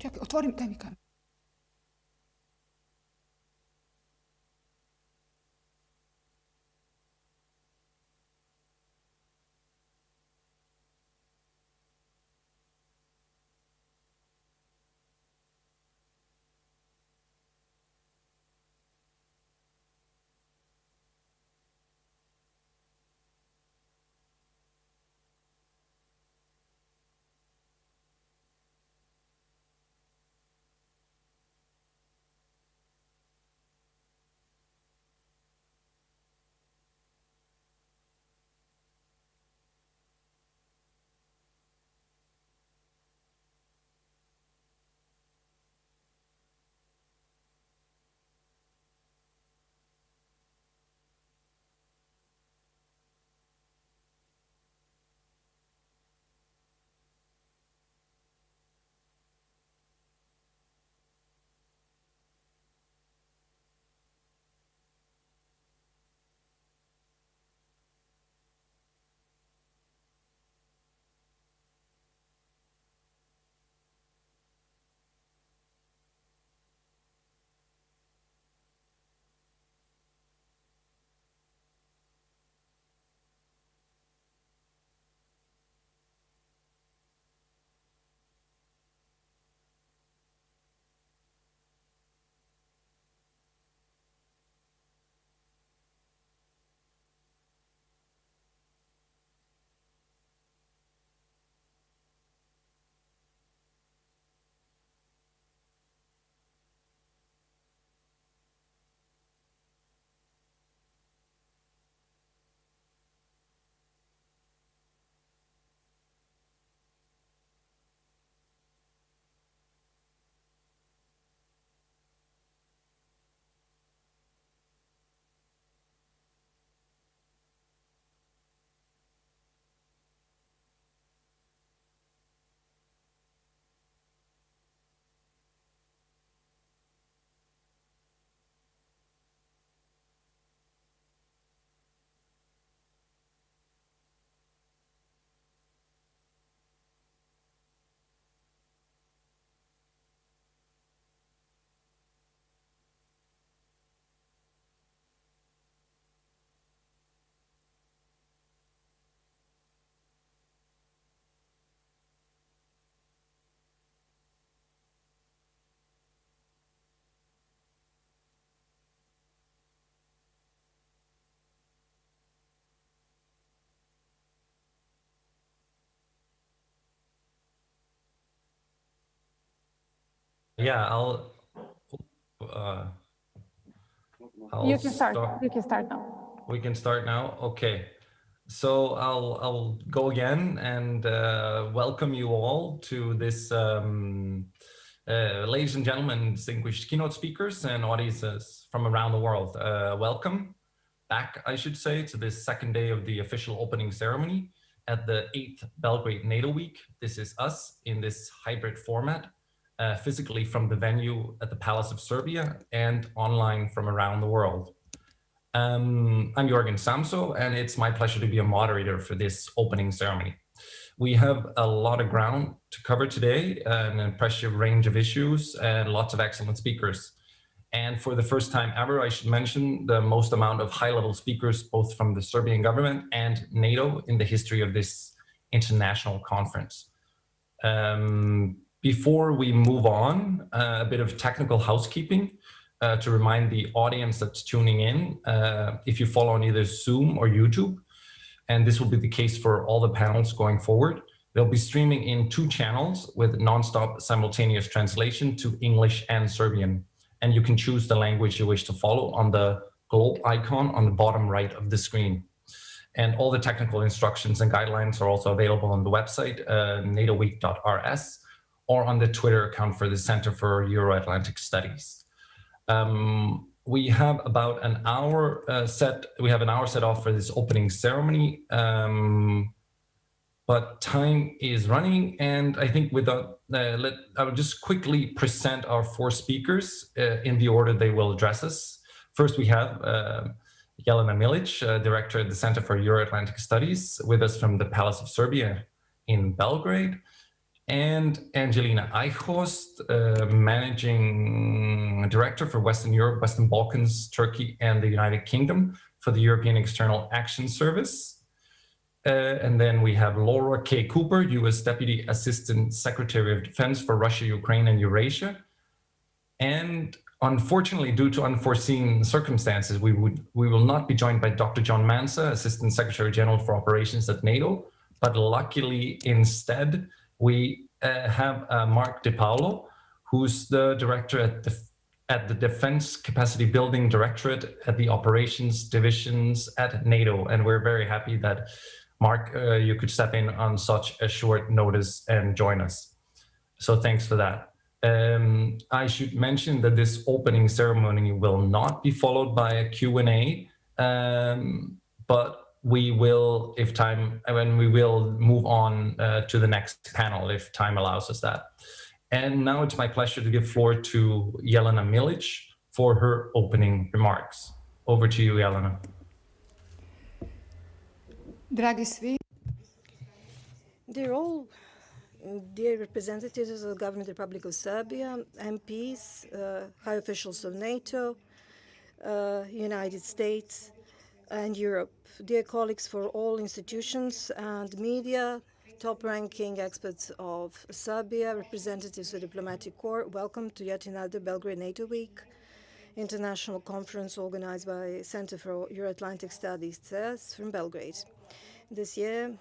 Čekaj, otvorim, daj mi kameru. Yeah, you can start. You can start now. We can start now. Okay. So I'll go again and welcome you all to this, ladies and gentlemen, distinguished keynote speakers and audiences from around the world. Welcome back, I should say, to this second day of the official opening ceremony at the 8th Belgrade NATO Week. This is us in this hybrid format, physically from the venue at the Palace of Serbia and online from around the world. I'm Jorgen Samso, and it's my pleasure to be a moderator for this opening ceremony. We have a lot of ground to cover today, an impressive range of issues and lots of excellent speakers. And for the first time ever, I should mention the most amount of high-level speakers, both from the Serbian government and NATO in the history of this international conference. Before we move on, a bit of technical housekeeping. To remind the audience that's tuning in, if you follow on either Zoom or YouTube, and this will be the case for all the panels going forward, they'll be streaming in 2 channels with non-stop simultaneous translation to English and Serbian. And you can choose the language you wish to follow on the globe icon on the bottom right of the screen. And all the technical instructions and guidelines are also available on the website, natoweek.rs, or on the Twitter account for the Center for Euro-Atlantic Studies. We have about an hour set. We have an hour set off for this opening ceremony, but time is running, and I think without I will just quickly present our four speakers in the order they will address us. First, we have Jelena Milic, director at the Center for Euro-Atlantic Studies, with us from the Palace of Serbia in Belgrade, and Angelina Eichhorst, managing director for Western Europe, Western Balkans, Turkey, and the United Kingdom for the European External Action Service. And then we have Laura K. Cooper, U.S. Deputy Assistant Secretary of Defense for Russia, Ukraine, and Eurasia. And unfortunately, due to unforeseen circumstances, we will not be joined by Dr. John Mansa, Assistant Secretary General for Operations at NATO, but luckily instead we have Mark DiPaolo, who's the director at the Defense Capacity Building Directorate at the Operations Divisions at NATO. And we're very happy that, Mark, you could step in on such a short notice and join us. So thanks for that. I should mention that this opening ceremony will not be followed by a Q&A, but we will, if time, when we will move on to the next panel, if time allows us that. And now it's my pleasure to give floor to Jelena Milic for her opening remarks. Over to you, Jelena. Dragi svi. Dear representatives of the Government of the Republic of Serbia, MPs, high officials of NATO, United States, and Europe, dear colleagues for all institutions and media, top-ranking experts of Serbia, representatives of the diplomatic corps, welcome to yet another Belgrade NATO Week, international conference organized by Center for Euro-Atlantic Studies, CES, from Belgrade. This year,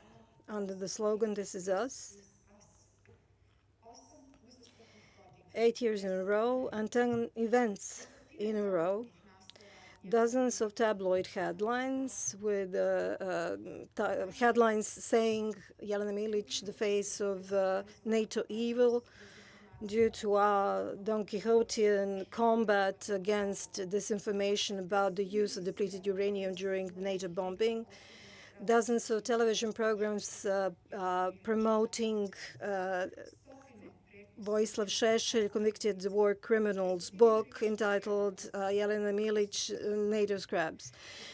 under the slogan, "This is us," 8 years in a row and 10 events in a row, dozens of tabloid headlines with headlines saying Jelena Milic, the face of NATO evil, due to our Don Quixotean combat against disinformation about the use of depleted uranium during the NATO bombing. Dozens of television programs promoting Vojislav Šešelj, convicted war criminals, book entitled Jelena Milic, NATO Scraps.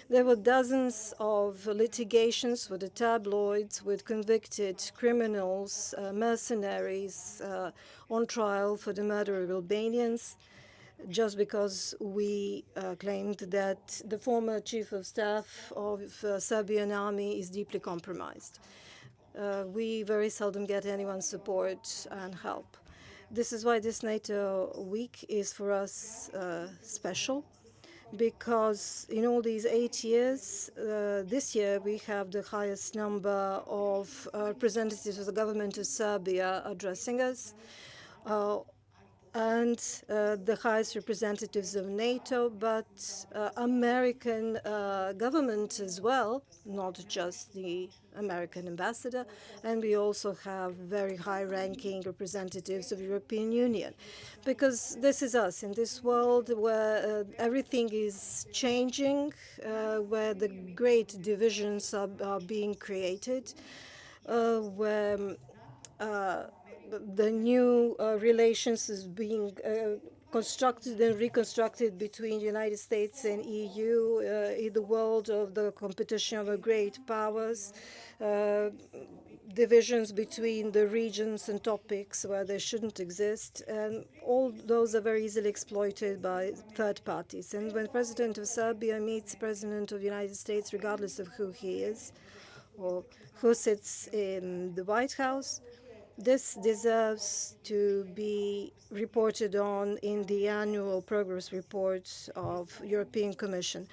There were dozens of litigations with the tabloids, with convicted criminals, mercenaries on trial for the murder of Albanians, just because we claimed that the former chief of staff of Serbian army is deeply compromised. We very seldom get anyone's support and help. This is why this NATO week is for us special, because in all these 8 years, this year we have the highest number of representatives of the government of Serbia addressing us, and the highest representatives of NATO, but American government as well, not just the American ambassador, and we also have very high-ranking representatives of the European Union, because this is us in this world where everything is changing, where the great divisions are being created, where the new relations is being constructed and reconstructed between the United States and EU in the world of the competition of the great powers, divisions between the regions and topics where they shouldn't exist, and all those are very easily exploited by third parties. And when the President of Serbia meets the President of the United States, regardless of who he is or who sits in the White House, this deserves to be reported on in the annual progress report of European Commission.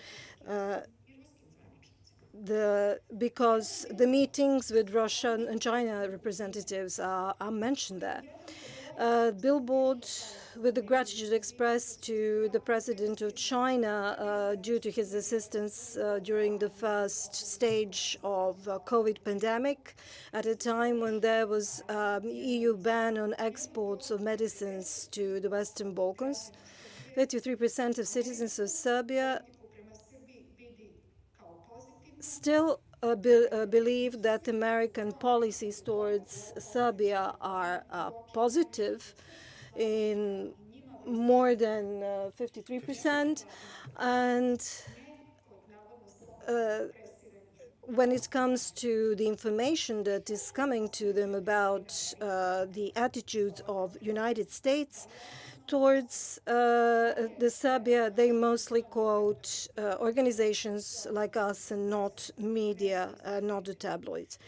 Because the meetings with Russian and China representatives are mentioned there. Billboard with the gratitude expressed to the president of China due to his assistance during the first stage of COVID pandemic at a time when there was EU ban on exports of medicines to the Western Balkans. 33% of citizens of Serbia still believe that American policies towards Serbia are positive in more than 53%. And when it comes to the information that is coming to them about the attitudes of United States towards the Serbia, they mostly quote organizations like us and not media, not the tabloids.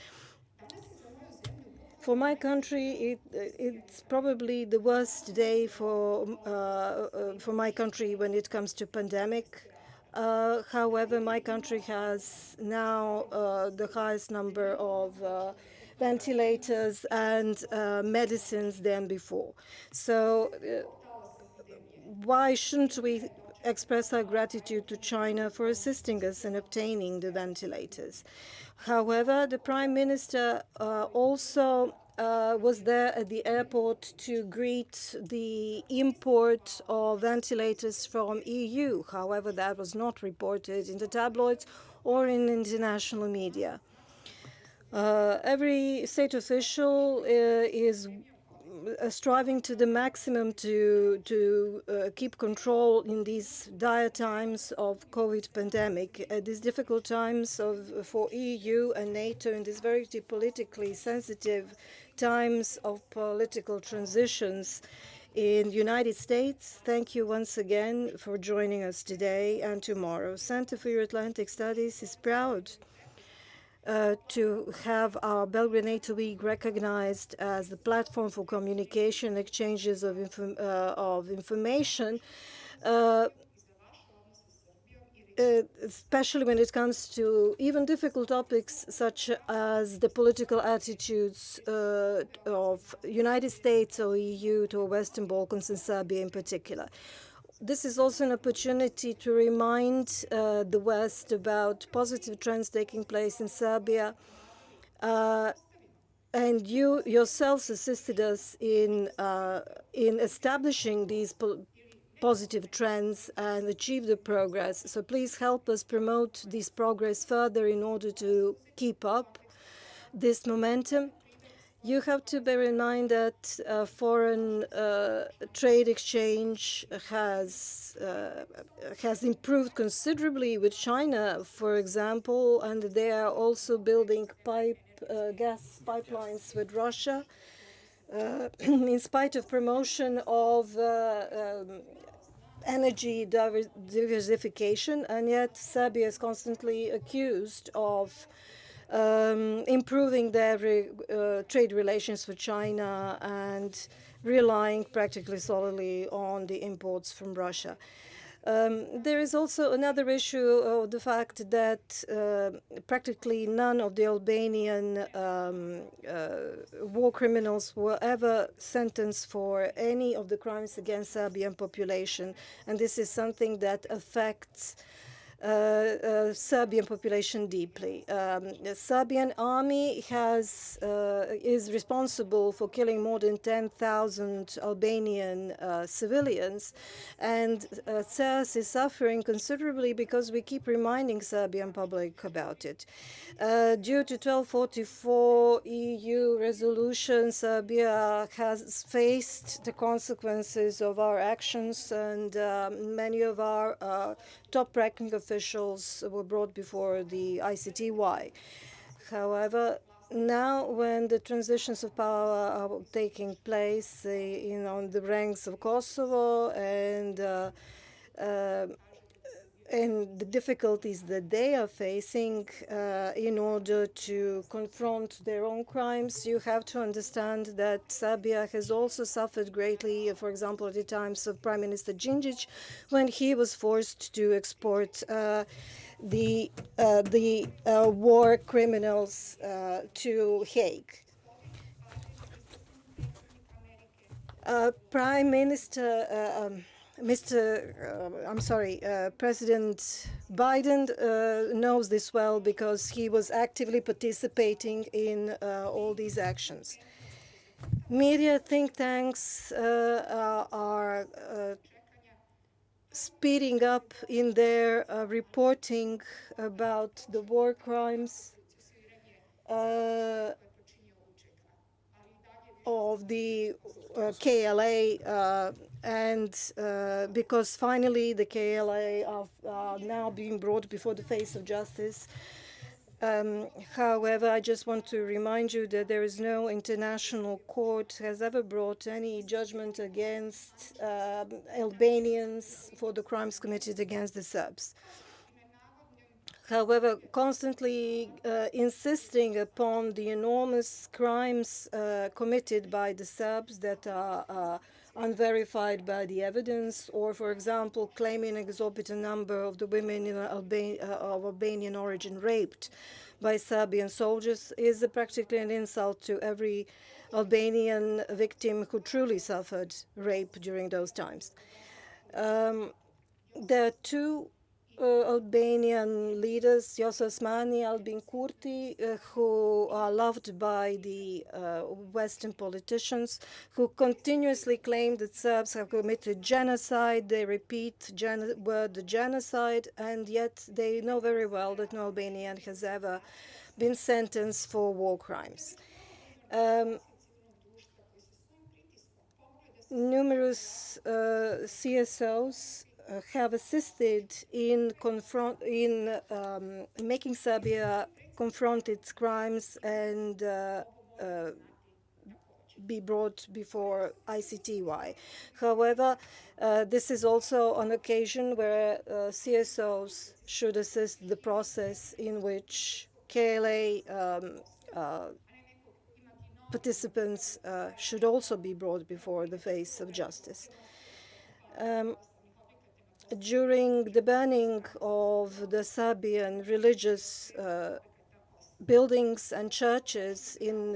For my country, it's probably the worst day for my country when it comes to pandemic. However, my country has now the highest number of ventilators and medicines than before. So why shouldn't we express our gratitude to China for assisting us in obtaining the ventilators? However, the Prime Minister also was there at the airport to greet the import of ventilators from EU. However, that was not reported in the tabloids or in international media. Every state official is striving to the maximum to keep control in these dire times of COVID pandemic. At these difficult times for EU and NATO, in these very politically sensitive times of political transitions in the United States, thank you once again for joining us today and tomorrow. Center for Euro-Atlantic Studies is proud to have our Belgrade NATO Week recognized as the platform for communication, exchanges of information, especially when it comes to even difficult topics such as the political attitudes of United States or EU to Western Balkans and Serbia in particular. This is also an opportunity to remind the West about positive trends taking place in Serbia. And you yourselves assisted us in establishing these positive trends and achieve the progress. So please help us promote this progress further in order to keep up this momentum. You have to bear in mind that foreign trade exchange has improved considerably with China, for example, and they are also building gas pipelines with Russia. In spite of promotion of energy diversification, and yet Serbia is constantly accused of improving their trade relations with China and relying practically solely on the imports from Russia. There is also another issue of the fact that practically none of the Albanian war criminals were ever sentenced for any of the crimes against Serbian population, and this is something that affects Serbian population deeply. The Serbian army is responsible for killing more than 10,000 Albanian civilians, and CERS is suffering considerably because we keep reminding Serbian public about it. Due to 1244 EU resolution, Serbia has faced the consequences of our actions, and many of our top-ranking officials were brought before the ICTY. However, now when the transitions of power are taking place in the ranks of Kosovo and the difficulties that they are facing in order to confront their own crimes, you have to understand that Serbia has also suffered greatly, for example, at the times of Prime Minister Đinđić, when he was forced to export the war criminals to Hague. Prime Minister, President Biden knows this well because he was actively participating in all these actions. Media think tanks are speeding up in their reporting about the war crimes of the KLA, and because finally the KLA are now being brought before the face of justice. However, I just want to remind you that there is no international court has ever brought any judgment against Albanians for the crimes committed against the Serbs. However, constantly insisting upon the enormous crimes committed by the Serbs that are unverified by the evidence, or, for example, claiming an exorbitant number of the women of Albanian origin raped by Serbian soldiers, is practically an insult to every Albanian victim who truly suffered rape during those times. There are two Albanian leaders, Vjosa Osmani, Albin Kurti, who are loved by the Western politicians, who continuously claim that Serbs have committed genocide. They repeat the word genocide, and yet they know very well that no Albanian has ever been sentenced for war crimes. Numerous CSOs have assisted in making Serbia confront its crimes and be brought before ICTY. However, this is also an occasion where CSOs should assist the process in which KLA participants should also be brought before the face of justice. During the burning of the Serbian religious buildings and churches in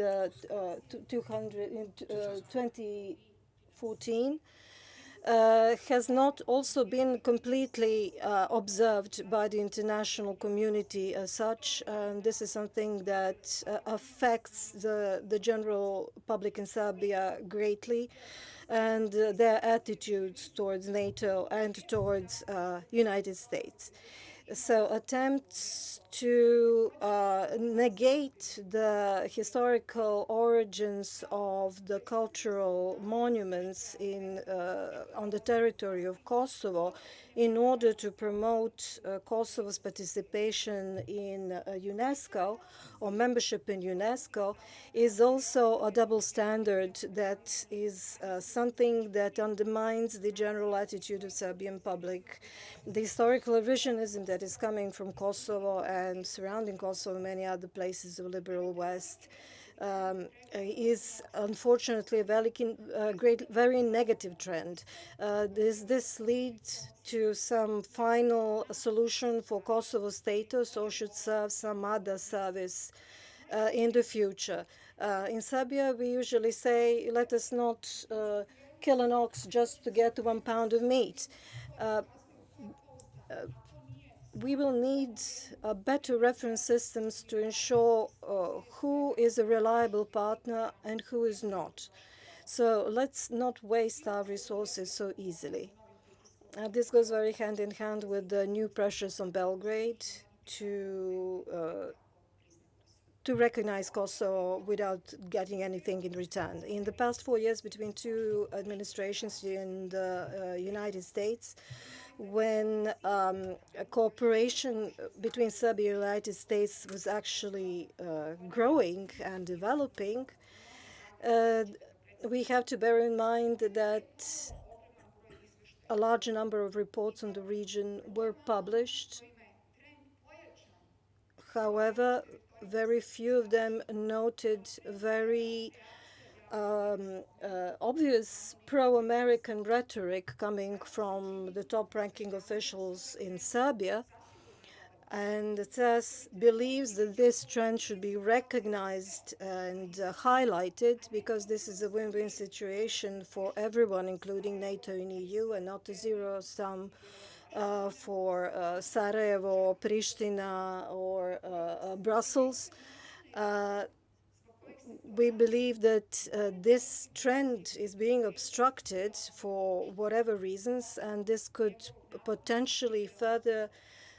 2014, has not also been completely observed by the international community as such. This is something that affects the general public in Serbia greatly, and their attitudes towards NATO and towards United States. So attempts to negate the historical origins of the cultural monuments on the territory of Kosovo in order to promote Kosovo's participation in UNESCO or membership in UNESCO is also a double standard that is something that undermines the general attitude of Serbian public. The historical revisionism that is coming from Kosovo and surrounding Kosovo and many other places of liberal West is unfortunately a very negative trend. This leads to some final solution for Kosovo status, or should serve some other service in the future. In Serbia, we usually say, let us not kill an ox just to get 1 pound of meat. We will need better reference systems to ensure who is a reliable partner and who is not. So let's not waste our resources so easily. This goes very hand in hand with the new pressures on Belgrade to recognize Kosovo without getting anything in return. In the past 4 years, between two administrations in the United States, when cooperation between Serbia and the United States was actually growing and developing, we have to bear in mind that a large number of reports on the region were published. However, very few of them noted very obvious pro-American rhetoric coming from the top-ranking officials in Serbia. And the CES believes that this trend should be recognized and highlighted, because this is a win-win situation for everyone, including NATO and EU, and not a zero-sum for Sarajevo, Pristina, or Brussels. We believe that this trend is being obstructed for whatever reasons, and this could potentially further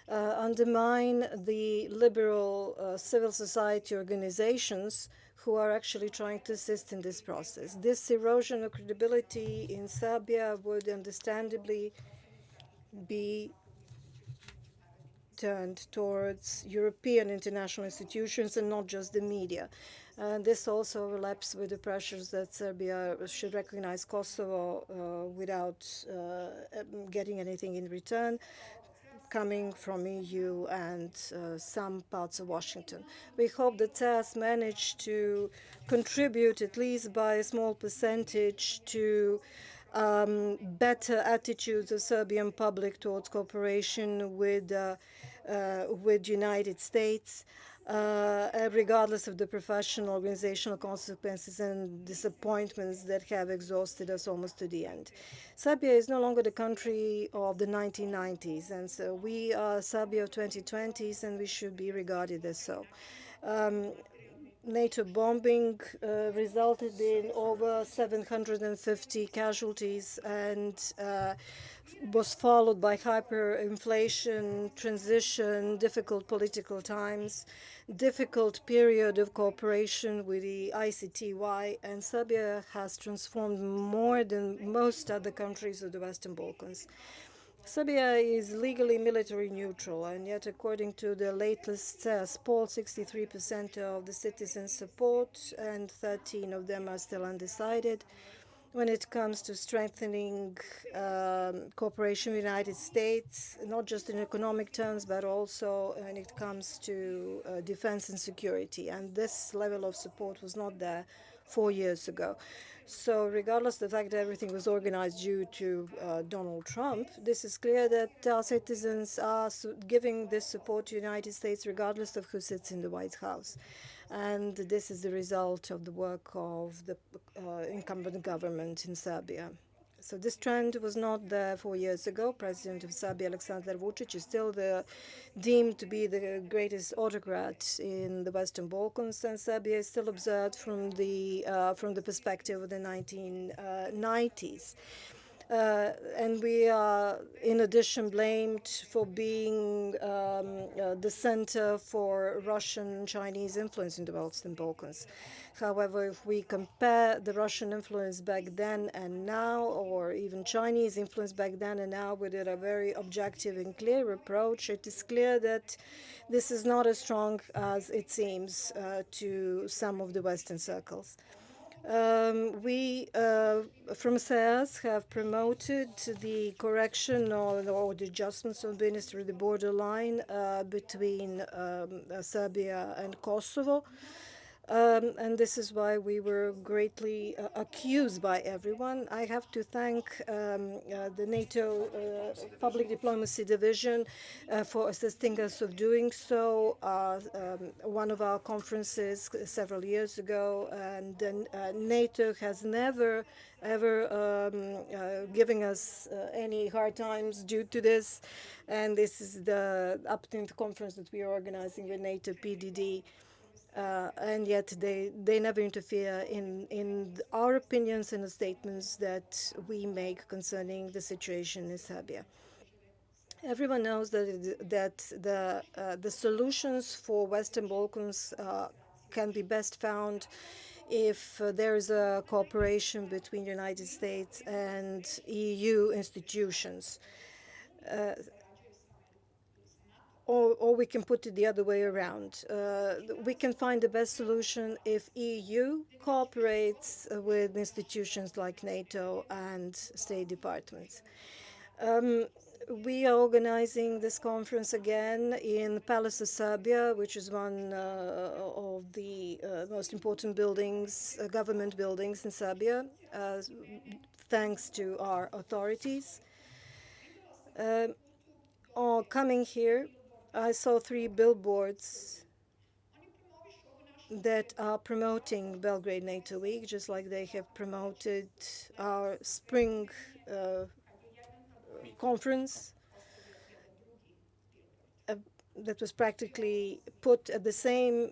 undermine the liberal civil society organizations who are actually trying to assist in this process. This erosion of credibility in Serbia would understandably be turned towards European international institutions and not just the media. And this also overlaps with the pressures that Serbia should recognize Kosovo without getting anything in return, coming from EU and some parts of Washington. We hope that CES managed to contribute at least by a small percentage to better attitudes of Serbian public towards cooperation with United States, regardless of the professional organizational consequences and disappointments that have exhausted us almost to the end. Serbia is no longer the country of the 1990s, and so we are Serbia of 2020s, and we should be regarded as so. NATO bombing resulted in over 750 casualties and was followed by hyperinflation, transition, difficult political times, difficult period of cooperation with the ICTY, and Serbia has transformed more than most other countries of the Western Balkans. Serbia is legally military neutral, and yet, according to the latest poll, 63% of the citizens support, and 13 of them are still undecided. When it comes to strengthening cooperation with the United States, not just in economic terms, but also when it comes to defense and security. And this level of support was not there 4 years ago. So regardless of the fact that everything was organized due to Donald Trump, this is clear that our citizens are giving this support to the United States regardless of who sits in the White House. And this is the result of the work of the incumbent government in Serbia. So this trend was not there 4 years ago. President of Serbia, Aleksandar Vučić, is still deemed to be the greatest autocrat in the Western Balkans, and Serbia is still observed from the perspective of the 1990s. And we are, in addition, blamed for being the center for Russian and Chinese influence in the Western Balkans. However, if we compare the Russian influence back then and now, or even Chinese influence back then and now, with a very objective and clear approach, it is clear that this is not as strong as it seems to some of the Western circles. We, from CES, have promoted the correction or the adjustments on business through the borderline between Serbia and Kosovo. And this is why we were greatly accused by everyone. I have to thank the NATO Public Diplomacy Division for assisting us of doing so. One of our conferences several years ago, and then NATO has never ever giving us any hard times due to this. And this is the upcoming conference that we are organizing with NATO PDD. And yet they never interfere in our opinions and the statements that we make concerning the situation in Serbia. Everyone knows that the solutions for Western Balkans can be best found if there is a cooperation between the United States and EU institutions. Or we can put it the other way around. We can find the best solution if EU cooperates with institutions like NATO and State Departments. We are organizing this conference again in the Palace of Serbia, which is one of the most important buildings, government buildings in Serbia, thanks to our authorities. Coming here I saw 3 billboards that are promoting Belgrade NATO Week, just like they have promoted our spring conference that was practically put at the same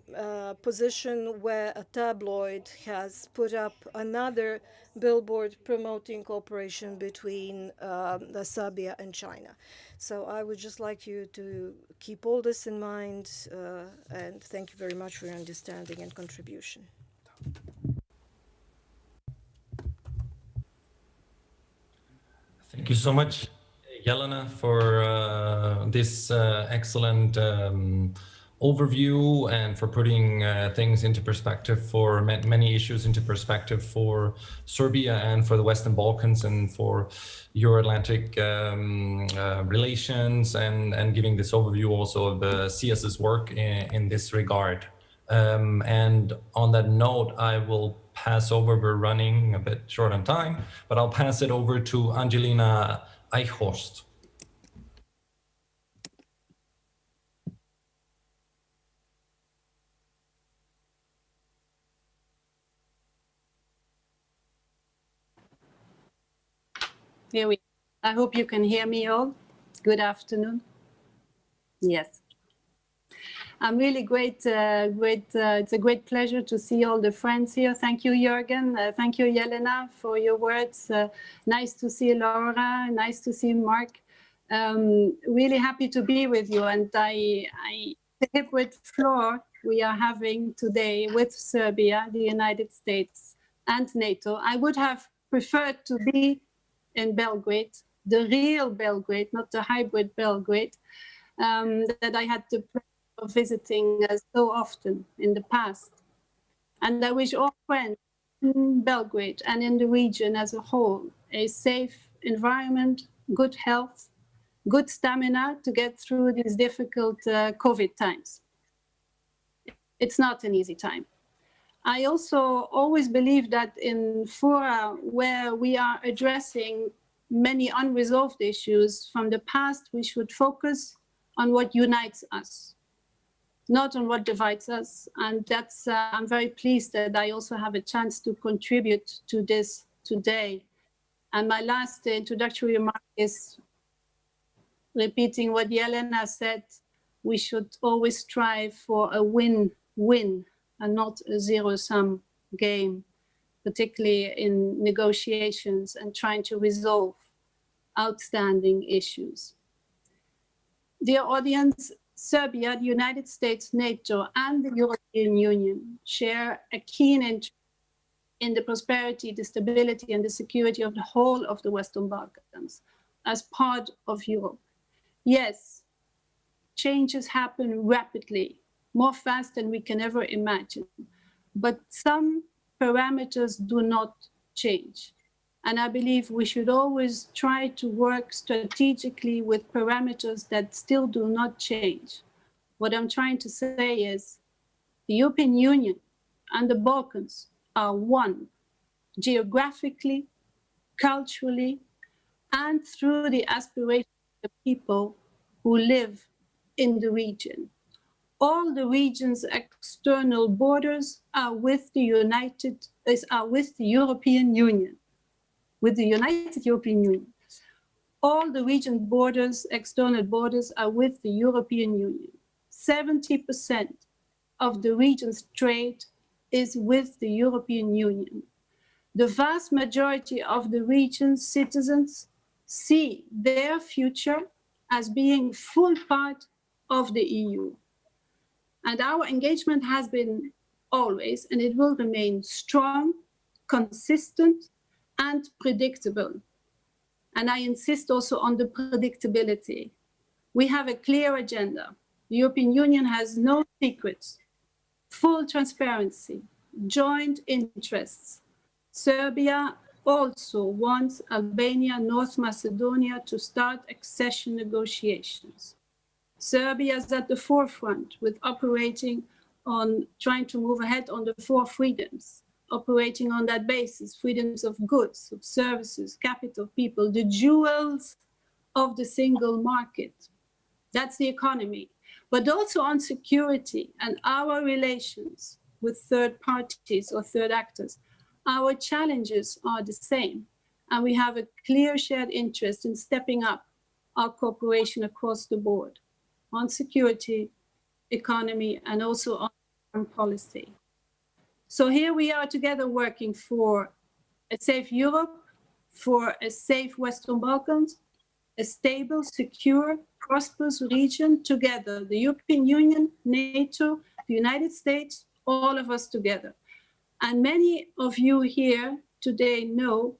position where a tabloid has put up another billboard promoting cooperation between Serbia and China. So I would just like you to keep all this in mind, and thank you very much for your understanding and contribution. Thank you so much, Jelena, for this excellent overview and for putting things into perspective, for many issues into perspective for Serbia and for the Western Balkans and for Euro-Atlantic relations, and giving this overview also of the CS's work in this regard. And on that note, I will pass over, we're running a bit short on time, but I'll pass it over to Angelina Eichhorst. Here we I hope you can hear me all. Good afternoon. Yes. I'm really it's a great pleasure to see all the friends here. Thank you, Jürgen. Thank you, Jelena, for your words. Nice to see Laura. Nice to see Mark. Really happy to be with you. And the hybrid floor we are having today with Serbia, the United States, and NATO. I would have preferred to be in Belgrade, the real Belgrade, not the hybrid Belgrade, that I had the pleasure of visiting so often in the past. And I wish all friends in Belgrade and in the region as a whole a safe environment, good health, good stamina to get through these difficult COVID times. It's not an easy time. I also always believe that in fora where we are addressing many unresolved issues from the past, we should focus on what unites us, not on what divides us. And that's, I'm very pleased that I also have a chance to contribute to this today. And my last introductory remark is repeating what Jelena said. We should always strive for a win-win and not a zero-sum game, particularly in negotiations and trying to resolve outstanding issues. Dear audience, Serbia, the United States, NATO, and the European Union share a keen interest in the prosperity, the stability, and the security of the whole of the Western Balkans as part of Europe. Yes, changes happen rapidly, more fast than we can ever imagine. But some parameters do not change. And I believe we should always try to work strategically with parameters that still do not change. What I'm trying to say is the European Union and the Balkans are one, geographically, culturally, and through the aspirations of the people who live in the region. All the region's external borders are with the European Union, with the United European Union. All the region borders, external borders, are with the European Union. 70% of the region's trade is with the European Union. The vast majority of the region's citizens see their future as being full part of the EU. And our engagement has been always, and it will remain strong, consistent, and predictable. And I insist also on the predictability. We have a clear agenda. The European Union has no secrets, full transparency, joint interests. Serbia also wants Albania, North Macedonia to start accession negotiations. Serbia is at the forefront with operating on trying to move ahead on the 4 freedoms, operating on that basis, freedoms of goods, of services, capital, people, the jewels of the single market. That's the economy. but also on security and our relations with third parties or third actors. Our challenges are the same, and we have a clear shared interest in stepping up our cooperation across the board on security, economy, and also on foreign policy. So here we are together working for a safe Europe, for a safe Western Balkans, a stable, secure, prosperous region together, the European Union, NATO, the United States, all of us together. And many of you here today know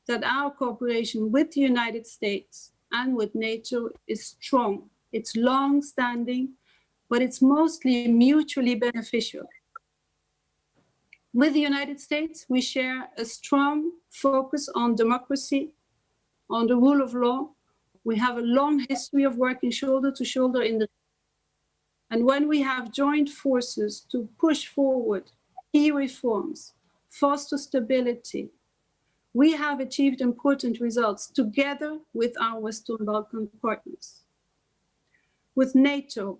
that our cooperation with the United States and with NATO is strong. It's long-standing, but it's mostly mutually beneficial. With the United States, we share a strong focus on democracy, on the rule of law. We have a long history of working shoulder to shoulder in the. And when we have joined forces to push forward key reforms, foster stability, we have achieved important results together with our Western Balkan partners. With NATO,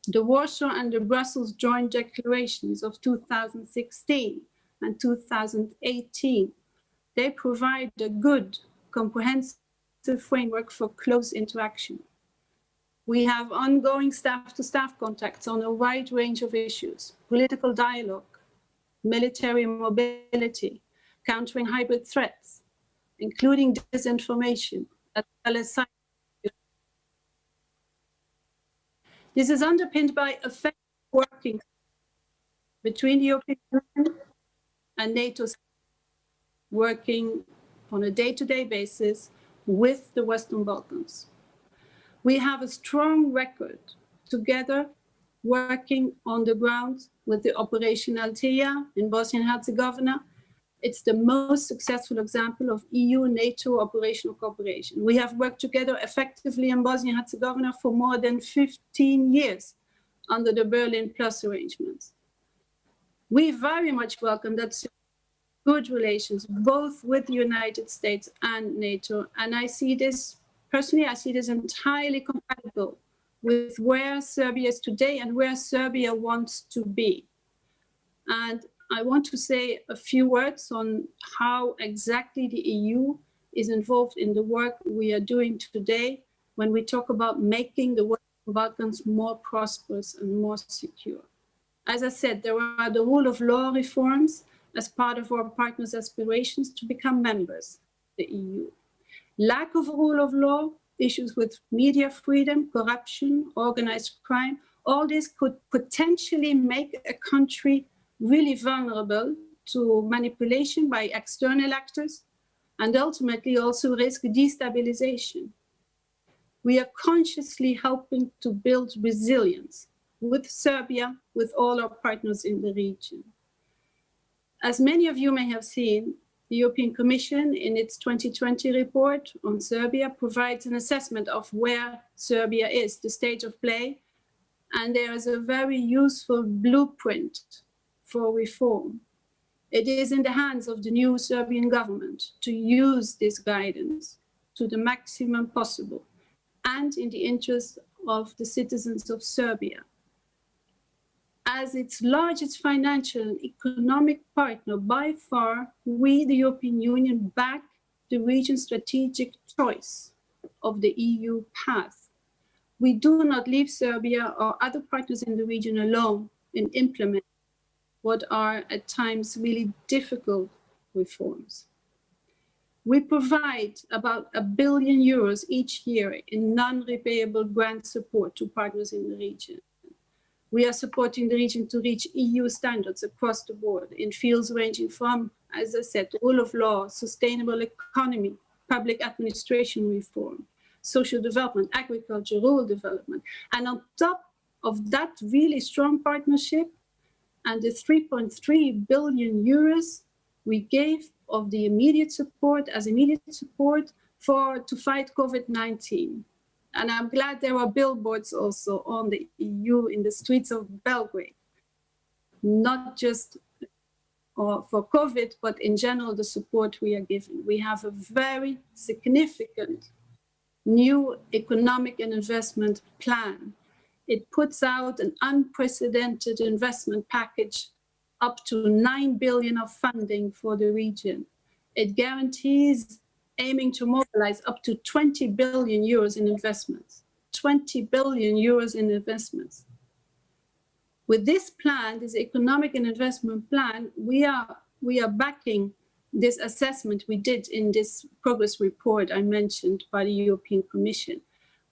the Warsaw and the Brussels joint declarations of 2016 and 2018, they provide a good, comprehensive framework for close interaction. We have ongoing staff-to-staff contacts on a wide range of issues: political dialogue, military mobility, countering hybrid threats, including disinformation, as well as cyber. This is underpinned by effective working between the European Union and NATO, working on a day-to-day basis with the Western Balkans. We have a strong record together working on the ground with the Operation Althea in Bosnia and Herzegovina. It's the most successful example of EU-NATO operational cooperation. We have worked together effectively in Bosnia and Herzegovina for more than 15 years under the Berlin Plus arrangements. We very much welcome that good relations, both with the United States and NATO. And I see this, personally, I see this entirely compatible with where Serbia is today and where Serbia wants to be. And I want to say a few words on how exactly the EU is involved in the work we are doing today when we talk about making the Western Balkans more prosperous and more secure. As I said, there are the rule of law reforms as part of our partners' aspirations to become members of the EU. Lack of rule of law, issues with media freedom, corruption, organized crime, all this could potentially make a country really vulnerable to manipulation by external actors and ultimately also risk destabilization. We are consciously helping to build resilience with Serbia, with all our partners in the region. As many of you may have seen, the European Commission in its 2020 report on Serbia provides an assessment of where Serbia is, the state of play, and there is a very useful blueprint for reform. It is in the hands of the new Serbian government to use this guidance to the maximum possible and in the interest of the citizens of Serbia. As its largest financial and economic partner, by far, we, the European Union, back the region's strategic choice of the EU path. We do not leave Serbia or other partners in the region alone in implementing what are at times really difficult reforms. We provide about €1 billion each year in non-repayable grant support to partners in the region. We are supporting the region to reach EU standards across the board in fields ranging from, as I said, rule of law, sustainable economy, public administration reform, social development, agriculture, rural development. And on top of that really strong partnership and the €3.3 billion we gave of the immediate support to fight COVID-19. And I'm glad there are billboards also on the EU in the streets of Belgrade, not just for COVID, but in general, the support we are giving. We have a very significant new economic and investment plan It puts out an unprecedented investment package up to 9 billion of funding for the region. It guarantees aiming to mobilize up to 20 billion euros in investments. 20 billion euros in investments. With this plan, this economic and investment plan, we are backing this assessment we did in this progress report I mentioned by the European Commission.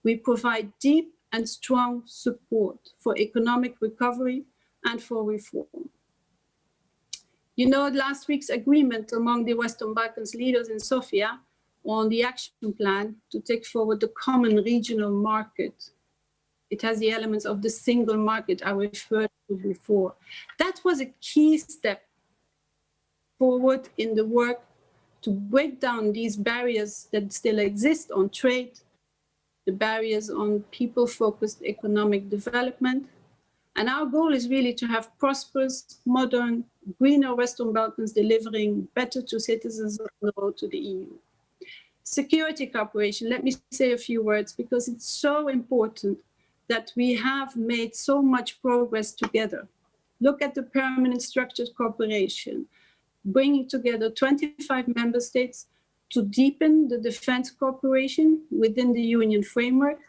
We provide deep and strong support for economic recovery and for reform. You know, last week's agreement among the Western Balkans leaders in Sofia on the action plan to take forward the common regional market. It has the elements of the single market I referred to before. That was a key step forward in the work to break down these barriers that still exist on trade, the barriers on people-focused economic development. And our goal is really to have prosperous, modern, greener Western Balkans delivering better to citizens on the road to the EU. Security cooperation, let me say a few words because it's so important that we have made so much progress together. Look at the permanent structured cooperation, bringing together 25 member states to deepen the defense cooperation within the Union framework.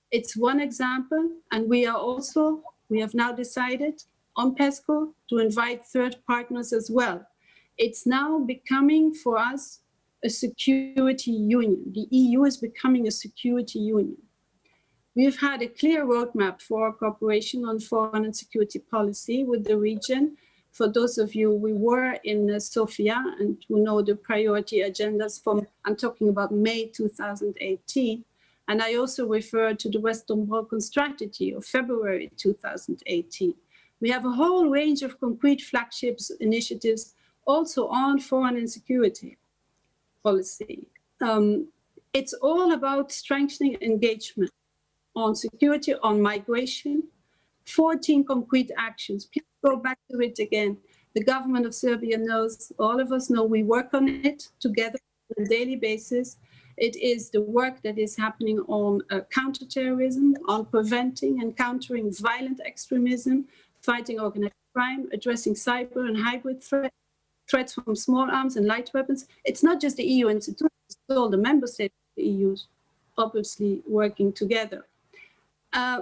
It's one example, and we have now decided on PESCO to invite third partners as well. It's now becoming for us a security union. The EU is becoming a security union. We've had a clear roadmap for our cooperation on foreign and security policy with the region. For those of you who were in Sofia and who know the priority agendas from, I'm talking about May 2018, and I also refer to the Western Balkan strategy of February 2018. We have a whole range of concrete flagships initiatives also on foreign and security policy. It's all about strengthening engagement on security, on migration, 14 concrete actions. Please go back to it again. The government of Serbia knows, all of us know, we work on it together on a daily basis. It is the work that is happening on counterterrorism, on preventing and countering violent extremism, fighting organized crime, addressing cyber and hybrid threats from small arms and light weapons. It's not just the EU institutions, it's all the member states of the EU obviously working together.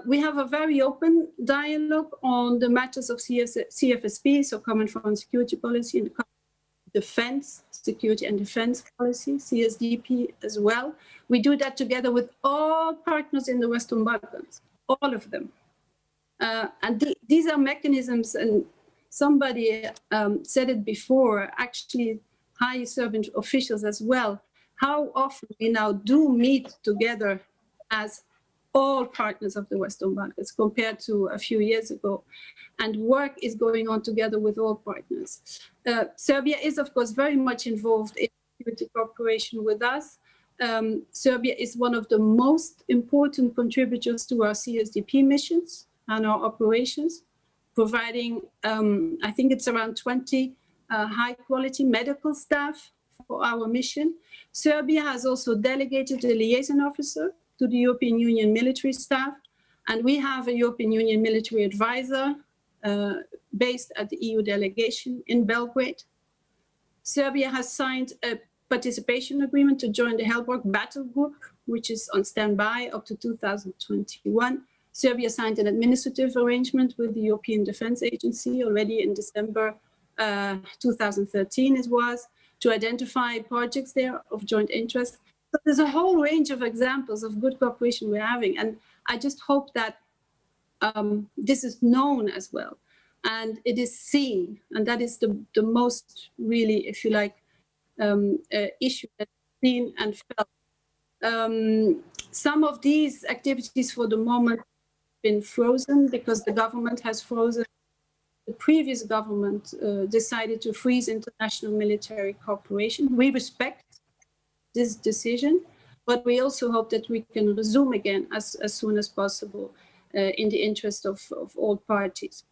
We have a very open dialogue on the matters of CFSP, so Common Foreign Security Policy, and the Defense, Security and Defense Policy, CSDP as well. We do that together with all partners in the Western Balkans, all of them. And these are mechanisms, and somebody said it before, actually high Serbian officials as well, how often we now do meet together as all partners of the Western Balkans compared to a few years ago. And work is going on together with all partners. Serbia is, of course, very much involved in security cooperation with us. Serbia is one of the most important contributors to our CSDP missions and our operations, providing, I think it's around 20 high-quality medical staff for our mission. Serbia has also delegated a liaison officer to the European Union military staff, and we have a European Union military advisor based at the EU delegation in Belgrade. Serbia has signed a participation agreement to join the Helborg battle group, which is on standby up to 2021. Serbia signed an administrative arrangement with the European Defence Agency already in December 2013, it was, to identify projects there of joint interest. So there's a whole range of examples of good cooperation we're having, and I just hope that this is known as well, and it is seen, and that is the most really, if you like, issue that's seen and felt. Some of these activities for the moment have been frozen because the government has frozen. The previous government decided to freeze international military cooperation. We respect this decision, but we also hope that we can resume again as soon as possible in the interest of all parties.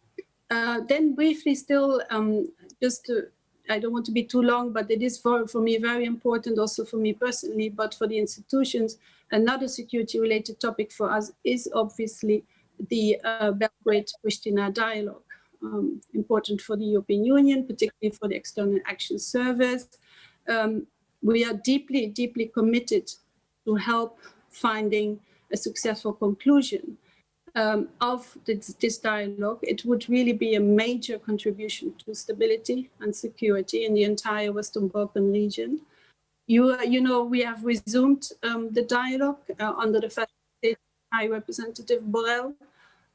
Then briefly still, I don't want to be too long, but it is for me very important, also for me personally, but for the institutions, another security-related topic for us is obviously the Belgrade-Pristina dialogue. Important for the European Union, particularly for the External Action Service. We are deeply, deeply committed to help finding a successful conclusion of this dialogue. It would really be a major contribution to stability and security in the entire Western Balkan region. You know, we have resumed the dialogue under the facilitator High Representative Borrell,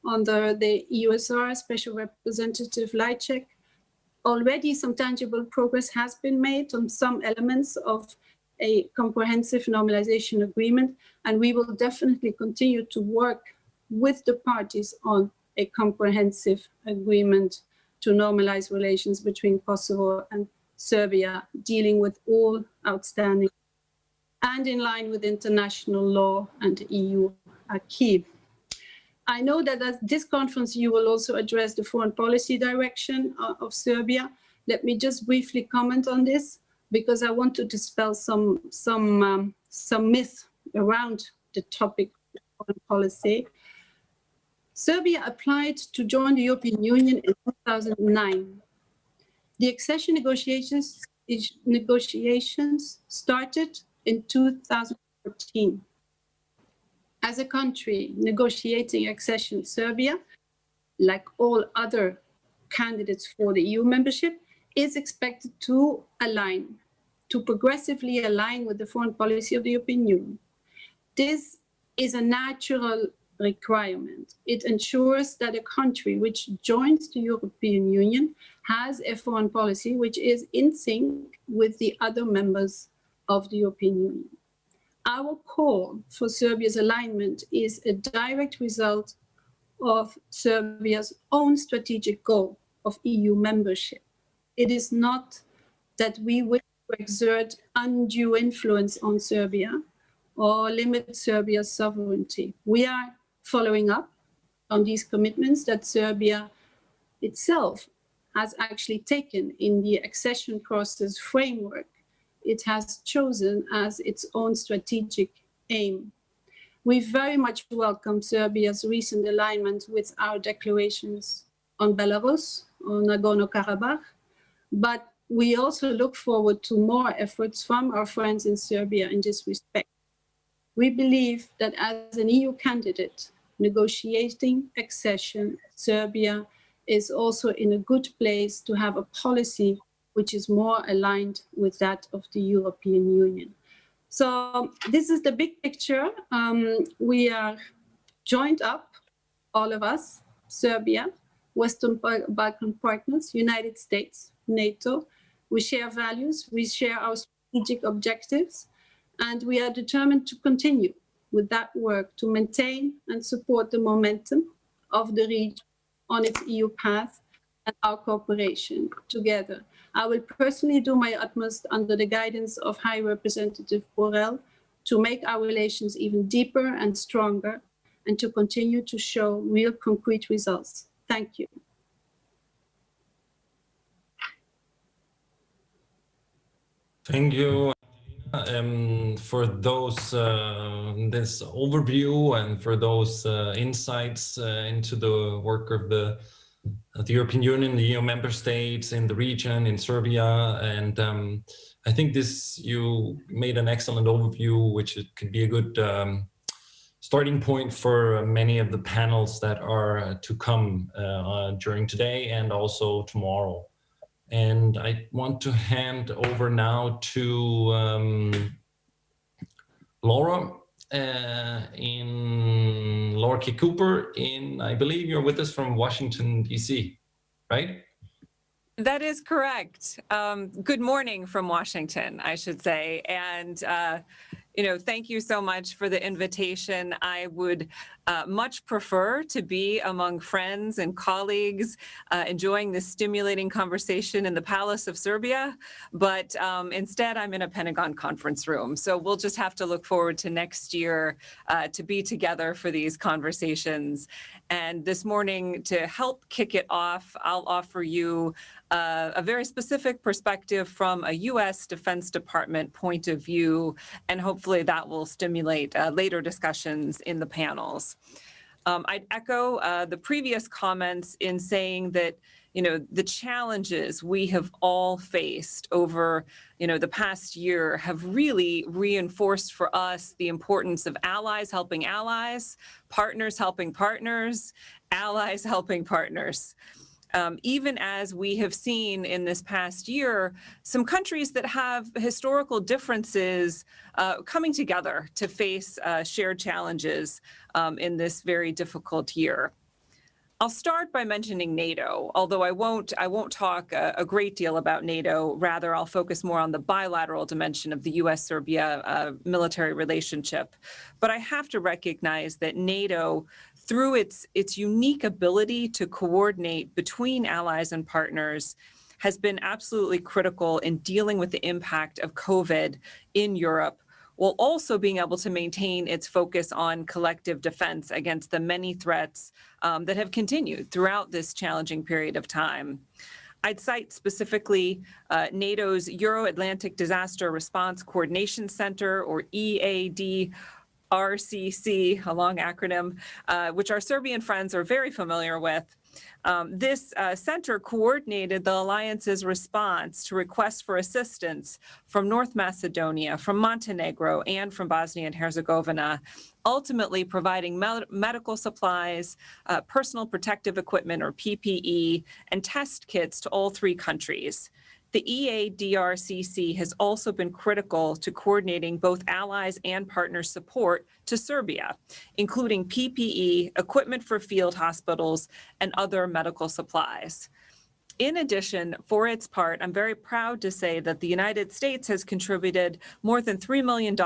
under the EUSR Special Representative Lajcek. Already some tangible progress has been made on some elements of a comprehensive normalization agreement, and we will definitely continue to work with the parties on a comprehensive agreement to normalize relations between Kosovo and Serbia, dealing with all outstanding and in line with international law and EU acquis. I know that at this conference you will also address the foreign policy direction of Serbia. Let me just briefly comment on this, because I want to dispel some myths around the topic of foreign policy. Serbia applied to join the European Union in 2009. The accession negotiations started in 2014. As a country negotiating accession, Serbia, like all other candidates for the EU membership, is expected to progressively align with the foreign policy of the European Union. This is a natural requirement. It ensures that a country which joins the European Union has a foreign policy which is in sync with the other members of the European Union. Our call for Serbia's alignment is a direct result of Serbia's own strategic goal of EU membership. It is not that we wish to exert undue influence on Serbia or limit Serbia's sovereignty. We are following up on these commitments that Serbia itself has actually taken in the accession process framework it has chosen as its own strategic aim. We very much welcome Serbia's recent alignment with our declarations on Belarus, on Nagorno-Karabakh, but we also look forward to more efforts from our friends in Serbia in this respect. We believe that as an EU candidate negotiating accession, Serbia is also in a good place to have a policy which is more aligned with that of the European Union. So this is the big picture. We are joined up, all of us, Serbia, Western Balkan partners, United States, NATO. We share values, we share our strategic objectives, and we are determined to continue with that work to maintain and support the momentum of the region on its EU path and our cooperation together. I will personally do my utmost under the guidance of High Representative Borrell to make our relations even deeper and stronger and to continue to show real concrete results. Thank you. Thank you for those this overview and for those insights into the work of the European Union, the EU member states in the region, in Serbia. And I think you made an excellent overview, which could be a good starting point for many of the panels that are to come during today and also tomorrow. And I want to hand over now to Laura. Laura K. Cooper I believe you're with us from Washington, DC, right? That is correct. Good morning from Washington, I should say. And, thank you so much for the invitation. I would much prefer to be among friends and colleagues, enjoying this stimulating conversation in the Palace of Serbia. But instead, I'm in a Pentagon conference room. So we'll just have to look forward to next year to be together for these conversations. And this morning, to help kick it off, I'll offer you a very specific perspective from a U.S. Defense Department point of view, and hopefully that will stimulate later discussions in the panels. I'd echo the previous comments in saying that, the challenges we have all faced over, the past year have really reinforced for us the importance of allies helping allies, partners helping partners, allies helping partners. Even as we have seen in this past year, some countries that have historical differences coming together to face shared challenges in this very difficult year. I'll start by mentioning NATO, although I won't talk a great deal about NATO. Rather, I'll focus more on the bilateral dimension of the U.S.-Serbia military relationship. But I have to recognize that NATO, through its unique ability to coordinate between allies and partners, has been absolutely critical in dealing with the impact of COVID in Europe, while also being able to maintain its focus on collective defense against the many threats that have continued throughout this challenging period of time. I'd cite specifically NATO's Euro-Atlantic Disaster Response Coordination Center, or EADRCC, a long acronym, which our Serbian friends are very familiar with. This center coordinated the alliance's response to requests for assistance from North Macedonia, from Montenegro, and from Bosnia and Herzegovina, ultimately providing medical supplies, personal protective equipment, or PPE, and test kits to all three countries. The EADRCC has also been critical to coordinating both allies and partner support to Serbia, including PPE, equipment for field hospitals, and other medical supplies. In addition, for its part, I'm very proud to say that the United States has contributed more than $3 million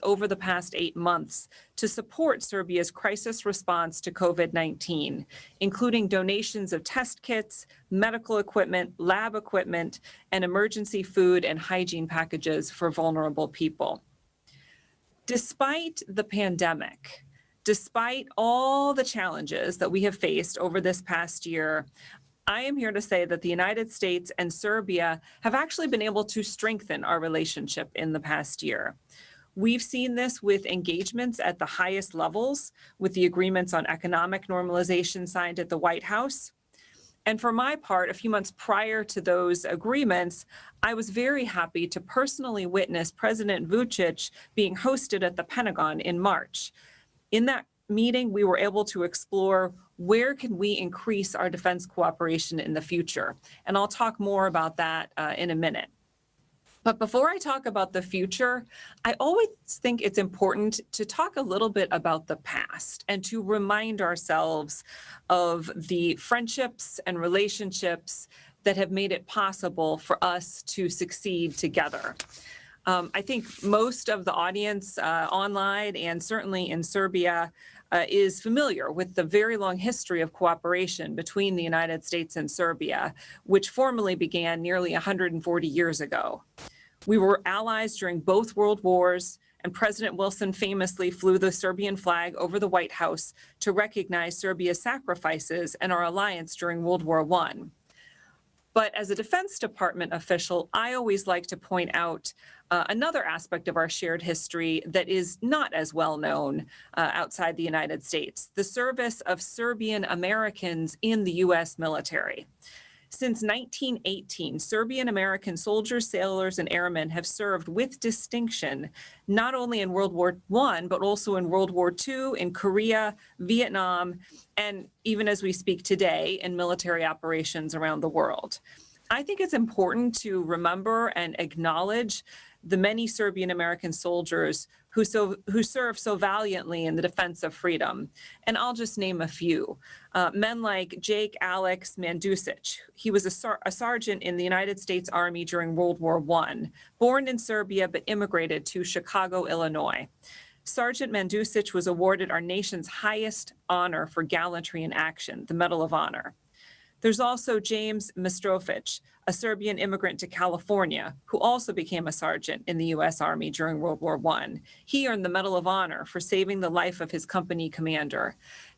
over the past 8 months to support Serbia's crisis response to COVID-19, including donations of test kits, medical equipment, lab equipment, and emergency food and hygiene packages for vulnerable people. Despite the pandemic, despite all the challenges that we have faced over this past year, I am here to say that the United States and Serbia have actually been able to strengthen our relationship in the past year. We've seen this with engagements at the highest levels, with the agreements on economic normalization signed at the White House. And for my part, a few months prior to those agreements, I was very happy to personally witness President Vučić being hosted at the Pentagon in March. In that meeting, we were able to explore where can we increase our defense cooperation in the future. And I'll talk more about that in a minute. But before I talk about the future, I always think it's important to talk a little bit about the past and to remind ourselves of the friendships and relationships that have made it possible for us to succeed together. I think most of the audience online and certainly in Serbia is familiar with the very long history of cooperation between the United States and Serbia, which formally began nearly 140 years ago. We were allies during both World Wars, and President Wilson famously flew the Serbian flag over the White House to recognize Serbia's sacrifices and our alliance during World War I. But as a Defense Department official, I always like to point out another aspect of our shared history that is not as well known outside the United States: the service of Serbian Americans in the U.S. military. Since 1918, Serbian American soldiers, sailors, and airmen have served with distinction, not only in World War I, but also in World War II, in Korea, Vietnam, and even as we speak today, in military operations around the world. I think it's important to remember and acknowledge the many Serbian American soldiers who serve so valiantly in the defense of freedom. And I'll just name a few. Men like Jake Alex Mandusic. He was a sergeant in the United States Army during World War I, born in Serbia but immigrated to Chicago, Illinois. Sergeant Mandusic was awarded our nation's highest honor for gallantry in action, the Medal of Honor. There's also James Mistrovic, a Serbian immigrant to California, who also became a sergeant in the U.S. Army during World War I. He earned the Medal of Honor for saving the life of his company commander.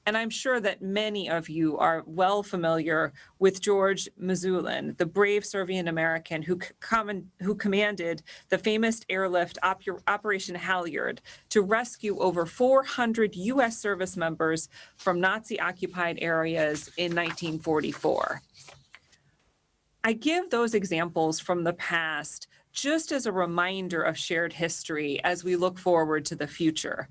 And I'm sure that many of you are well familiar with George Mazulin, the brave Serbian American who commanded the famous airlift Operation Halyard to rescue over 400 U.S. service members from Nazi-occupied areas in 1944. I give those examples from the past just as a reminder of shared history as we look forward to the future.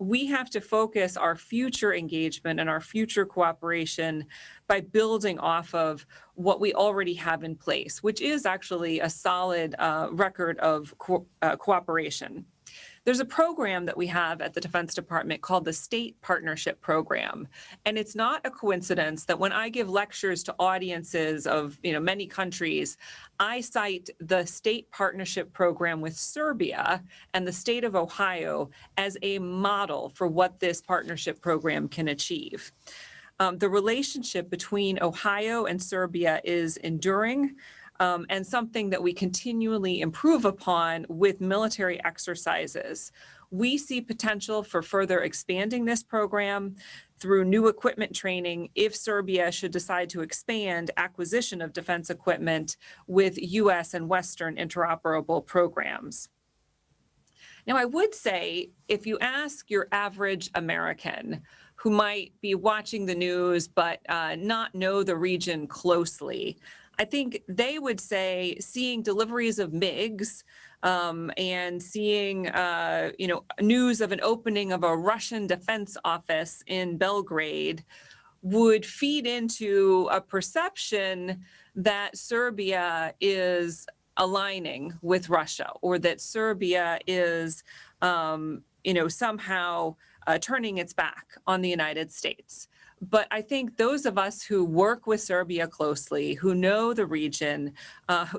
We have to focus our future engagement and our future cooperation by building off of what we already have in place, which is actually a solid record of cooperation. There's a program that we have at the Defense Department called the State Partnership Program. And it's not a coincidence that when I give lectures to audiences of many countries, I cite the State Partnership Program with Serbia and the state of Ohio as a model for what this partnership program can achieve. The relationship between Ohio and Serbia is enduring. And something that we continually improve upon with military exercises. We see potential for further expanding this program through new equipment training if Serbia should decide to expand acquisition of defense equipment with U.S. and Western interoperable programs. Now, I would say if you ask your average American who might be watching the news but not know the region closely, I think they would say seeing deliveries of MiGs and seeing, news of an opening of a Russian defense office in Belgrade would feed into a perception that Serbia is aligning with Russia, or that Serbia is, somehow turning its back on the United States. But I think those of us who work with Serbia closely, who know the region,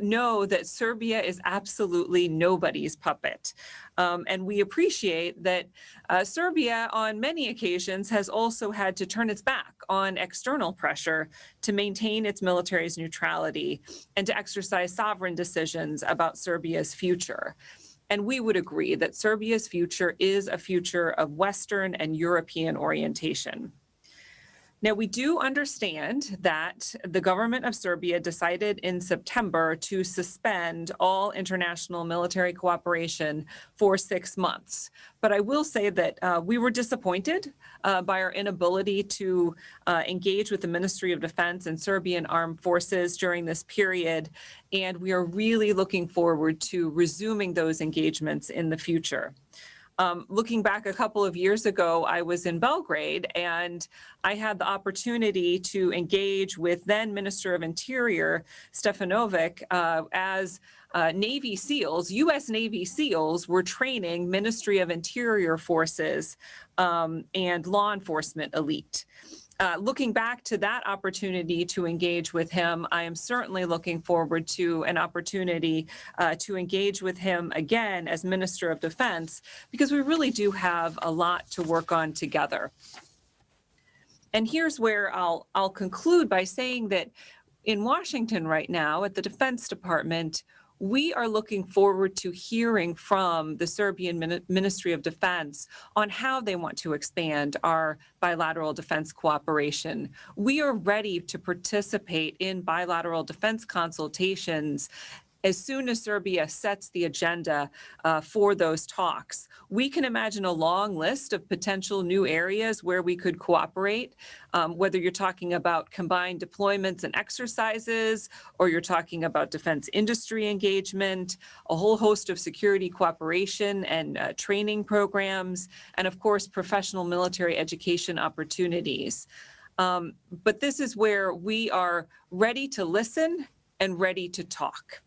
know that Serbia is absolutely nobody's puppet. And we appreciate that Serbia on many occasions has also had to turn its back on external pressure to maintain its military's neutrality and to exercise sovereign decisions about Serbia's future. And we would agree that Serbia's future is a future of Western and European orientation. Now, we do understand that the government of Serbia decided in September to suspend all international military cooperation for 6 months. But I will say that we were disappointed by our inability to engage with the Ministry of Defense and Serbian armed forces during this period. And we are really looking forward to resuming those engagements in the future. Looking back a couple of years ago, I was in Belgrade and I had the opportunity to engage with then Minister of Interior Stefanovic as Navy SEALs, U.S. Navy SEALs were training Ministry of Interior forces and law enforcement elite. Looking back to that opportunity to engage with him, I am certainly looking forward to an opportunity to engage with him again as Minister of Defense, because we really do have a lot to work on together. And here's where I'll conclude by saying that in Washington right now at the Defense Department, we are looking forward to hearing from the Serbian Ministry of Defense on how they want to expand our bilateral defense cooperation. We are ready to participate in bilateral defense consultations as soon as Serbia sets the agenda for those talks. We can imagine a long list of potential new areas where we could cooperate, whether you're talking about combined deployments and exercises, or you're talking about defense industry engagement, a whole host of security cooperation and training programs, and of course, professional military education opportunities. But this is where we are ready to listen and ready to talk.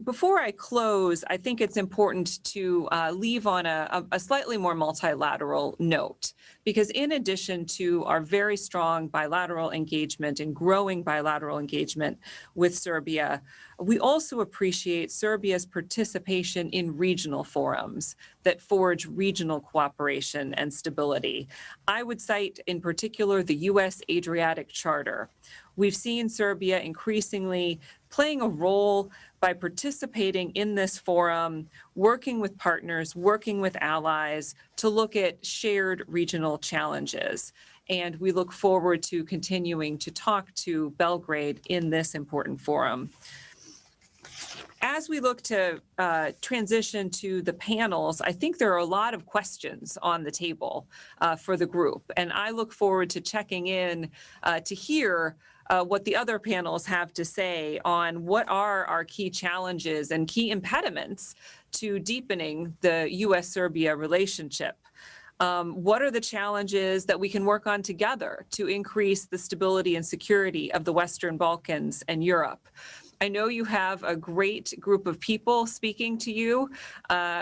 Before I close, I think it's important to leave on a slightly more multilateral note, because in addition to our very strong bilateral engagement and growing bilateral engagement with Serbia, we also appreciate Serbia's participation in regional forums that forge regional cooperation and stability. I would cite in particular the U.S. Adriatic Charter. We've seen Serbia increasingly playing a role by participating in this forum working with partners, working with allies to look at shared regional challenges. And we look forward to continuing to talk to Belgrade in this important forum. As we look to transition to the panels, I think there are a lot of questions on the table for the group. And I look forward to checking in to hear what the other panels have to say on what are our key challenges and key impediments to deepening the U.S.-Serbia relationship. What are the challenges that we can work on together to increase the stability and security of the Western Balkans and Europe? I know you have a great group of people speaking to you,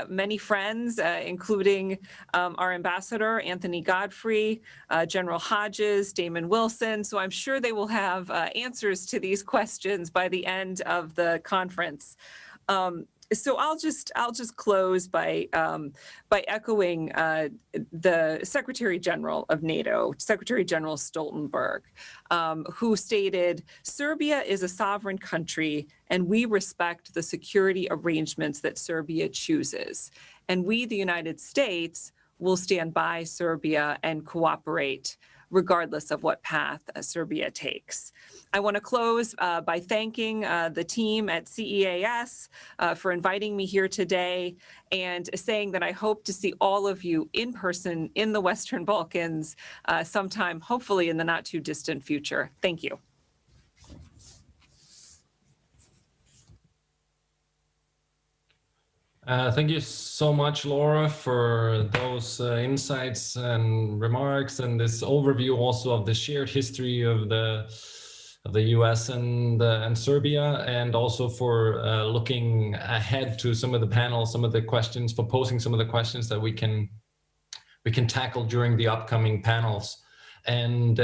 many friends, including our ambassador, Anthony Godfrey, General Hodges, Damon Wilson. So I'm sure they will have answers to these questions by the end of the conference. So I'll just close by echoing the Secretary General of NATO, Secretary General Stoltenberg, who stated, "Serbia is a sovereign country, and we respect the security arrangements that Serbia chooses. And we, the United States, will stand by Serbia and cooperate regardless of what path Serbia takes." I want to close by thanking the team at CEAS for inviting me here today and saying that I hope to see all of you in person in the Western Balkans sometime, hopefully in the not too distant future. Thank you. Thank you so much, Laura, for those insights and remarks and this overview also of the shared history of the U.S. and Serbia, and also for looking ahead to some of the panels, some of the questions, for posing some of the questions that we can tackle during the upcoming panels. And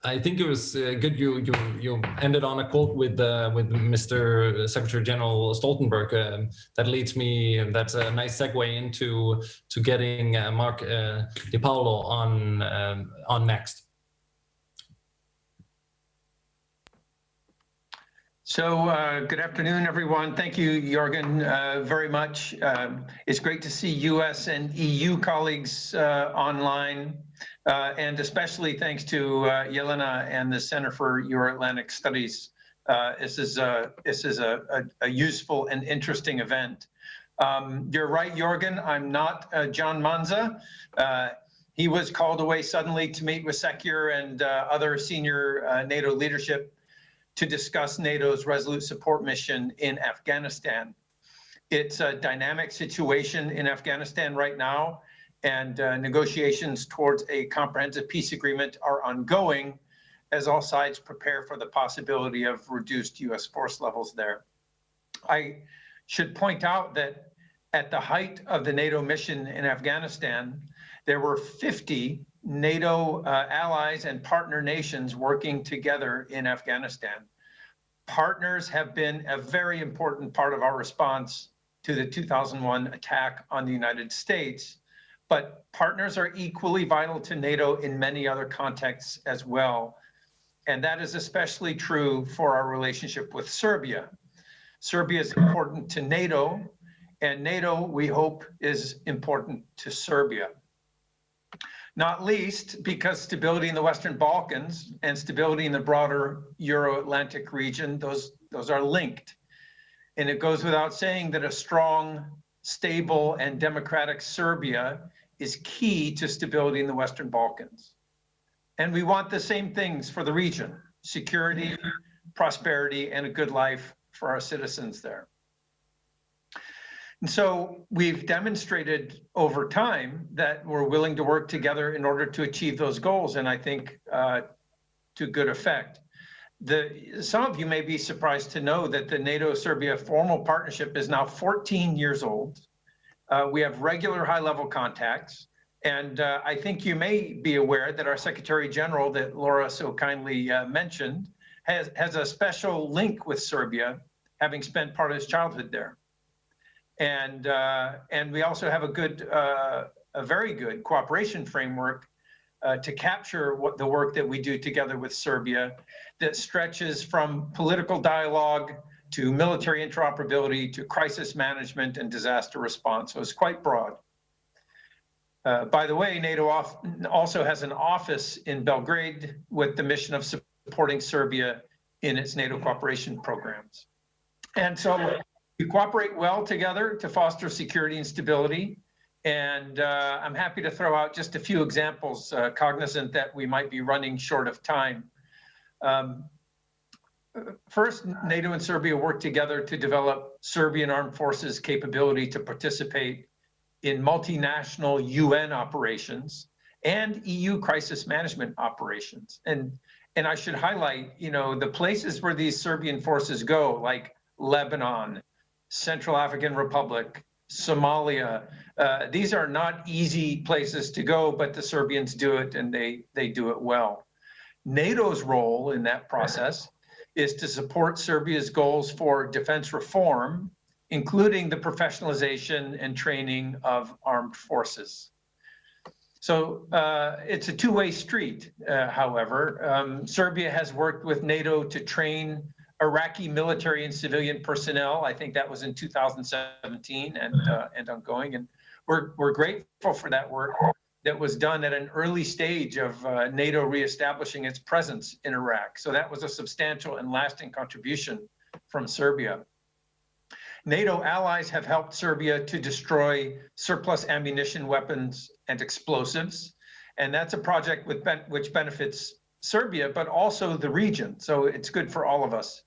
I think it was good you ended on a quote with Mr. Secretary General Stoltenberg. That leads me. That's a nice segue into getting Mark Di Paolo on next. So good afternoon, everyone. Thank you, Jorgen, very much. It's great to see U.S. and EU colleagues online, and especially thanks to Jelena and the Center for Euro-Atlantic Studies. This is a useful and interesting event. You're right, Jorgen. I'm not John Manza. He was called away suddenly to meet with Secure and other senior NATO leadership to discuss NATO's Resolute Support mission in Afghanistan. It's a dynamic situation in Afghanistan right now, and negotiations towards a comprehensive peace agreement are ongoing as all sides prepare for the possibility of reduced U.S. force levels there. I should point out that at the height of the NATO mission in Afghanistan, there were 50 NATO allies and partner nations working together in Afghanistan. Partners have been a very important part of our response to the 2001 attack on the United States, but partners are equally vital to NATO in many other contexts as well. And that is especially true for our relationship with Serbia. Serbia is important to NATO, and NATO, we hope, is important to Serbia. Not least because stability in the Western Balkans and stability in the broader Euro-Atlantic region, those are linked. And it goes without saying that a strong, stable, and democratic Serbia is key to stability in the Western Balkans. And we want the same things for the region: security, prosperity, and a good life for our citizens there. And so we've demonstrated over time that we're willing to work together in order to achieve those goals, and I think to good effect. Some of you may be surprised to know that the NATO-Serbia formal partnership is now 14 years old. We have regular high-level contacts, and I think you may be aware that our Secretary General, that Laura so kindly mentioned, has a special link with Serbia, having spent part of his childhood there. And we also have a very good cooperation framework to capture the work that we do together with Serbia, that stretches from political dialogue to military interoperability, to crisis management and disaster response. So it's quite broad. By the way, NATO also has an office in Belgrade with the mission of supporting Serbia in its NATO cooperation programs. And so we cooperate well together to foster security and stability. And I'm happy to throw out just a few examples, cognizant that we might be running short of time. First, NATO and Serbia work together to develop Serbian armed forces capability to participate in multinational UN operations and EU crisis management operations. And I should highlight, the places where these Serbian forces go, like Lebanon, Central African Republic, Somalia, these are not easy places to go, but the Serbians do it and they do it well. NATO's role in that process is to support Serbia's goals for defense reform, including the professionalization and training of armed forces. So it's a two-way street, however. Serbia has worked with NATO to train Iraqi military and civilian personnel. I think that was in 2017 and ongoing. And we're grateful for that work that was done at an early stage of NATO reestablishing its presence in Iraq. So that was a substantial and lasting contribution from Serbia. NATO allies have helped Serbia to destroy surplus ammunition, weapons, and explosives. And that's a project which benefits Serbia, but also the region. So it's good for all of us.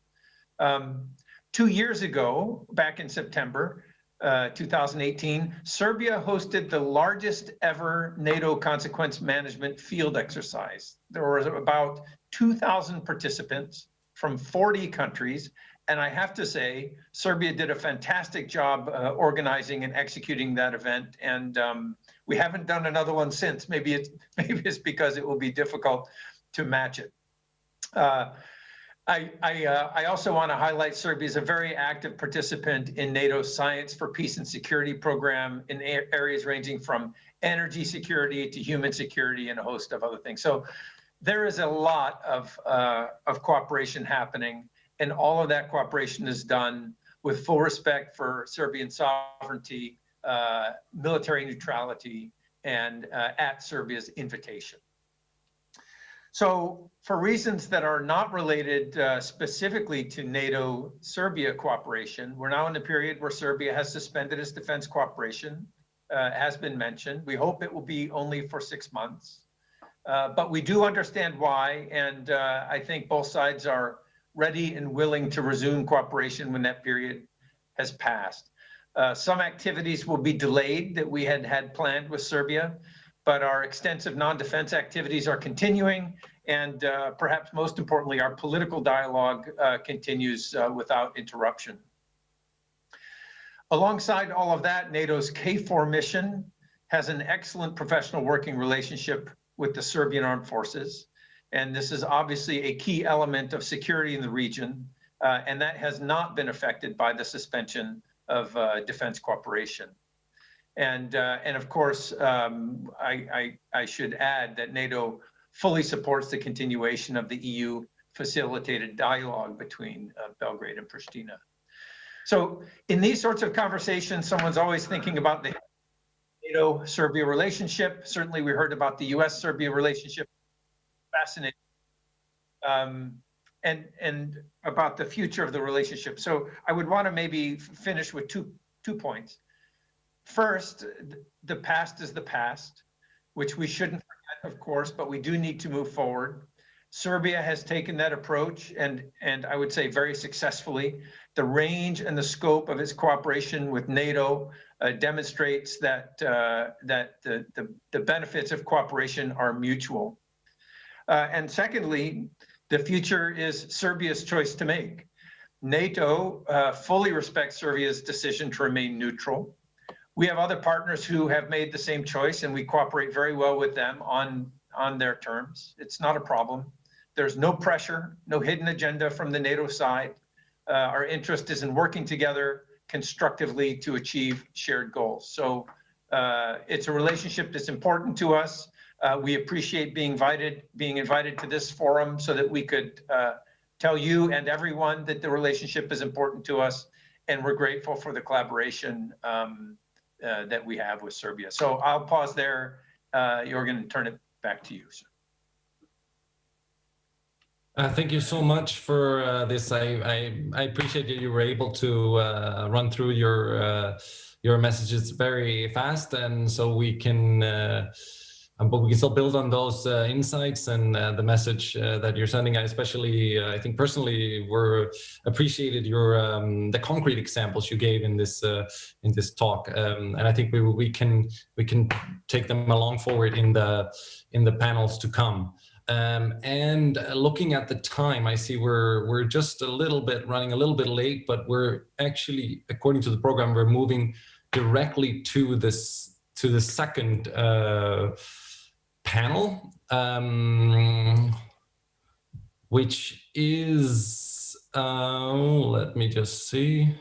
2 years ago, back in September 2018, Serbia hosted the largest ever NATO consequence management field exercise. There were about 2,000 participants from 40 countries. And I have to say, Serbia did a fantastic job organizing and executing that event. And we haven't done another one since. Maybe it's because it will be difficult to match it. I also want to highlight Serbia is a very active participant in NATO's Science for Peace and Security program in areas ranging from energy security to human security and a host of other things. So there is a lot of cooperation happening. And all of that cooperation is done with full respect for Serbian sovereignty, military neutrality, and at Serbia's invitation. So for reasons that are not related specifically to NATO-Serbia cooperation, we're now in a period where Serbia has suspended its defense cooperation, has been mentioned. We hope it will be only for 6 months. But we do understand why, and I think both sides are ready and willing to resume cooperation when that period has passed. Some activities will be delayed that we had planned with Serbia, but our extensive non-defense activities are continuing, and perhaps most importantly, our political dialogue continues without interruption. Alongside all of that, NATO's KFOR mission has an excellent professional working relationship with the Serbian Armed Forces. And this is obviously a key element of security in the region, and that has not been affected by the suspension of defense cooperation. And of course, I should add that NATO fully supports the continuation of the EU-facilitated dialogue between Belgrade and Pristina. So in these sorts of conversations, someone's always thinking about the NATO-Serbia relationship. Certainly we heard about the US-Serbia relationship. Fascinating. And about the future of the relationship. So I would want to maybe finish with two points. First, the past is the past, which we shouldn't forget, of course, but we do need to move forward. Serbia has taken that approach, and I would say very successfully. The range and the scope of its cooperation with NATO demonstrates that the benefits of cooperation are mutual. And secondly, the future is Serbia's choice to make. NATO fully respects Serbia's decision to remain neutral. We have other partners who have made the same choice, and we cooperate very well with them on their terms. It's not a problem. There's no pressure, no hidden agenda from the NATO side. Our interest is in working together constructively to achieve shared goals. So it's a relationship that's important to us. We appreciate being invited to this forum so that we could tell you and everyone that the relationship is important to us, and we're grateful for the collaboration that we have with Serbia. So I'll pause there, Jorgen, and turn it back to you, sir. Thank you so much for this. I appreciate that you were able to run through your messages very fast, and so we can but we can still build on those insights and the message that you're sending. I especially, I think personally, appreciated your the concrete examples you gave in this talk, and I think we can take them along forward in the panels to come. And looking at the time, I see we're just running a little bit late, but we're actually, according to the program, we're moving directly to the second panel, which is let me just see.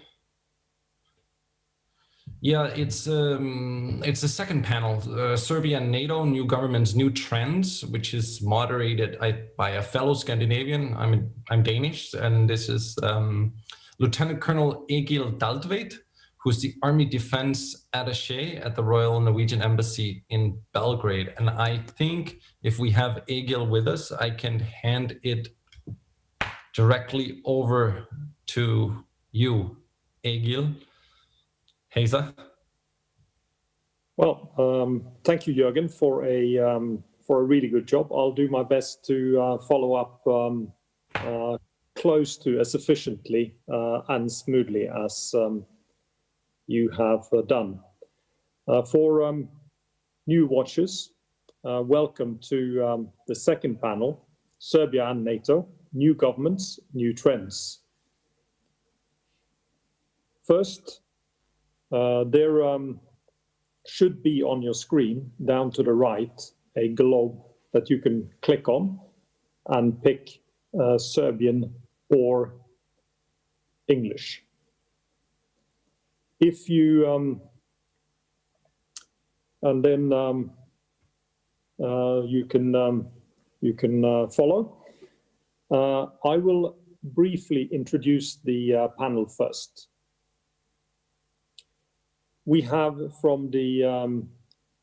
Yeah, it's the second panel, Serbia and NATO, New Governments, New Trends, which is moderated by a fellow Scandinavian. I'm Danish, and this is Lieutenant Colonel Egil Daltveit, who's the Army Defense Attaché at the Royal Norwegian Embassy in Belgrade. And I think if we have Egil with us, I can hand it directly over to you, Egil. Heza. Well, thank you, Jürgen, for a really good job. I'll do my best to follow up close to as efficiently and smoothly as you have done. For new watchers, welcome to the second panel, Serbia and NATO, New Governments, New Trends. First, there should be on your screen, down to the right, a globe that you can click on and pick Serbian or English. If you, and then you can follow. I will briefly introduce the panel first. We have from the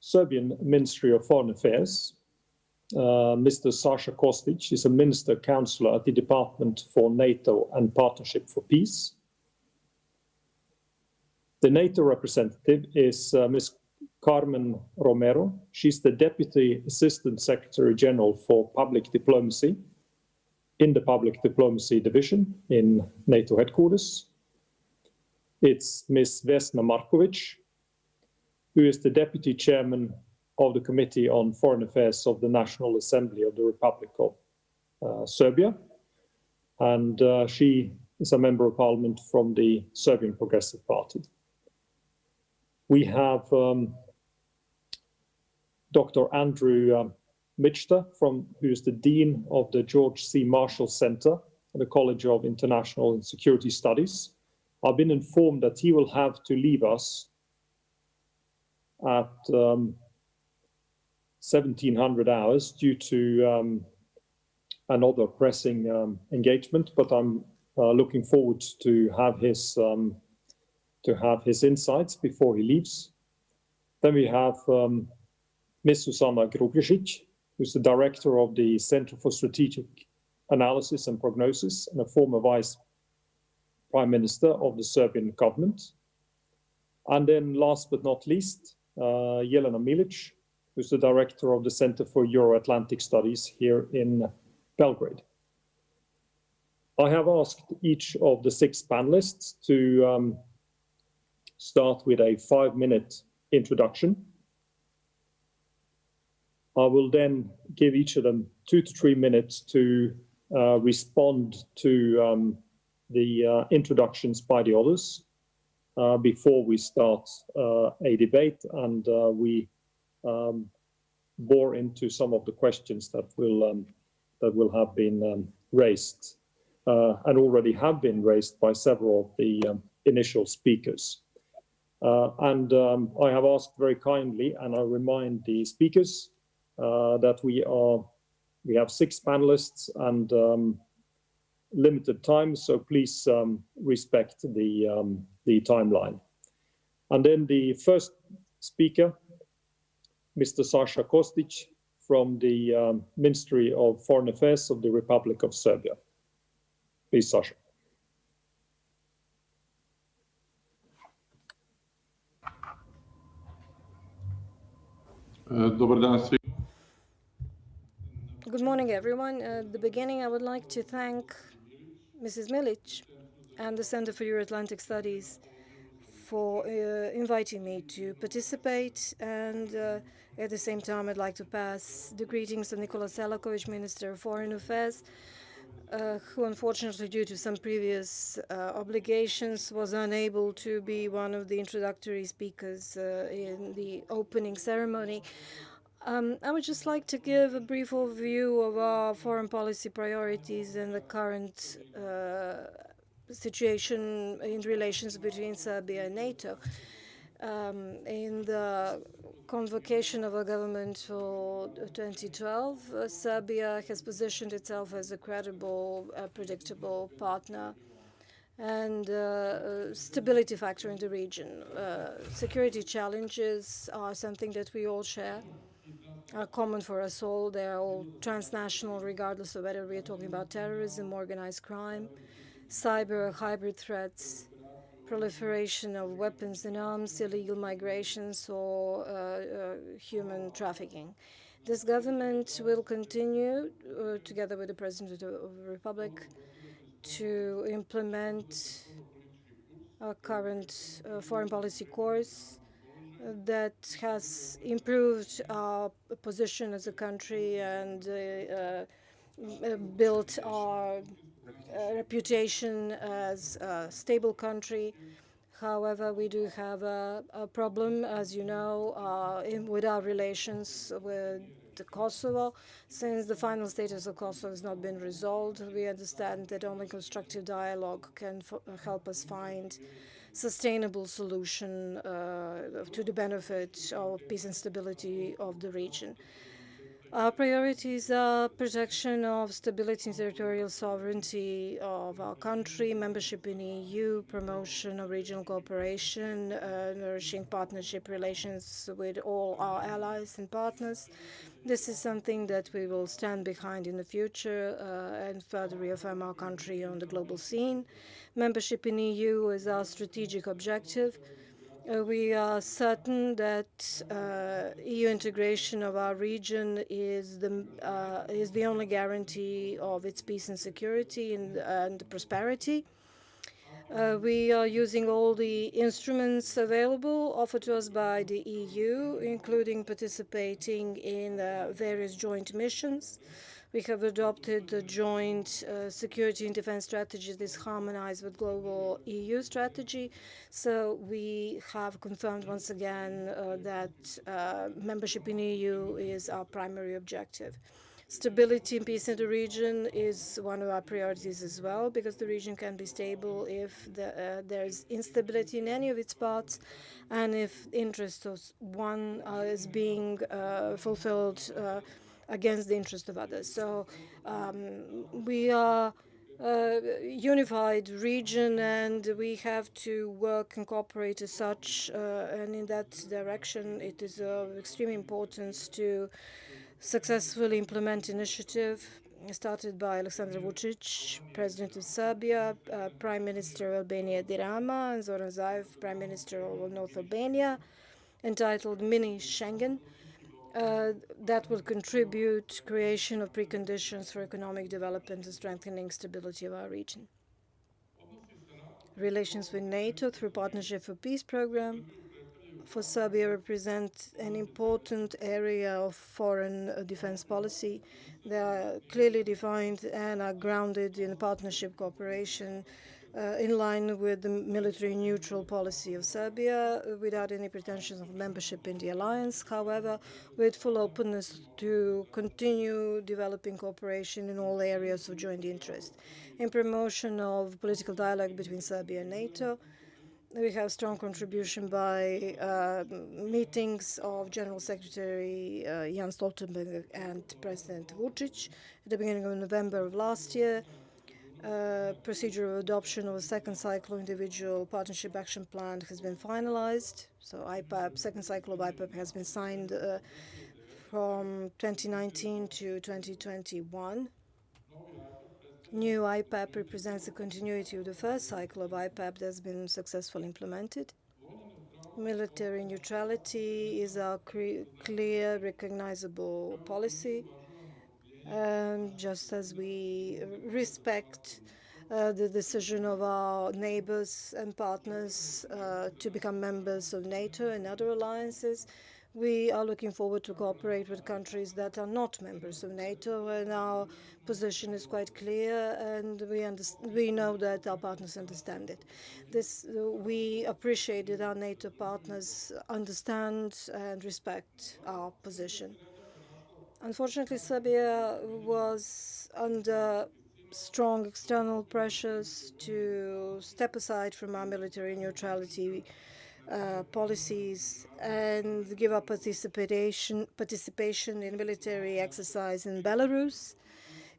Serbian Ministry of Foreign Affairs, Mr. Sasha Kostic is a Minister Counselor at the Department for NATO and Partnership for Peace. The NATO representative is Ms. Carmen Romero. She's the Deputy Assistant Secretary General for Public Diplomacy in the Public Diplomacy Division in NATO headquarters. It's Ms. Vesna Markovic, who is the Deputy Chairman of the Committee on Foreign Affairs of the National Assembly of the Republic of Serbia. And she is a Member of Parliament from the Serbian Progressive Party. We have Dr. Andrew Michta, who is the Dean of the George C. Marshall Center at the College of International and Security Studies. I've been informed that he will have to leave us at 1700 hours due to another pressing engagement, but I'm looking forward to have his insights before he leaves. Then we have Ms. Susanna Grubješić, who's the director of the Center for Strategic Analysis and Prognosis and a former Vice Prime Minister of the Serbian government. And then last but not least, Jelena Milic, who's the director of the Center for Euro-Atlantic Studies here in Belgrade. I have asked each of the 6 panelists to start with a 5-minute introduction. I will then give each of them 2 to 3 minutes to respond to the introductions by the others before we start a debate, and we bore into some of the questions that will have been raised and already have been raised by several of the initial speakers. I have asked very kindly, and I remind the speakers that we have 6 panelists, and limited time, so please respect the timeline. And then the first speaker, Mr. Sasha Kostic from the Ministry of Foreign Affairs of the Republic of Serbia. Please, Sasha. Good morning, everyone. At the beginning, I would like to thank Mrs. Milic and the Center for Euro-Atlantic Studies for inviting me to participate. And at the same time, I'd like to pass the greetings of Nikola Selakovic, Minister of Foreign Affairs, who unfortunately, due to some previous obligations, was unable to be one of the introductory speakers in the opening ceremony. I would just like to give a brief overview of our foreign policy priorities and the current situation in relations between Serbia and NATO. In the convocation of a government for 2012, Serbia has positioned itself as a credible, predictable partner and stability factor in the region. Security challenges are something that we all share, are common for us all. They are all transnational, regardless of whether we are talking about terrorism, organized crime, cyber or hybrid threats, proliferation of weapons and arms, illegal migrations, or human trafficking. This government will continue, together with the President of the Republic, to implement our current foreign policy course that has improved our position as a country and built our reputation as a stable country. However, we do have a problem, as you know, with our relations with Kosovo. Since the final status of Kosovo has not been resolved, we understand that only constructive dialogue can help us find sustainable solution to the benefit of peace and stability of the region. Our priorities are protection of stability and territorial sovereignty of our country, membership in the EU, promotion of regional cooperation, nourishing partnership relations with all our allies and partners. This is something that we will stand behind in the future and further reaffirm our country on the global scene. Membership in the EU is our strategic objective. We are certain that EU integration of our region is the only guarantee of its peace and security and prosperity. We are using all the instruments available offered to us by the EU, including participating in various joint missions. We have adopted a joint security and defense strategy that is harmonized with global EU strategy. So we have confirmed once again that membership in EU is our primary objective. Stability and peace in the region is one of our priorities as well, because the region can be stable if there is instability in any of its parts and if interest of one is being fulfilled against the interest of others. So we are a unified region and we have to work and cooperate as such. And in that direction, it is of extreme importance to successfully implement initiative started by Aleksandar Vučić, President of Serbia, Prime Minister of Albania Edi Rama, and Zoran Zaev, Prime Minister of North Albania, entitled Mini Schengen. That will contribute creation of preconditions for economic development and strengthening stability of our region. Relations with NATO through Partnership for Peace program for Serbia represent an important area of foreign defense policy. They are clearly defined and are grounded in partnership cooperation in line with the military neutral policy of Serbia, without any pretensions of membership in the alliance, however, with full openness to continue developing cooperation in all areas of joint interest. In promotion of political dialogue between Serbia and NATO, we have strong contribution by meetings of General Secretary Jan Stoltenberg and President Vučić at the beginning of November of last year. Procedure of adoption of a second cycle of individual partnership action plan has been finalized. So IPAP, second cycle of IPAP has been signed from 2019 to 2021. New IPAP represents the continuity of the first cycle of IPAP that has been successfully implemented. Military neutrality is our clear, recognizable policy. Just as we respect the decision of our neighbors and partners to become members of NATO and other alliances, we are looking forward to cooperate with countries that are not members of NATO, and our position is quite clear, and we know that our partners understand it. We appreciate that our NATO partners understand and respect our position. Unfortunately, Serbia was under strong external pressures to step aside from our military neutrality policies and give up participation in military exercise in Belarus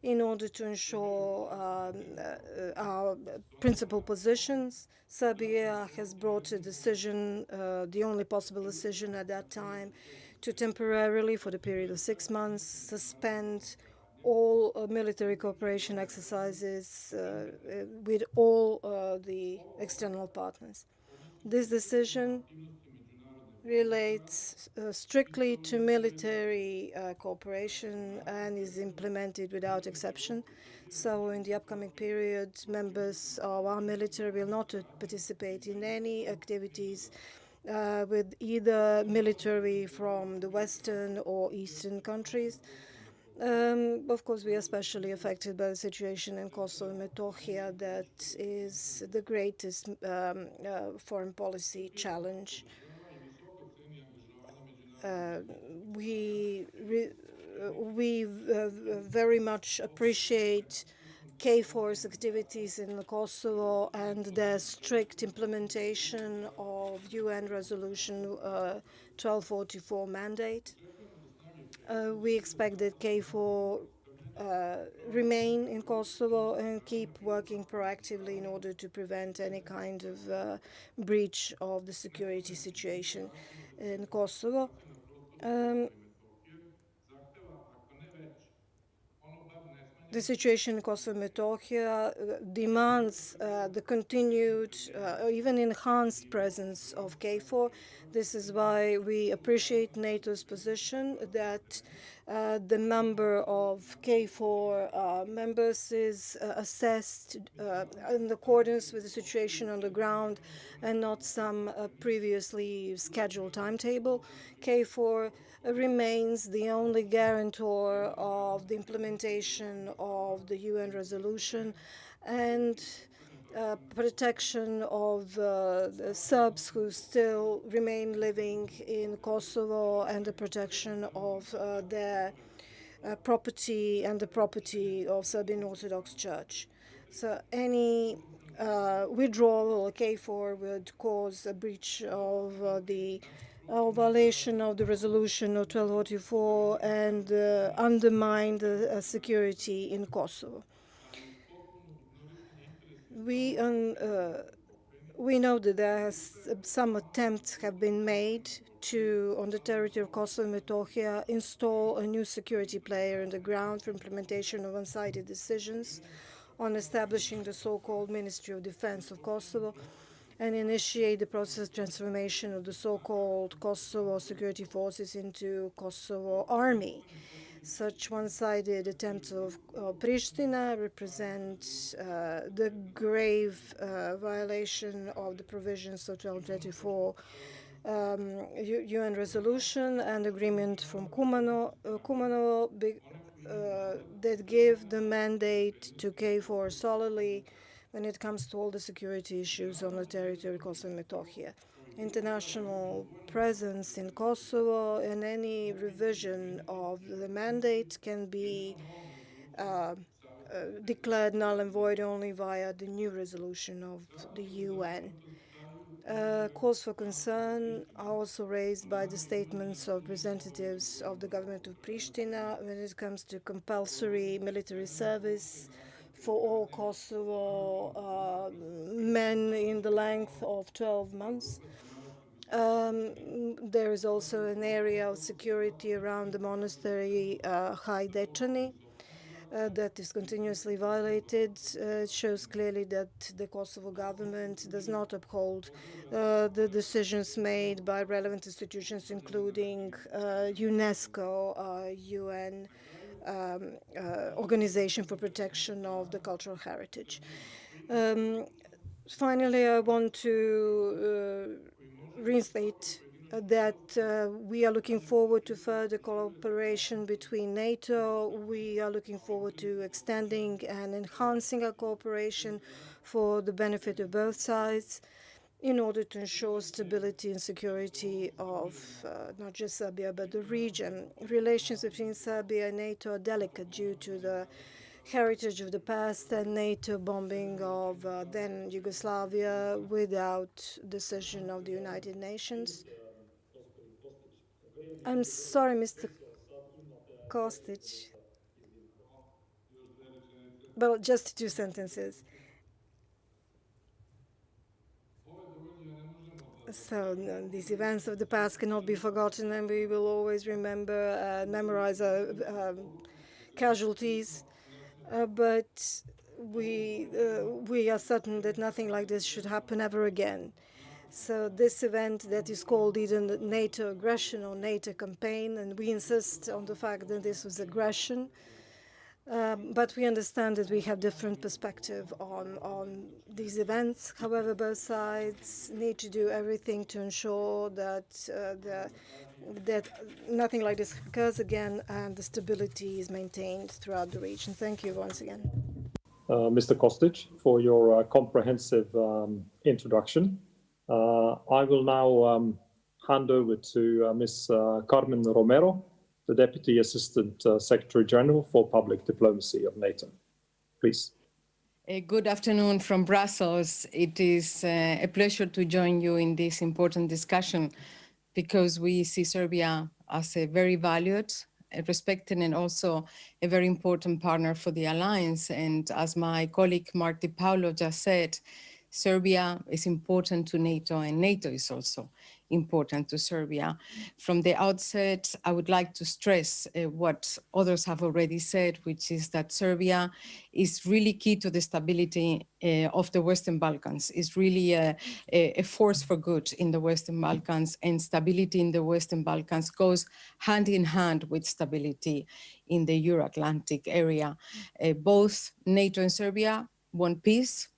in order to ensure our principal positions. Serbia has brought a decision, the only possible decision at that time, to temporarily, for the period of 6 months, suspend all military cooperation exercises with all the external partners. This decision relates strictly to military cooperation and is implemented without exception. So in the upcoming period, members of our military will not participate in any activities with either military from the Western or Eastern countries. Of course, we are especially affected by the situation in Kosovo and Metohija. That is the greatest foreign policy challenge. We very much appreciate KFOR's activities in Kosovo and their strict implementation of UN Resolution 1244 mandate. We expect that KFOR remain in Kosovo and keep working proactively in order to prevent any kind of breach of the security situation in Kosovo. The situation in Kosovo and Metohija demands the continued, even enhanced presence of KFOR. This is why we appreciate NATO's position that the number of KFOR members is assessed in accordance with the situation on the ground and not some previously scheduled timetable. KFOR remains the only guarantor of the implementation of the UN resolution and protection of the Serbs who still remain living in Kosovo and the protection of their property and the property of Serbian Orthodox Church. So any withdrawal of KFOR would cause a breach of the violation of the resolution of 1244 and undermine the security in Kosovo. We know that some attempts have been made to, on the territory of Kosovo and Metohija, install a new security player on the ground for implementation of one-sided decisions on establishing the so-called Ministry of Defense of Kosovo and initiate the process of transformation of the so-called Kosovo security forces into Kosovo Army. Such one-sided attempts of Pristina represent the grave violation of the provisions of 1234 UN resolution and agreement from Kumanovo that give the mandate to KFOR solely when it comes to all the security issues on the territory of Kosovo and Metohija. International presence in Kosovo and any revision of the mandate can be declared null and void only via the new resolution of the UN. Cause for concern are also raised by the statements of representatives of the government of Pristina when it comes to compulsory military service for all Kosovo men in the length of 12 months. There is also an area of security around the monastery High Dechani that is continuously violated. It shows clearly that the Kosovo government does not uphold the decisions made by relevant institutions, including UNESCO, UN, Organization for Protection of the Cultural Heritage. Finally, I want to reinstate that we are looking forward to further cooperation between NATO. We are looking forward to extending and enhancing our cooperation for the benefit of both sides in order to ensure stability and security of not just Serbia, but the region. Relations between Serbia and NATO are delicate due to the heritage of the past and NATO bombing of then Yugoslavia without decision of the United Nations. I'm sorry, Mr. Kostic. Well, just 2 sentences. So no, these events of the past cannot be forgotten, and we will always remember, memorize casualties. But we are certain that nothing like this should happen ever again. So this event that is called either NATO aggression or NATO campaign, and we insist on the fact that this was aggression, but we understand that we have different perspective on these events. However, both sides need to do everything to ensure that that nothing like this occurs again and the stability is maintained throughout the region. Thank you once again. Mr. Kostic, for your comprehensive introduction. I will now hand over to Ms. Carmen Romero, the Deputy Assistant Secretary General for Public Diplomacy of NATO. Please. Good afternoon from Brussels. It is a pleasure to join you in this important discussion because we see Serbia as a very valued, respected, and also a very important partner for the alliance. And as my colleague Mark Di Paolo just said, Serbia is important to NATO, and NATO is also important to Serbia. From the outset, I would like to stress what others have already said, which is that Serbia is really key to the stability of the Western Balkans. It's really a force for good in the Western Balkans, and stability in the Western Balkans goes hand in hand with stability in the Euro-Atlantic area. Both NATO and Serbia want peace,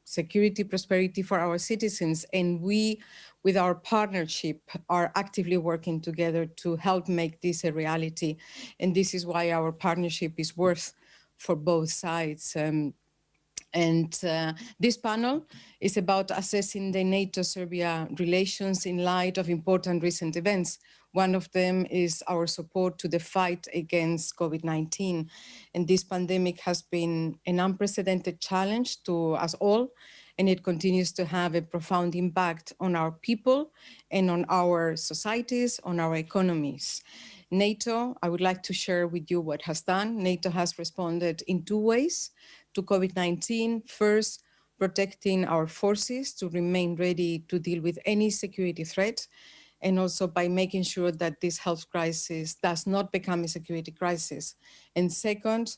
security, prosperity for our citizens, and we, with our partnership, are actively working together to help make this a reality. And this is why our partnership is worth for both sides. This panel is about assessing the NATO-Serbia relations in light of important recent events. One of them is our support to the fight against COVID-19. And this pandemic has been an unprecedented challenge to us all, and it continues to have a profound impact on our people and on our societies, on our economies. NATO, I would like to share with you what has done. NATO has responded in 2 ways to COVID-19. First, protecting our forces to remain ready to deal with any security threat, and also by making sure that this health crisis does not become a security crisis. And second,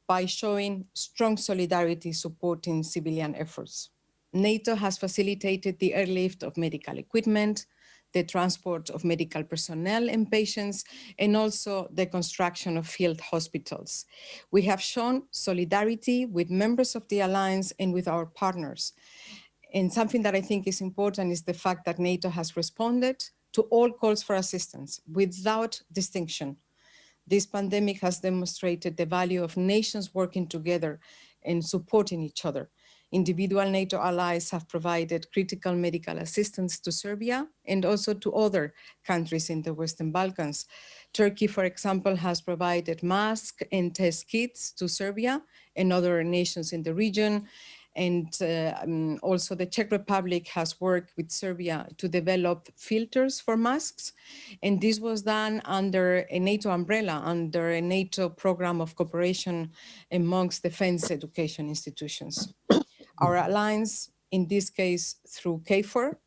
by showing strong solidarity supporting civilian efforts. NATO has facilitated the airlift of medical equipment, the transport of medical personnel and patients, and also the construction of field hospitals. We have shown solidarity with members of the alliance and with our partners. And something that I think is important is the fact that NATO has responded to all calls for assistance without distinction. This pandemic has demonstrated the value of nations working together and supporting each other. Individual NATO allies have provided critical medical assistance to Serbia and also to other countries in the Western Balkans. Turkey, for example, has provided masks and test kits to Serbia and other nations in the region. And also the Czech Republic has worked with Serbia to develop filters for masks. And this was done under a NATO umbrella, under a NATO program of cooperation amongst defense education institutions. Our alliance, in this case through KFOR,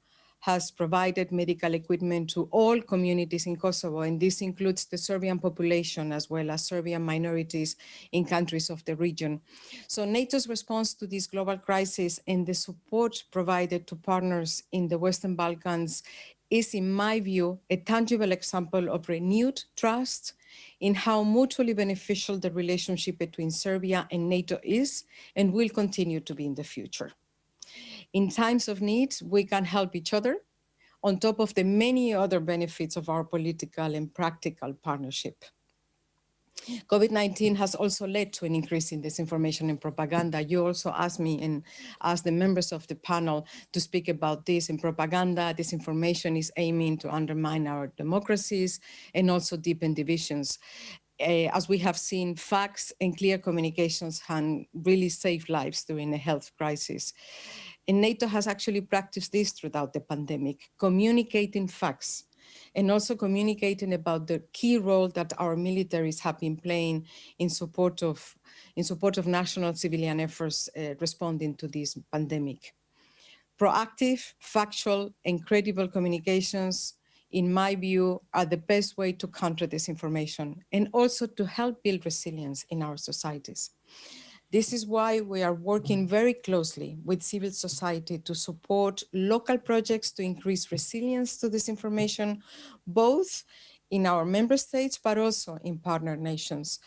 has provided medical equipment to all communities in Kosovo, and this includes the Serbian population as well as Serbian minorities in countries of the region. So NATO's response to this global crisis and the support provided to partners in the Western Balkans is, in my view, a tangible example of renewed trust in how mutually beneficial the relationship between Serbia and NATO is and will continue to be in the future. In times of need, we can help each other on top of the many other benefits of our political and practical partnership. COVID-19 has also led to an increase in disinformation and propaganda. You also asked me and asked the members of the panel to speak about this. In propaganda, disinformation is aiming to undermine our democracies and also deepen divisions. As we have seen, facts and clear communications can really save lives during a health crisis. And NATO has actually practiced this throughout the pandemic, communicating facts and also communicating about the key role that our militaries have been playing in support of national civilian efforts responding to this pandemic. Proactive, factual, and credible communications, in my view, are the best way to counter disinformation and also to help build resilience in our societies. This is why we are working very closely with civil society to support local projects to increase resilience to disinformation, both in our member states, but also in partner nations.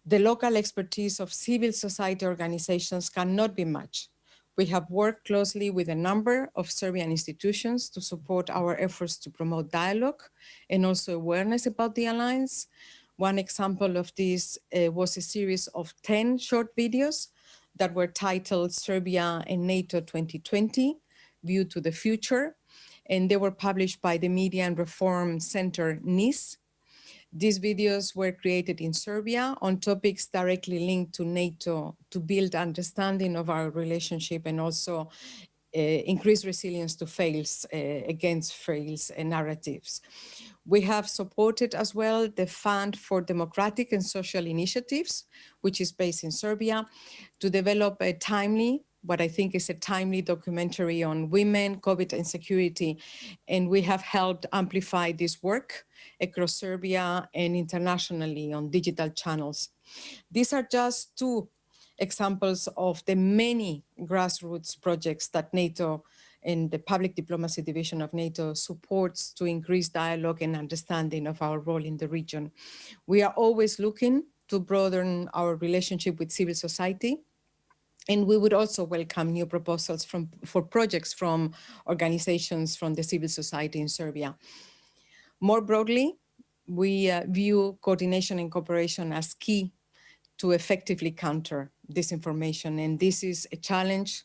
The local expertise of civil society organizations cannot be matched. We have worked closely with a number of Serbian institutions to support our efforts to promote dialogue and also awareness about the alliance. One example of this was a series of 10 short videos that were titled Serbia and NATO 2020, View to the Future, and they were published by the Media and Reform Center, NIS. These videos were created in Serbia on topics directly linked to NATO to build understanding of our relationship and also increase resilience to fails against fails narratives. We have supported as well the Fund for Democratic and Social Initiatives, which is based in Serbia, to develop a timely, what I think is a timely documentary on women, COVID and security. And we have helped amplify this work across Serbia and internationally on digital channels. These are just two examples of the many grassroots projects that NATO and the Public Diplomacy Division of NATO supports to increase dialogue and understanding of our role in the region. We are always looking to broaden our relationship with civil society, and we would also welcome new proposals for projects from organizations from the civil society in Serbia. More broadly, we view coordination and cooperation as key to effectively counter disinformation, and this is a challenge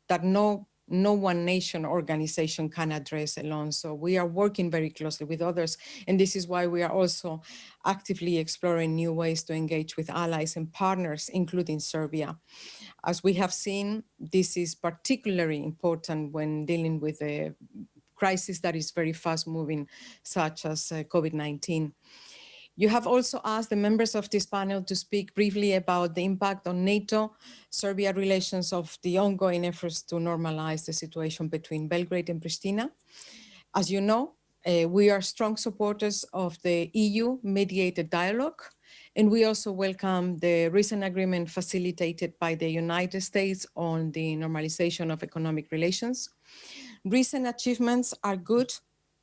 that no one nation or organization can address alone. So we are working very closely with others. And this is why we are also actively exploring new ways to engage with allies and partners, including Serbia. As we have seen, this is particularly important when dealing with a crisis that is very fast moving, such as COVID-19. You have also asked the members of this panel to speak briefly about the impact on NATO-Serbia relations of the ongoing efforts to normalize the situation between Belgrade and Pristina. As you know, we are strong supporters of the EU-mediated dialogue, and we also welcome the recent agreement facilitated by the United States on the normalization of economic relations. Recent achievements are good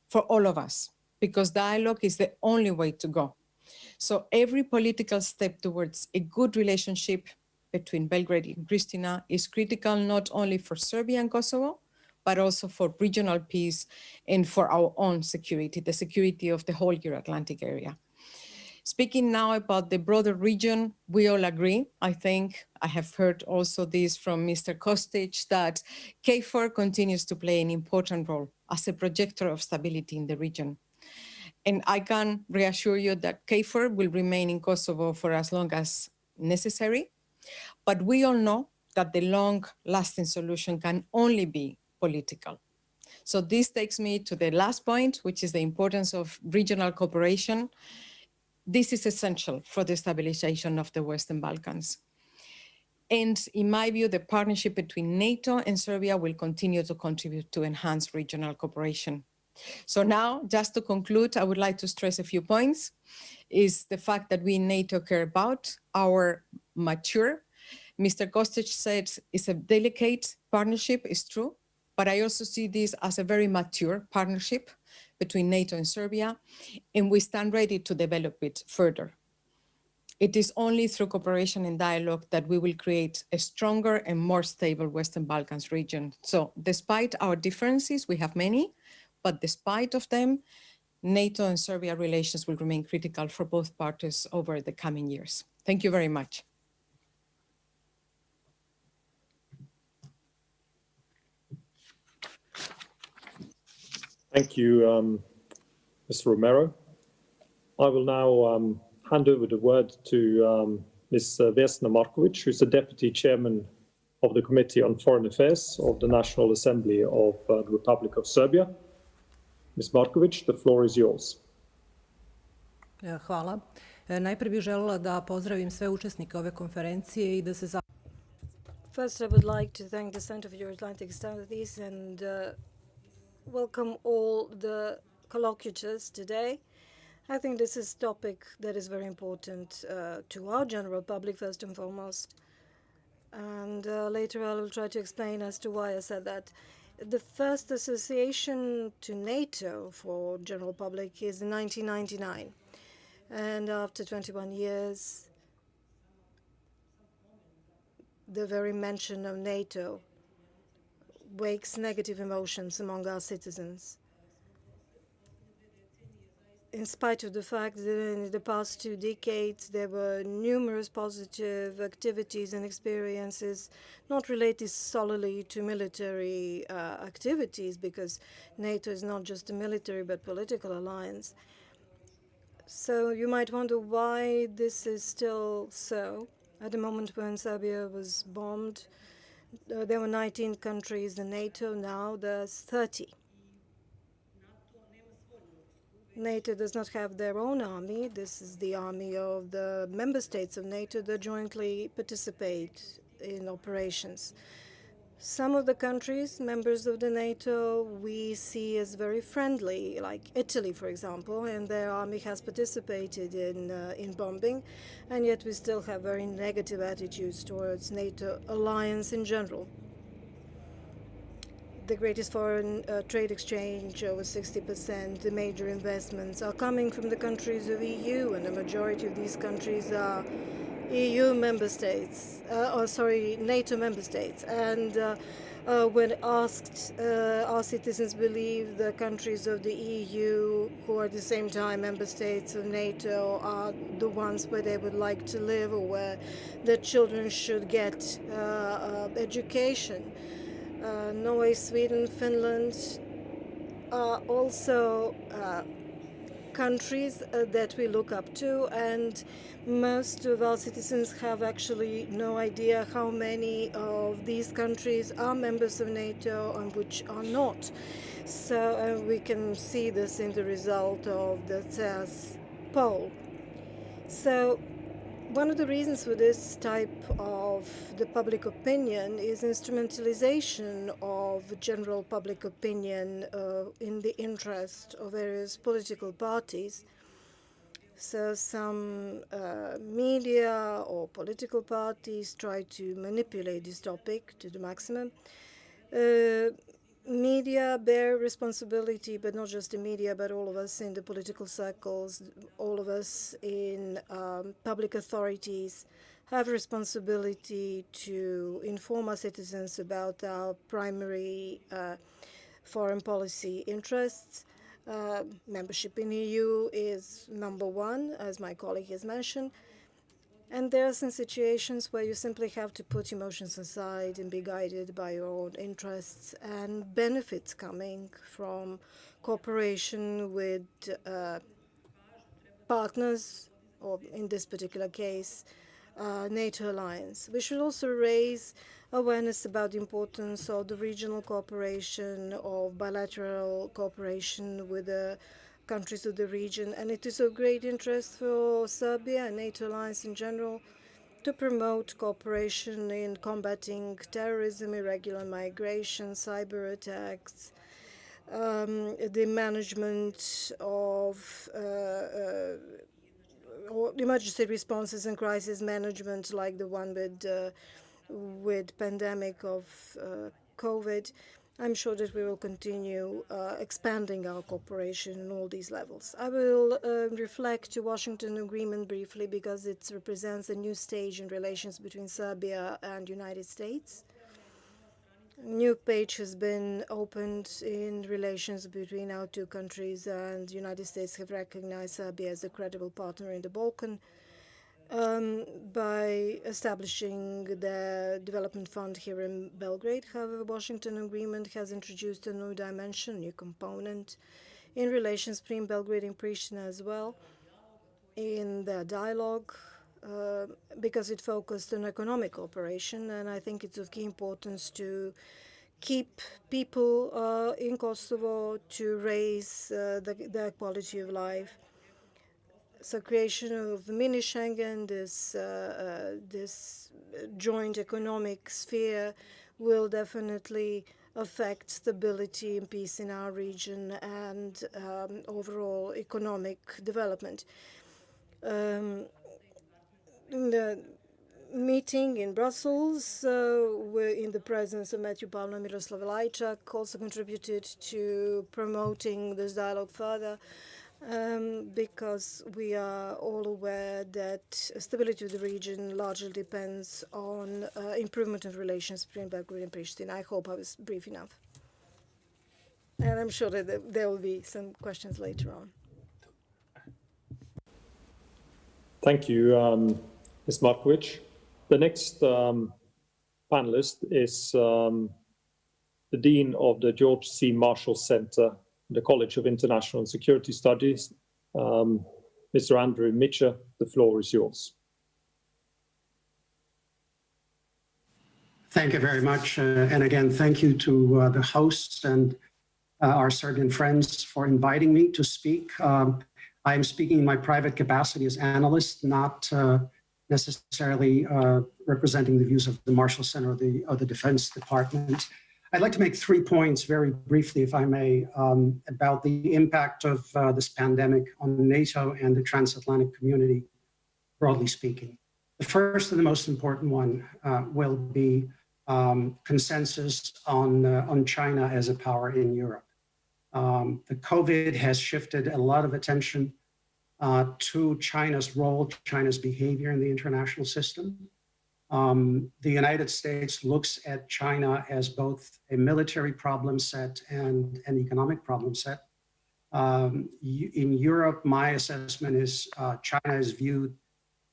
for all of us because dialogue is the only way to go. So every political step towards a good relationship between Belgrade and Pristina is critical not only for Serbia and Kosovo, but also for regional peace and for our own security, the security of the whole Euro-Atlantic area. Speaking now about the broader region, we all agree, I think, I have heard also this from Mr. Kostic, that KFOR continues to play an important role as a projector of stability in the region. And I can reassure you that KFOR will remain in Kosovo for as long as necessary. But we all know that the long-lasting solution can only be political. So this takes me to the last point, which is the importance of regional cooperation. This is essential for the stabilization of the Western Balkans. And in my view, the partnership between NATO and Serbia will continue to contribute to enhance regional cooperation. So now, just to conclude, I would like to stress a few points. Is the fact that we in NATO care about our mature. Mr. Kostic said it's a delicate partnership, it's true, but I also see this as a very mature partnership between NATO and Serbia, and we stand ready to develop it further. It is only through cooperation and dialogue that we will create a stronger and more stable Western Balkans region. So despite our differences, we have many, but despite of them, NATO and Serbia relations will remain critical for both parties over the coming years. Thank you very much. Thank you, Mr. Romero. I will now hand over the word to Ms. Vesna Markovic, who's the Deputy Chairman of the Committee on Foreign Affairs of the National Assembly of the Republic of Serbia. Ms. Markovic, the floor is yours. Hvala. Najprije bih želela da pozdravim sve učesnike ove konferencije I da se First, I would like to thank the Center for Euro-Atlantic Studies and welcome all the colloquiators today. I think this is a topic that is very important to our general public, first and foremost. And later I will try to explain as to why I said that. The first association to NATO for general public is in 1999. And after 21 years, the very mention of NATO wakes negative emotions among our citizens. In spite of the fact that in the past 2 decades there were numerous positive activities and experiences not related solely to military activities, because NATO is not just a military but political alliance. So you might wonder why this is still so. At the moment when Serbia was bombed, there were 19 countries in NATO, now there's 30. NATO does not have their own army. This is the army of the member states of NATO that jointly participate in operations. Some of the countries, members of the NATO, we see as very friendly, like Italy, for example, and their army has participated in bombing, and yet we still have very negative attitudes towards NATO alliance in general. The greatest foreign trade exchange, over 60%, the major investments are coming from the countries of EU, and the majority of these countries are EU member states, NATO member states. And when asked, our citizens believe the countries of the EU, who are at the same time member states of NATO, are the ones where they would like to live or where their children should get education. Norway, Sweden, Finland are also countries that we look up to, and most of our citizens have actually no idea how many of these countries are members of NATO and which are not. So we can see this in the result of the CES poll. So one of the reasons for this type of the public opinion is instrumentalization of general public opinion in the interest of various political parties. So some media or political parties try to manipulate this topic to the maximum. Media bear responsibility, but not just the media, but all of us in the political circles, all of us in public authorities have responsibility to inform our citizens about our primary foreign policy interests. Membership in EU is #1, as my colleague has mentioned. And there are some situations where you simply have to put emotions aside and be guided by your own interests and benefits coming from cooperation with partners, or in this particular case, NATO alliance. We should also raise awareness about the importance of the regional cooperation, of bilateral cooperation with the countries of the region, and it is of great interest for Serbia and NATO alliance in general to promote cooperation in combating terrorism, irregular migration, cyber attacks, the management of emergency responses and crisis management, like the one with pandemic of COVID. I'm sure that we will continue expanding our cooperation in all these levels. I will reflect the Washington Agreement briefly because it represents a new stage in relations between Serbia and United States. A new page has been opened in relations between our two countries, and the United States have recognized Serbia as a credible partner in the Balkan by establishing the development fund here in Belgrade. However, the Washington Agreement has introduced a new dimension, new component in relations between Belgrade and Pristina as well in the dialogue because it focused on economic cooperation, and I think it's of key importance to keep people in Kosovo to raise their quality of life. So creation of mini Schengen, this joint economic sphere, will definitely affect stability and peace in our region and overall economic development. In the meeting in Brussels, in the presence of Matthew Palmer and Miroslav Lajčák, also contributed to promoting this dialogue further. Because we are all aware that stability of the region largely depends on improvement of relations between Belgrade and Pristina. I hope I was brief enough. And I'm sure that there will be some questions later on. Thank you, Ms. Markovic. The next panelist is the Dean of the George C. Marshall Center, the College of International and Security Studies, Mr. Andrew Mitchell. The floor is yours. Thank you very much. And again, thank you to the hosts and our Serbian friends for inviting me to speak. I am speaking in my private capacity as analyst, not necessarily representing the views of the Marshall Center or the Defense Department. I'd like to make 3 points very briefly, if I may, about the impact of this pandemic on NATO and the transatlantic community, broadly speaking. The first and the most important one will be consensus on China as a power in Europe. The COVID has shifted a lot of attention to China's role, China's behavior in the international system. The United States looks at China as both a military problem set and an economic problem set. In Europe, my assessment is China is viewed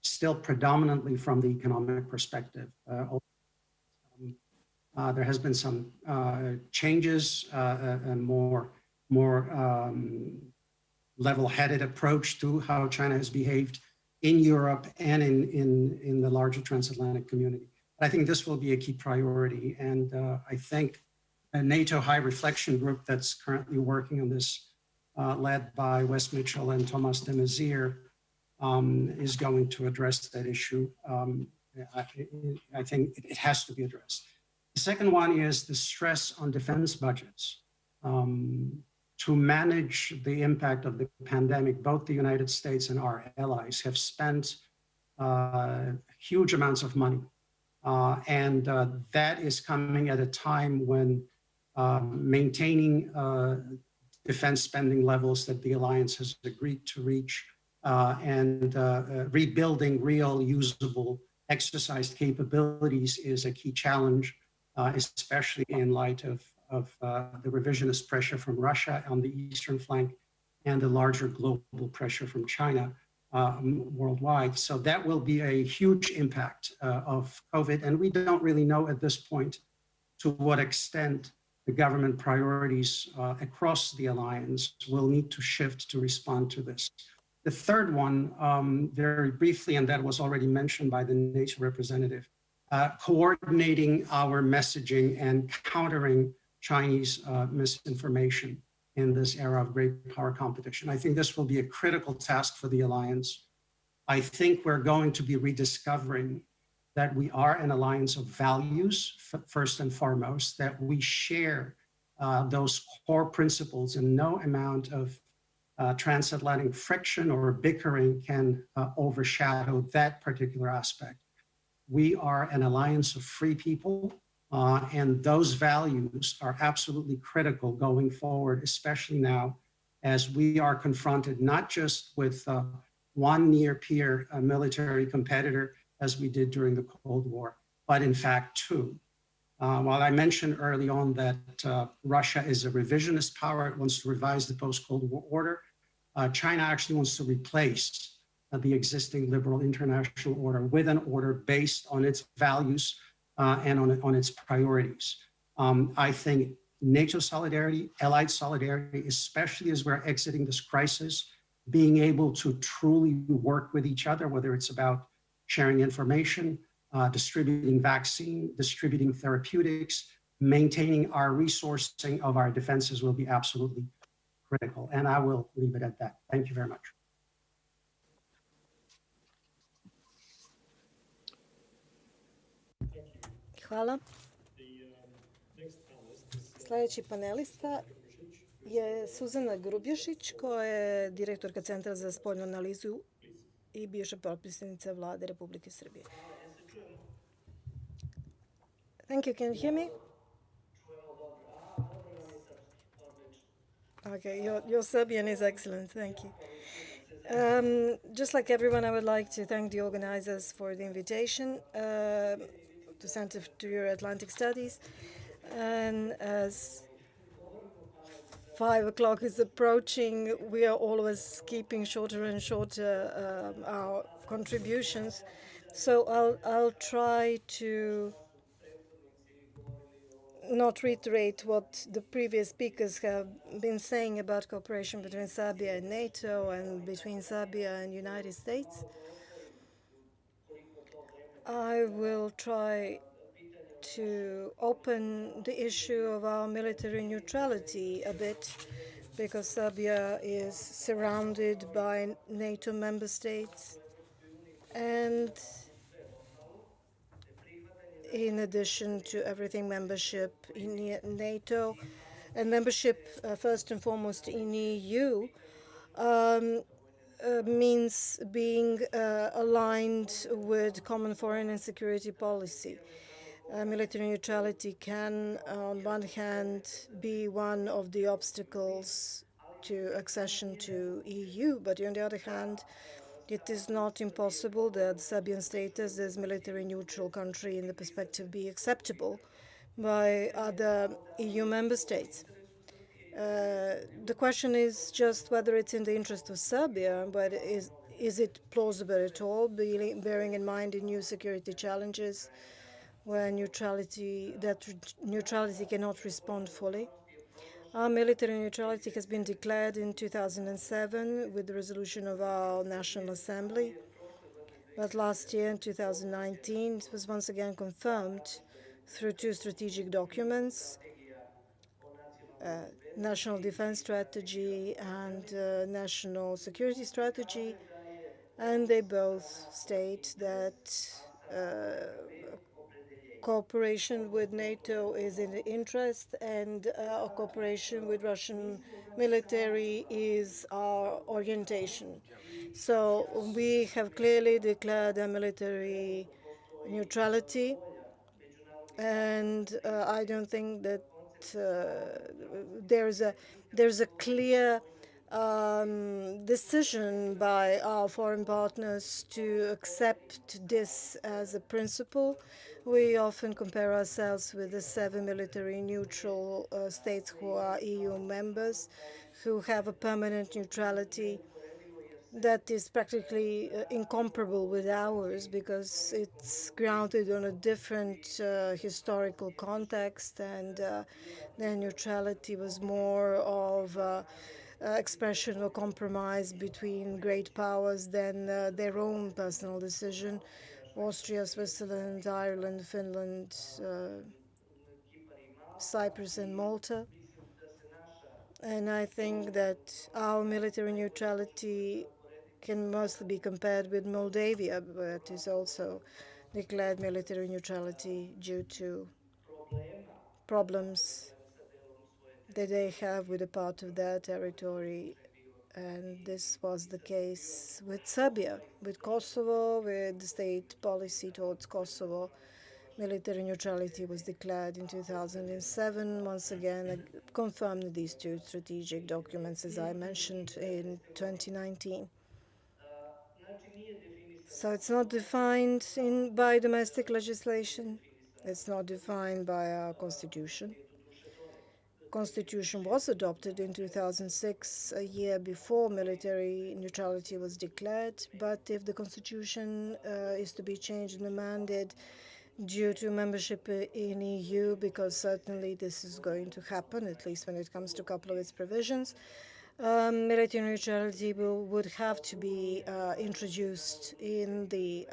still predominantly from the economic perspective. There has been some changes, a more level-headed approach to how China has behaved in Europe and in the larger transatlantic community. But I think this will be a key priority. And I think a NATO high reflection group that's currently working on this, led by Wes Mitchell and Thomas de Maizière, is going to address that issue. I think it has to be addressed. The second one is the stress on defense budgets. To manage the impact of the pandemic, both the United States and our allies have spent huge amounts of money. And that is coming at a time when maintaining defense spending levels that the alliance has agreed to reach and rebuilding real usable exercised capabilities is a key challenge, especially in light of the revisionist pressure from Russia on the eastern flank and the larger global pressure from China worldwide. So that will be a huge impact of COVID. And we don't really know at this point to what extent the government priorities across the alliance will need to shift to respond to this. The third one, very briefly, and that was already mentioned by the NATO representative, coordinating our messaging and countering Chinese misinformation in this era of great power competition. I think this will be a critical task for the alliance. I think we're going to be rediscovering that we are an alliance of values, first and foremost, that we share those core principles, and no amount of transatlantic friction or bickering can overshadow that particular aspect. We are an alliance of free people, and those values are absolutely critical going forward, especially now as we are confronted not just with one near-peer military competitor, as we did during the Cold War, but in fact two. While I mentioned early on that Russia is a revisionist power, it wants to revise the post-Cold War order, China actually wants to replace the existing liberal international order with an order based on its values and on its priorities. I think NATO solidarity, allied solidarity, especially as we're exiting this crisis, being able to truly work with each other, whether it's about sharing information, distributing vaccine, distributing therapeutics, maintaining our resourcing of our defenses will be absolutely critical. And I will leave it at that. Thank you very much. Hvala. Sljedeći panelista je Suzana Grubješić, koja je direktorka Centra za spoljnu analizu i bivša potpredsjednica Vlade Republike Srbije. Thank you. Can you hear me? Okay, your Serbian is excellent. Thank you. Just like everyone, I would like to thank the organizers for the invitation to Center to Euro-Atlantic Studies. And as 5 o'clock is approaching, we are always keeping shorter and shorter our contributions. So I'll try to not reiterate what the previous speakers have been saying about cooperation between Serbia and NATO and between Serbia and United States. I will try to open the issue of our military neutrality a bit, because Serbia is surrounded by NATO member states, and in addition to everything, membership in NATO and membership first and foremost in EU means being aligned with common foreign and security policy. Military neutrality can, on one hand, be one of the obstacles to accession to EU, but on the other hand, it is not impossible that Serbian status as military neutral country in the perspective be acceptable by other EU member states. The question is just whether it's in the interest of Serbia, but is it plausible at all, bearing in mind the new security challenges where neutrality cannot respond fully? Our military neutrality has been declared in 2007 with the resolution of our National Assembly. But last year, in 2019, it was once again confirmed through 2 strategic documents, National Defense Strategy and National Security Strategy. And they both state that cooperation with NATO is in the interest, and cooperation with Russian military is our orientation. So we have clearly declared a military neutrality, and I don't think that there's a clear decision by our foreign partners to accept this as a principle. We often compare ourselves with the 7 military neutral states who are EU members, who have a permanent neutrality that is practically incomparable with ours, because it's grounded on a different historical context, and their neutrality was more of expression or compromise between great powers than their own personal decision. Austria, Switzerland, Ireland, Finland, Cyprus and Malta. And I think that our military neutrality can mostly be compared with Moldavia, but is also declared military neutrality due to problems that they have with a part of their territory. And this was the case with Serbia, with Kosovo, with the state policy towards Kosovo. Military neutrality was declared in 2007, once again confirmed in these two strategic documents, as I mentioned, in 2019. So it's not defined by domestic legislation. It's not defined by our constitution. Constitution was adopted in 2006, a year before military neutrality was declared. But if the constitution is to be changed and amended due to membership in EU, because certainly this is going to happen, at least when it comes to a couple of its provisions, military neutrality would have to be introduced in the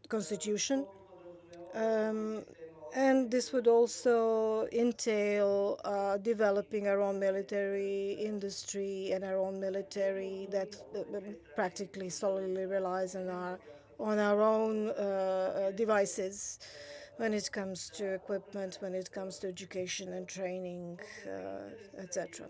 constitution. And this would also entail developing our own military industry and our own military that practically solely relies on our own devices when it comes to equipment, when it comes to education and training, etc.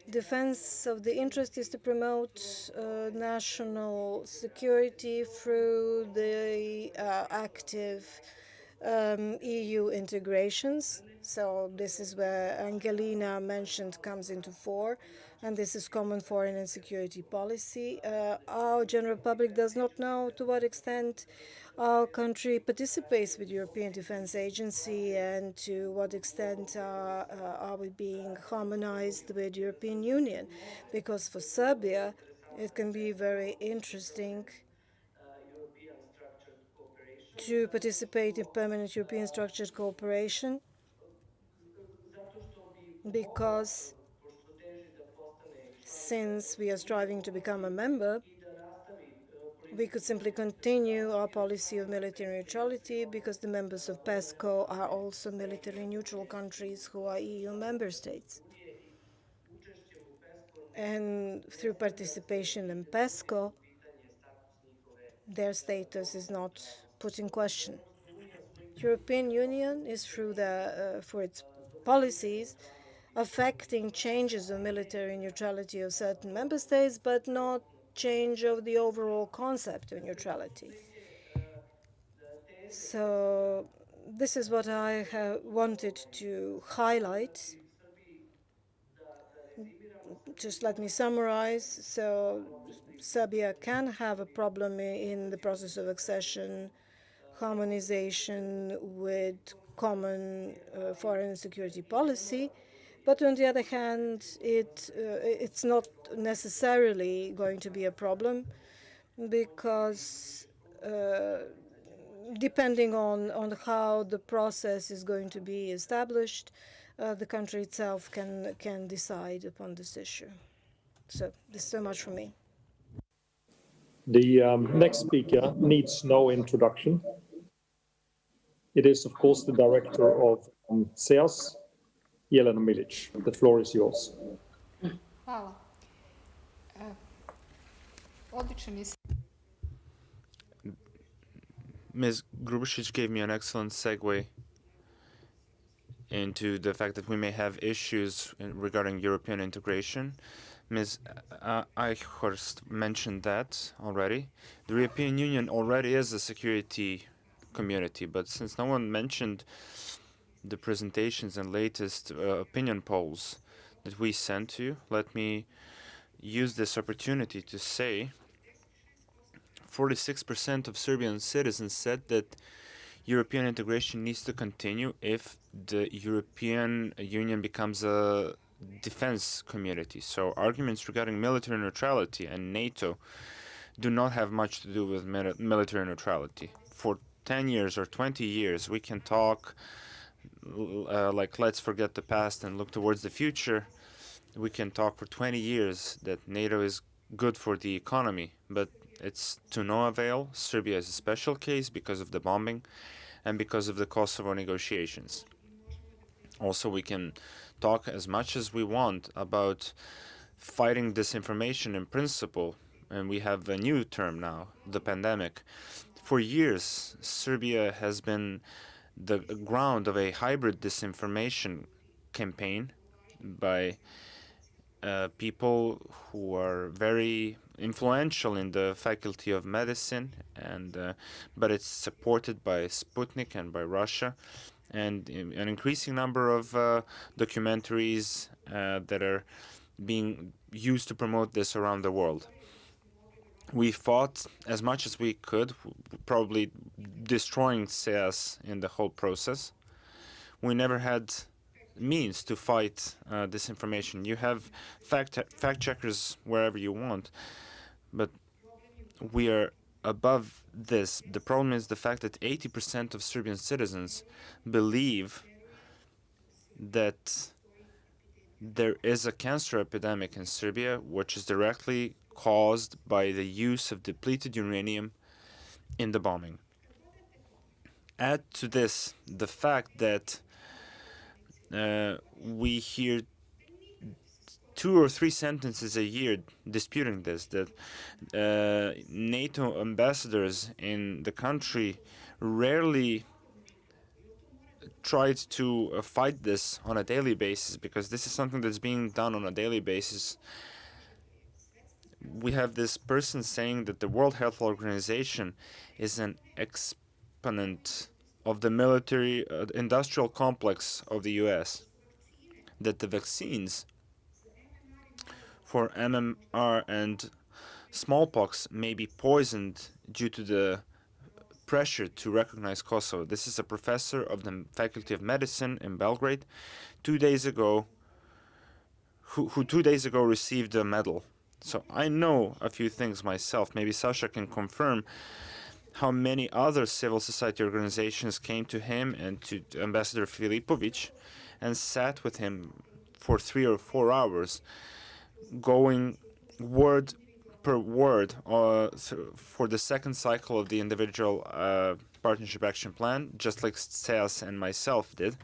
Defense of the interest is to promote national security through the active EU integrations. So this is where Angelina mentioned comes into fore, and this is common foreign and security policy. Our general public does not know to what extent our country participates with European Defence Agency and to what extent are we being harmonized with European Union. Because for Serbia, it can be very interesting to participate in permanent European structured cooperation, because since we are striving to become a member, we could simply continue our policy of military neutrality because the members of PESCO are also military neutral countries who are EU member states. And through participation in PESCO, their status is not put in question. European Union is through for its policies affecting changes of military neutrality of certain member states, but not change of the overall concept of neutrality. So this is what I have wanted to highlight. Just let me summarize. So Serbia can have a problem in the process of accession, harmonization with common foreign and security policy. But on the other hand, it's not necessarily going to be a problem because depending on how the process is going to be established, the country itself can decide upon this issue. So this is so much from me. The next speaker needs no introduction. It is, of course, the director of SEAS, Jelena Milic. The floor is yours. Hvala. Odličan je. Ms. Grubišić gave me an excellent segue into the fact that we may have issues regarding European integration. Ms. Eichhorst mentioned that already. The European Union already is a security community, but since no one mentioned the presentations and latest opinion polls that we sent to you, let me use this opportunity to say 46% of Serbian citizens said that European integration needs to continue if the European Union becomes a defense community. So arguments regarding military neutrality and NATO do not have much to do with military neutrality. For 10 years or 20 years, we can talk like let's forget the past and look towards the future, we can talk for 20 years that NATO is good for the economy, but it's to no avail. Serbia is a special case because of the bombing and because of the Kosovo negotiations. Also, we can talk as much as we want about fighting disinformation in principle, and we have a new term now, the pandemic. For years, Serbia has been the ground of a hybrid disinformation campaign by people who are very influential in the faculty of medicine, and but it's supported by Sputnik and by Russia, and an increasing number of documentaries that are being used to promote this around the world. We fought as much as we could, probably destroying CS in the whole process. We never had means to fight disinformation. You have fact checkers wherever you want, but we are above this. The problem is the fact that 80% of Serbian citizens believe that there is a cancer epidemic in Serbia, which is directly caused by the use of depleted uranium in the bombing. Add to this the fact that we hear 2 or 3 sentences a year disputing this, that NATO ambassadors in the country rarely tried to fight this on a daily basis, because this is something that's being done on a daily basis. We have this person saying that the World Health Organization is an exponent of the military industrial complex of the US, that the vaccines for MMR and smallpox may be poisoned due to the pressure to recognize Kosovo. This is a professor of the Faculty of Medicine in Belgrade, 2 days ago, who 2 days ago received a medal. So I know a few things myself. Maybe Sasha can confirm how many other civil society organizations came to him and to Ambassador Filipovic and sat with him for 3 or 4 hours, going word per word for the second cycle of the individual partnership action plan, just like Seas and myself did.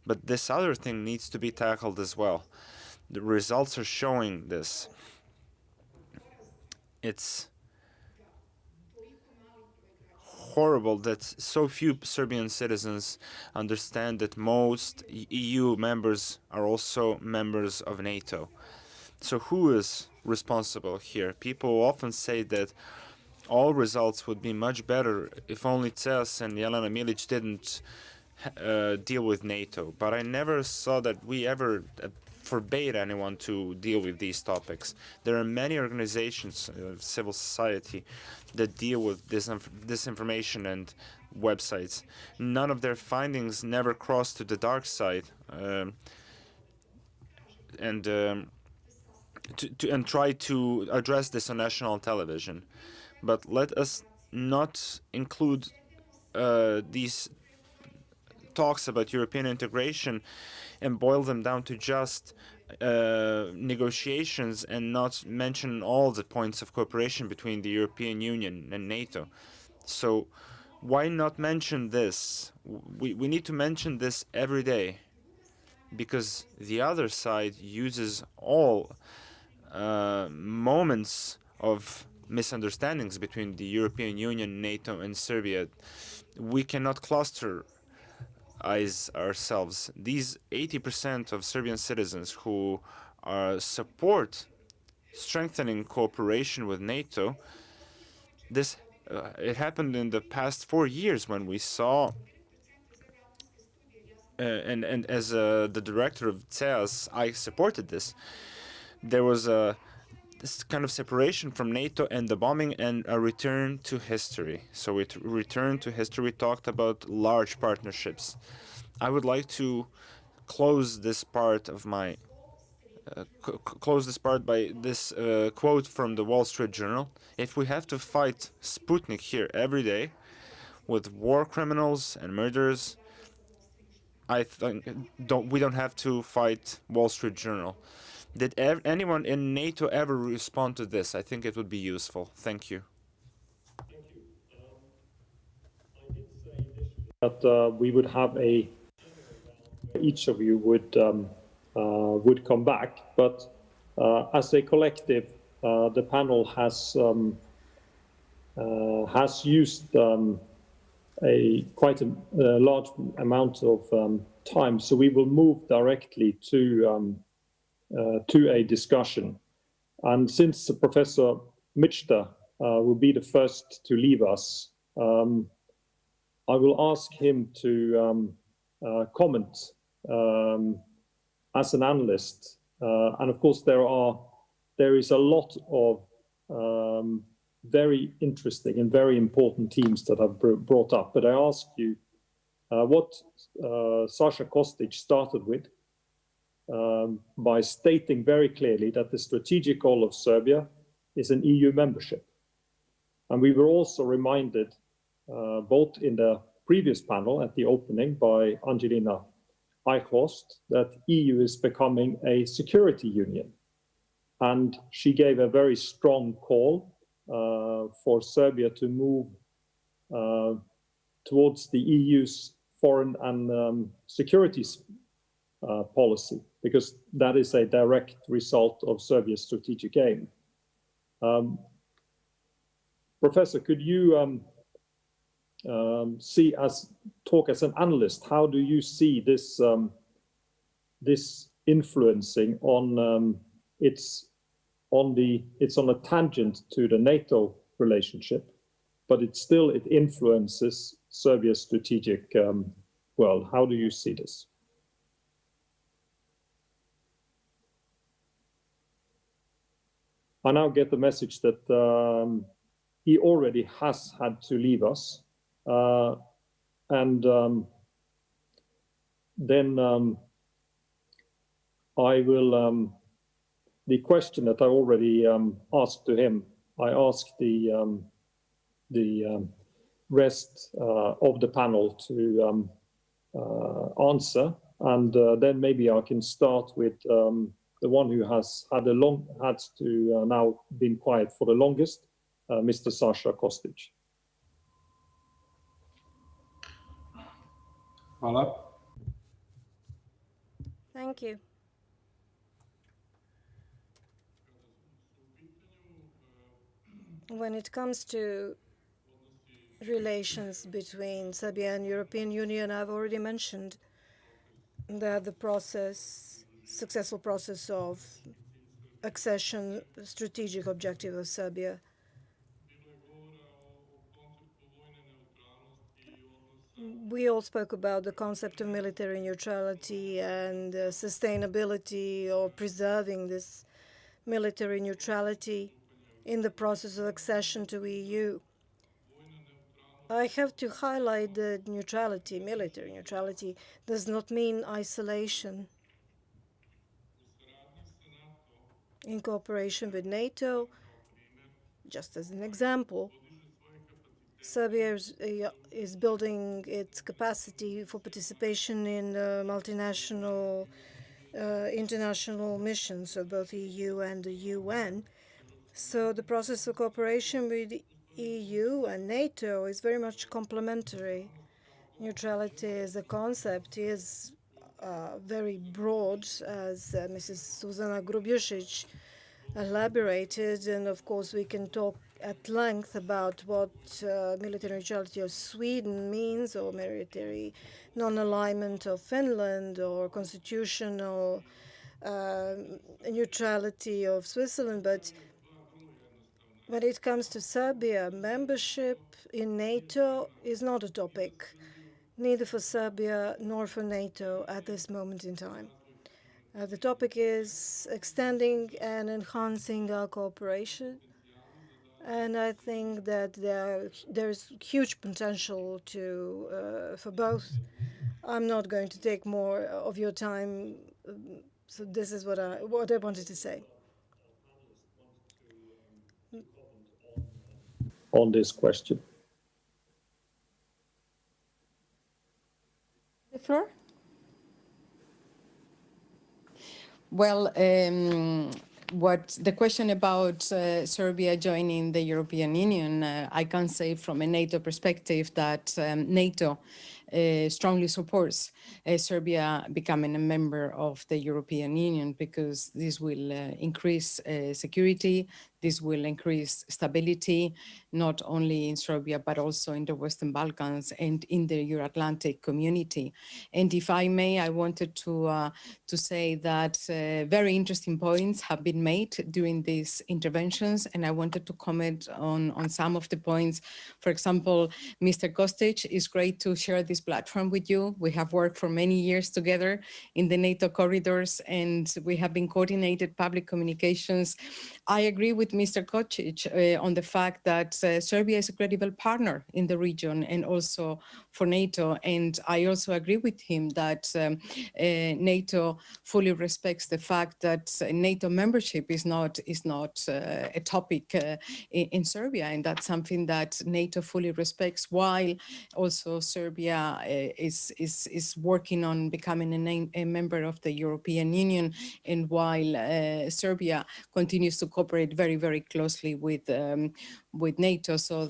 But this other thing needs to be tackled as well. The results are showing this. It's horrible that so few Serbian citizens understand that most EU members are also members of NATO. So who is responsible here? People often say that all results would be much better if only Ceas and Jelena Milic didn't deal with NATO. But I never saw that we ever forbade anyone to deal with these topics. There are many organizations of civil society that deal with disinformation and websites. None of their findings never crossed to the dark side, and try to address this on national television. But let us not include these talks about European integration and boil them down to just negotiations and not mention all the points of cooperation between the European Union and NATO. So why not mention this? We need to mention this every day, because the other side uses all moments of misunderstandings between the European Union, NATO, and Serbia. We cannot clusterize ourselves. These 80% of Serbian citizens who support strengthening cooperation with NATO, this it happened in the past 4 years when we saw, and as the director of CEAS, I supported this. There was this kind of separation from NATO and the bombing and a return to history. So we returned to history. We talked about large partnerships. I would like to close this part of my by this quote from the Wall Street Journal. If we have to fight Sputnik here every day with war criminals and murderers, I think we don't have to fight Wall Street Journal. Did anyone in NATO ever respond to this? I think it would be useful. Thank you. That we would have each of you would come back, but as a collective, the panel has used quite a large amount of time, so we will move directly to a discussion. And since Professor Michter will be the first to leave us, I will ask him to comment as an analyst. And of course, there is a lot of very interesting and very important themes that I've brought up. But I ask you what Sasha Kostic started with by stating very clearly that the strategic goal of Serbia is an EU membership. And we were also reminded both in the previous panel at the opening by Angelina Eichhorst that EU is becoming a security union. And she gave a very strong call for Serbia to move towards the EU's foreign and security policy, because that is a direct result of Serbia's strategic aim. Professor, could you talk as an analyst? How do you see this this influencing on it's on a tangent to the NATO relationship, but it influences Serbia's strategic world. How do you see this? I now get the message that he already has had to leave us. Then I will, the question that I already asked to him, I asked the rest of the panel to answer, and then maybe I can start with the one who has had to now been quiet for the longest, Mr. Sasha Kostic. Hvala. Thank you. When it comes to relations between Serbia and European Union, I've already mentioned that the successful process of accession, strategic objective of Serbia. We all spoke about the concept of military neutrality and sustainability or preserving this military neutrality in the process of accession to EU. I have to highlight that neutrality, military neutrality, does not mean isolation. In cooperation with NATO, just as an example, Serbia is building its capacity for participation in multinational international missions of both EU and the UN. So the process of cooperation with EU and NATO is very much complementary. Neutrality as a concept is very broad, as Mrs. Zuzana Grubjušić elaborated, and of course we can talk at length about what military neutrality of Sweden means, or military non-alignment of Finland, or constitutional neutrality of Switzerland. But when it comes to Serbia, membership in NATO is not a topic, neither for Serbia nor for NATO at this moment in time. The topic is extending and enhancing our cooperation, and I think that there's huge potential for both. I'm not going to take more of your time, so this is what I wanted to say. On this question. The floor? Well, what the question about Serbia joining the European Union, I can say from a NATO perspective that NATO strongly supports Serbia becoming a member of the European Union, because this will increase security, this will increase stability, not only in Serbia, but also in the Western Balkans and in the Euro-Atlantic community. And if I may, I wanted to say that very interesting points have been made during these interventions, and I wanted to comment on some of the points. For example, Mr. Kostic, it's great to share this platform with you. We have worked for many years together in the NATO corridors, and we have been coordinated public communications. I agree with Mr. Kostic on the fact that Serbia is a credible partner in the region and also for NATO. And I also agree with him that NATO fully respects the fact that NATO membership is not a topic in Serbia, and that's something that NATO fully respects, while also Serbia is working on becoming a member of the European Union, and while Serbia continues to cooperate very, very closely with NATO. So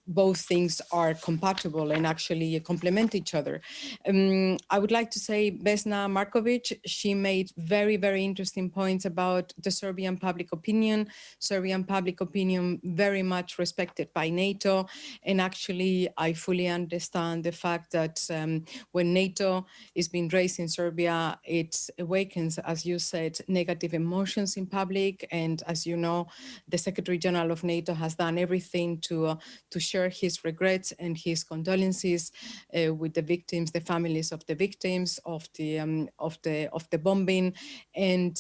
both things are compatible and actually complement each other. I would like to say Vesna Markovic, she made very, very interesting points about the Serbian public opinion. Serbian public opinion very much respected by NATO. And actually, I fully understand the fact that when NATO is being raised in Serbia, it awakens, as you said, negative emotions in public. And as you know, the Secretary General of NATO has done everything to share his regrets and his condolences with the victims, the families of the victims of the bombing. And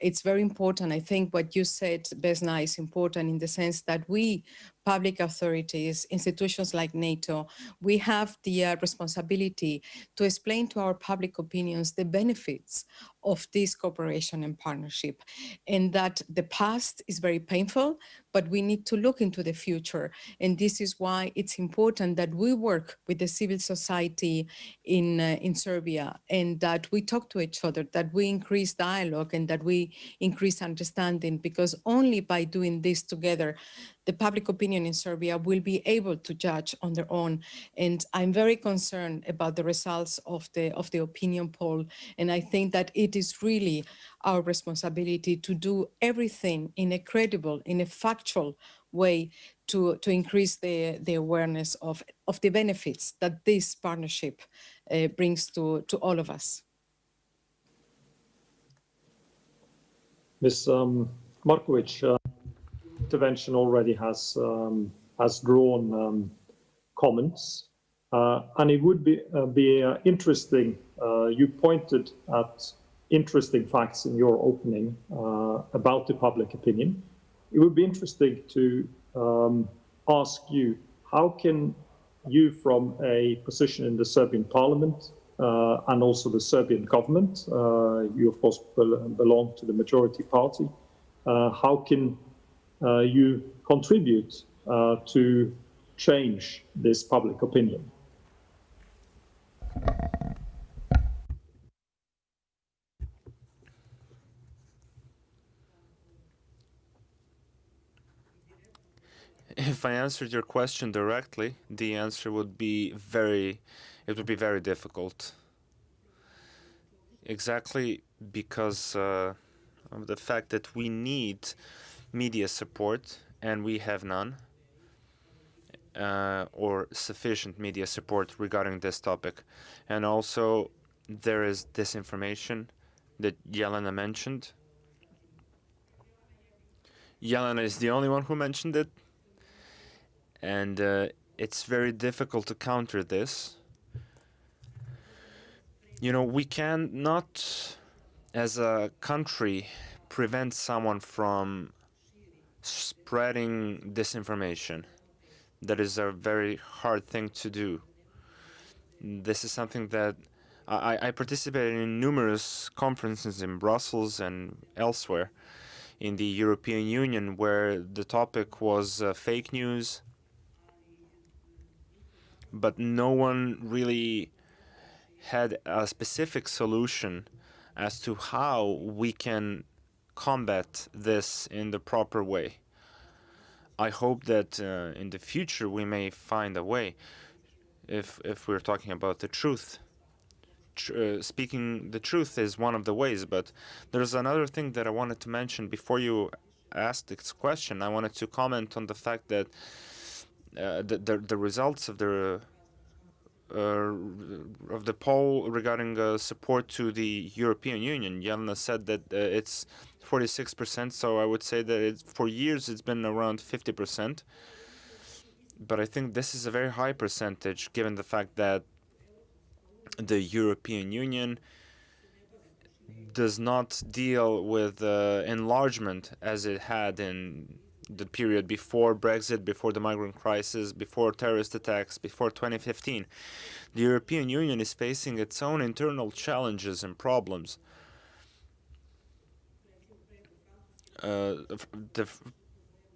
it's very important. I think what you said, Vesna, is important in the sense that we, public authorities, institutions like NATO, we have the responsibility to explain to our public opinions the benefits of this cooperation and partnership, and that the past is very painful, but we need to look into the future. And this is why it's important that we work with the civil society in Serbia, and that we talk to each other, that we increase dialogue, and that we increase understanding, because only by doing this together, the public opinion in Serbia will be able to judge on their own. And I'm very concerned about the results of the opinion poll. And I think that it is really our responsibility to do everything in a credible, in a factual way to increase the awareness of the benefits that this partnership brings to all of us. Ms. Markovic, intervention already has drawn comments, and it would be interesting. You pointed at interesting facts in your opening about the public opinion. It would be interesting to ask you, how can you, from a position in the Serbian parliament and also the Serbian government, you of course belong to the majority party, how can you contribute to change this public opinion? If I answered your question directly, the answer would be very difficult. Exactly because of the fact that we need media support, and we have none, or sufficient media support regarding this topic. And also, there is disinformation that Jelena mentioned. Jelena is the only one who mentioned it. And it's very difficult to counter this. You know, we cannot, as a country, prevent someone from spreading disinformation. That is a very hard thing to do. This is something that I participated in numerous conferences in Brussels and elsewhere in the European Union where the topic was fake news, but no one really had a specific solution as to how we can combat this in the proper way. I hope that in the future we may find a way, if we're talking about the truth. Speaking the truth is one of the ways, but there's another thing that I wanted to mention before you asked this question. I wanted to comment on the fact that the results of the poll regarding support to the European Union. Jelena said that it's 46%, so I would say that for years it's been around 50%. But I think this is a very high percentage given the fact that the European Union does not deal with enlargement as it had in the period before Brexit, before the migrant crisis, before terrorist attacks, before 2015. The European Union is facing its own internal challenges and problems. The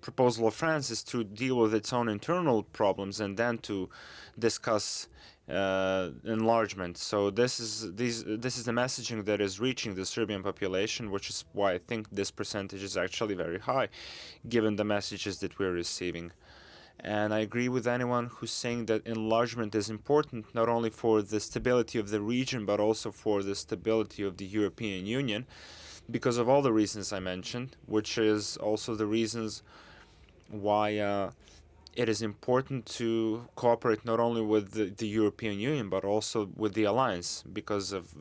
proposal of France is to deal with its own internal problems and then to discuss enlargement. So this is the messaging that is reaching the Serbian population, which is why I think this percentage is actually very high, given the messages that we're receiving. And I agree with anyone who's saying that enlargement is important not only for the stability of the region, but also for the stability of the European Union, because of all the reasons I mentioned, which is also the reasons why it is important to cooperate not only with the European Union, but also with the alliance because of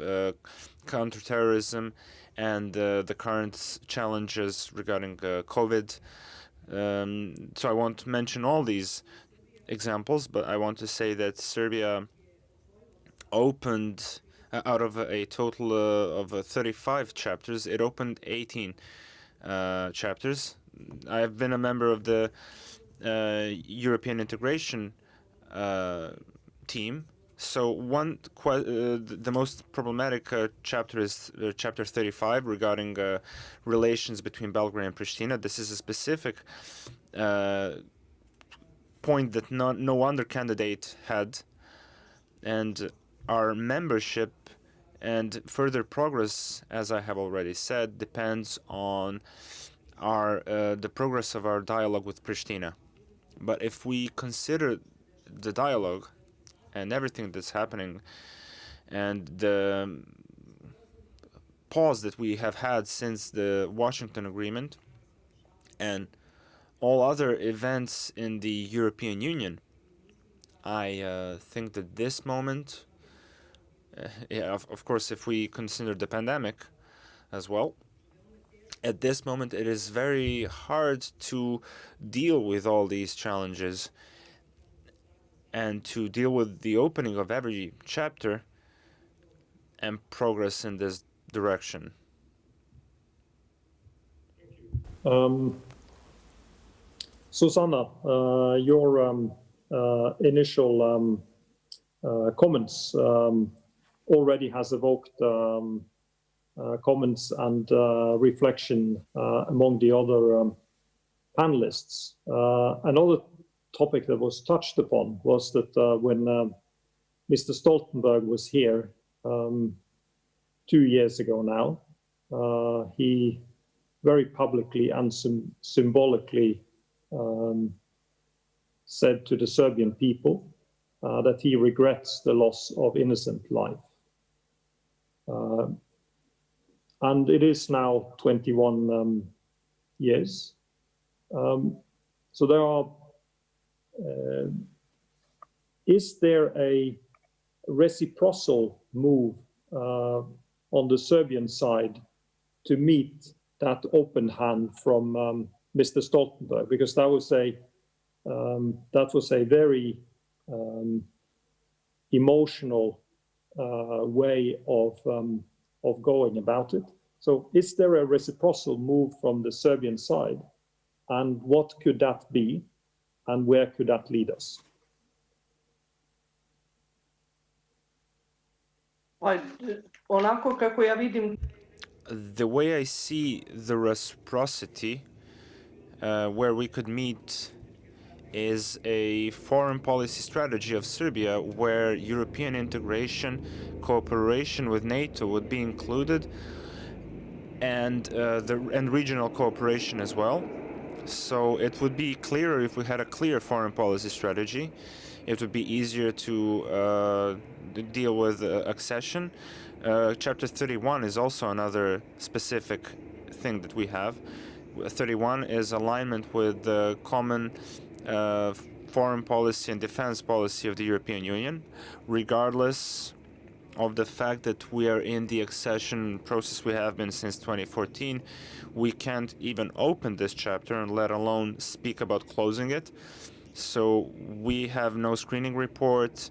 counterterrorism and the current challenges regarding COVID. So I won't mention all these examples, but I want to say that Serbia opened, out of a total of 35 chapters, it opened 18 chapters. I've been a member of the European integration team. So the most problematic chapter is chapter 35 regarding relations between Belgrade and Pristina. This is a specific point that no other candidate had, and our membership and further progress, as I have already said, depends on the progress of our dialogue with Pristina. But if we consider the dialogue and everything that's happening and the pause that we have had since the Washington Agreement and all other events in the European Union, I think that this moment, of course, if we consider the pandemic as well, at this moment it is very hard to deal with all these challenges and to deal with the opening of every chapter and progress in this direction. Susanna, your initial comments already has evoked comments and reflection among the other panelists. Another topic that was touched upon was that when Mr. Stoltenberg was here 2 years ago now, he very publicly and symbolically said to the Serbian people that he regrets the loss of innocent life. And it is now 21 years. So there are, is there a reciprocal move on the Serbian side to meet that open hand from Mr. Stoltenberg? Because that was a very emotional way of going about it. So is there a reciprocal move from the Serbian side? And what could that be? And where could that lead us? The way I see the reciprocity, where we could meet is a foreign policy strategy of Serbia where European integration, cooperation with NATO would be included, and regional cooperation as well. So it would be clearer if we had a clear foreign policy strategy. It would be easier to deal with accession. Chapter 31 is also another specific thing that we have. 31 is alignment with the common foreign policy and defense policy of the European Union, regardless of the fact that we are in the accession process. We have been since 2014. We can't even open this chapter, and let alone speak about closing it. So we have no screening report.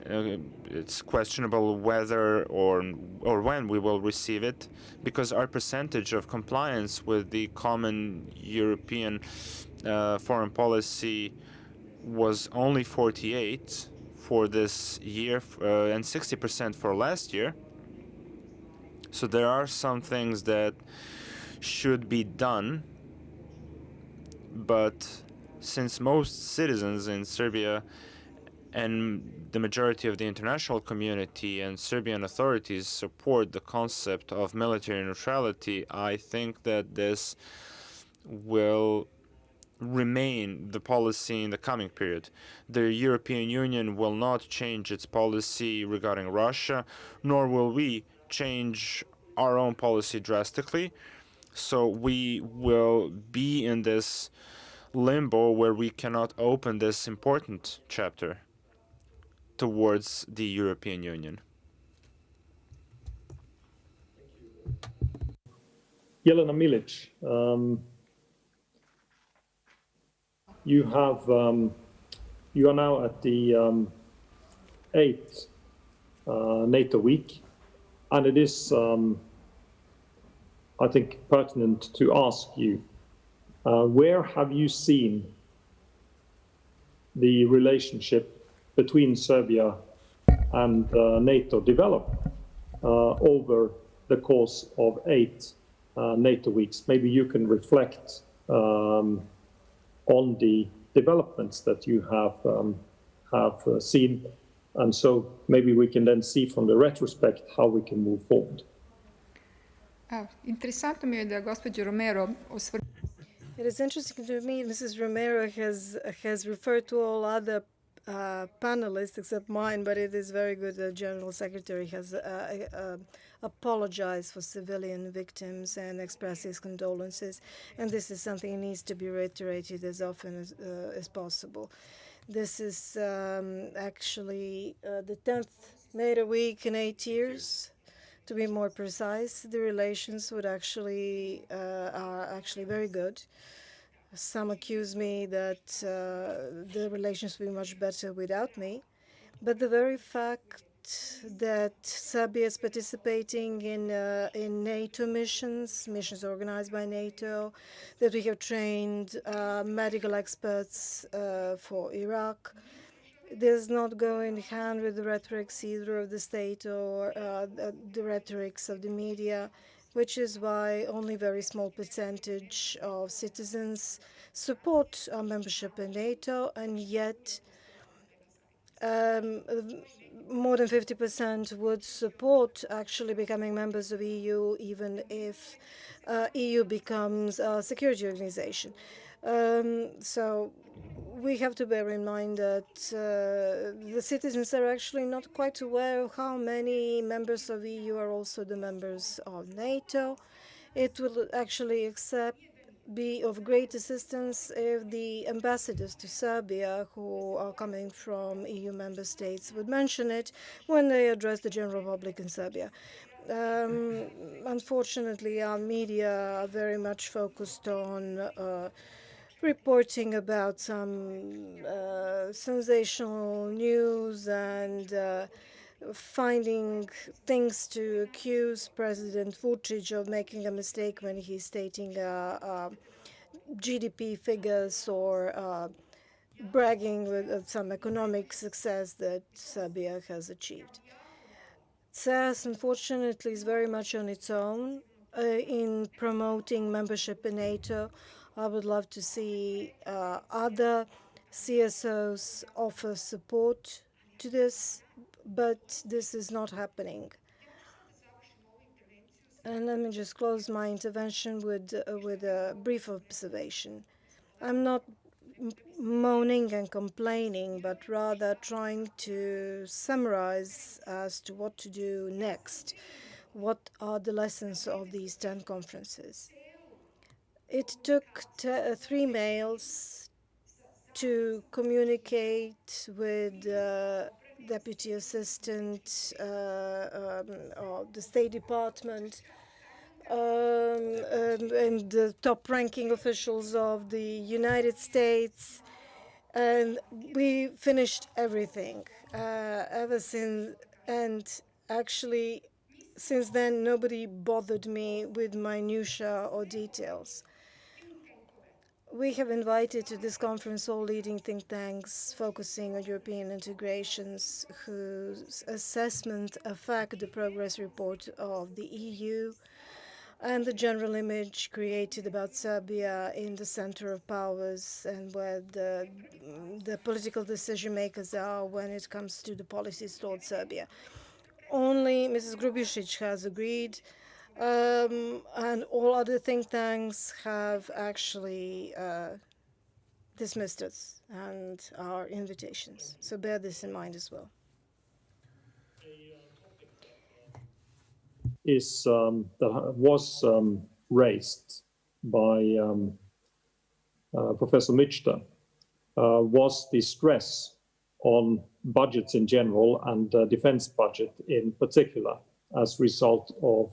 It's questionable whether or when we will receive it, because our percentage of compliance with the common European foreign policy was only 48 for this year and 60% for last year. So there are some things that should be done, but since most citizens in Serbia and the majority of the international community and Serbian authorities support the concept of military neutrality, I think that this will remain the policy in the coming period. The European Union will not change its policy regarding Russia, nor will we change our own policy drastically. So we will be in this limbo where we cannot open this important chapter towards the European Union. Jelena Milic, you are now at the 8th NATO week, and it is, I think, pertinent to ask you, where have you seen the relationship between Serbia and NATO develop over the course of 8 NATO weeks? Maybe you can reflect on the developments that you have seen, and so maybe we can then see from the retrospect how we can move forward. Interesantno mi je da gospođa Romero osvrnula. It is interesting to me, Mrs. Romero has referred to all other panelists except mine, but it is very good the General Secretary has apologized for civilian victims and expressed his condolences, and this is something that needs to be reiterated as often as possible. This is actually the 10th NATO week in 8 years. To be more precise, the relations are actually very good. Some accuse me that the relations would be much better without me, but the very fact that Serbia is participating in NATO missions organized by NATO, that we have trained medical experts for Iraq, does not go in hand with the rhetorics either of the state or the rhetorics of the media, which is why only very small percentage of citizens support our membership in NATO, and yet more than 50% would support actually becoming members of EU, even if EU becomes a security organization. So we have to bear in mind that the citizens are actually not quite aware of how many members of EU are also the members of NATO. It will actually be of great assistance if the ambassadors to Serbia who are coming from EU member states would mention it when they address the general public in Serbia. Unfortunately, our media are very much focused on reporting about some sensational news and finding things to accuse President Vučić of making a mistake when he's stating GDP figures or bragging with some economic success that Serbia has achieved. CES, unfortunately, is very much on its own in promoting membership in NATO. I would love to see other CSOs offer support to this, but this is not happening. And let me just close my intervention with a brief observation. I'm not moaning and complaining, but rather trying to summarize as to what to do next. What are the lessons of these 10 conferences? It took 3 mails to communicate with Deputy Assistant of the State Department and the top-ranking officials of the United States, and we finished everything ever since. And actually, since then, nobody bothered me with minutiae or details. We have invited to this conference all leading think tanks focusing on European integrations whose assessment affect the progress report of the EU and the general image created about Serbia in the center of powers and where the political decision makers are when it comes to the policies towards Serbia. Only Mrs. Grubišić has agreed, and all other think tanks have actually dismissed us and our invitations. So bear this in mind as well. That was raised by Professor Michta was the stress on budgets in general and defense budget in particular as a result of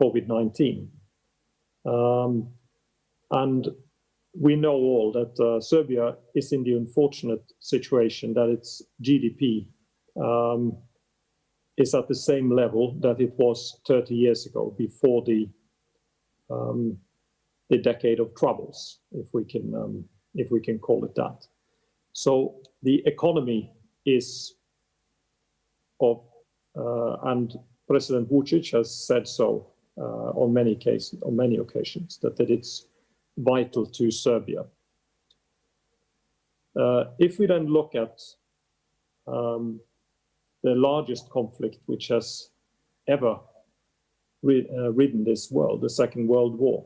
COVID-19. And we know all that Serbia is in the unfortunate situation that its GDP is at the same level that it was 30 years ago, before the decade of troubles, if we can call it that. So the economy is of, and President Vučić has said so on many occasions, that it's vital to Serbia. If we then look at the largest conflict which has ever ridden this world, the Second World War,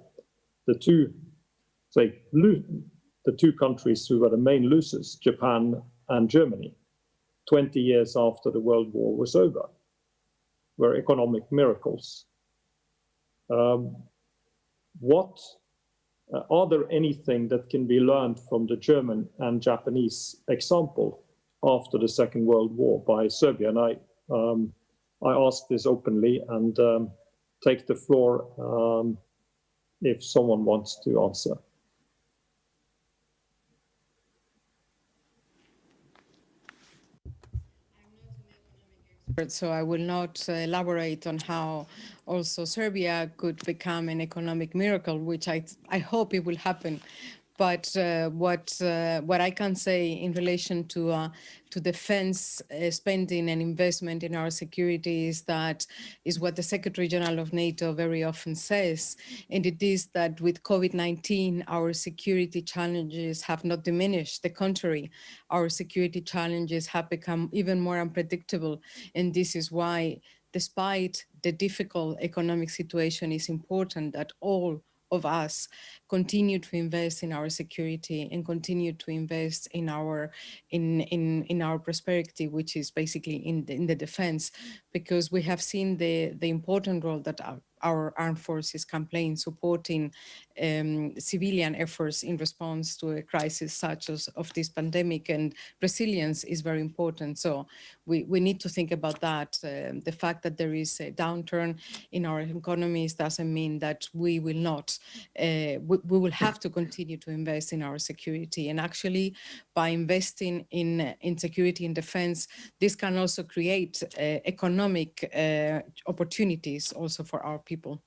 the two countries who were the main losers, Japan and Germany, 20 years after the World War was over, were economic miracles. Are there anything that can be learned from the German and Japanese example after the Second World War by Serbia? And I ask this openly and take the floor if someone wants to answer. So I will not elaborate on how also Serbia could become an economic miracle, which I hope it will happen. But what I can say in relation to defense spending and investment in our security is what the Secretary General of NATO very often says, and it is that with COVID-19, our security challenges have not diminished. The contrary, our security challenges have become even more unpredictable, and this is why, despite the difficult economic situation, it's important that all of us continue to invest in our security and continue to invest in our prosperity, which is basically in the defense, because we have seen the important role that our armed forces can play in supporting civilian efforts in response to a crisis such as of this pandemic, and resilience is very important. So we need to think about that. The fact that there is a downturn in our economies doesn't mean that we will not. We will have to continue to invest in our security, and actually by investing in security and defense, this can also create economic opportunities also for our people.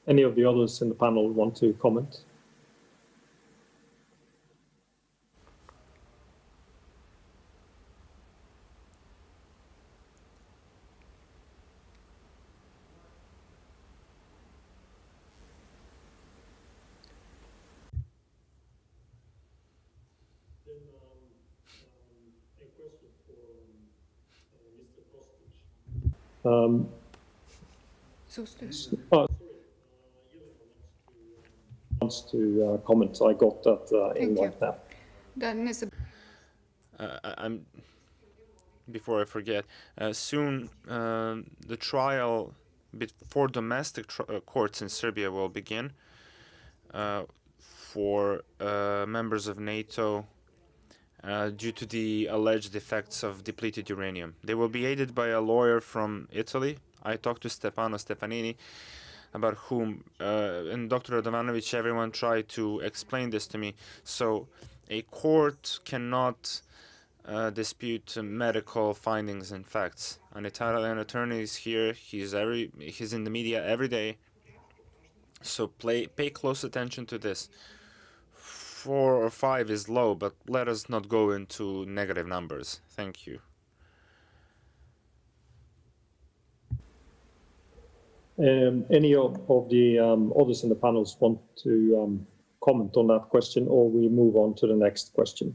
Any of the others in the panel want to comment? Wants to comment. I got that invite now. I'm before I forget. Soon, the trial before domestic courts in Serbia will begin for members of NATO due to the alleged effects of depleted uranium. They will be aided by a lawyer from Italy. I talked to Stefano Stefanini, about whom, and Dr. Radovanovic, everyone tried to explain this to me. So a court cannot dispute medical findings and facts. An Italian attorney is here. He's in the media every day. So pay close attention to this. 4 or 5 is low, but let us not go into negative numbers. Thank you. Any of the others in the panels want to comment on that question, or we move on to the next question?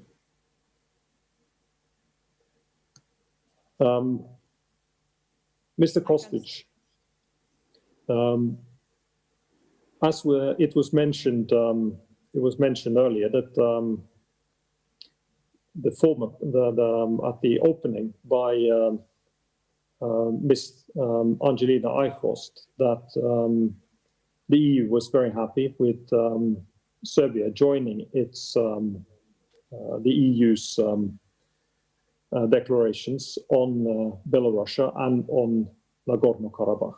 Mr. Kostic, as it was mentioned earlier that at the opening by Ms. Angelina Eichhorst, that the EU was very happy with Serbia joining the EU's declarations on Belarusia and on Nagorno-Karabakh.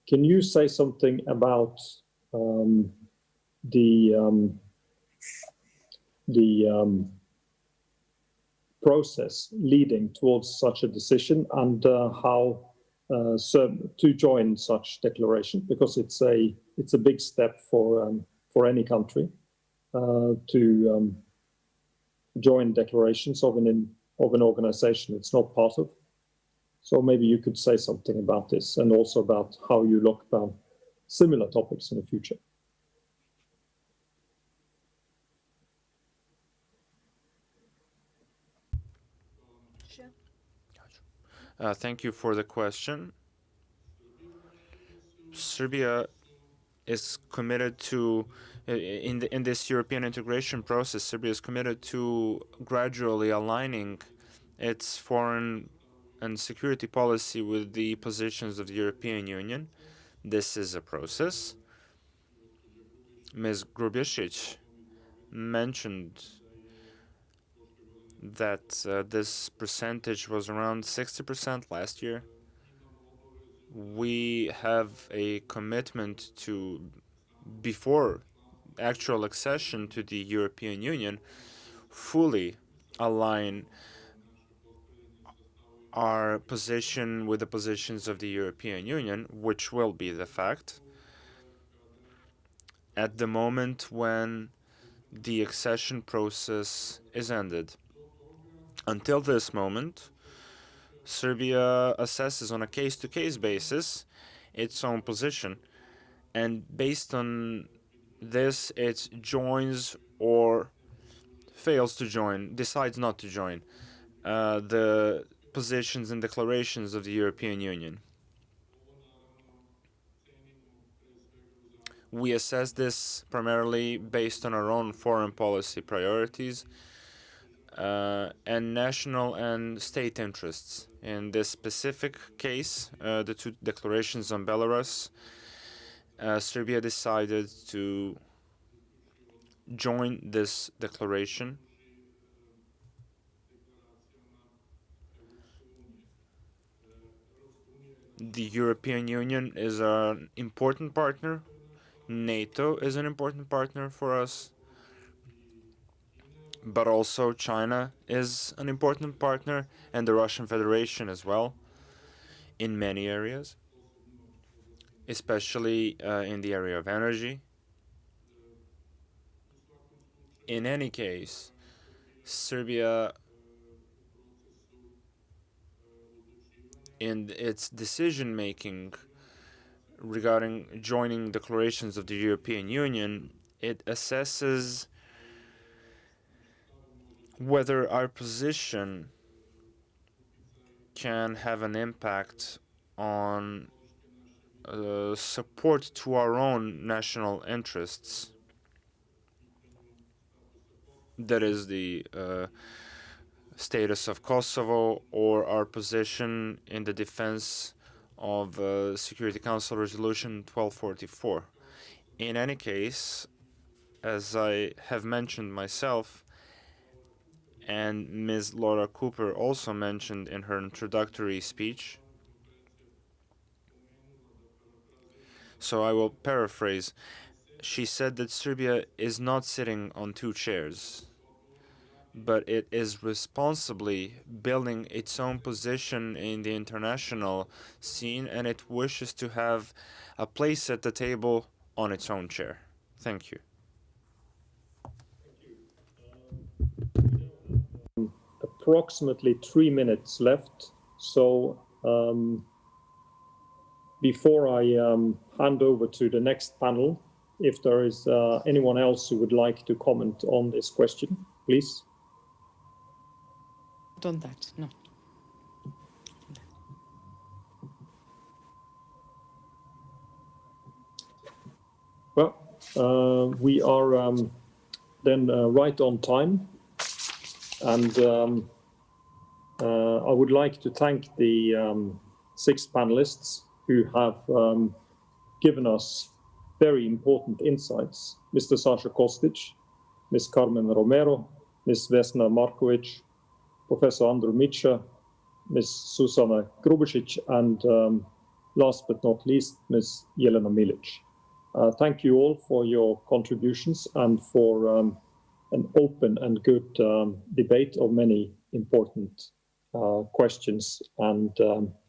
Can you say something about the process leading towards such a decision, and how to join such declaration, because it's a big step for any country to join declarations of an organization it's not part of. So maybe you could say something about this, and also about how you look at similar topics in the future. Thank you for the question. Serbia is committed to, in this European integration process, Serbia is committed to gradually aligning its foreign and security policy with the positions of the European Union. This is a process. Ms. Grubješić mentioned that this percentage was around 60% last year. We have a commitment to, before actual accession to the European Union, fully align our position with the positions of the European Union, which will be the fact at the moment when the accession process is ended. Until this moment, Serbia assesses on a case-to-case basis its own position, and based on this, it joins or fails to join, decides not to join the positions and declarations of the European Union. We assess this primarily based on our own foreign policy priorities and national and state interests. In this specific case, the 2 declarations on Belarus, Serbia decided to join this declaration. The European Union is an important partner. NATO is an important partner for us. But also China is an important partner, and the Russian Federation as well, in many areas, especially in the area of energy. In any case, Serbia, in its decision-making regarding joining declarations of the European Union, it assesses whether our position can have an impact on support to our own national interests. That is the status of Kosovo or our position in the defense of Security Council Resolution 1244. In any case, as I have mentioned myself, and Ms. Laura Cooper also mentioned in her introductory speech, so I will paraphrase. She said that Serbia is not sitting on two chairs, but it is responsibly building its own position in the international scene, and it wishes to have a place at the table on its own chair. Thank you. Approximately 3 minutes left, so before I hand over to the next panel, if there is anyone else who would like to comment on this question, please. On that, no. Well, we are then right on time, and I would like to thank the 6 panelists who have given us very important insights. Mr. Sasha Kostic, Ms. Carmen Romero, Ms. Vesna Markovic, Professor Andrew Micha, Ms. Susana Grubesic, and last but not least, Ms. Jelena Milic. Thank you all for your contributions and for an open and good debate of many important questions and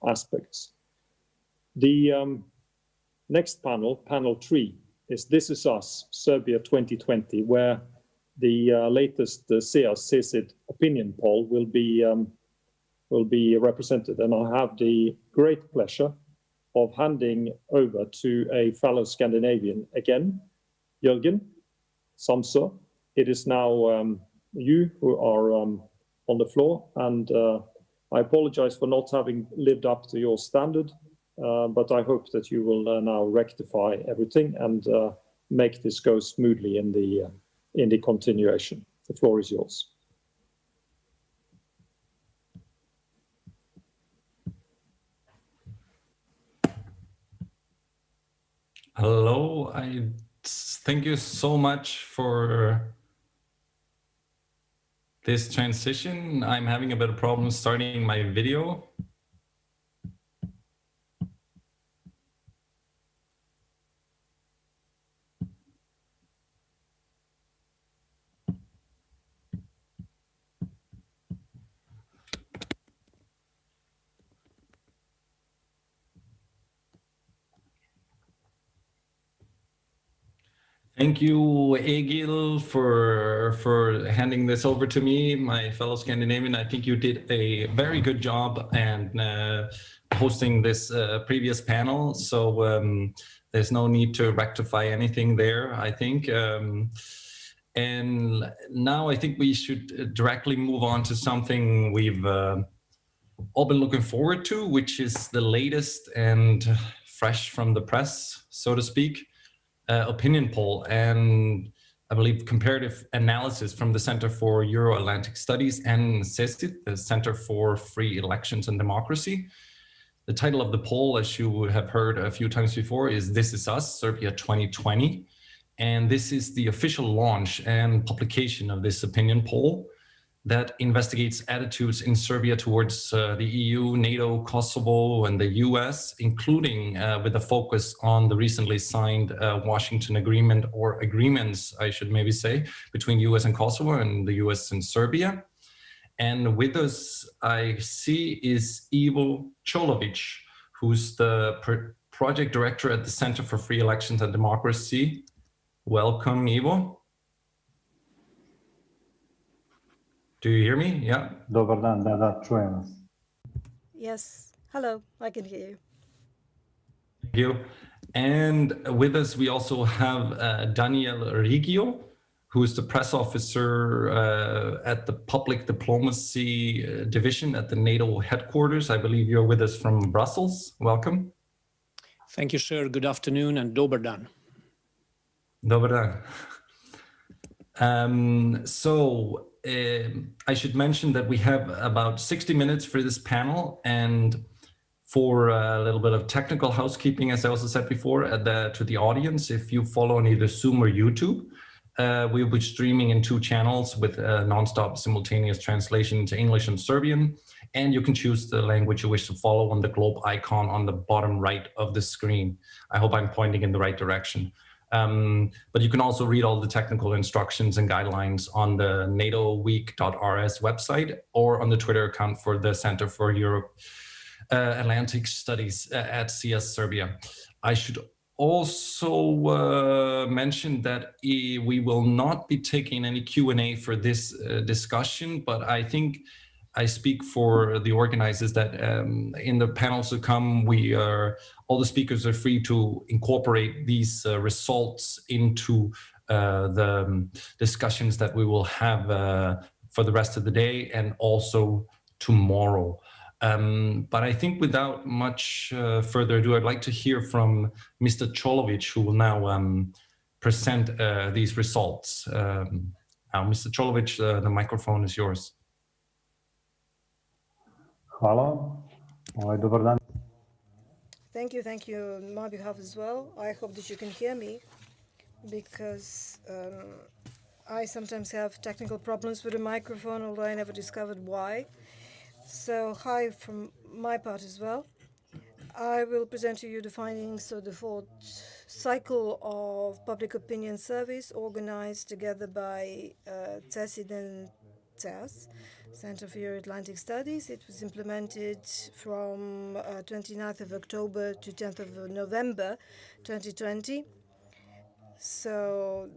aspects. The next panel, panel 3, is This Is Us, Serbia 2020, where the latest CESID opinion poll will be represented. And I have the great pleasure of handing over to a fellow Scandinavian again, Jörgen Samso. It is now you who are on the floor, and I apologize for not having lived up to your standard, but I hope that you will now rectify everything and make this go smoothly in the continuation. The floor is yours. Hello, I thank you so much for this transition. I'm having a bit of problem starting my video. Thank you, Egil, for handing this over to me, my fellow Scandinavian. I think you did a very good job and hosting this previous panel. So there's no need to rectify anything there, I think. And now I think we should directly move on to something we've all been looking forward to, which is the latest and fresh from the press, so to speak. Opinion poll and I believe comparative analysis from the Center for Euro-Atlantic Studies and CESID, the Center for Free Elections and Democracy. The title of the poll, as you would have heard a few times before, is This Is Us, Serbia 2020. And this is the official launch and publication of this opinion poll that investigates attitudes in Serbia towards the EU, NATO, Kosovo, and the US, including with a focus on the recently signed Washington agreement, or agreements, I should maybe say, between US and Kosovo and the US and Serbia. And with us, I see, is Ivo Cholovic, who's the project director at the Center for Free Elections and Democracy. Welcome, Ivo. Do you hear me? Yeah. Dobar dan, da, čujem vas. Yes, hello, I can hear you. Thank you. And with us, we also have Daniel Rigio, who is the press officer at the Public Diplomacy Division at the NATO headquarters. I believe you're with us from Brussels. Welcome. Thank you, sir. Good afternoon and dober dan. Dober dan. I should mention that we have about 60 minutes for this panel, and for a little bit of technical housekeeping, as I also said before, to the audience, if you follow on either Zoom or YouTube, we'll be streaming in 2 channels with non-stop simultaneous translation into English and Serbian, and you can choose the language you wish to follow on the globe icon on the bottom right of the screen. I hope I'm pointing in the right direction. But you can also read all the technical instructions and guidelines on the natoweek.rs website or on the Twitter account for the Center for Europe Atlantic Studies at CS Serbia. I should also mention that we will not be taking any Q&A for this discussion, but I think I speak for the organizers that in the panels to come, all the speakers are free to incorporate these results into the discussions that we will have for the rest of the day and also tomorrow. But I think without much further ado, I'd like to hear from Mr. Cholovic, who will now present these results. Now, Mr. Cholovic, the microphone is yours. Hvala. Dobar dan. Thank you on my behalf as well. I hope that you can hear me, because I sometimes have technical problems with the microphone, although I never discovered why. So hi from my part as well. I will present to you the findings of the 4th cycle of public opinion surveys organized together by CESID and CES, Center for Euro-Atlantic Studies. It was implemented from 29th of October to 10th of November 2020. So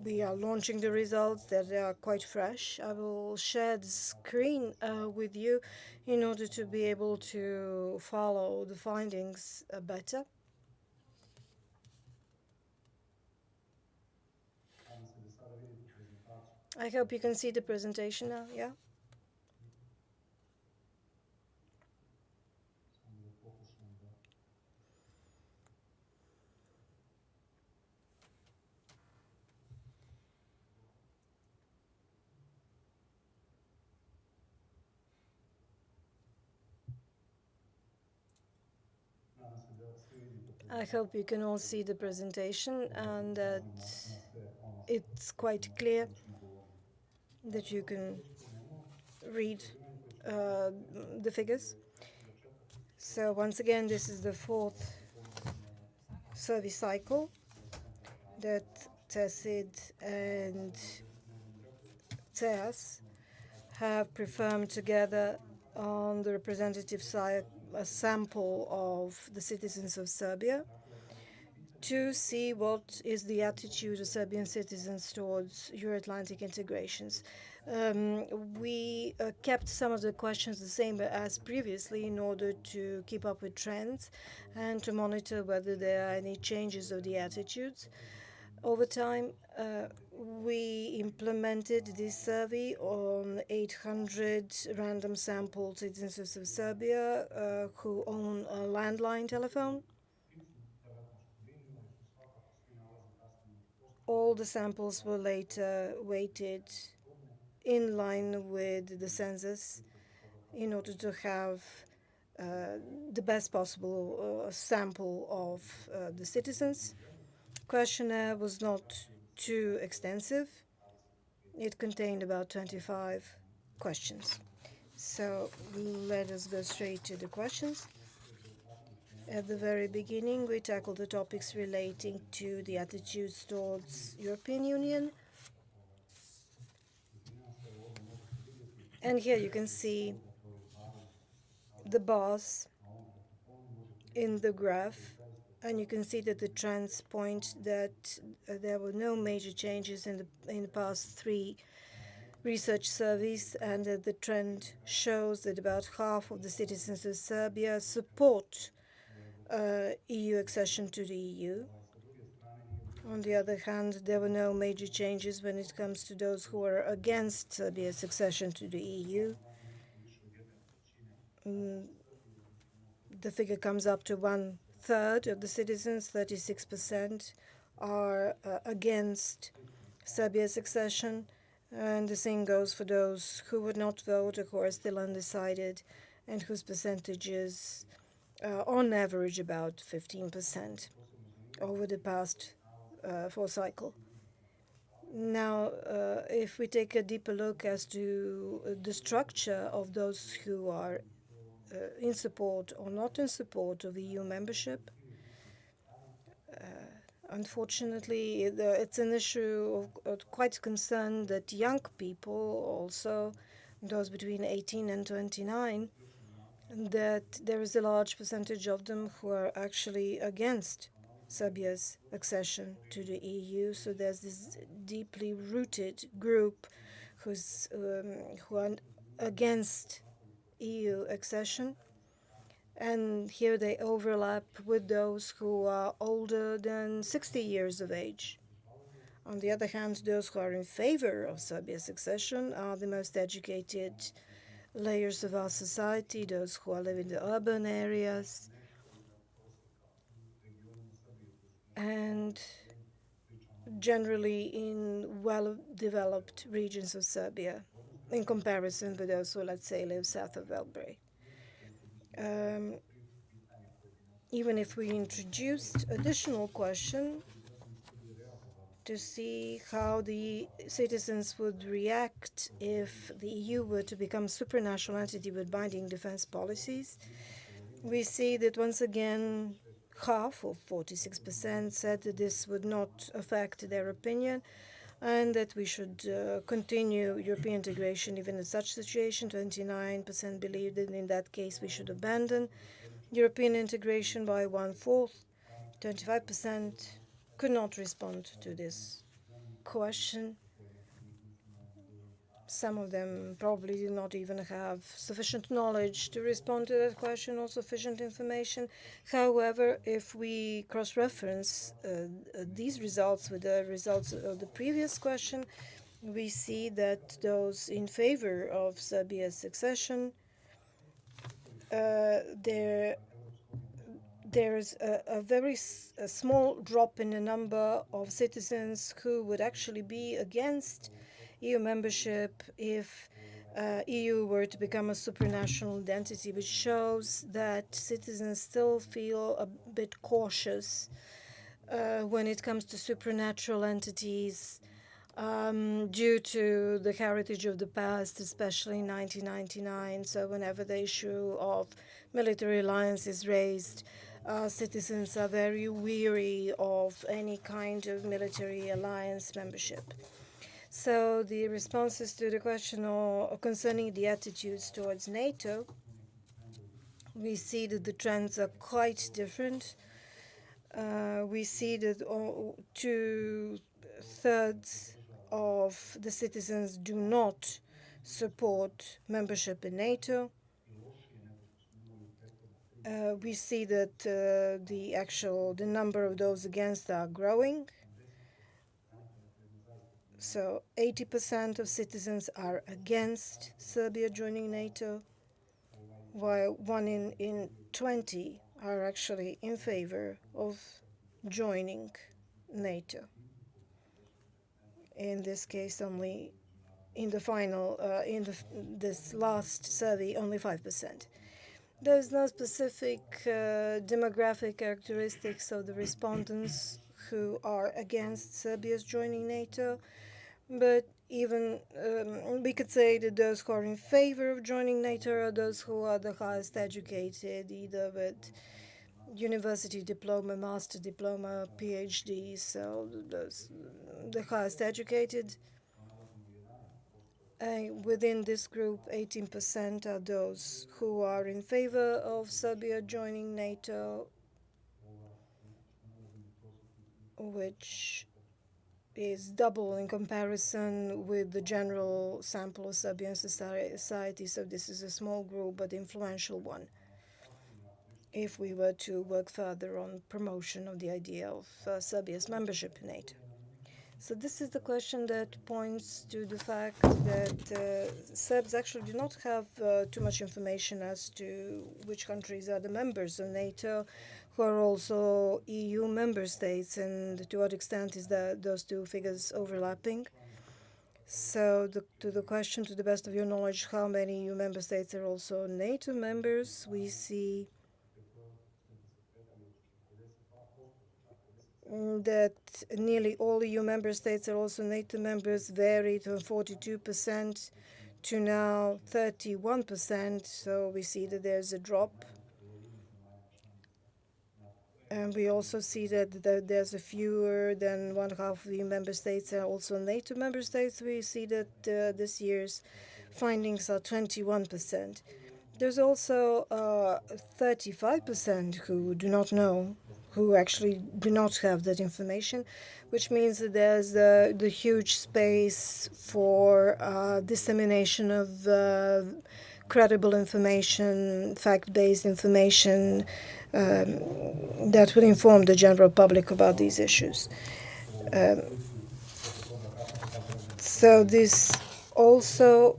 we are launching the results that are quite fresh. I will share the screen with you in order to be able to follow the findings better. I hope you can see the presentation now, yeah? I hope you can all see the presentation and that it's quite clear that you can read the figures. So once again, this is the 4th survey cycle that CESID and CES have performed together on the representative side, a sample of the citizens of Serbia, to see what is the attitude of Serbian citizens towards Euro-Atlantic integrations. We kept some of the questions the same as previously in order to keep up with trends and to monitor whether there are any changes of the attitudes. Over time, we implemented this survey on 800 random sample citizens of Serbia who own a landline telephone. All the samples were later weighted in line with the census in order to have the best possible sample of the citizens. Questionnaire was not too extensive. It contained about 25 questions. So let us go straight to the questions. At the very beginning, we tackled the topics relating to the attitudes towards European Union. And here you can see the bars in the graph, and you can see that the trends point that there were no major changes in the past 3 research surveys, and that the trend shows that about half of the citizens of Serbia support EU accession to the EU. On the other hand, there were no major changes when it comes to those who are against Serbia's accession to the EU. The figure comes up to 1/3 of the citizens, 36% are against Serbia's accession. And the same goes for those who would not vote or who are still undecided and whose percentage is on average about 15% over the past full cycle. Now, if we take a deeper look as to the structure of those who are in support or not in support of EU membership, unfortunately, it's an issue of quite concern that young people, also those between 18 and 29, that there is a large percentage of them who are actually against Serbia's accession to the EU. So there's this deeply rooted group who are against EU accession. And here they overlap with those who are older than 60 years of age. On the other hand, those who are in favor of Serbia's accession are the most educated layers of our society, those who live in the urban areas, and generally in well-developed regions of Serbia, in comparison with those who, let's say, live south of Belgrade. Even if we introduced additional question to see how the citizens would react if the EU were to become a supranational entity with binding defense policies, we see that once again half, or 46%, said that this would not affect their opinion and that we should continue European integration even in such situation. 29% believed that in that case we should abandon European integration by 1/4. 25% could not respond to this question. Some of them probably did not even have sufficient knowledge to respond to that question or sufficient information. However, if we cross-reference these results with the results of the previous question, we see that those in favor of Serbia's accession, there's a very small drop in the number of citizens who would actually be against EU membership if EU were to become a supranational entity, which shows that citizens still feel a bit cautious when it comes to supernatural entities due to the heritage of the past, especially 1999. So whenever the issue of military alliance is raised, citizens are very weary of any kind of military alliance membership. So the responses to the question concerning the attitudes towards NATO, we see that the trends are quite different. We see that 2/3 of the citizens do not support membership in NATO. We see that the number of those against are growing. So 80% of citizens are against Serbia joining NATO, while 1 in 20 are actually in favor of joining NATO. In this case, only in the final, this last survey, only 5%. There's no specific demographic characteristics of the respondents who are against Serbia's joining NATO, but even we could say that those who are in favor of joining NATO are those who are the highest educated, either with university diploma, master diploma, PhD, so the highest educated. Within this group, 18% are those who are in favor of Serbia joining NATO, which is double in comparison with the general sample of Serbian society. So this is a small group, but influential one. if we were to work further on promotion of the idea of Serbia's membership in NATO. So this is the question that points to the fact that Serbs actually do not have too much information as to which countries are the members of NATO, who are also EU member states, and to what extent is those two figures overlapping. So to the question, to the best of your knowledge, how many EU member states are also NATO members, we see that nearly all EU member states are also NATO members, varied from 42% to now 31%. So we see that there's a drop. And we also see that there's a fewer than one half of EU member states are also NATO member states. We see that this year's findings are 21%. There's also 35% who do not know, who actually do not have that information, which means that there's the huge space for dissemination of credible information, fact-based information that will inform the general public about these issues. So this also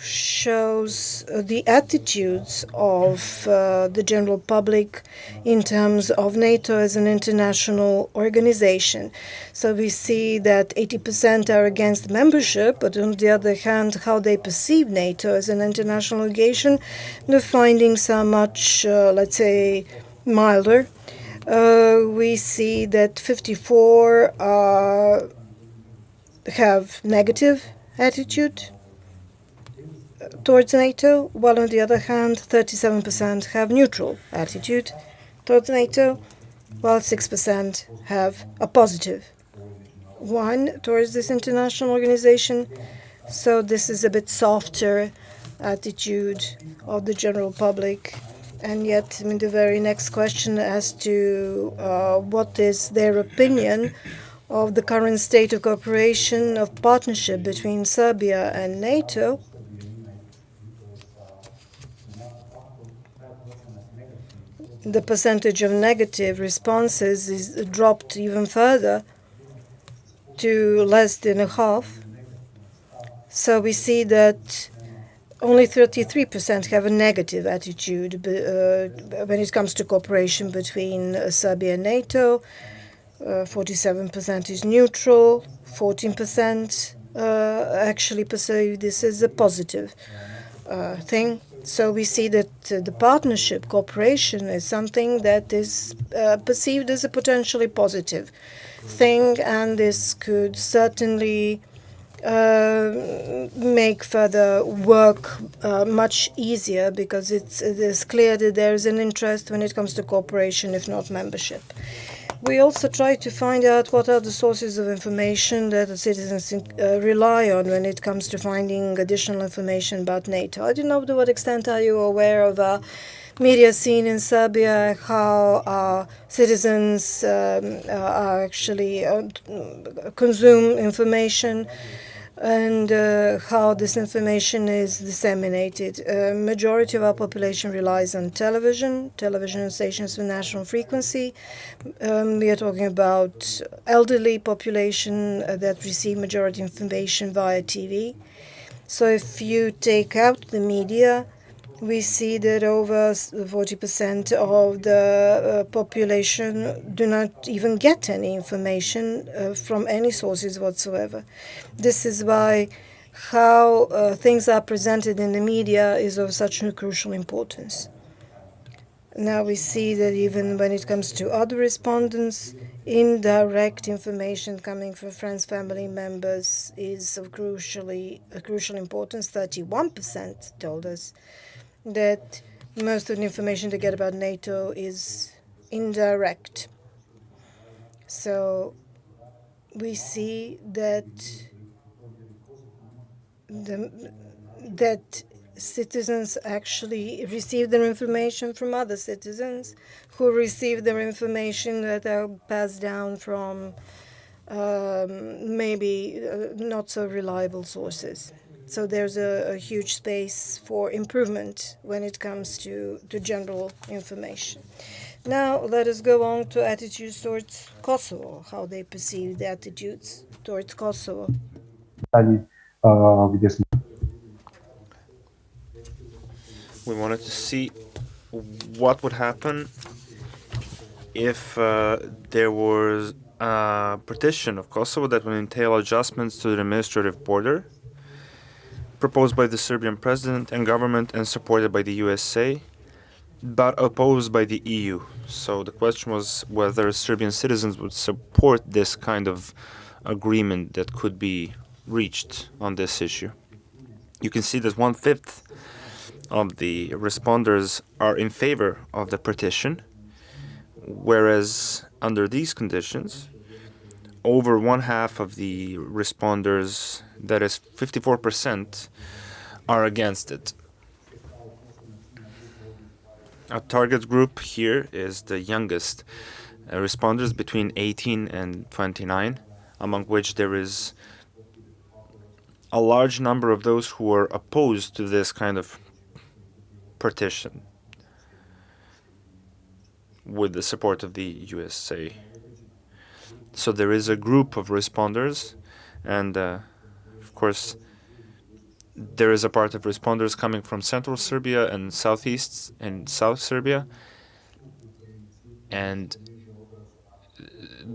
shows the attitudes of the general public in terms of NATO as an international organization. So we see that 80% are against membership, but on the other hand, how they perceive NATO as an international organization, the findings are much, let's say, milder. We see that 54 have negative attitude towards NATO, while on the other hand, 37% have neutral attitude towards NATO, while 6% have a positive one towards this international organization. So this is a bit softer attitude of the general public. And yet, I mean, the very next question as to what is their opinion of the current state of cooperation, of partnership between Serbia and NATO. The percentage of negative responses is dropped even further to less than a half. So we see that only 33% have a negative attitude when it comes to cooperation between Serbia and NATO. 47% is neutral. 14% actually perceive this as a positive thing. So we see that the partnership, cooperation, is something that is perceived as a potentially positive thing, and this could certainly make further work much easier, because it is clear that there is an interest when it comes to cooperation, if not membership. We also try to find out what are the sources of information that the citizens rely on when it comes to finding additional information about NATO. I don't know to what extent are you aware of a media scene in Serbia, how citizens are actually consume information, and how this information is disseminated. Majority of our population relies on television stations with national frequency. We are talking about elderly population that receive majority information via TV. So if you take out the media, we see that over 40% of the population do not even get any information from any sources whatsoever. This is why how things are presented in the media is of such crucial importance. Now we see that even when it comes to other respondents, indirect information coming from friends, family members is of crucial importance. 31% told us that most of the information they get about NATO is indirect. So we see that citizens actually receive their information from other citizens who receive their information that are passed down from maybe not so reliable sources. So there's a huge space for improvement when it comes to general information. Now let us go on to attitudes towards Kosovo, how they perceive the attitudes towards Kosovo. We wanted to see what would happen if there was a partition of Kosovo that would entail adjustments to the administrative border proposed by the Serbian president and government and supported by the USA, but opposed by the EU. So the question was whether Serbian citizens would support this kind of agreement that could be reached on this issue. You can see that 1/5 of the responders are in favor of the partition, whereas under these conditions, over 1/2 of the responders, that is 54%, are against it. Our target group here is the youngest responders between 18 and 29, among which there is a large number of those who are opposed to this kind of partition with the support of the USA. So there is a group of responders, and of course there is a part of responders coming from central Serbia and southeast and south Serbia, and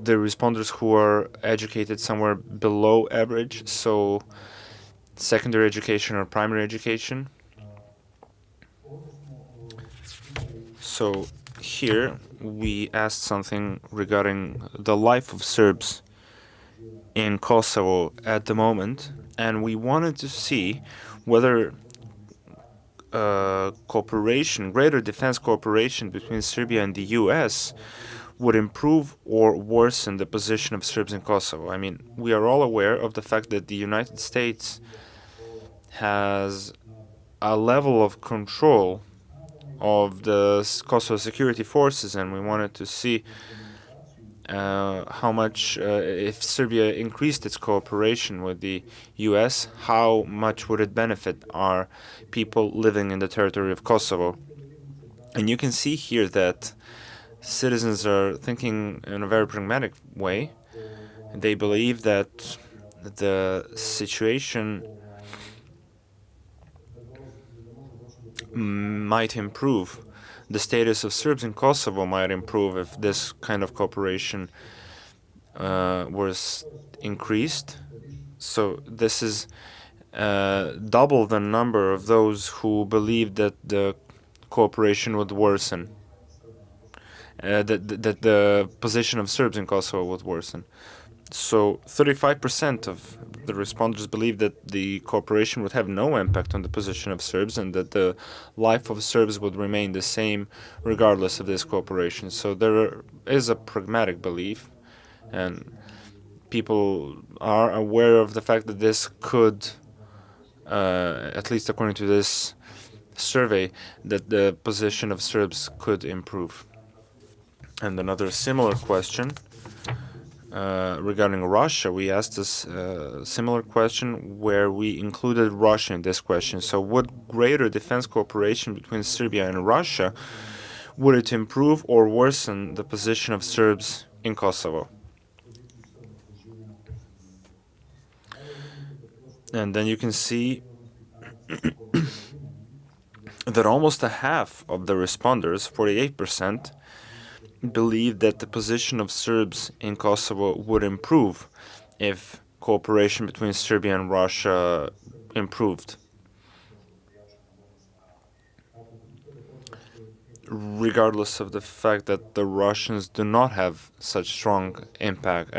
the responders who are educated somewhere below average, so secondary education or primary education. So here we asked something regarding the life of Serbs in Kosovo at the moment, and we wanted to see whether cooperation, greater defense cooperation between Serbia and the US would improve or worsen the position of Serbs in Kosovo. I mean, we are all aware of the fact that the United States has a level of control of the Kosovo security forces, and we wanted to see how much, if Serbia increased its cooperation with the US, how much would it benefit our people living in the territory of Kosovo. And you can see here that citizens are thinking in a very pragmatic way. They believe that the situation might improve. The status of Serbs in Kosovo might improve if this kind of cooperation was increased. So this is double the number of those who believe that the cooperation would worsen, that the position of Serbs in Kosovo would worsen. So 35% of the respondents believe that the cooperation would have no impact on the position of Serbs and that the life of Serbs would remain the same regardless of this cooperation. So there is a pragmatic belief, and people are aware of the fact that this could, at least according to this survey, that the position of Serbs could improve. And another similar question regarding Russia, we asked this similar question where we included Russia in this question. So would greater defense cooperation between Serbia and Russia, would it improve or worsen the position of Serbs in Kosovo? And then you can see that almost a half of the responders, 48%, believe that the position of Serbs in Kosovo would improve if cooperation between Serbia and Russia improved. Regardless of the fact that the Russians do not have such strong impact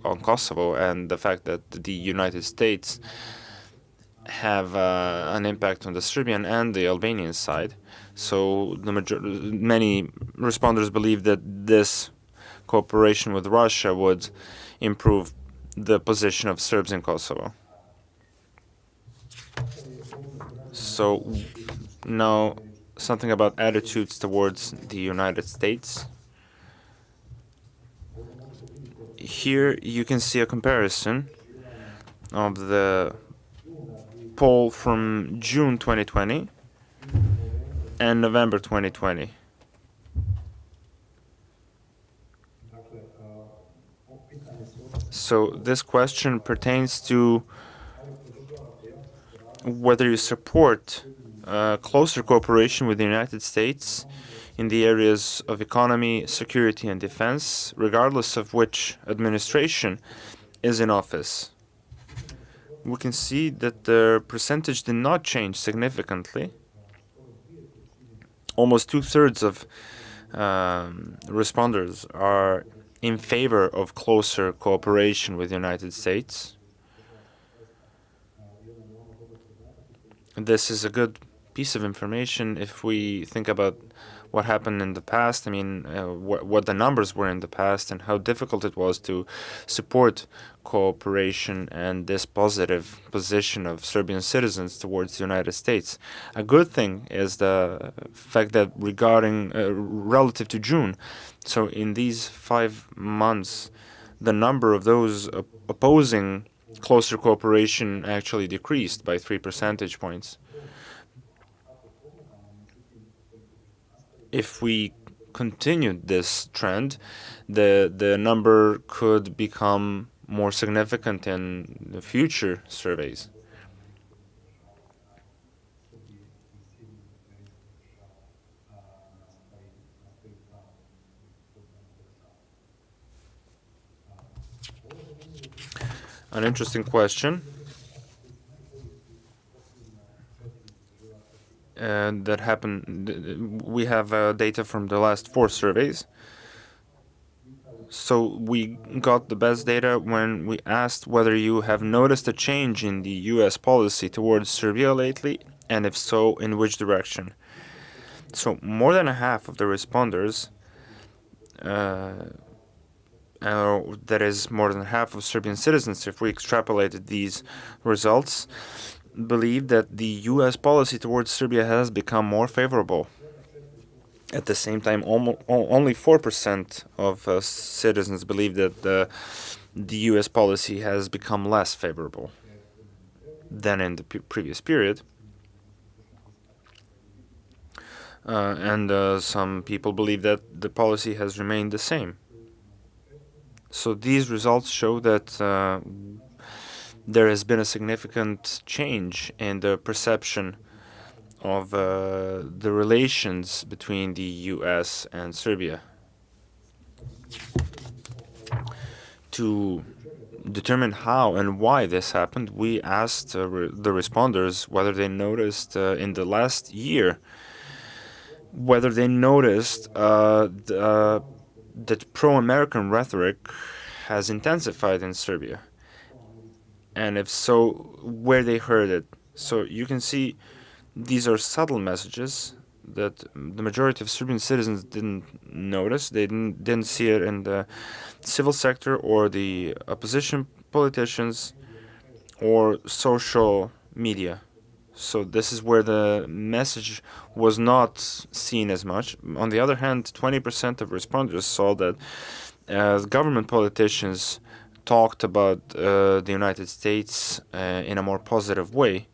on Kosovo, and the fact that the United States have an impact on the Serbian and the Albanian side. So many responders believe that this cooperation with Russia would improve the position of Serbs in Kosovo. So now something about attitudes towards the United States. Here you can see a comparison of the poll from June 2020 and November 2020. So this question pertains to whether you support closer cooperation with the United States in the areas of economy, security, and defense, regardless of which administration is in office. We can see that the percentage did not change significantly. Almost 2/3 of responders are in favor of closer cooperation with the United States. This is a good piece of information if we think about what happened in the past. I mean, what the numbers were in the past and how difficult it was to support cooperation and this positive position of Serbian citizens towards the United States. A good thing is the fact that regarding relative to June, so in these 5 months, the number of those opposing closer cooperation actually decreased by 3 percentage points. If we continued this trend, the number could become more significant in the future surveys. An interesting question. That happened. We have data from the last 4 surveys. So we got the best data when we asked whether you have noticed a change in the US policy towards Serbia lately, and if so, in which direction. So more than a half of the responders, that is more than half of Serbian citizens, if we extrapolated these results, believe that the US policy towards Serbia has become more favorable. At the same time, only 4% of citizens believe that the US policy has become less favorable than in the previous period. And some people believe that the policy has remained the same. So these results show that there has been a significant change in the perception of the relations between the US and Serbia. To determine how and why this happened, we asked the responders whether they noticed in the last year, whether they noticed that pro-American rhetoric has intensified in Serbia, and if so, where they heard it. So you can see these are subtle messages that the majority of Serbian citizens didn't notice. They didn't see it in the civil sector or the opposition politicians or social media. So this is where the message was not seen as much. On the other hand, 20% of responders saw that government politicians talked about the United States in a more positive way.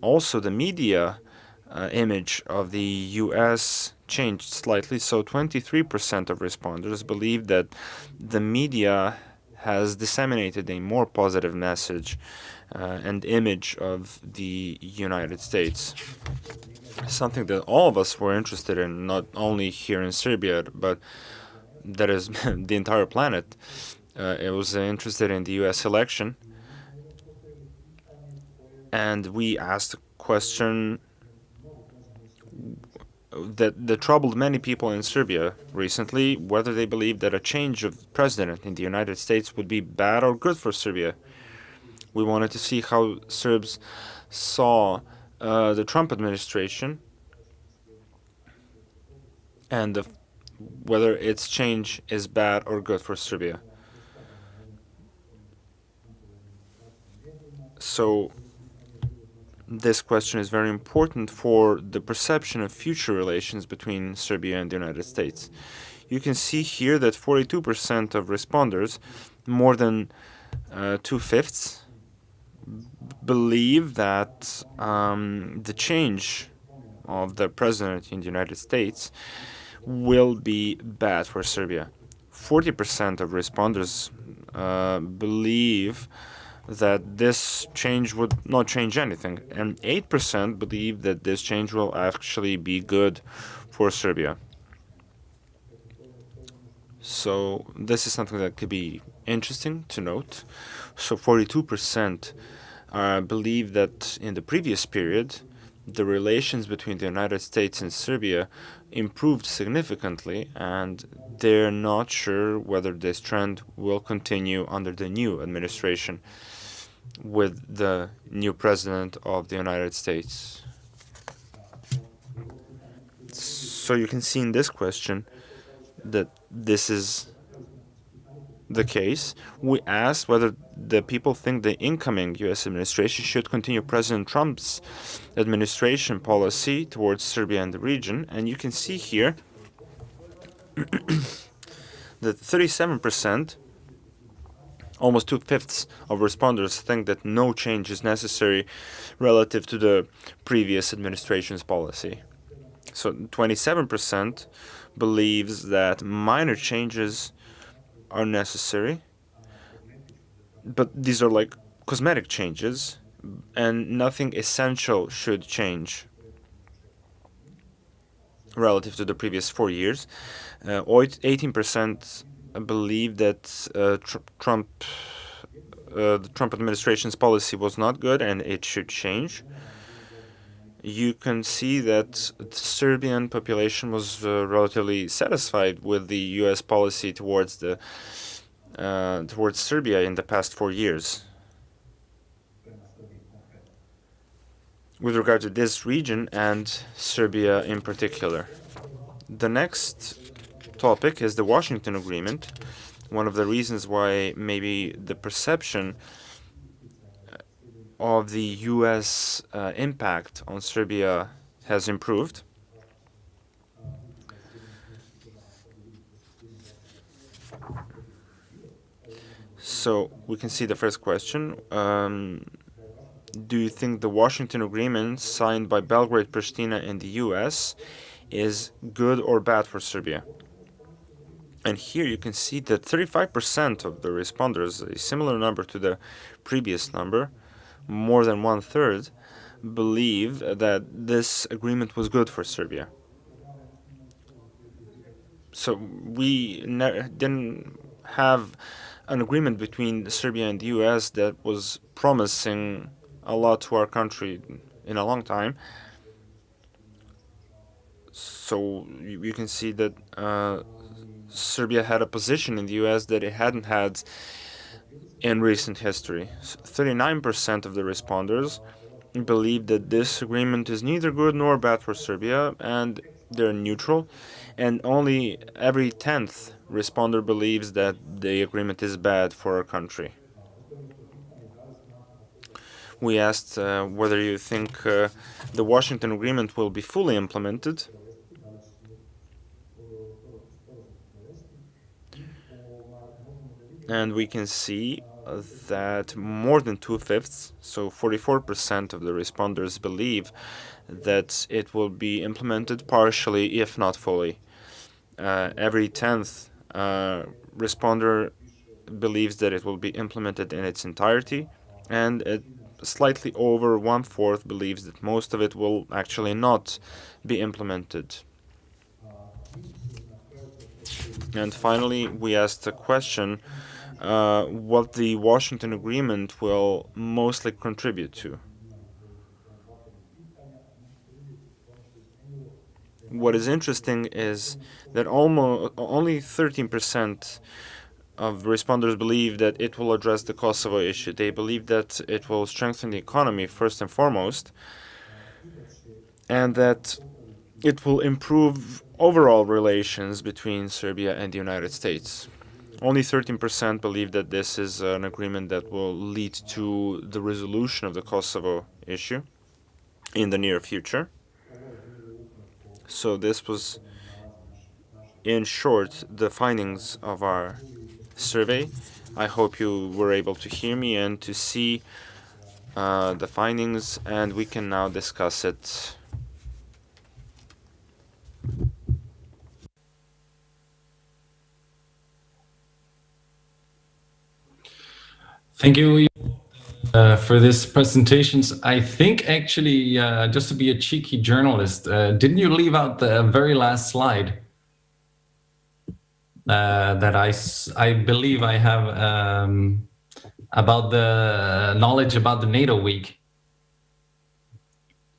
Also, the media image of the US changed slightly, so 23% of responders believe that the media has disseminated a more positive message and image of the United States. Something that all of us were interested in, not only here in Serbia, but that is the entire planet. It was interested in the US election. And we asked a question that troubled many people in Serbia recently, whether they believe that a change of president in the United States would be bad or good for Serbia. We wanted to see how Serbs saw the Trump administration and whether its change is bad or good for Serbia. So this question is very important for the perception of future relations between Serbia and the United States. You can see here that 42% of responders, more than 2/5, believe that the change of the president in the United States will be bad for Serbia. 40% of responders believe that this change would not change anything, and 8% believe that this change will actually be good for Serbia. So this is something that could be interesting to note. So 42% believe that in the previous period, the relations between the United States and Serbia improved significantly, and they're not sure whether this trend will continue under the new administration with the new president of the United States. So you can see in this question that this is the case. We asked whether the people think the incoming U.S. administration should continue President Trump's administration policy towards Serbia and the region, and you can see here that 37%, almost 2/5 of responders, think that no change is necessary relative to the previous administration's policy. So 27% believes that minor changes are necessary, but these are like cosmetic changes and nothing essential should change relative to the previous 4 years. 18% believe that the Trump administration's policy was not good and it should change. You can see that the Serbian population was relatively satisfied with the U.S. policy towards Serbia in the past 4 years. With regard to this region and Serbia in particular. The next topic is the Washington Agreement. One of the reasons why maybe the perception of the U.S. Impact on Serbia has improved. So we can see the first question. Do you think the Washington Agreement signed by Belgrade, Pristina, and the U.S. is good or bad for Serbia? And here you can see that 35% of the responders, a similar number to the previous number, more than 1/3, believe that this agreement was good for Serbia. So we didn't have an agreement between Serbia and the U.S. that was promising a lot to our country in a long time. So you can see that Serbia had a position in the U.S. that it hadn't had in recent history. 39% of the responders believe that this agreement is neither good nor bad for Serbia, and they're neutral. And only every 10th responder believes that the agreement is bad for our country. We asked whether you think the Washington Agreement will be fully implemented. And we can see that more than 2/5, so 44% of the responders believe that it will be implemented partially, if not fully. Every 10th responder believes that it will be implemented in its entirety, and slightly over 1/4 believes that most of it will actually not be implemented. And finally, we asked a question, what the Washington Agreement will mostly contribute to. What is interesting is that only 13% of responders believe that it will address the Kosovo issue. They believe that it will strengthen the economy first and foremost, and that it will improve overall relations between Serbia and the United States. Only 13% believe that this is an agreement that will lead to the resolution of the Kosovo issue in the near future. So this was, in short, the findings of our survey. I hope you were able to hear me and to see the findings, and we can now discuss it. Thank you for this presentations. I think actually, just to be a cheeky journalist, didn't you leave out the very last slide that I believe I have about the knowledge about the NATO week?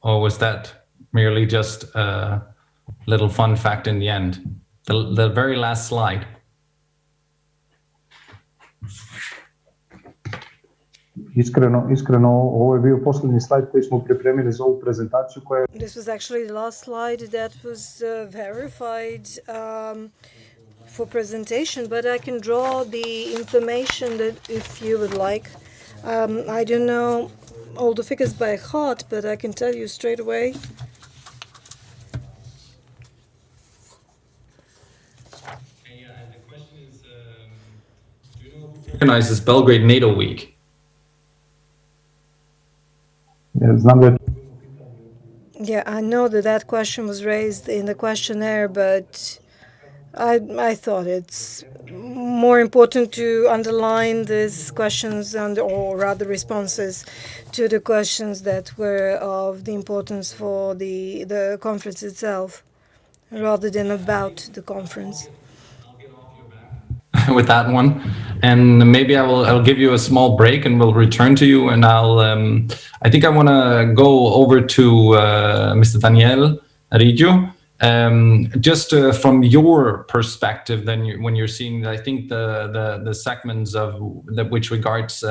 Or was that merely just a little fun fact in the end? The very last slide. Iskreno, ovo je bio posljednji slajd koji smo pripremili za ovu prezentaciju koja... This was actually the last slide that was verified for presentation, but I can draw the information that if you would like. I don't know all the figures by heart, but I can tell you straight away. And the question is, do you know who organizes Belgrade NATO Week? Yeah, I know that question was raised in the questionnaire, but I thought it's more important to underline these questions or rather responses to the questions that were of the importance for the conference itself, rather than about the conference. With that one, and maybe I'll give you a small break and we'll return to you, and I think I want to go over to Mr. Daniel Riggio, just from your perspective. Then when you're seeing, I think the segments of which regards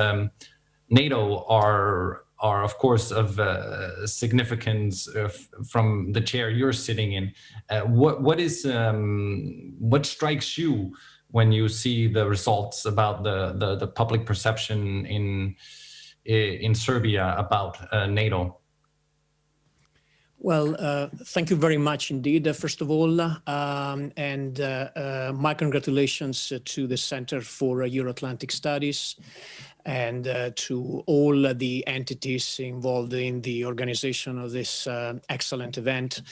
NATO are of course of significance from the chair you're sitting in. What strikes you when you see the results about the public perception in Serbia about NATO? Well, thank you very much indeed, first of all, and my congratulations to the Center for Euro-Atlantic Studies and to all the entities involved in the organization of this excellent event,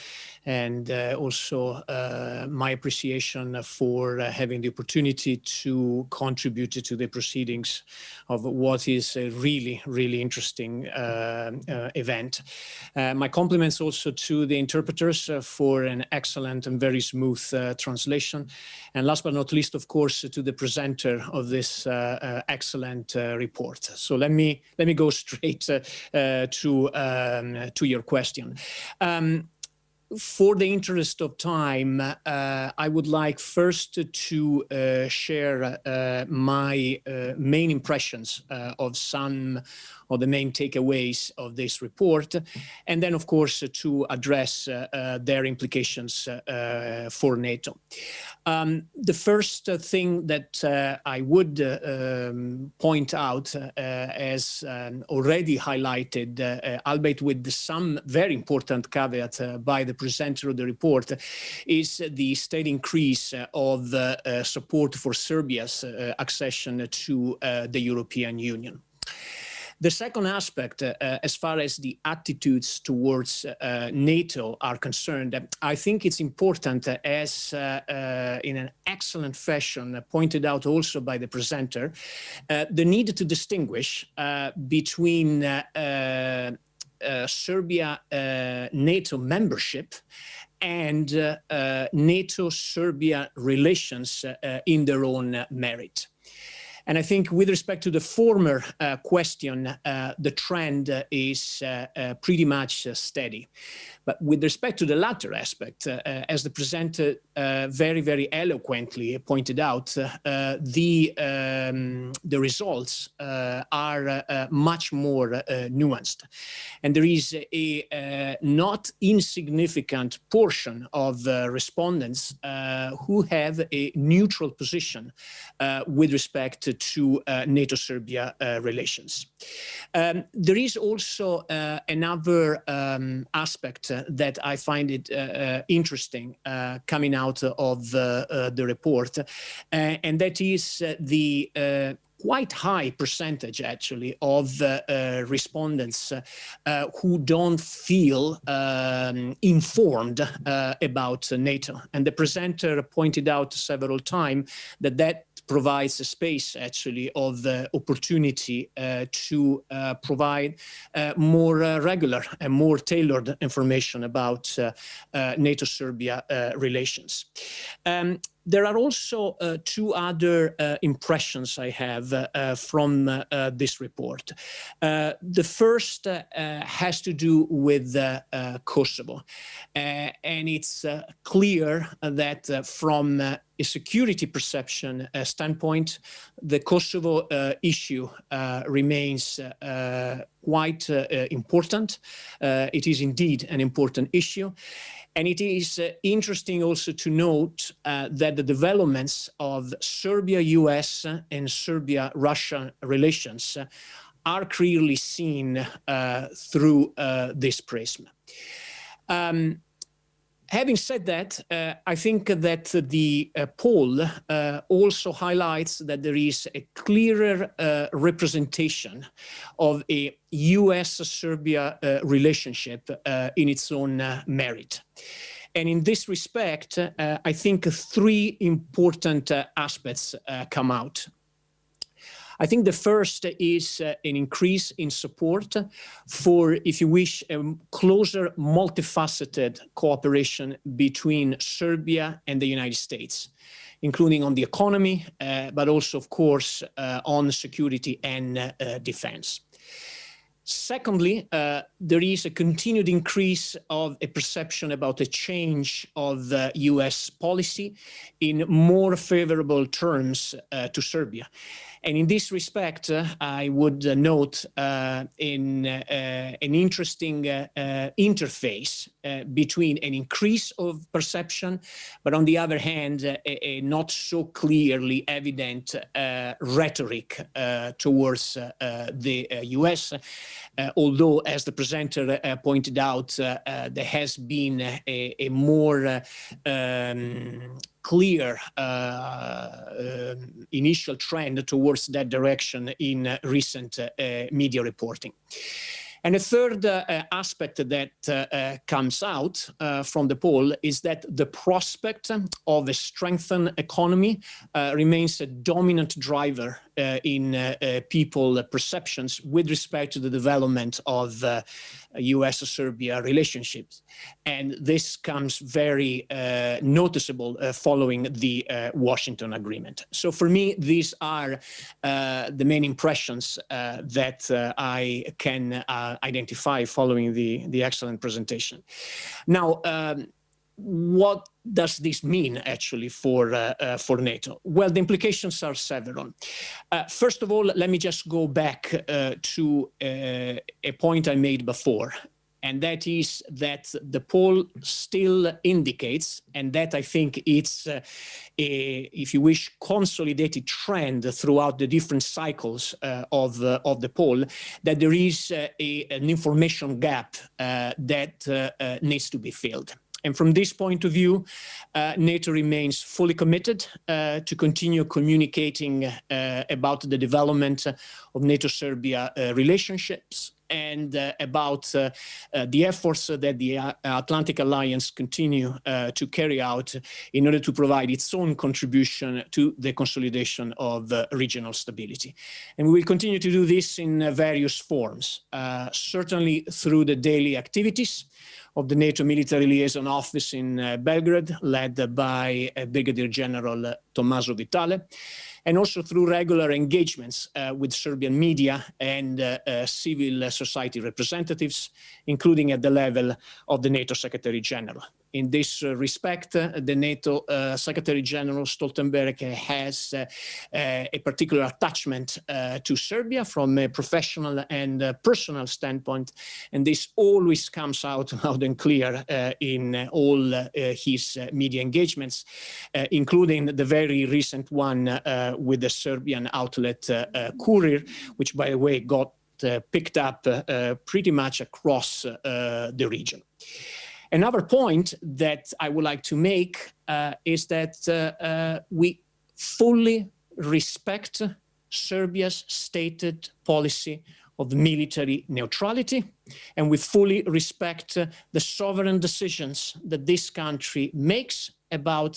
and also my appreciation for having the opportunity to contribute to the proceedings of what is a really, really interesting event. My compliments also to the interpreters for an excellent and very smooth translation. And last but not least, of course, to the presenter of this excellent report. So let me go straight to your question. For the interest of time, I would like first to share my main impressions of some of the main takeaways of this report, and then, of course, to address their implications for NATO. The first thing that I would point out, as already highlighted, albeit with some very important caveat by the presenter of the report, is the steady increase of support for Serbia's accession to the European Union. The second aspect, as far as the attitudes towards NATO are concerned, I think it's important, as in an excellent fashion pointed out also by the presenter, the need to distinguish between Serbia NATO membership and NATO-Serbia relations in their own merit. And I think with respect to the former question, the trend is pretty much steady. But with respect to the latter aspect, as the presenter very, very eloquently pointed out, the results are much more nuanced. And there is a not insignificant portion of respondents who have a neutral position with respect to NATO-Serbia relations. There is also another aspect that I find it interesting coming out of the report, and that is the quite high percentage, actually, of respondents who don't feel informed about NATO. And the presenter pointed out several times that provides a space, actually, of opportunity to provide more regular and more tailored information about NATO-Serbia relations. There are also two other impressions I have from this report. The first has to do with Kosovo. And it's clear that from a security perception standpoint, the Kosovo issue remains quite important. It is indeed an important issue. And it is interesting also to note that the developments of Serbia-US and Serbia-Russia relations are clearly seen through this prism. Having said that, I think that the poll also highlights that there is a clearer representation of a US-Serbia relationship in its own merit. And in this respect, I think three important aspects come out. I think the first is an increase in support for, if you wish, a closer, multifaceted cooperation between Serbia and the United States, including on the economy, but also, of course, on security and defense. Secondly, there is a continued increase of a perception about a change of US policy in more favorable terms to Serbia. And in this respect, I would note an interesting interface between an increase of perception, but on the other hand, a not so clearly evident rhetoric towards the US. Although, as the presenter pointed out, there has been a more clear initial trend towards that direction in recent media reporting. And a third aspect that comes out from the poll is that the prospect of a strengthened economy remains a dominant driver in people perceptions with respect to the development of US-Serbia relationships. And this comes very noticeable following the Washington agreement. So for me, these are the main impressions that I can identify following the excellent presentation. Now, what does this mean actually for NATO? Well, the implications are several. First of all, let me just go back to a point I made before, and that is that the poll still indicates, and that I think it's a, if you wish, consolidated trend throughout the different cycles of the poll, that there is an information gap that needs to be filled. And from this point of view, NATO remains fully committed to continue communicating about the development of NATO-Serbia relationships and about the efforts that the Atlantic Alliance continue to carry out in order to provide its own contribution to the consolidation of regional stability. And we will continue to do this in various forms, certainly through the daily activities of the NATO Military Liaison Office in Belgrade, led by Brigadier General Tommaso Vitale, and also through regular engagements with Serbian media and civil society representatives, including at the level of the NATO Secretary General. In this respect, the NATO Secretary General Stoltenberg has a particular attachment to Serbia from a professional and personal standpoint, and this always comes out loud and clear in all his media engagements, including the very recent one with the Serbian outlet Kurir, which, by the way, got picked up pretty much across the region. Another point that I would like to make is that we fully respect Serbia's stated policy of military neutrality, and we fully respect the sovereign decisions that this country makes about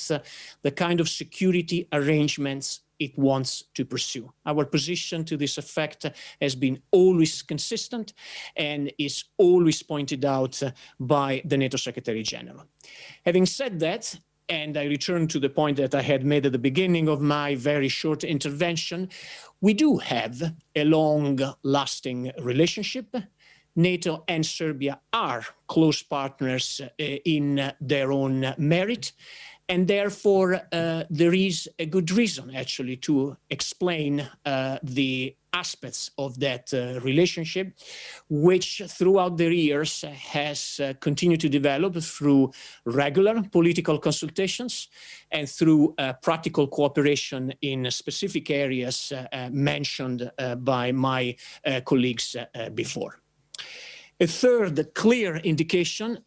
the kind of security arrangements it wants to pursue. Our position to this effect has been always consistent and is always pointed out by the NATO Secretary General. Having said that, and I return to the point that I had made at the beginning of my very short intervention, we do have a long-lasting relationship. NATO and Serbia are close partners in their own merit. And therefore, there is a good reason, actually, to explain the aspects of that relationship, which throughout the years has continued to develop through regular political consultations and through practical cooperation in specific areas mentioned by my colleagues before. A third clear indication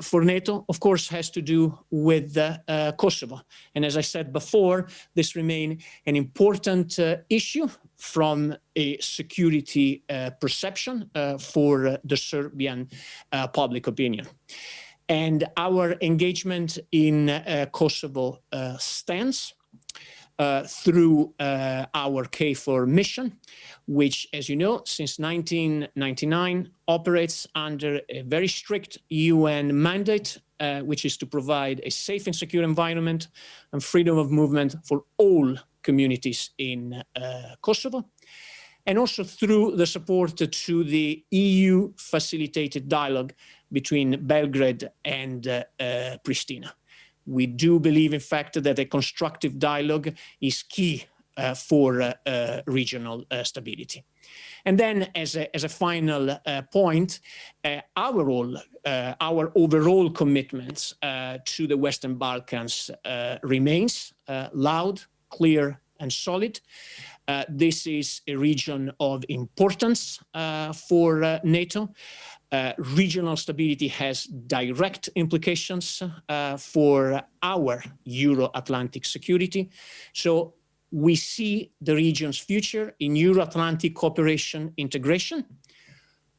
for NATO, of course, has to do with Kosovo. And as I said before, this remains an important issue from a security perception for the Serbian public opinion. And our engagement in Kosovo stands through our KFOR mission, which, as you know, since 1999 operates under a very strict UN mandate, which is to provide a safe and secure environment and freedom of movement for all communities in Kosovo, and also through the support to the EU-facilitated dialogue between Belgrade and Pristina. We do believe, in fact, that a constructive dialogue is key for regional stability. And then, as a final point, our overall commitments to the Western Balkans remains loud, clear, and solid. This is a region of importance for NATO. Regional stability has direct implications for our Euro-Atlantic security. So we see the region's future in Euro-Atlantic cooperation integration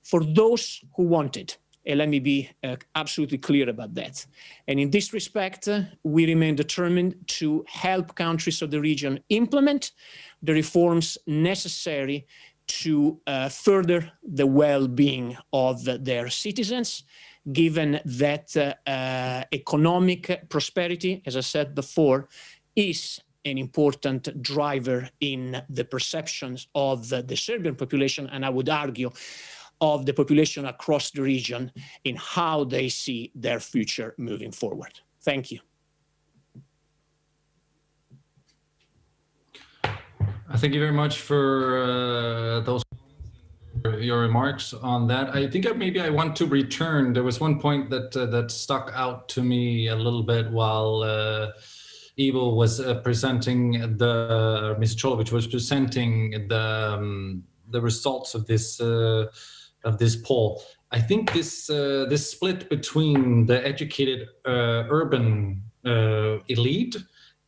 for those who want it. And let me be absolutely clear about that. And in this respect, we remain determined to help countries of the region implement the reforms necessary to further the well-being of their citizens, given that economic prosperity, as I said before, is an important driver in the perceptions of the Serbian population, and I would argue of the population across the region in how they see their future moving forward. Thank you. Thank you very much for your remarks on that. I think maybe I want to return. There was one point that stuck out to me a little bit while Ivo was presenting Ms. Cholovic was presenting the results of this poll. I think this split between the educated urban elite,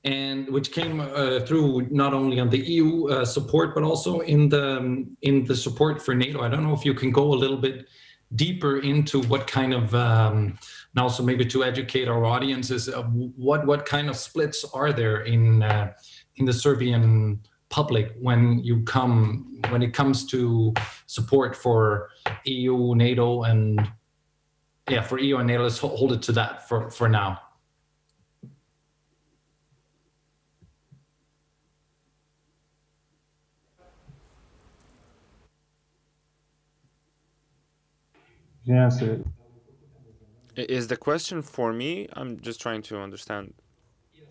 and which came through not only on the EU support, but also in the support for NATO. I don't know if you can go a little bit deeper into what kind of, and also maybe to educate our audiences, what kind of splits are there in the Serbian public when it comes to support for EU, NATO, and for EU and NATO. Let's hold it to that for now. Yes. Is the question for me? I'm just trying to understand. Yes,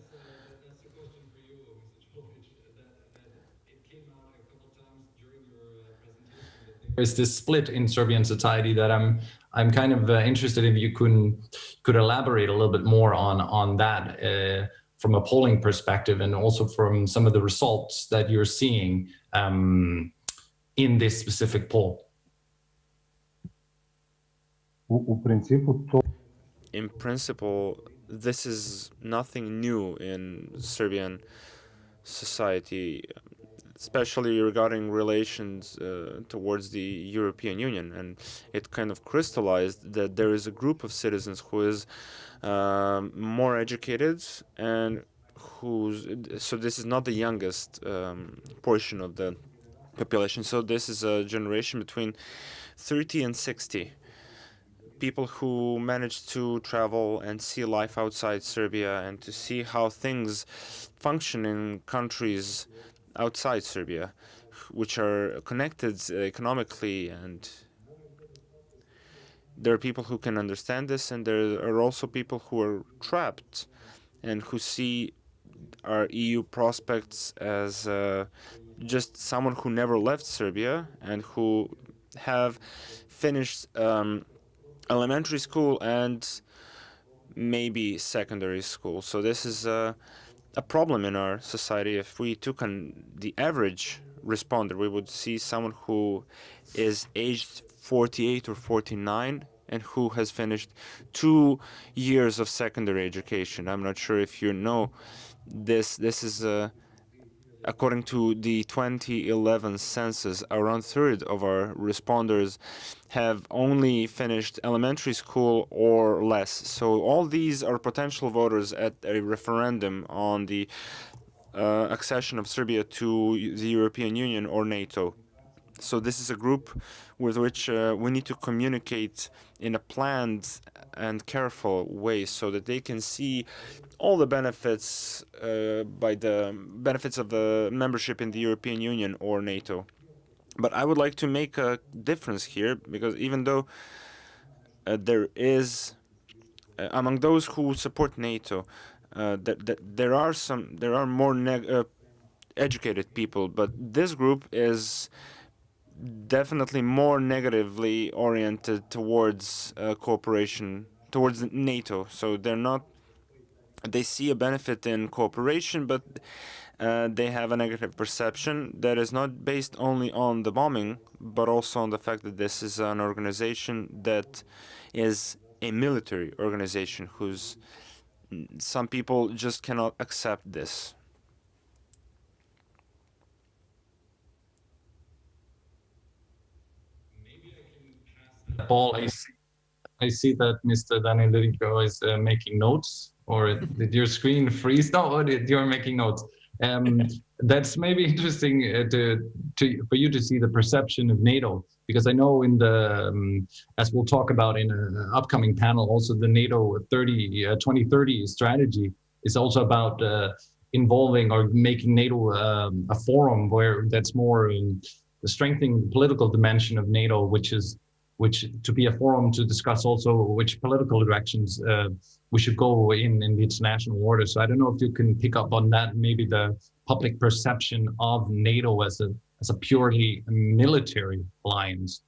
that's the question for you, Mr. Cholovic. That it came out a couple times during your presentation that there is this split in Serbian society that I'm kind of interested if you could elaborate a little bit more on that from a polling perspective, and also from some of the results that you're seeing in this specific poll. In principle, this is nothing new in Serbian society. especially regarding relations towards the European Union. And it kind of crystallized that there is a group of citizens who is more educated and so this is not the youngest portion of the population. So this is a generation between 30 and 60. People who managed to travel and see life outside Serbia and to see how things function in countries outside Serbia, which are connected economically, and there are people who can understand this, and there are also people who are trapped and who see our EU prospects as just someone who never left Serbia and who have finished elementary school and maybe secondary school. So this is a problem in our society. If we took the average responder, we would see someone who is aged 48 or 49 and who has finished 2 years of secondary education. I'm not sure if you know this. This is according to the 2011 census, around a third of our responders have only finished elementary school or less. So all these are potential voters at a referendum on the accession of Serbia to the European Union or NATO. So this is a group with which we need to communicate in a planned and careful way so that they can see all the benefits by the benefits of the membership in the European Union or NATO. But I would like to make a difference here, because even though there is among those who support NATO, there are more educated people, but this group is definitely more negatively oriented towards cooperation, towards NATO. So they see a benefit in cooperation, but they have a negative perception that is not based only on the bombing, but also on the fact that this is an organization that is a military organization whose some people just cannot accept this. Paul, I see that Mr. Danilerico is making notes, or did your screen freeze? No, you're making notes. That's maybe interesting for you to see the perception of NATO, because I know in the as we'll talk about in an upcoming panel, also the NATO 2030 strategy is also about involving or making NATO a forum where that's more strengthening the political dimension of NATO, which to be a forum to discuss also which political directions we should go in the international order. So I don't know if you can pick up on that, maybe the public perception of NATO as a purely military alliance.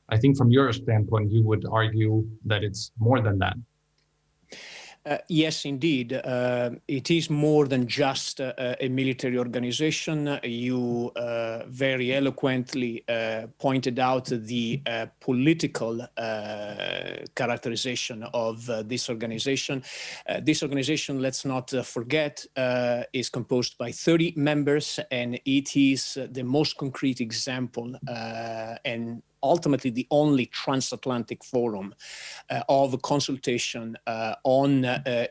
I think from your standpoint, you would argue that it's more than that. Yes, indeed. It is more than just a military organization. You very eloquently pointed out the political characterization of this organization. This organization, let's not forget, is composed by 30 members, and it is the most concrete example and ultimately the only transatlantic forum of consultation on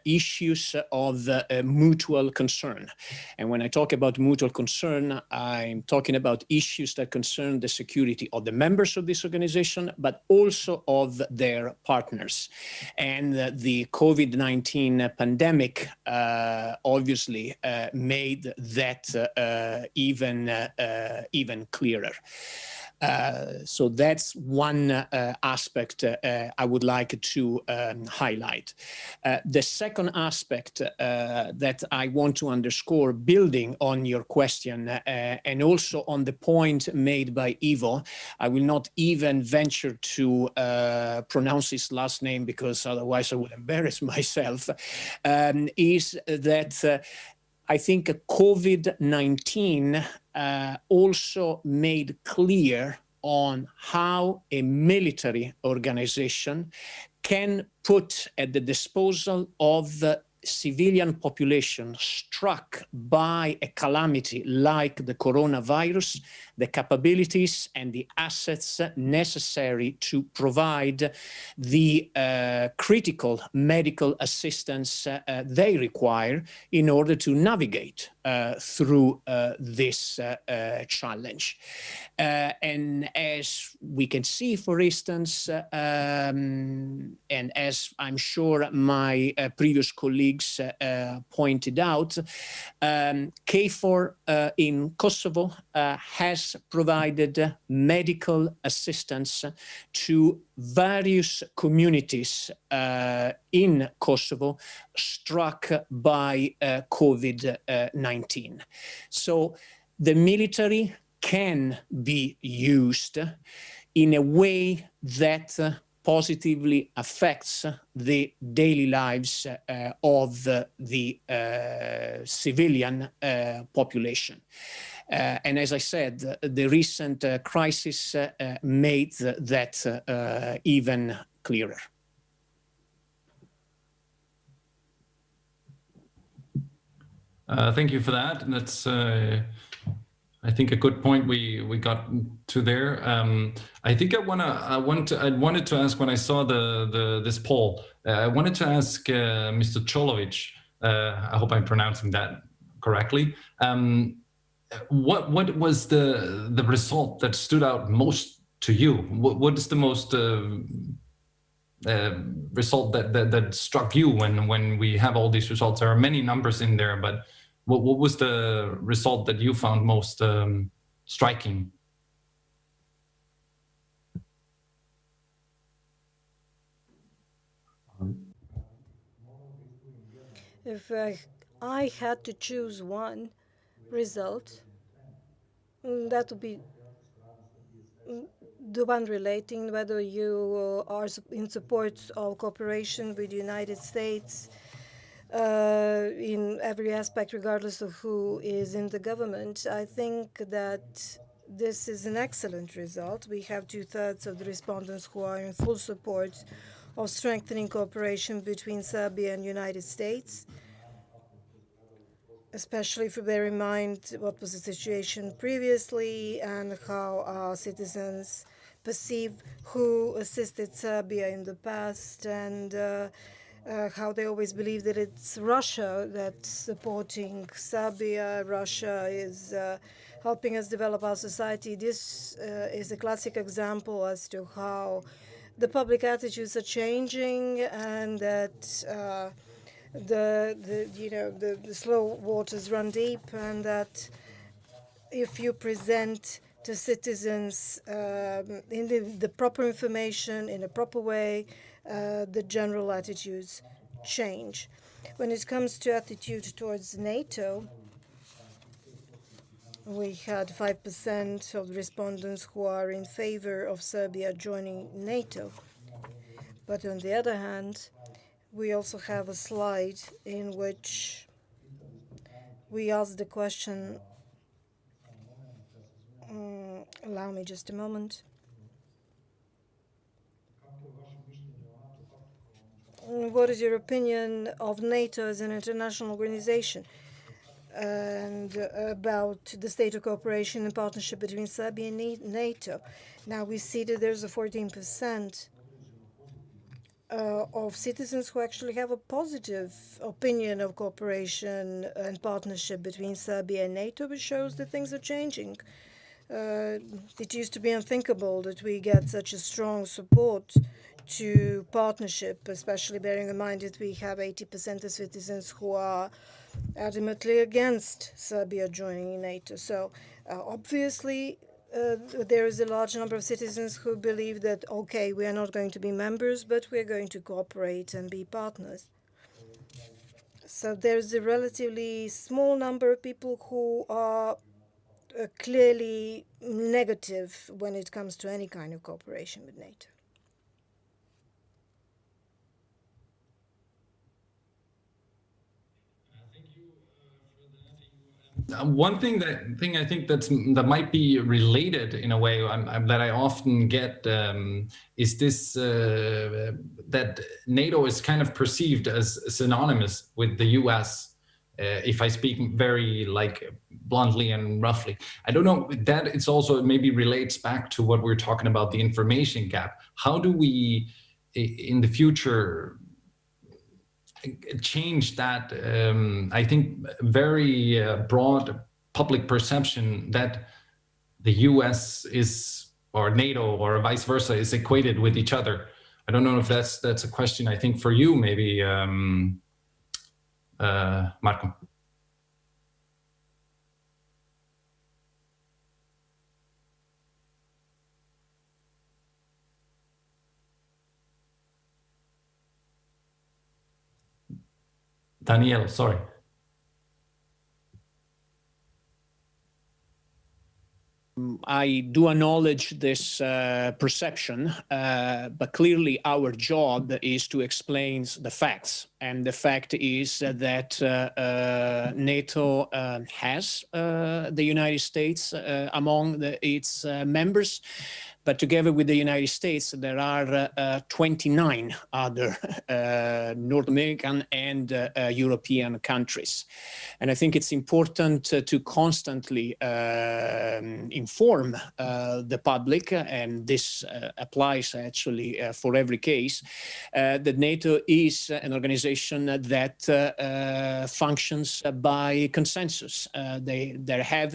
issues of mutual concern. And when I talk about mutual concern, I'm talking about issues that concern the security of the members of this organization, but also of their partners. And the COVID-19 pandemic obviously made that even clearer. So that's one aspect I would like to highlight. The second aspect that I want to underscore, building on your question and also on the point made by Ivo, I will not even venture to pronounce his last name because otherwise I would embarrass myself, is that I think COVID-19 also made clear on how a military organization can put at the disposal of civilian population struck by a calamity like the coronavirus, the capabilities and the assets necessary to provide the critical medical assistance they require in order to navigate through this challenge. And as we can see, for instance, and as I'm sure my previous colleagues pointed out, KFOR in Kosovo has provided medical assistance to various communities in Kosovo struck by COVID-19. So the military can be used in a way that positively affects the daily lives of the civilian population. And as I said, the recent crisis made that even clearer. Thank you for that. And that's, I think, a good point we got to there. I think I wanted to ask, when I saw this poll, I wanted to ask Mr. Cholovic. I hope I'm pronouncing that correctly. What was the result that stood out most to you? What is the most result that struck you when we have all these results? There are many numbers in there, but what was the result that you found most striking? If I had to choose one result, that would be the one relating whether you are in support of cooperation with the United States in every aspect, regardless of who is in the government. I think that this is an excellent result. We have 2/3 of the respondents who are in full support of strengthening cooperation between Serbia and the United States, especially if we bear in mind what was the situation previously and how our citizens perceive who assisted Serbia in the past, and how they always believe that it's Russia that's supporting Serbia. Russia is helping us develop our society. This is a classic example as to how the public attitudes are changing, and that the slow waters run deep, and that if you present to citizens in the proper information in a proper way, the general attitudes change. When it comes to attitude towards NATO, we had 5% of the respondents who are in favor of Serbia joining NATO. But on the other hand, we also have a slide in which we ask the question, allow me just a moment. What is your opinion of NATO as an international organization and about the state of cooperation and partnership between Serbia and NATO? Now we see that there's a 14% of citizens who actually have a positive opinion of cooperation and partnership between Serbia and NATO, which shows that things are changing. It used to be unthinkable that we get such a strong support to partnership, especially bearing in mind that we have 80% of citizens who are adamantly against Serbia joining NATO. So obviously, there is a large number of citizens who believe that, okay, we are not going to be members, but we are going to cooperate and be partners. So there's a relatively small number of people who are clearly negative when it comes to any kind of cooperation with NATO. One thing I think that might be related in a way that I often get is this that NATO is kind of perceived as synonymous with the US. If I speak very like bluntly and roughly, I don't know that it's also maybe relates back to what we're talking about, the information gap. How do we in the future change that, I think, very broad public perception that the US is, or NATO, or vice versa, is equated with each other? I don't know if that's a question, I think, for you, maybe, Marco. Daniel, sorry. I do acknowledge this perception, but clearly our job is to explain the facts. And the fact is that NATO has the United States among its members. But together with the United States, there are 29 other North American and European countries. And I think it's important to constantly inform the public, and this applies actually for every case, that NATO is an organization that functions by consensus. There has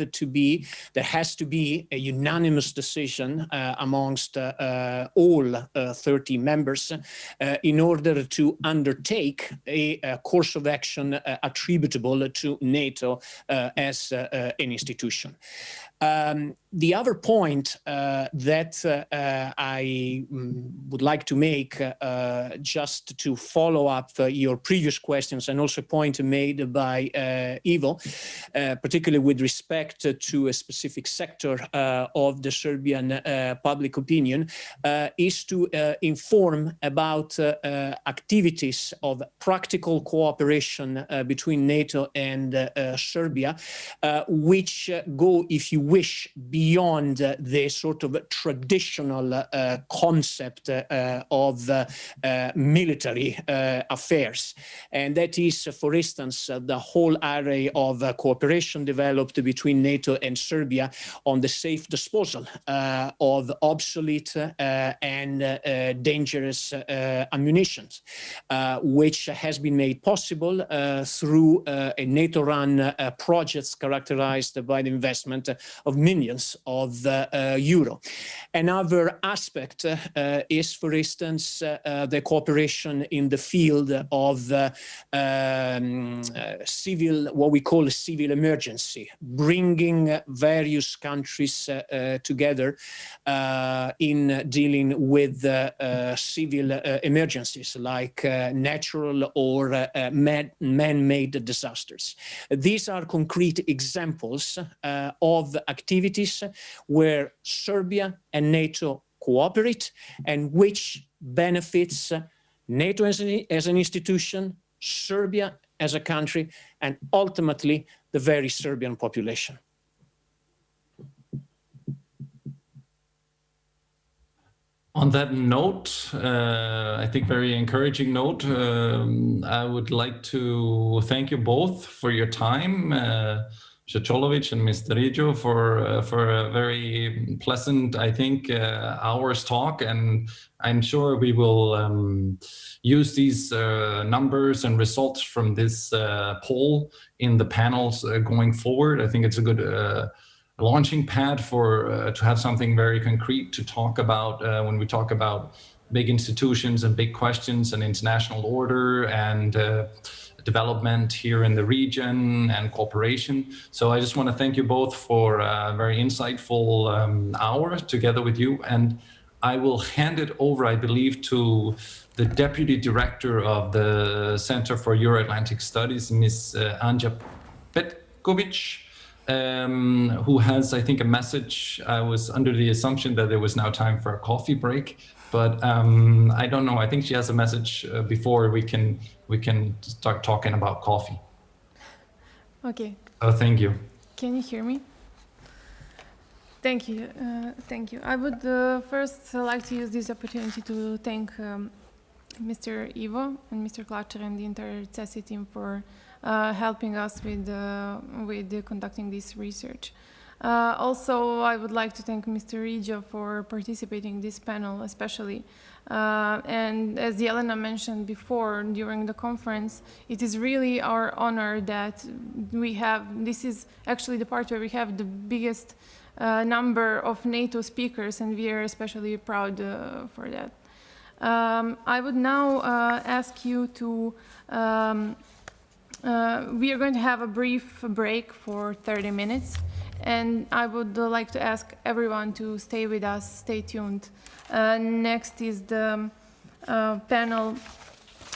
to be a unanimous decision amongst all 30 members in order to undertake a course of action attributable to NATO as an institution. The other point that I would like to make, just to follow up your previous questions, and also a point made by Ivo, particularly with respect to a specific sector of the Serbian public opinion, is to inform about activities of practical cooperation between NATO and Serbia, which go, if you wish, beyond the sort of traditional concept of military affairs. And that is, for instance, the whole array of cooperation developed between NATO and Serbia on the safe disposal of obsolete and dangerous ammunition, which has been made possible through a NATO-run projects characterized by the investment of millions of euro. Another aspect is, for instance, the cooperation in the field of civil, what we call a civil emergency, bringing various countries together in dealing with civil emergencies like natural or man-made disasters. These are concrete examples of activities where Serbia and NATO cooperate, and which benefits NATO as an institution, Serbia as a country, and ultimately the very Serbian population. On that note, I think very encouraging note, I would like to thank you both for your time, Šečolović and Mr. Rijo, for a very pleasant, I think, hour's talk. And I'm sure we will use these numbers and results from this poll in the panels going forward. I think it's a good launching pad for to have something very concrete to talk about when we talk about big institutions and big questions and international order and development here in the region and cooperation. So I just want to thank you both for a very insightful hour together with you. And I will hand it over, I believe, to the Deputy Director of the Center for Euro-Atlantic Studies, Ms. Anja Petković, who has, I think, a message. I was under the assumption that there was now time for a coffee break, but I don't know. I think she has a message before we can start talking about coffee. Okay. Oh, thank you. Can you hear me? Thank you. Thank you. I would first like to use this opportunity to thank Mr. Ivo and Mr. Klacher and the entire CESI team for helping us with conducting this research. Also, I would like to thank Mr. Riggio for participating in this panel, especially. And as Jelena mentioned before during the conference, it is really our honor that we have, this is actually the part where we have the biggest number of NATO speakers, and we are especially proud for that. I would now ask you to, we are going to have a brief break for 30 minutes. And I would like to ask everyone to stay with us, stay tuned. Next is the panel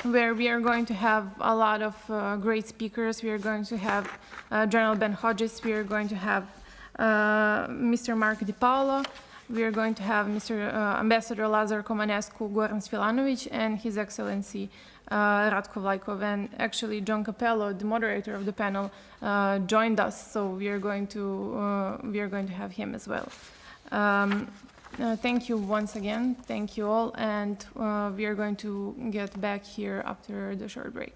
where we are going to have a lot of great speakers. We are going to have General Ben Hodges. We are going to have Mr. Mark Di Paolo. We are going to have Mr. Ambassador Lazar Komanescu Goran Svilanovic and His Excellency Ratko Vlajkov, and actually John Capello, the moderator of the panel, joined us, so we are going to have him as well. Thank you once again. Thank you all, and we are going to get back here after the short break.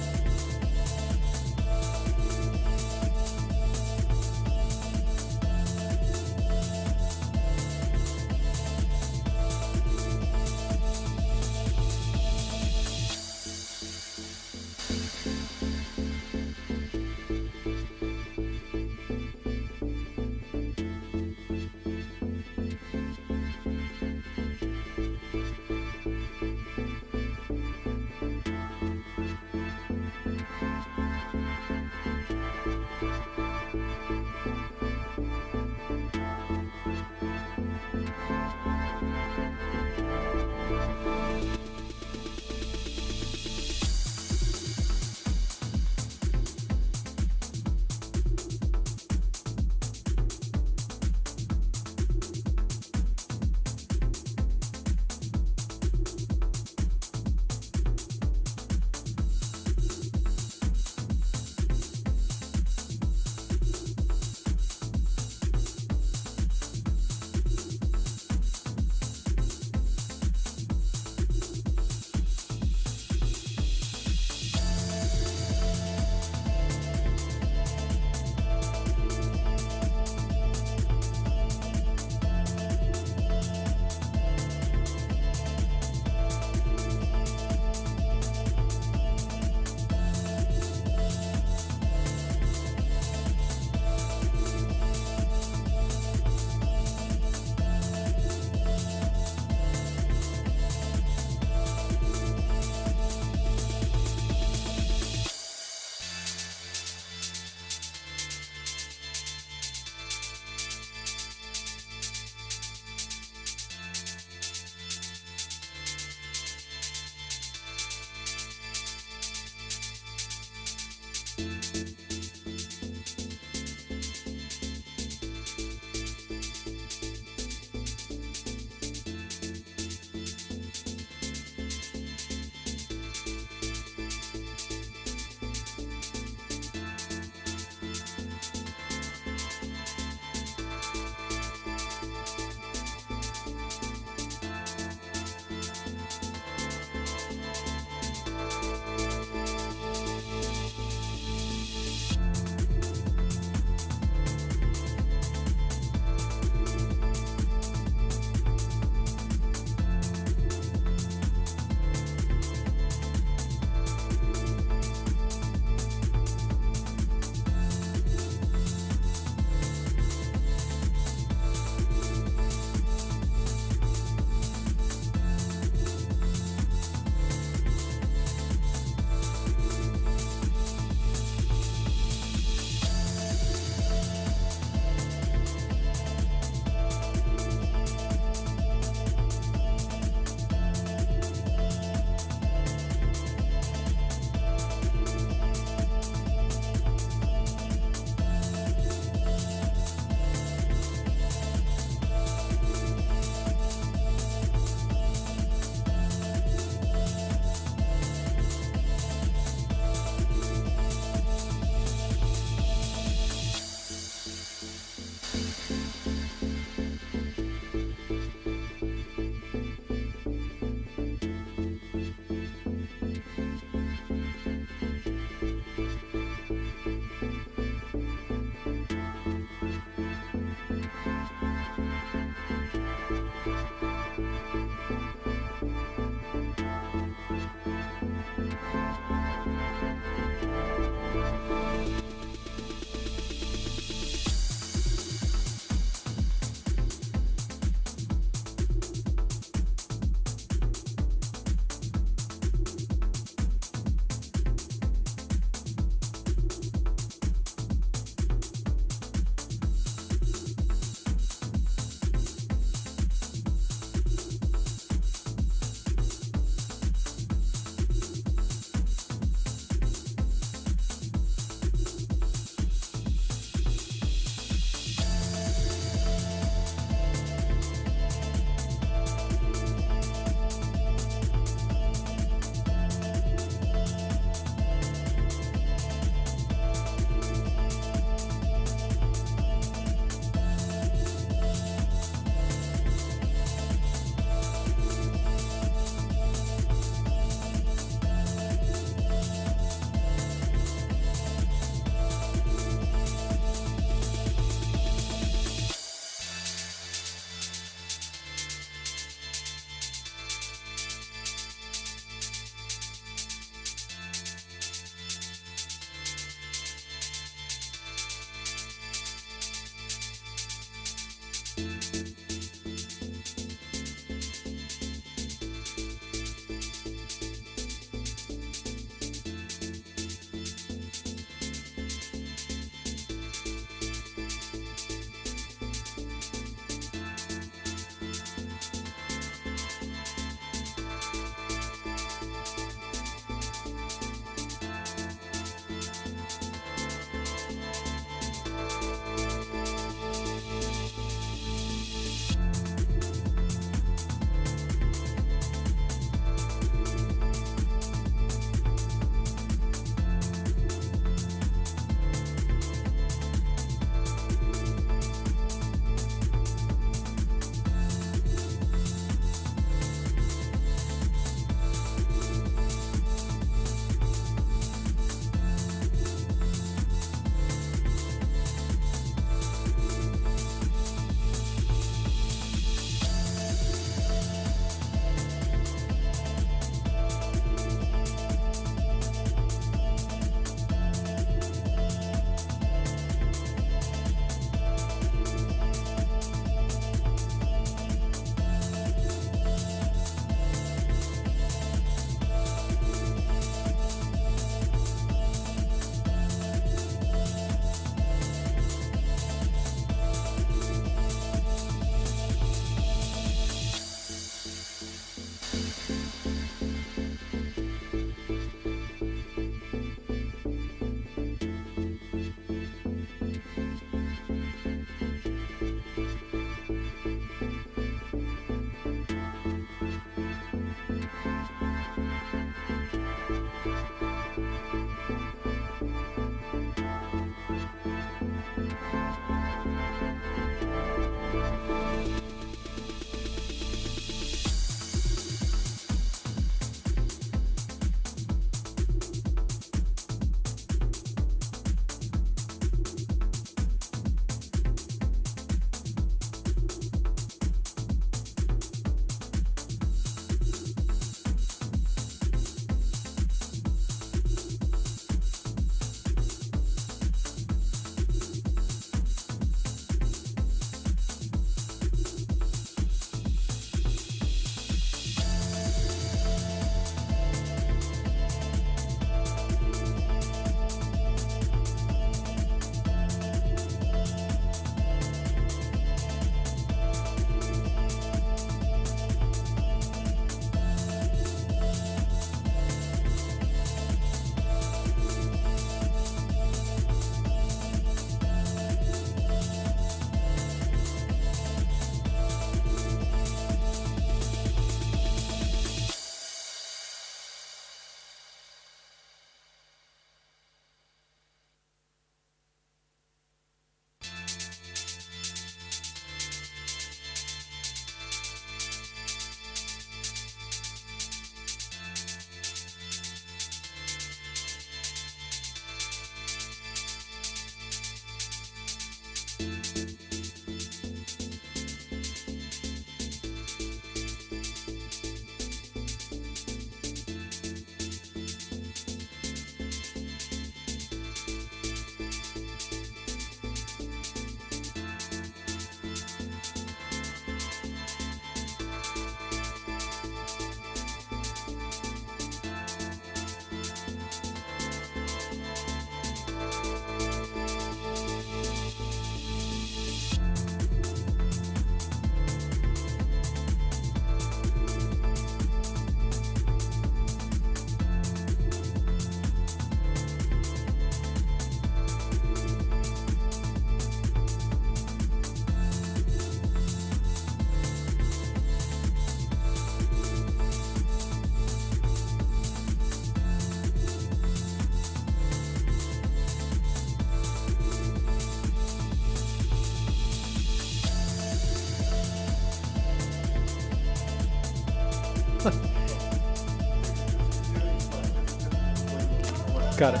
Got it.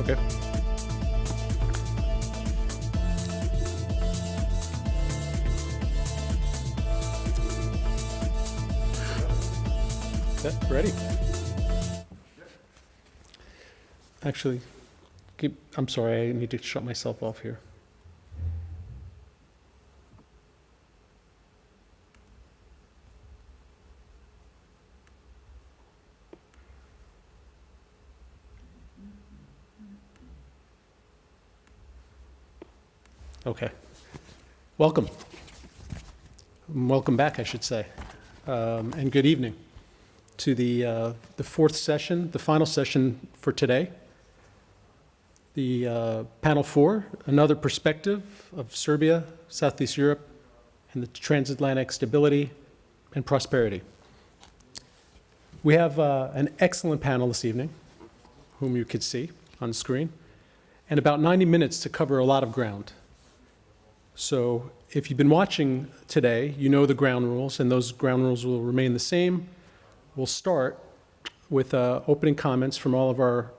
Okay. Okay, ready? Actually, I'm sorry, I need to shut myself off here. Okay. Welcome. Welcome back, I should say. And good evening to the fourth session, the final session for today. The panel 4, another perspective of Serbia, Southeast Europe, and the transatlantic stability and prosperity. We have an excellent panel this evening, whom you could see on the screen, and about 90 minutes to cover a lot of ground. So if you've been watching today, you know the ground rules, and those ground rules will remain the same. We'll start with opening comments from all of our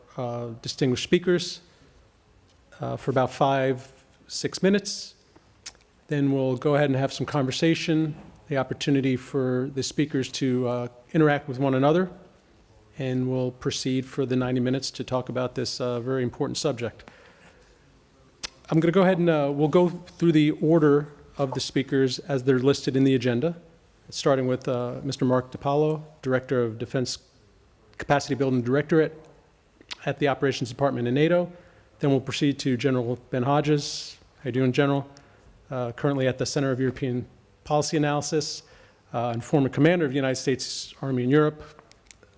distinguished speakers for about 5-6 minutes. Then we'll go ahead and have some conversation, the opportunity for the speakers to interact with one another, and we'll proceed for the 90 minutes to talk about this very important subject. I'm going to go ahead and we'll go through the order of the speakers as they're listed in the agenda, starting with Mr. Mark DiPaolo, Director of Defense Capacity Building Directorate at the Operations Department in NATO. Then we'll proceed to General Ben Hodges. How you doing, General? Currently at the Center of European Policy Analysis and former commander of the United States Army in Europe.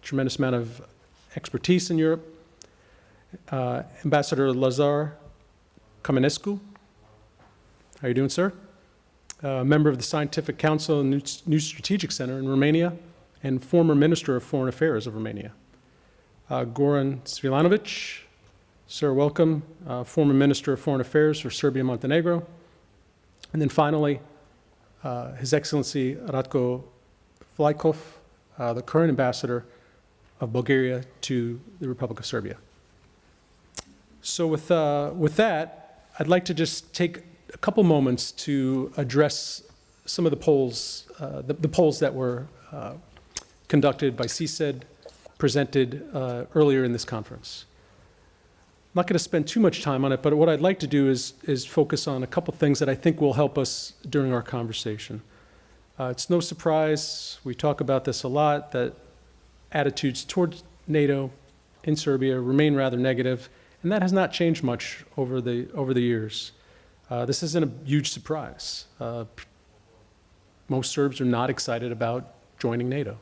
Tremendous amount of expertise in Europe. Ambassador Lazar Kamenescu. How are you doing, sir? Member of the Scientific Council and New Strategic Center in Romania and former Minister of Foreign Affairs of Romania. Goran Svilanovic, sir, welcome. Former Minister of Foreign Affairs for Serbia and Montenegro. And then finally, His Excellency Ratko Vlajkov, the current ambassador of Bulgaria to the Republic of Serbia. So with that, I'd like to just take a couple moments to address some of the polls, the polls that were conducted by CSED, presented earlier in this conference. I'm not going to spend too much time on it, but what I'd like to do is focus on a couple things that I think will help us during our conversation. It's no surprise, we talk about this a lot, that attitudes towards NATO in Serbia remain rather negative, and that has not changed much over the years. This isn't a huge surprise. Most Serbs are not excited about joining NATO.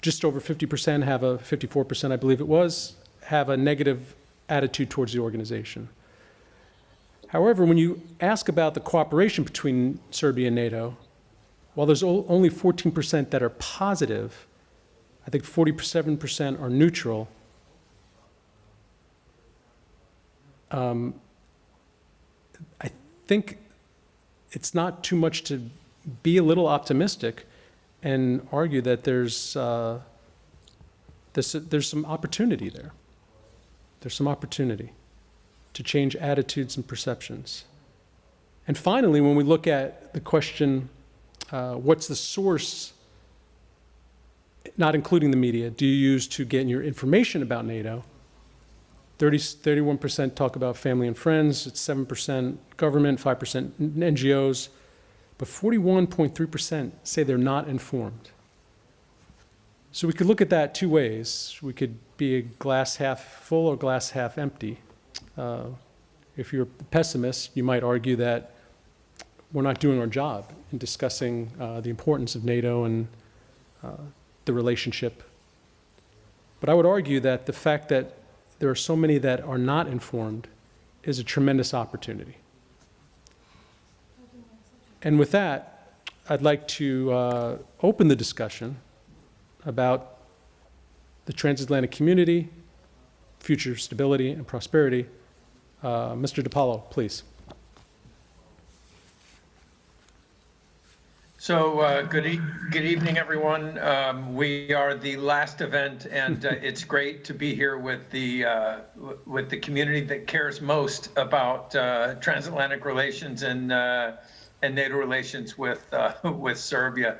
Just over 50% have 54%, I believe it was, have a negative attitude towards the organization. However, when you ask about the cooperation between Serbia and NATO, while there's only 14% that are positive, I think 47% are neutral. I think it's not too much to be a little optimistic and argue that there's some opportunity there. There's some opportunity to change attitudes and perceptions. And finally, when we look at the question, what's the source, not including the media, do you use to get your information about NATO? 31% talk about family and friends, it's 7% government, 5% NGOs, but 41.3% say they're not informed. So we could look at that two ways. We could be a glass half full or glass half empty. If you're a pessimist, you might argue that we're not doing our job in discussing the importance of NATO and the relationship. But I would argue that the fact that there are so many that are not informed is a tremendous opportunity. And with that, I'd like to open the discussion about the transatlantic community, future stability and prosperity. Mr. DiPaolo, please. So good evening, everyone. We are the last event, and it's great to be here with the community that cares most about transatlantic relations and NATO relations with Serbia.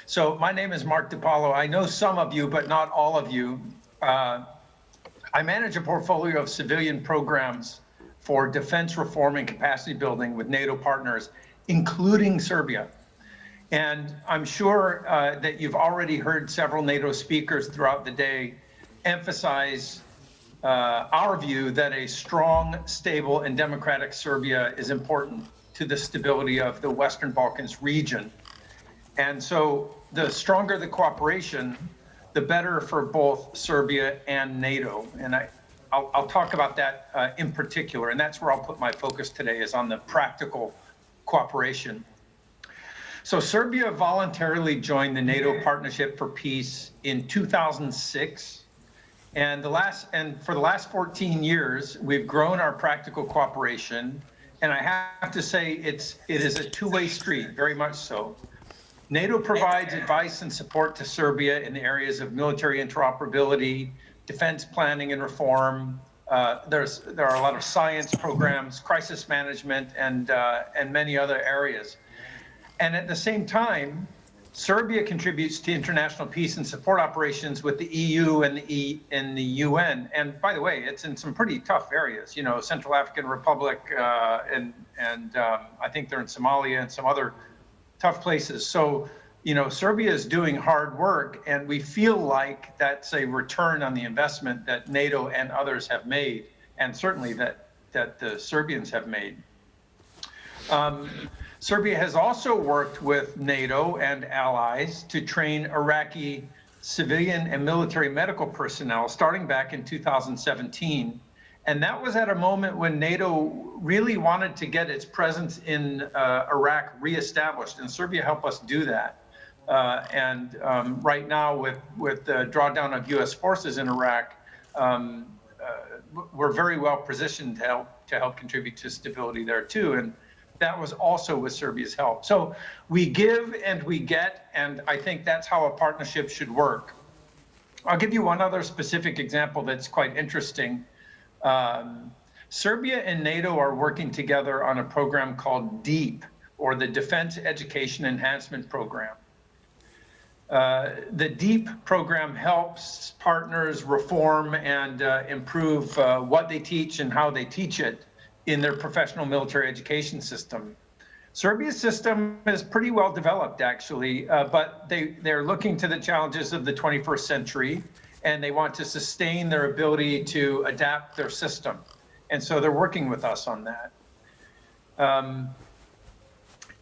So my name is Mark DiPaolo. I know some of you, but not all of you. I manage a portfolio of civilian programs for defense reform and capacity building with NATO partners, including Serbia. And I'm sure that you've already heard several NATO speakers throughout the day emphasize our view that a strong, stable, and democratic Serbia is important to the stability of the Western Balkans region. And so the stronger the cooperation, the better for both Serbia and NATO. And I'll talk about that in particular, and that's where I'll put my focus today, is on the practical cooperation. So Serbia voluntarily joined the NATO Partnership for Peace in 2006. And for the last 14 years, we've grown our practical cooperation. And I have to say, it is a two-way street, very much so. NATO provides advice and support to Serbia in the areas of military interoperability, defense planning and reform. There are a lot of science programs, crisis management, and many other areas. And at the same time, Serbia contributes to international peace and support operations with the EU and the UN. And by the way, it's in some pretty tough areas, you know, Central African Republic, and I think they're in Somalia and some other tough places. So, you know, Serbia is doing hard work, and we feel like that's a return on the investment that NATO and others have made, and certainly that the Serbians have made. Serbia has also worked with NATO and allies to train Iraqi civilian and military medical personnel starting back in 2017. And that was at a moment when NATO really wanted to get its presence in Iraq reestablished, and Serbia helped us do that. Right now, with the drawdown of U.S. forces in Iraq, we're very well positioned to help contribute to stability there too. And that was also with Serbia's help. So we give and we get, and I think that's how a partnership should work. I'll give you one other specific example that's quite interesting. Serbia and NATO are working together on a program called DEEP, or the Defense Education Enhancement Program. The DEEP program helps partners reform and improve what they teach and how they teach it in their professional military education system. Serbia's system is pretty well developed, actually, but they're looking to the challenges of the 21st century, and they want to sustain their ability to adapt their system. And so they're working with us on that.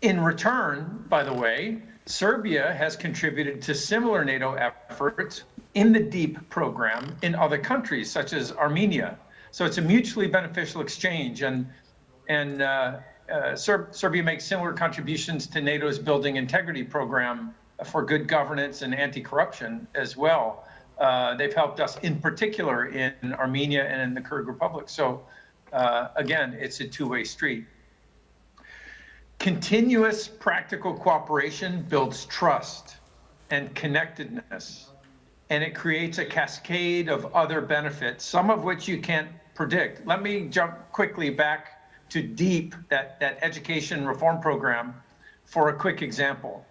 In return, by the way, Serbia has contributed to similar NATO efforts in the DEEP program in other countries, such as Armenia. So it's a mutually beneficial exchange, and Serbia makes similar contributions to NATO's Building Integrity program for good governance and anti-corruption as well. They've helped us in particular in Armenia and in the Kyrgyz Republic. So again, it's a two-way street. Continuous practical cooperation builds trust and connectedness, and it creates a cascade of other benefits, some of which you can't predict. Let me jump quickly back to DEEP, that education reform program, for a quick example.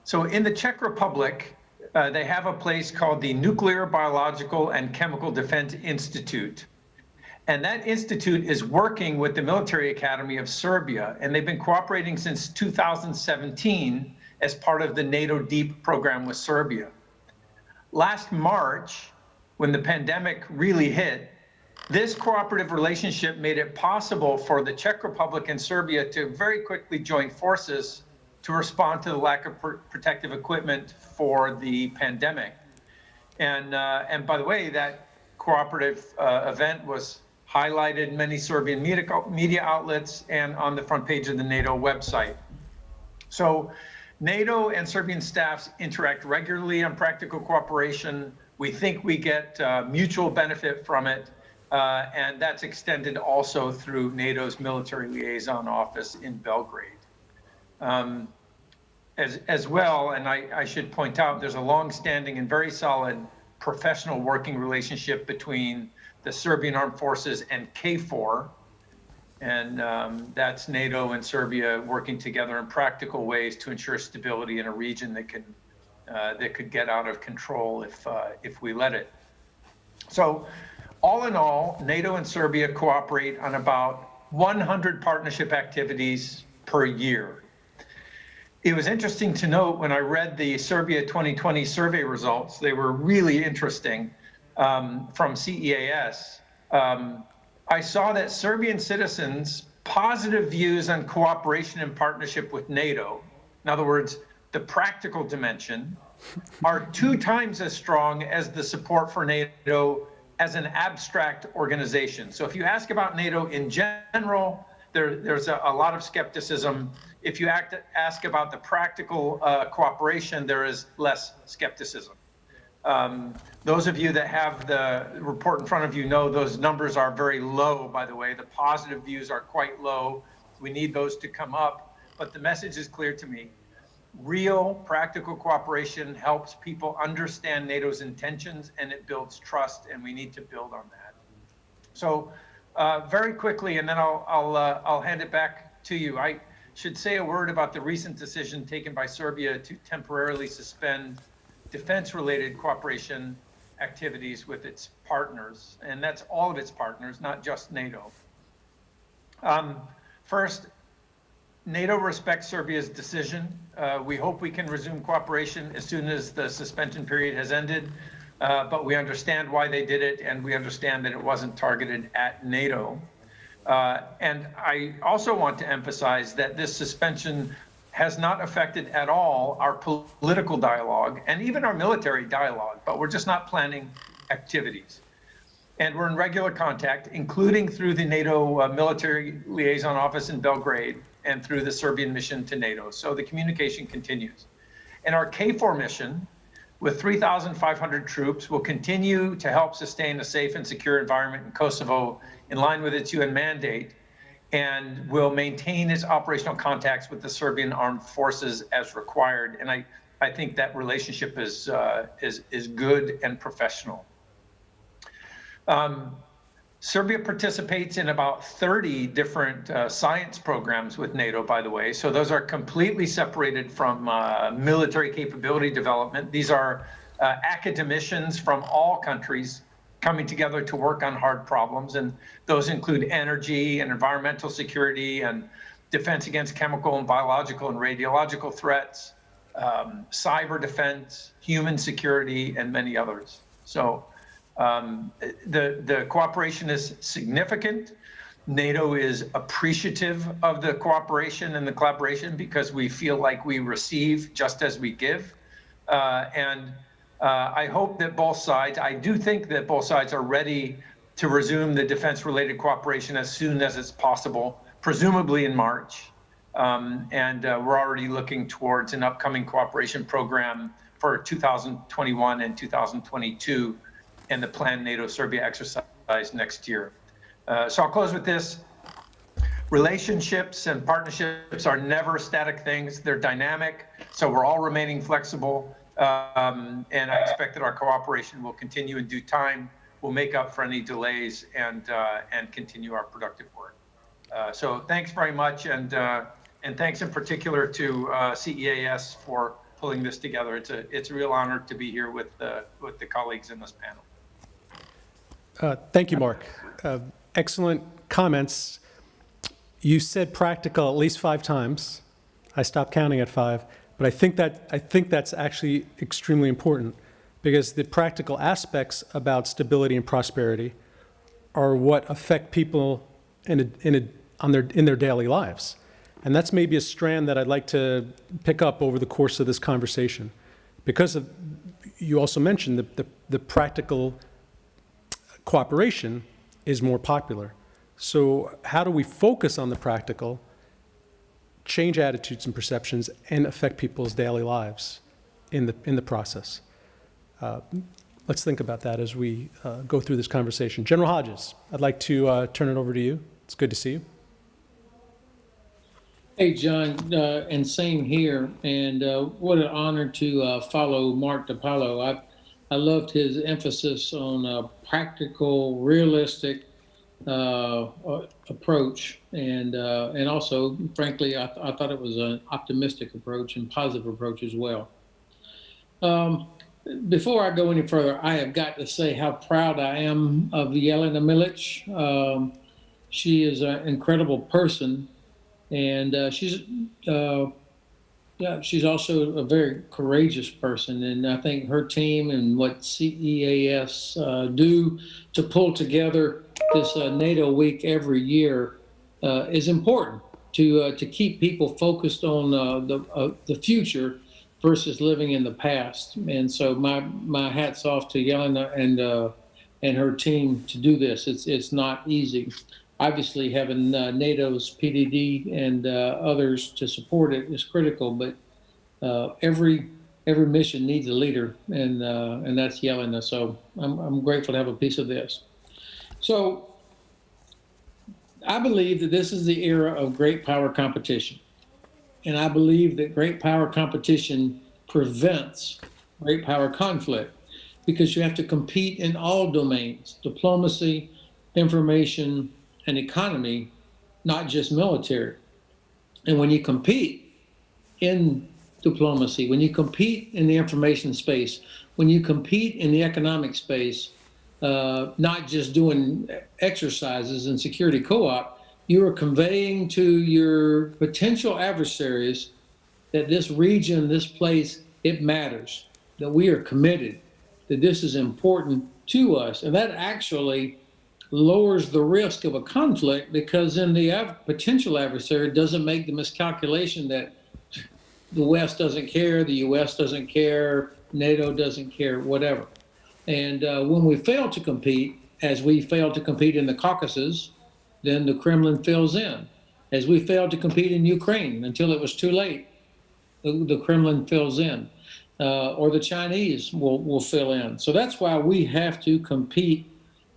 So in the Czech Republic, they have a place called the Nuclear, Biological, and Chemical Defense Institute. And that institute is working with the Military Academy of Serbia, and they've been cooperating since 2017 as part of the NATO DEEP program with Serbia. Last March, when the pandemic really hit, this cooperative relationship made it possible for the Czech Republic and Serbia to very quickly join forces to respond to the lack of protective equipment for the pandemic. And by the way, that cooperative event was highlighted in many Serbian media outlets and on the front page of the NATO website. So NATO and Serbian staffs interact regularly on practical cooperation. We think we get mutual benefit from it, and that's extended also through NATO's military liaison office in Belgrade. as well, and I should point out, there's a long-standing and very solid professional working relationship between the Serbian Armed Forces and KFOR, and that's NATO and Serbia working together in practical ways to ensure stability in a region that could get out of control if we let it. So, all in all, NATO and Serbia cooperate on about 100 partnership activities per year. It was interesting to note when I read the Serbia 2020 survey results, they were really interesting from CEAS. I saw that Serbian citizens' positive views on cooperation and partnership with NATO, in other words, the practical dimension, are 2 times as strong as the support for NATO as an abstract organization. So if you ask about NATO in general, there's a lot of skepticism. If you ask about the practical cooperation, there is less skepticism. Those of you that have the report in front of you know those numbers are very low, by the way. The positive views are quite low. We need those to come up, but the message is clear to me. Real practical cooperation helps people understand NATO's intentions, and it builds trust, and we need to build on that. So very quickly, and then I'll hand it back to you. I should say a word about the recent decision taken by Serbia to temporarily suspend defense-related cooperation activities with its partners, and that's all of its partners, not just NATO. First, NATO respects Serbia's decision. We hope we can resume cooperation as soon as the suspension period has ended, but we understand why they did it, and we understand that it wasn't targeted at NATO. And I also want to emphasize that this suspension has not affected at all our political dialogue and even our military dialogue, but we're just not planning activities. And we're in regular contact, including through the NATO Military Liaison Office in Belgrade and through the Serbian mission to NATO. So the communication continues. And our KFOR mission, with 3,500 troops, will continue to help sustain a safe and secure environment in Kosovo in line with its UN mandate, and will maintain its operational contacts with the Serbian armed forces as required. And I think that relationship is good and professional. Serbia participates in about 30 different science programs with NATO, by the way. So those are completely separated from military capability development. These are academicians from all countries coming together to work on hard problems. And those include energy and environmental security and defense against chemical and biological and radiological threats, cyber defense, human security, and many others. So the cooperation is significant. NATO is appreciative of the cooperation and the collaboration because we feel like we receive just as we give. I hope that both sides, I do think that both sides are ready to resume the defense-related cooperation as soon as it's possible, presumably in March. We're already looking towards an upcoming cooperation program for 2021 and 2022 and the planned NATO-Serbia exercise next year. So I'll close with this. Relationships and partnerships are never static things. They're dynamic, so we're all remaining flexible. And I expect that our cooperation will continue in due time. We'll make up for any delays and continue our productive work. So thanks very much, and thanks in particular to CEAS for pulling this together. It's a real honor to be here with the colleagues in this panel. Thank you, Mark. Excellent comments. You said practical at least 5 times. I stopped counting at 5. But I think that's actually extremely important, because the practical aspects about stability and prosperity are what affect people in their daily lives. And that's maybe a strand that I'd like to pick up over the course of this conversation, because you also mentioned the practical cooperation is more popular. So how do we focus on the practical, change attitudes and perceptions, and affect people's daily lives in the process? Let's think about that as we go through this conversation. General Hodges, I'd like to turn it over to you. It's good to see you. Hey, John, and same here. And what an honor to follow Mark DiPaolo. I loved his emphasis on practical, realistic approach, and also, frankly, I thought it was an optimistic approach and positive approach as well. Before I go any further, I have got to say how proud I am of Yelena Milic. She is an incredible person, and she's also a very courageous person. And I think her team and what CEAS do to pull together this NATO week every year is important to keep people focused on the future versus living in the past. And so my hat's off to Yelena and her team to do this. It's not easy. Obviously, having NATO's PDD and others to support it is critical, but every mission needs a leader, and that's Yelena. So I'm grateful to have a piece of this. So I believe that this is the era of great power competition, and I believe that great power competition prevents great power conflict, because you have to compete in all domains: diplomacy, information, and economy, not just military. And when you compete in diplomacy, when you compete in the information space, when you compete in the economic space, not just doing exercises in security co-op, you are conveying to your potential adversaries that this region, this place, it matters, that we are committed, that this is important to us. And that actually lowers the risk of a conflict, because then the potential adversary doesn't make the miscalculation that the West doesn't care, the US doesn't care, NATO doesn't care, whatever. And when we fail to compete, as we failed to compete in the Caucasus, then the Kremlin fills in. As we failed to compete in Ukraine until it was too late, the Kremlin fills in. Or the Chinese will fill in. So that's why we have to compete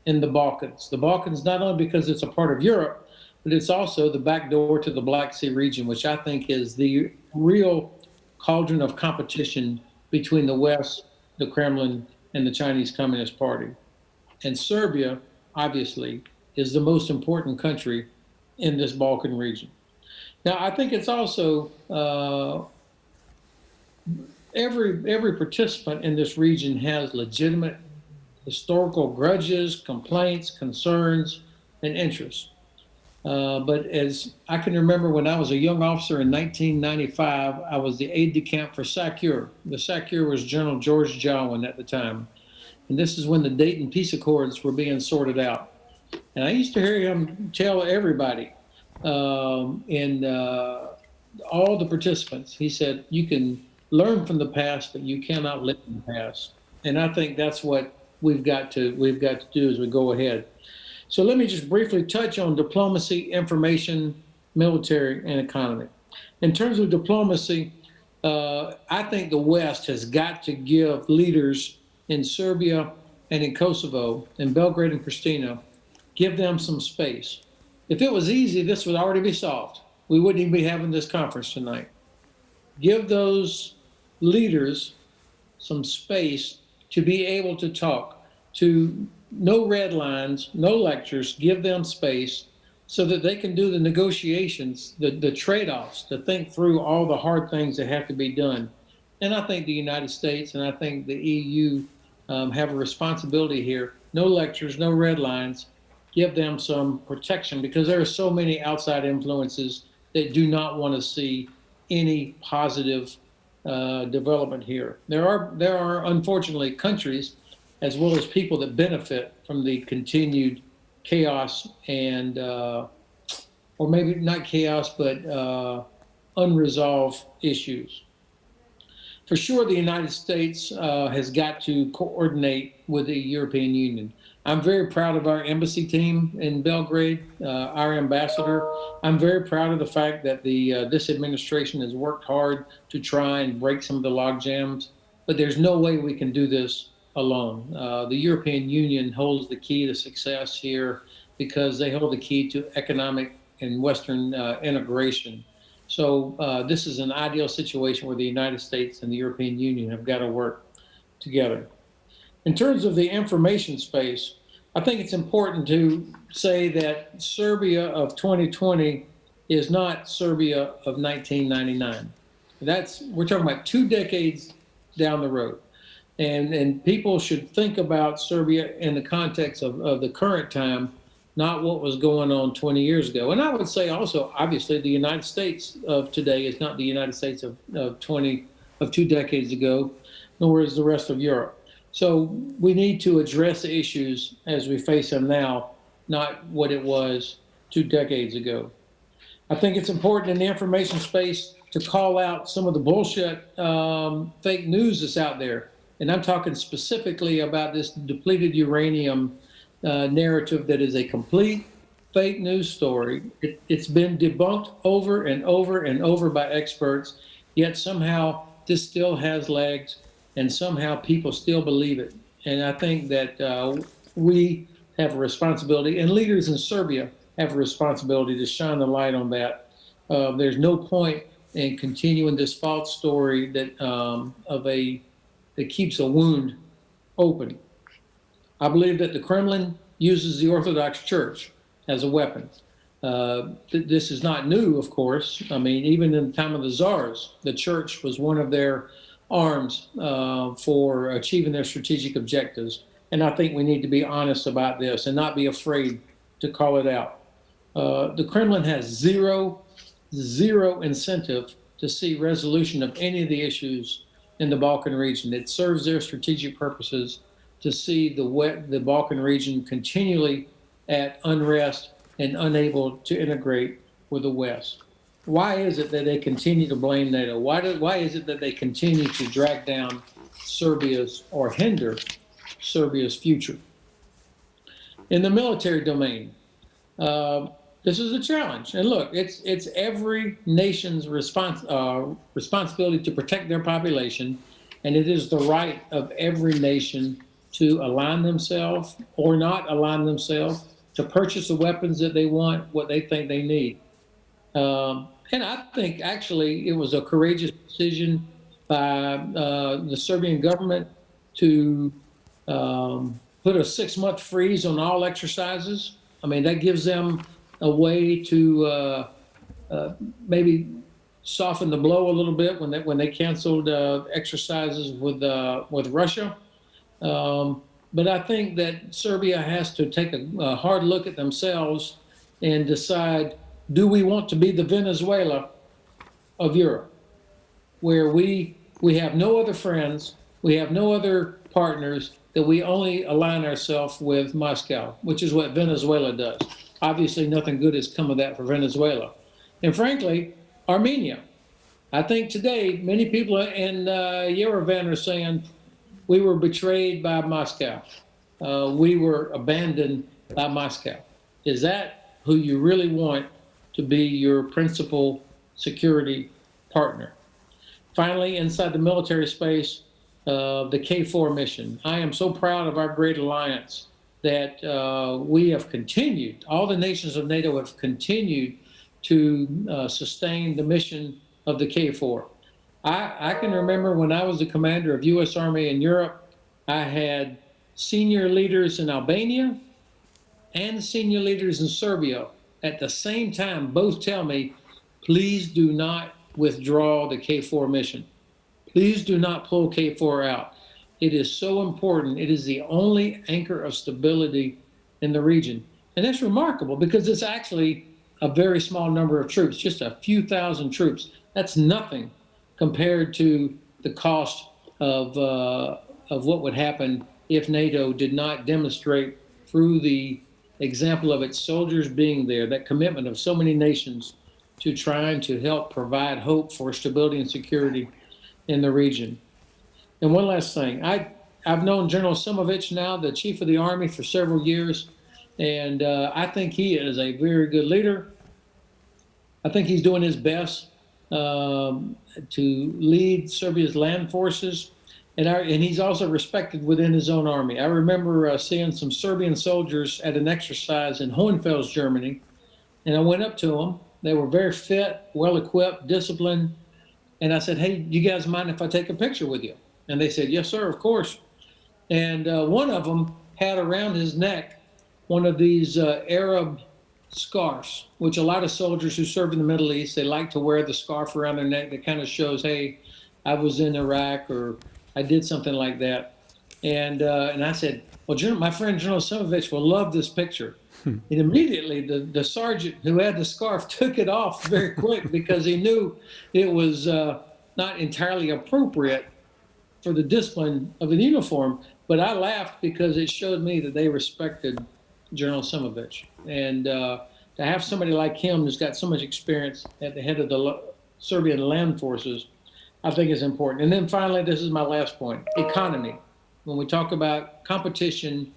in the Balkans. The Balkans, not only because it's a part of Europe, but it's also the back door to the Black Sea region, which I think is the real cauldron of competition between the West, the Kremlin, and the Chinese Communist Party. And Serbia, obviously, is the most important country in this Balkan region. Now, I think it's also every participant in this region has legitimate historical grudges, complaints, concerns, and interests. But as I can remember, when I was a young officer in 1995, I was the aide-de-camp for SACEUR. The SACEUR was General George Jowen at the time. And this is when the Dayton Peace Accords were being sorted out. And I used to hear him tell everybody, all the participants, he said, you can learn from the past, but you cannot live in the past. And I think that's what we've got to do as we go ahead. So let me just briefly touch on diplomacy, information, military, and economy. In terms of diplomacy, I think the West has got to give leaders in Serbia and in Kosovo, in Belgrade and Pristina, give them some space. If it was easy, this would already be solved. We wouldn't even be having this conference tonight. Give those leaders some space to be able to talk, to no red lines, no lectures, give them space so that they can do the negotiations, the trade-offs, to think through all the hard things that have to be done. And I think the United States and I think the EU have a responsibility here. No lectures, no red lines, give them some protection, because there are so many outside influences that do not want to see any positive development here. There are unfortunately countries as well as people that benefit from the continued chaos and, or maybe not chaos, but unresolved issues. For sure, the United States has got to coordinate with the European Union. I'm very proud of our embassy team in Belgrade, our ambassador. I'm very proud of the fact that this administration has worked hard to try and break some of the log jams, but there's no way we can do this alone. The European Union holds the key to success here because they hold the key to economic and Western integration. So this is an ideal situation where the United States and the European Union have got to work together. In terms of the information space, I think it's important to say that Serbia of 2020 is not Serbia of 1999. We're talking about 2 decades down the road. And people should think about Serbia in the context of the current time, not what was going on 20 years ago. And I would say also, obviously, the United States of today is not the United States of 2 decades ago, nor is the rest of Europe. So we need to address the issues as we face them now, not what it was 2 decades ago. I think it's important in the information space to call out some of the bullshit fake news that's out there. And I'm talking specifically about this depleted uranium narrative that is a complete fake news story. It's been debunked over and over and over by experts, yet somehow this still has legs and somehow people still believe it. And I think that we have a responsibility, and leaders in Serbia have a responsibility to shine the light on that. There's no point in continuing this false story that that keeps a wound open. I believe that the Kremlin uses the Orthodox Church as a weapon. This is not new, of course. I mean, even in the time of the czars, the church was one of their arms for achieving their strategic objectives. And I think we need to be honest about this and not be afraid to call it out. The Kremlin has zero incentive to see resolution of any of the issues in the Balkan region. It serves their strategic purposes to see the Balkan region continually at unrest and unable to integrate with the West. Why is it that they continue to blame NATO? Why is it that they continue to drag down Serbia's or hinder Serbia's future? In the military domain, this is a challenge. And look, it's every nation's responsibility to protect their population, and it is the right of every nation to align themselves or not align themselves, to purchase the weapons that they want, what they think they need. And I think actually it was a courageous decision by the Serbian government to put a 6-month freeze on all exercises. I mean, that gives them a way to maybe soften the blow a little bit when they canceled exercises with Russia. But I think that Serbia has to take a hard look at themselves and decide, do we want to be the Venezuela of Europe, where we have no other friends, we have no other partners, that we only align ourselves with Moscow, which is what Venezuela does. Obviously, nothing good has come of that for Venezuela. And frankly, Armenia. I think today, many people in Yerevan are saying, we were betrayed by Moscow. We were abandoned by Moscow. Is that who you really want to be your principal security partner? Finally, inside the military space, the KFOR mission. I am so proud of our great alliance that we have continued, all the nations of NATO have continued to sustain the mission of the KFOR. I can remember when I was the commander of U.S. Army in Europe, I had senior leaders in Albania and senior leaders in Serbia at the same time both tell me, please do not withdraw the KFOR mission. Please do not pull KFOR out. It is so important. It is the only anchor of stability in the region. And that's remarkable because it's actually a very small number of troops, just a few thousand troops. That's nothing compared to the cost of what would happen if NATO did not demonstrate through the example of its soldiers being there, that commitment of so many nations to trying to help provide hope for stability and security in the region. And one last thing, I've known General Simovich now, the chief of the Army, for several years, and I think he is a very good leader. I think he's doing his best to lead Serbia's land forces, and he's also respected within his own army. I remember seeing some Serbian soldiers at an exercise in Hohenfels, Germany, and I went up to them They were very fit, well-equipped, disciplined. And I said, hey, you guys mind if I take a picture with you? And they said, yes, sir, of course. And one of them had around his neck one of these Arab scarves, which a lot of soldiers who serve in the Middle East, they like to wear the scarf around their neck that kind of shows, hey, I was in Iraq or I did something like that. And I said, well, my friend General Simovich will love this picture. And immediately the sergeant who had the scarf took it off very quick because he knew it was not entirely appropriate for the discipline of the uniform. But I laughed because it showed me that they respected General Simovich. And to have somebody like him who's got so much experience at the head of the Serbian land forces, I think is important. And then finally, this is my last point, economy. When we talk about competition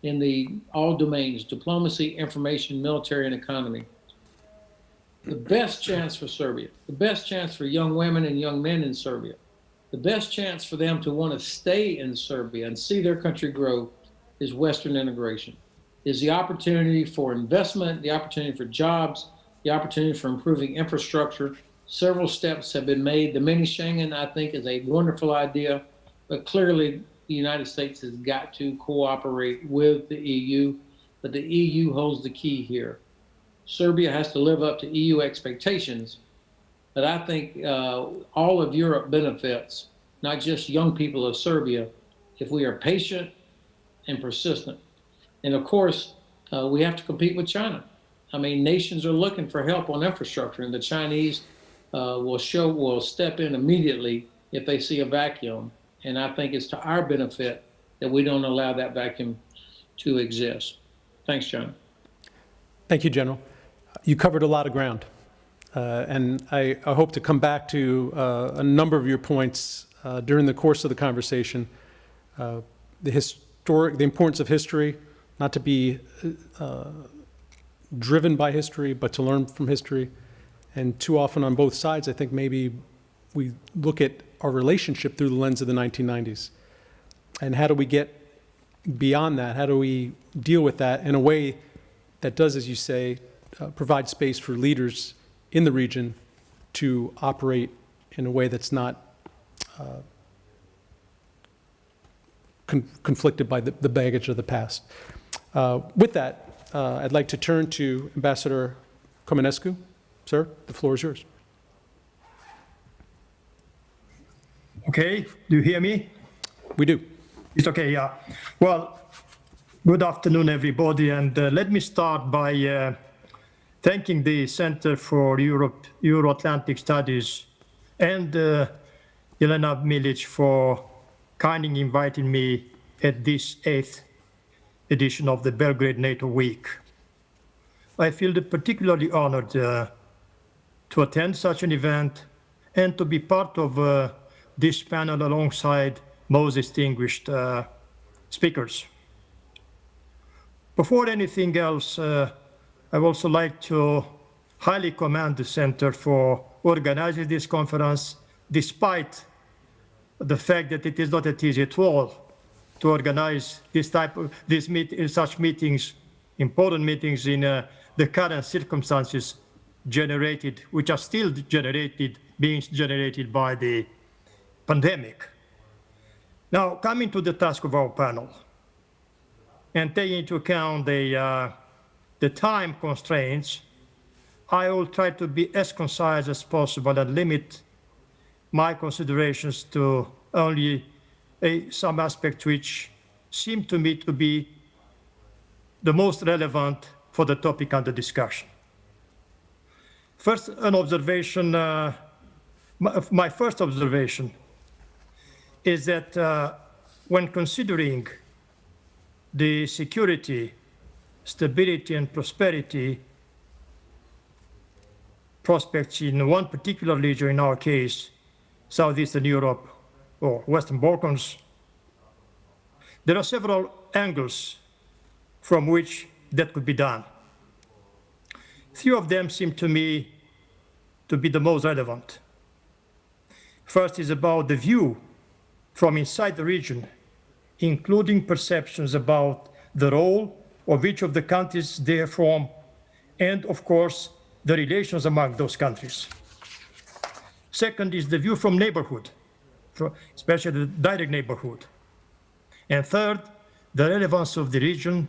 in all domains, diplomacy, information, military, and economy, the best chance for Serbia, the best chance for young women and young men in Serbia, the best chance for them to want to stay in Serbia and see their country grow is Western integration, is the opportunity for investment, the opportunity for jobs, the opportunity for improving infrastructure. Several steps have been made. The mini Schengen, I think, is a wonderful idea, but clearly the United States has got to cooperate with the EU, but the EU holds the key here. Serbia has to live up to EU expectations, but I think all of Europe benefits, not just young people of Serbia, if we are patient and persistent. And of course, we have to compete with China. I mean, nations are looking for help on infrastructure, and the Chinese will step in immediately if they see a vacuum. And I think it's to our benefit that we don't allow that vacuum to exist. Thanks, John. Thank you, General. You covered a lot of ground. And I hope to come back to a number of your points during the course of the conversation. The importance of history, not to be driven by history, but to learn from history. And too often on both sides, I think maybe we look at our relationship through the lens of the 1990s. And how do we get beyond that? How do we deal with that in a way that does, as you say, provide space for leaders in the region to operate in a way that's not conflicted by the baggage of the past. With that, I'd like to turn to Ambassador Comenescu. Sir, the floor is yours. Okay, do you hear me? We do. It's okay, yeah. Well, good afternoon, everybody. And let me start by thanking the Center for Euro-Atlantic Studies and Jelena Milic for kindly inviting me at this 8th edition of the Belgrade NATO Week. I feel particularly honored to attend such an event and to be part of this panel alongside most distinguished speakers. Before anything else, I would also like to highly commend the Center for organizing this conference, despite the fact that it is not that easy at all to organize such meetings, important meetings in the current circumstances which are still being generated by the pandemic. Now, coming to the task of our panel, and taking into account the time constraints, I will try to be as concise as possible and limit my considerations to only some aspects which seem to me to be the most relevant for the topic under discussion. First, an observation, my first observation is that when considering the security, stability, and prosperity prospects in one particular region, in our case, Southeastern Europe or Western Balkans, there are several angles from which that could be done. Few of them seem to me to be the most relevant. First is about the view from inside the region, including perceptions about the role of each of the countries therefrom, and of course, the relations among those countries. Second is the view from neighborhood, especially the direct neighborhood. And third, the relevance of the region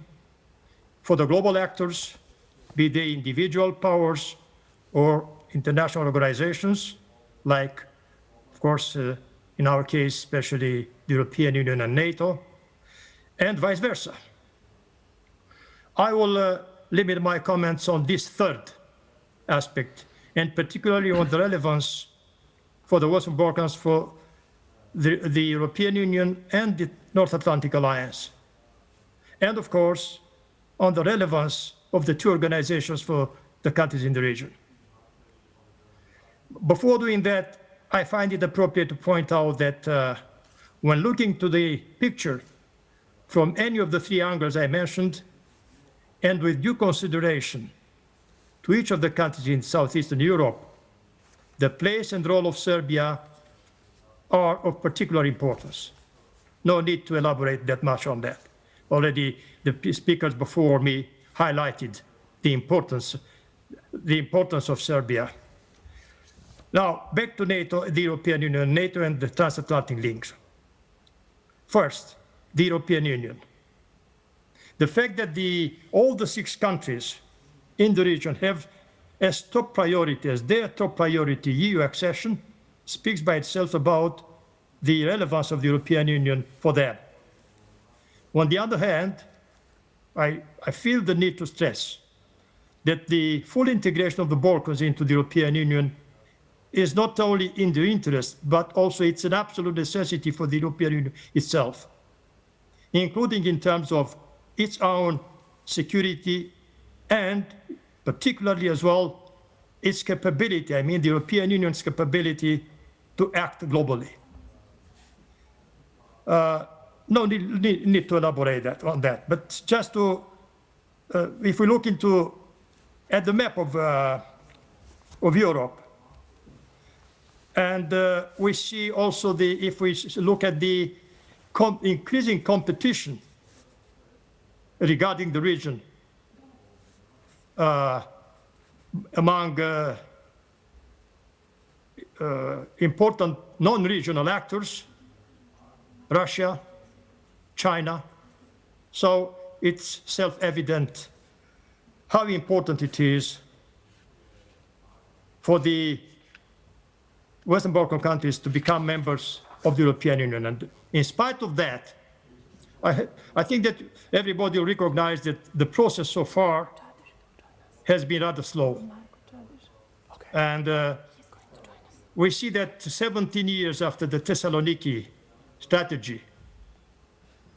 for the global actors, be they individual powers or international organizations, like, of course, in our case, especially the European Union and NATO, and vice versa. I will limit my comments on this third aspect, and particularly on the relevance for the Western Balkans for the European Union and the North Atlantic Alliance. And of course, on the relevance of the two organizations for the countries in the region. Before doing that, I find it appropriate to point out that when looking to the picture from any of the three angles I mentioned, and with due consideration to each of the countries in Southeastern Europe, the place and role of Serbia are of particular importance. No need to elaborate that much on that. Already the speakers before me highlighted the importance of Serbia. Now, back to NATO, the European Union, NATO and the transatlantic links. First, the European Union. The fact that all the 6 countries in the region have as top priority, as their top priority, EU accession, speaks by itself about the relevance of the European Union for them. On the other hand, I feel the need to stress that the full integration of the Balkans into the European Union is not only in their interest, but also it's an absolute necessity for the European Union itself, including in terms of its own security and particularly as well its capability, I mean the European Union's capability to act globally. No need to elaborate on that, but just to, if we look at the map of Europe, and we see also if we look at the increasing competition regarding the region among important non-regional actors, Russia, China. So it's self-evident how important it is for the Western Balkan countries to become members of the European Union. And in spite of that, I think that everybody will recognize that the process so far has been rather slow. Okay. And we see that 17 years after the Thessaloniki strategy,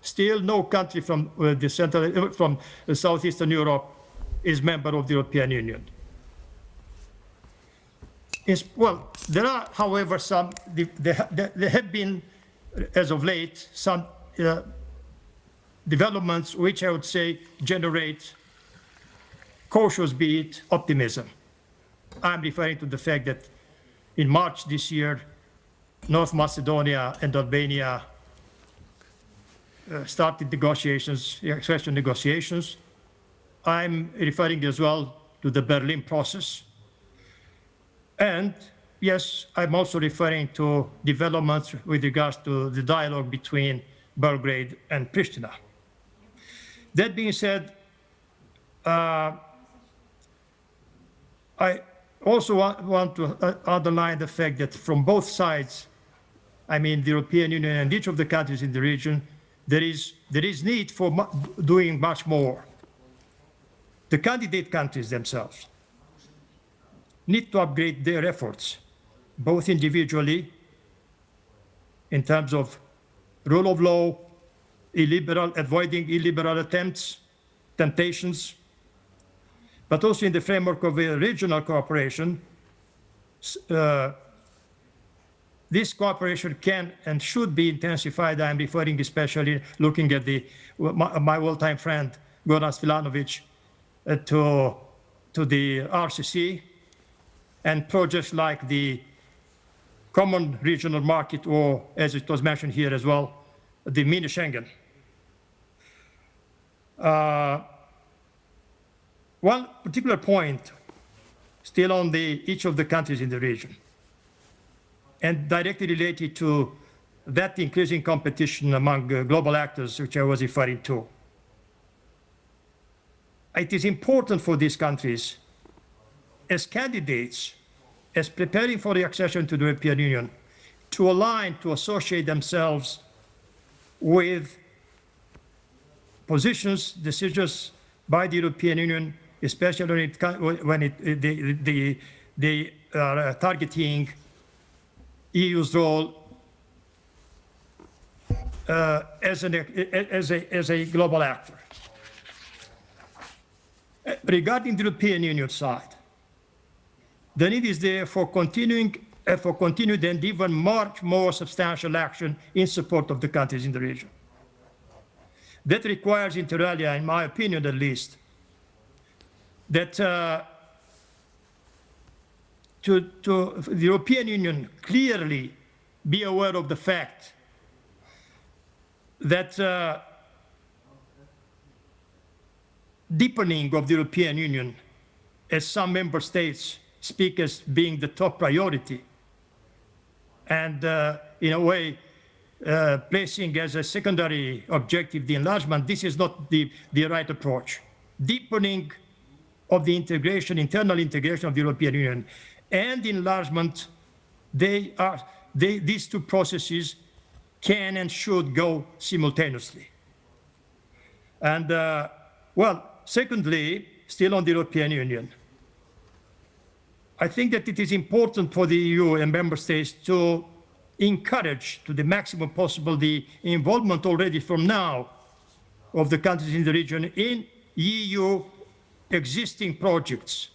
still no country from Southeastern Europe is member of the European Union. Well, there are, however, there have been, as of late, some developments which I would say generate cautious, be it optimism. I'm referring to the fact that in March this year, North Macedonia and Albania started negotiations, accession negotiations. I'm referring as well to the Berlin process. And yes, I'm also referring to developments with regards to the dialogue between Belgrade and Pristina. That being said, I also want to underline the fact that from both sides, I mean the European Union and each of the countries in the region, there is need for doing much more. The candidate countries themselves need to upgrade their efforts, both individually, in terms of rule of law, avoiding illiberal temptations, but also in the framework of a regional cooperation. This cooperation can and should be intensified. I'm referring especially, looking at my old-time friend, Goran Svilanovic, to the RCC, and projects like the Common Regional Market, or as it was mentioned here as well, the mini Schengen. One particular point still on each of the countries in the region, and directly related to that increasing competition among global actors, which I was referring to. It is important for these countries, as candidates, as preparing for the accession to the European Union, to align, to associate themselves with positions, decisions by the European Union, especially when they are targeting EU's role as a global actor. Regarding the European Union side, the need is there for continued and even much more substantial action in support of the countries in the region. That requires, inter alia, in my opinion at least, that the European Union clearly be aware of the fact that deepening of the European Union, as some member states speak as being the top priority, and in a way placing as a secondary objective the enlargement, this is not the right approach. Deepening of the integration, internal integration of the European Union and enlargement, these two processes can and should go simultaneously. And well, secondly, still on the European Union, I think that it is important for the EU and member states to encourage to the maximum possible the involvement already from now of the countries in the region in EU existing projects.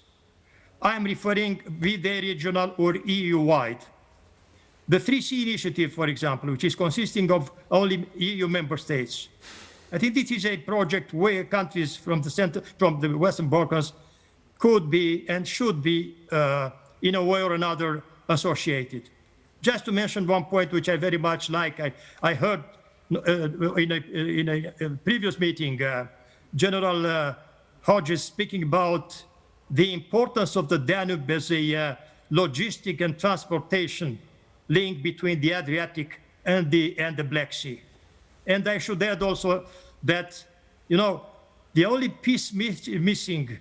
I'm referring be they regional or EU-wide. The 3C initiative, for example, which is consisting of only EU member states. I think this is a project where countries from the Western Balkans could be and should be in a way or another associated. Just to mention one point which I very much like, I heard in a previous meeting, General Hodges speaking about the importance of the Danube as a logistic and transportation link between the Adriatic and the Black Sea. And I should add also that, you know, the only piece missing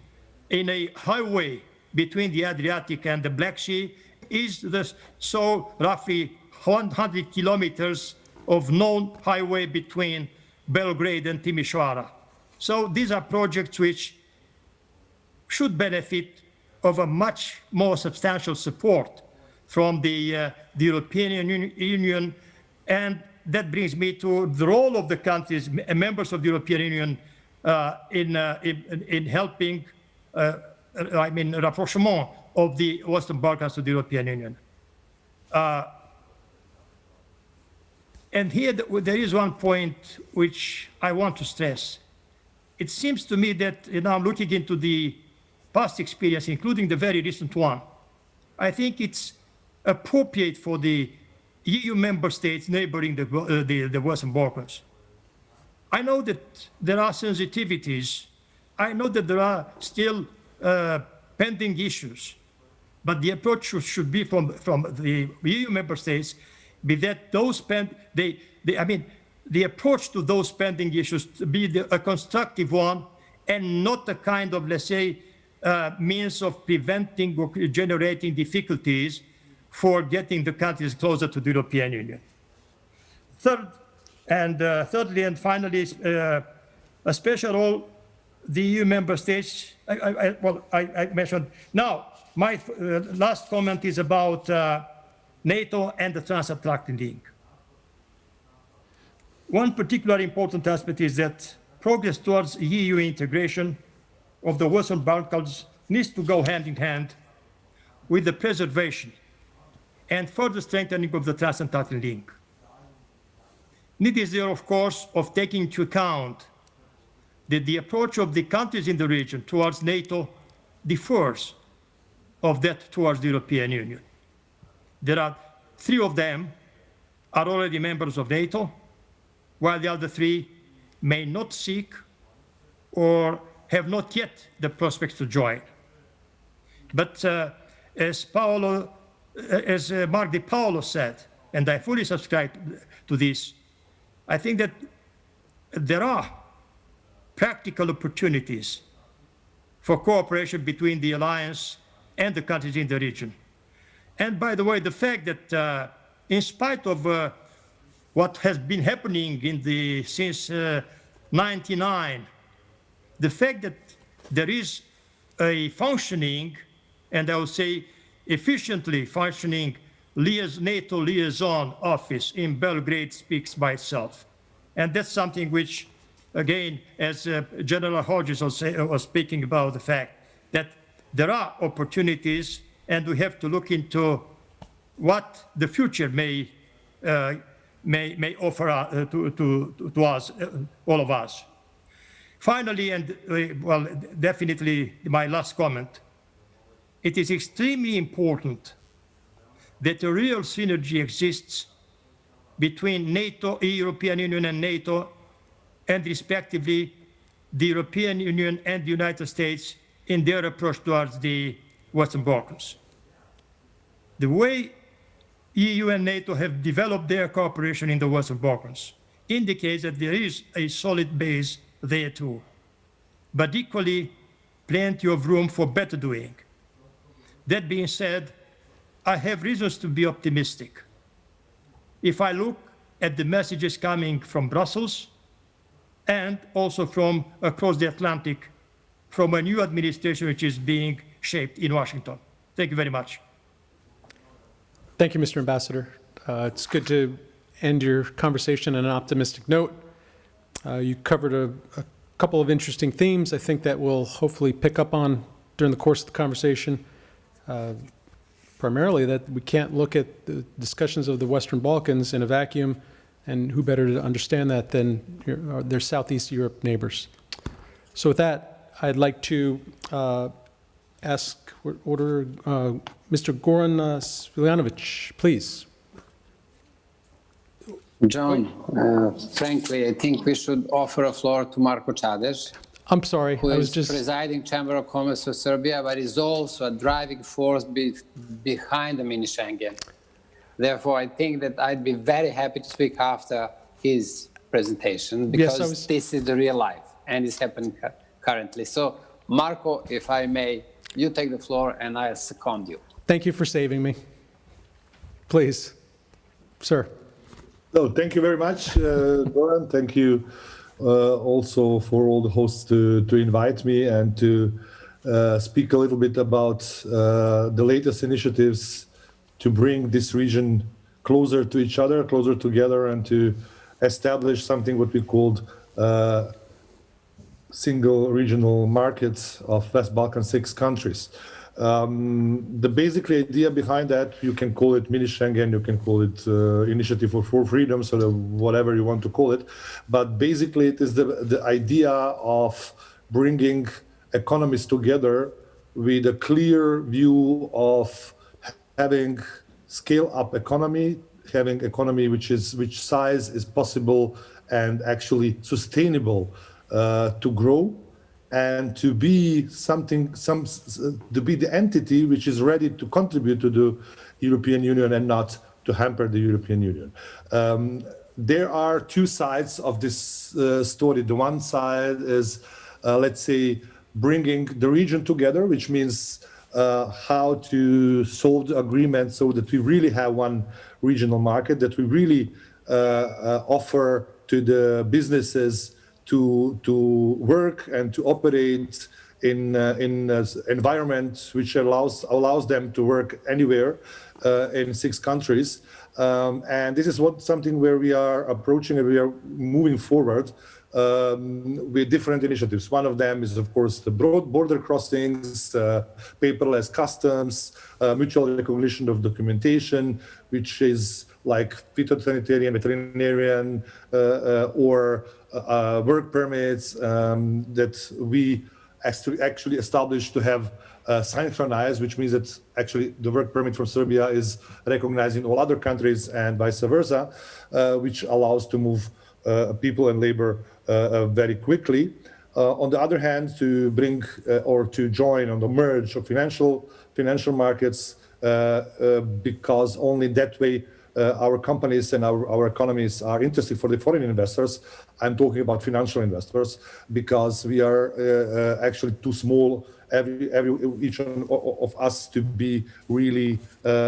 in a highway between the Adriatic and the Black Sea is the roughly 100 kilometers of known highway between Belgrade and Timisoara. So these are projects which should benefit of a much more substantial support from the European Union. And that brings me to the role of the countries, members of the European Union, in helping, rapprochement of the Western Balkans to the European Union. And here there is one point which I want to stress. It seems to me that, you know, I'm looking into the past experience, including the very recent one. I think it's appropriate for the EU member states neighboring the Western Balkans. I know that there are sensitivities. I know that there are still pending issues, but the approach should be from the EU member states be that the approach to those pending issues to be a constructive one and not a kind of, let's say, means of preventing or generating difficulties for getting the countries closer to the European Union. Thirdly and finally, a special role the EU member states, I mentioned. Now, my last comment is about NATO and the transatlantic link. One particular important aspect is that progress towards EU integration of the Western Balkans needs to go hand in hand with the preservation and further strengthening of the transatlantic link. Need is there, of course, of taking into account that the approach of the countries in the region towards NATO differs of that towards the European Union. There are 3 of them are already members of NATO, while the other 3 may not seek or have not yet the prospects to join. But as Mark Di Paolo said, and I fully subscribe to this, I think that there are practical opportunities for cooperation between the alliance and the countries in the region. And by the way, the fact that in spite of what has been happening since 99, the fact that there is a functioning, and I would say efficiently functioning, NATO liaison office in Belgrade speaks by itself. And that's something which, again, as General Hodges was speaking about the fact that there are opportunities, and we have to look into what the future may offer to us, all of us. Finally, and well, definitely my last comment, it is extremely important that a real synergy exists between NATO, European Union and NATO, and respectively the European Union and the United States in their approach towards the Western Balkans. The way EU and NATO have developed their cooperation in the Western Balkans indicates that there is a solid base there too, but equally plenty of room for better doing. That being said, I have reasons to be optimistic. If I look at the messages coming from Brussels and also from across the Atlantic, from a new administration which is being shaped in Washington. Thank you very much. Thank you, Mr. Ambassador. It's good to end your conversation on an optimistic note. You covered a couple of interesting themes I think that we'll hopefully pick up on during the course of the conversation. Primarily that we can't look at the discussions of the Western Balkans in a vacuum, and who better to understand that than their Southeast Europe neighbors. So with that, I'd like to ask Mr. Goran Sviljanovic, please. John, frankly, I think we should offer a floor to Marko Čadež. I'm sorry, who is presiding Chamber of Commerce of Serbia, but is also a driving force behind the mini Schengen. Therefore, I think that I'd be very happy to speak after his presentation, because this is the real life and it's happening currently. So, Marko, if I may, you take the floor and I'll second you. Thank you for saving me. Please, sir. No, thank you very much, Goran. Thank you also for all the hosts to invite me and to speak a little bit about the latest initiatives to bring this region closer to each other, closer together, and to establish something what we called single regional markets of West Balkan 6 countries. The basic idea behind that, you can call it mini Schengen, you can call it Initiative for Four Freedoms, or whatever you want to call it. But basically it is the idea of bringing economies together with a clear view of having scale-up economy, having economy which size is possible and actually sustainable to grow, and to be to be the entity which is ready to contribute to the European Union and not to hamper the European Union. There are two sides of this story. The one side is, let's say, bringing the region together, which means how to solve the agreement so that we really have one regional market, that we really offer to the businesses to work and to operate in environments which allows them to work anywhere in 6 countries. And this is something where we are approaching and we are moving forward with different initiatives. One of them is, of course, the border crossings, paperless customs, mutual recognition of documentation, which is like phytosanitarian, veterinarian, or work permits that we actually established to have synchronized, which means that actually the work permit from Serbia is recognized in all other countries and vice versa, which allows to move people and labor very quickly. On the other hand, to bring or to join on the merge of financial markets, because only that way our companies and our economies are interested for the foreign investors. I'm talking about financial investors, because we are actually too small, each one of us, to be really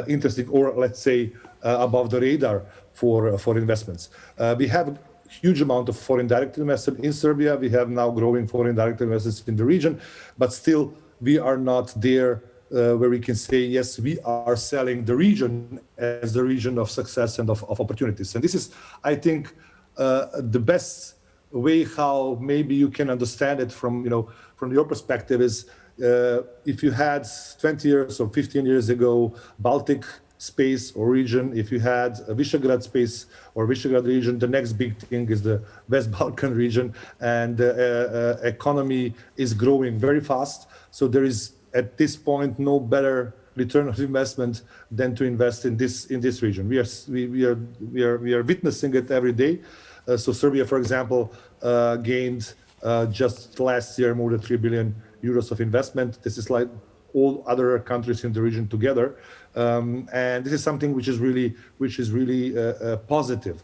interesting, or let's say above the radar for investments. We have huge amount of foreign direct investment in Serbia. We have now growing foreign direct investments in the region, but still we are not there where we can say, yes, we are selling the region as the region of success and of opportunities. And this is, I think, the best way how maybe you can understand it from your perspective is, if you had 20 years or 15 years ago Baltic space or region, if you had a Visegrad space or Visegrad region, the next big thing is the West Balkan region, and the economy is growing very fast. So there is at this point no better return of investment than to invest in this region. We are witnessing it every day. So Serbia, for example, gained just last year more than 3 billion euros of investment. This is like all other countries in the region together, and this is something which is really positive.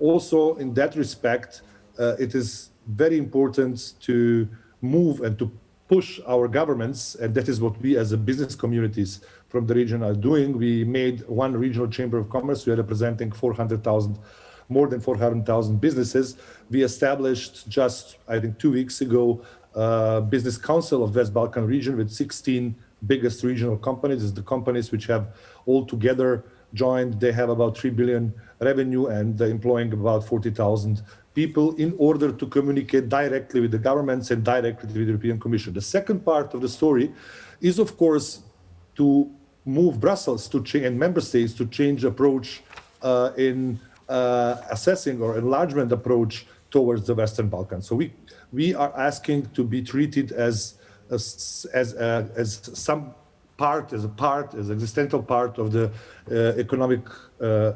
Also, in that respect, it is very important to move and to push our governments, and that is what we as a business communities from the region are doing. We made one regional chamber of commerce. We are representing more than 400,000 businesses. We established just, I think, 2 weeks ago, Business Council of West Balkan region with 16 biggest regional companies. It's the companies which have all together joined. They have about 3 billion revenue and they're employing about 40,000 people in order to communicate directly with the governments and directly with the European Commission. The second part of the story is, of course, to move Brussels and member states to change approach in assessing or enlargement approach towards the Western Balkans. So we are asking to be treated as some part, as an existential part of the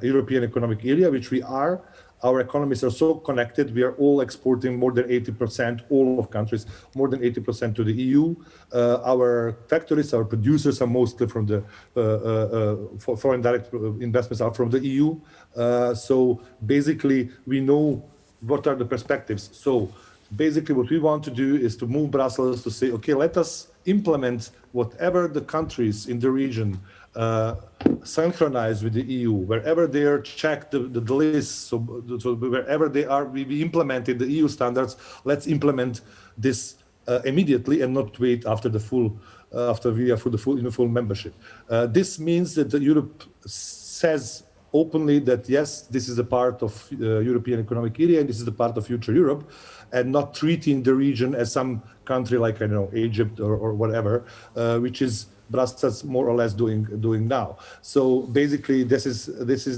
European economic area, which we are. Our economies are so connected. We are all exporting more than 80%, all of countries, more than 80% to the EU. Our factories, our producers are mostly from the foreign direct investments are from the EU. So basically, we know what are the perspectives. So basically, what we want to do is to move Brussels to say, okay, let us implement whatever the countries in the region synchronize with the EU, wherever they are checked the list, so wherever they are, we implemented the EU standards. Let's implement this immediately and not wait after we are in the full membership. This means that Europe says openly that yes, this is a part of European economic area and this is a part of future Europe, and not treating the region as some country like, I don't know, Egypt or whatever, which is Brussels more or less doing now. So basically, this is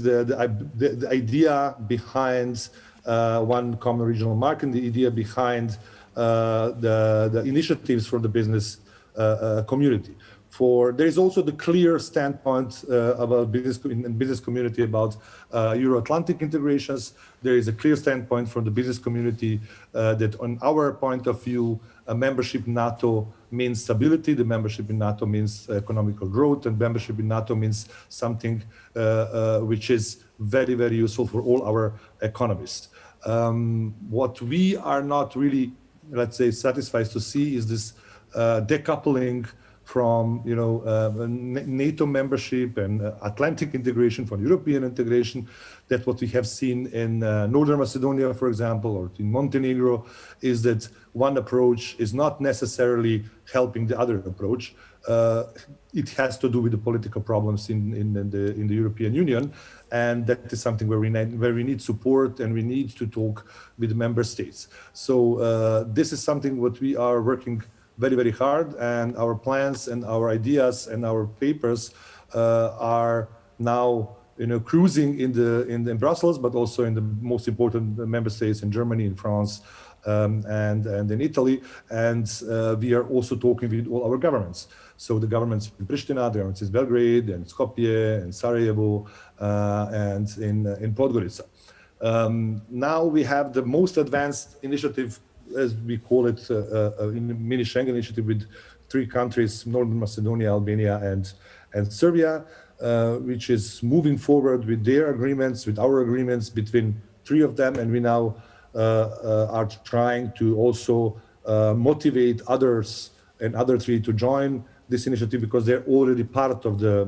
the idea behind one common regional market, the idea behind the initiatives for the business community. There is also the clear standpoint about business community about Euro-Atlantic integrations. There is a clear standpoint from the business community that on our point of view, a membership in NATO means stability, the membership in NATO means economical growth, and membership in NATO means something which is very, very useful for all our economists. What we are not really, let's say, satisfied to see is this decoupling from NATO membership and Atlantic integration, from European integration, that what we have seen in Northern Macedonia, for example, or in Montenegro, is that one approach is not necessarily helping the other approach. It has to do with the political problems in the European Union, and that is something where we need support and we need to talk with the member states. So this is something what we are working very, very hard, and our plans and our ideas and our papers are now cruising in Brussels, but also in the most important member states in Germany, in France, and in Italy. And we are also talking with all our governments. So the governments in Pristina, the governments in Belgrade, and Skopje, and Sarajevo, and in Podgorica. Now we have the most advanced initiative as we call it, in the mini Schengen initiative with 3 countries, Northern Macedonia, Albania, and Serbia, which is moving forward with their agreements, with our agreements between 3 of them, and we now are trying to also motivate others and other 3 to join this initiative because they're already part of the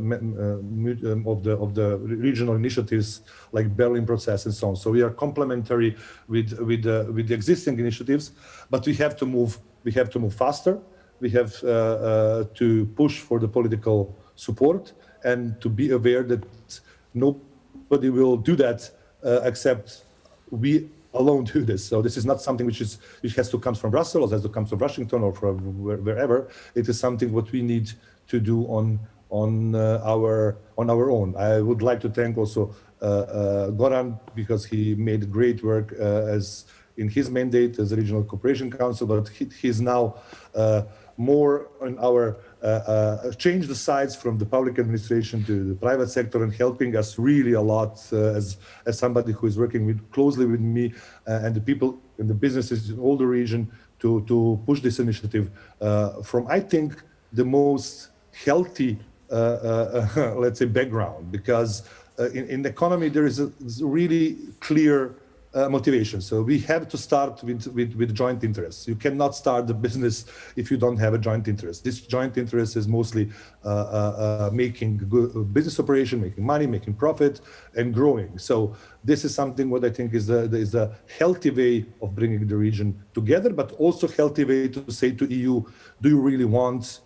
regional initiatives like Berlin Process and so on. So we are complementary with the existing initiatives, but we have to move faster. We have to push for the political support and to be aware that nobody will do that except we alone do this. So this is not something which has to come from Brussels, has to come from Washington or from wherever. It is something what we need to do on our own. I would like to thank also Goran because he made great work as in his mandate as a Regional Cooperation Council, but he's now more on our change the sides from the public administration to the private sector and helping us really a lot as somebody who is working closely with me and the people and the businesses in all the region to push this initiative from, I think, the most healthy, let's say, background, because in the economy there is a really clear motivation. So we have to start with joint interests. You cannot start the business if you don't have a joint interest. This joint interest is mostly making good business operation, making money, making profit, and growing. So this is something what I think is a healthy way of bringing the region together, but also healthy way to say to EU, do you really want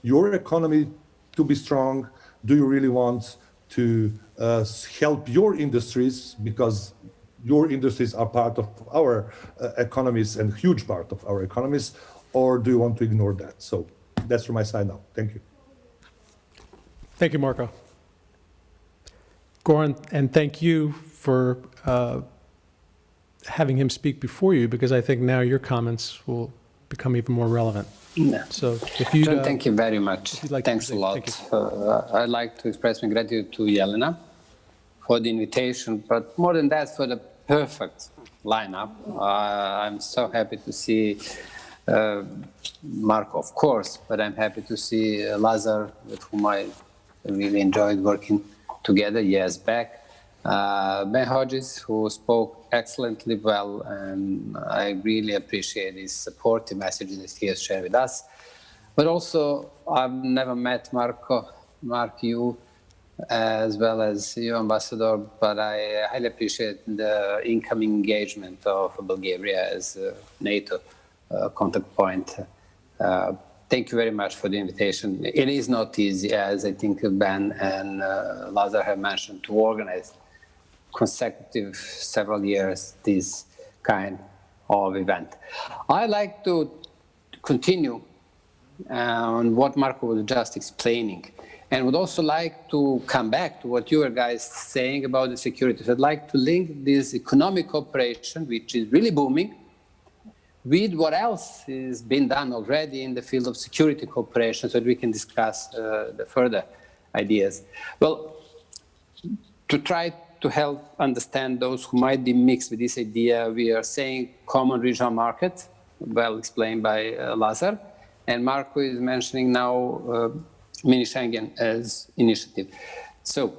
your economy to be strong? Do you really want to help your industries, because your industries are part of our economies and huge part of our economies, or do you want to ignore that? So that's from my side now. Thank you. Thank you, Marko. Goran, and thank you for having him speak before you, because I think now your comments will become even more relevant. Yeah. So if you John, thank you very much. Thanks a lot. I'd like to express my gratitude to Jelena for the invitation, but more than that, for the perfect lineup. I'm so happy to see Marko, of course, but I'm happy to see Lazar, with whom I really enjoyed working together years back. Ben Hodges, who spoke excellently well, and I really appreciate his supportive messages that he has shared with us. But also, I've never met Mark, you, as well as you, Ambassador, but I highly appreciate the incoming engagement of Bulgaria as a NATO contact point. Thank you very much for the invitation. It is not easy, as I think Ben and Lazar have mentioned, to organize consecutive several years this kind of event. I'd like to continue on what Marko was just explaining, and would also like to come back to what you were guys saying about the security. So I'd like to link this economic cooperation, which is really booming, with what else is being done already in the field of security cooperation, so that we can discuss the further ideas. Well, to try to help understand those who might be mixed with this idea, we are saying common regional market, well explained by Lazar, and Marko is mentioning now Mini Schengen as initiative. So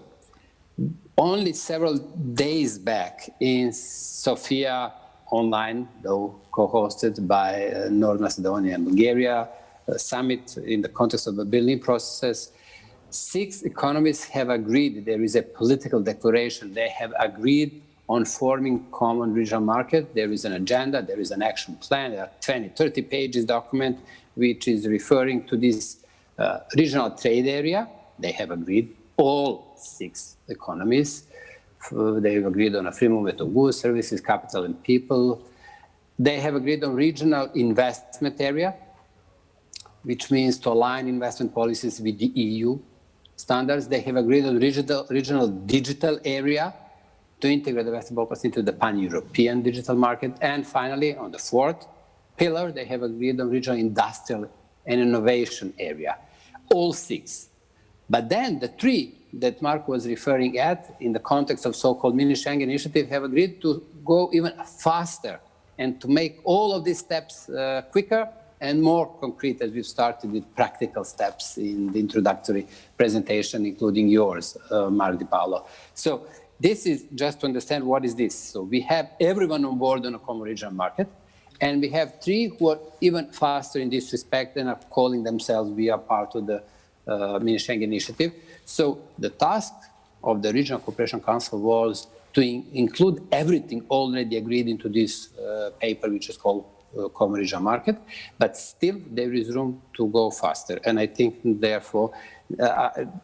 only several days back in Sofia online, though co-hosted by North Macedonia and Bulgaria, a summit in the context of the Berlin process, 6 economies have agreed. There is a political declaration. They have agreed on forming common regional market. There is an agenda, there is an action plan, there are 20, 30 pages document, which is referring to this regional trade area. They have agreed, all 6 economies. They have agreed on a free movement of goods, services, capital, and people. They have agreed on regional investment area, which means to align investment policies with the EU standards. They have agreed on regional digital area to integrate the Western Balkans into the pan-European digital market. And finally, on the 4th pillar, they have agreed on regional industrial and innovation area, all 6. But then the 3 that Mark was referring at in the context of so-called Mini Schengen initiative have agreed to go even faster and to make all of these steps quicker and more concrete, as we've started with practical steps in the introductory presentation, including yours, Mark Di Paolo. So this is just to understand what is this. So we have everyone on board on a common regional market, and we have three who are even faster in this respect and are calling themselves, we are part of the mini-Schengen initiative. So the task of the Regional Cooperation Council was to include everything already agreed into this paper, which is called Common Regional Market, but still there is room to go faster. And I think, therefore,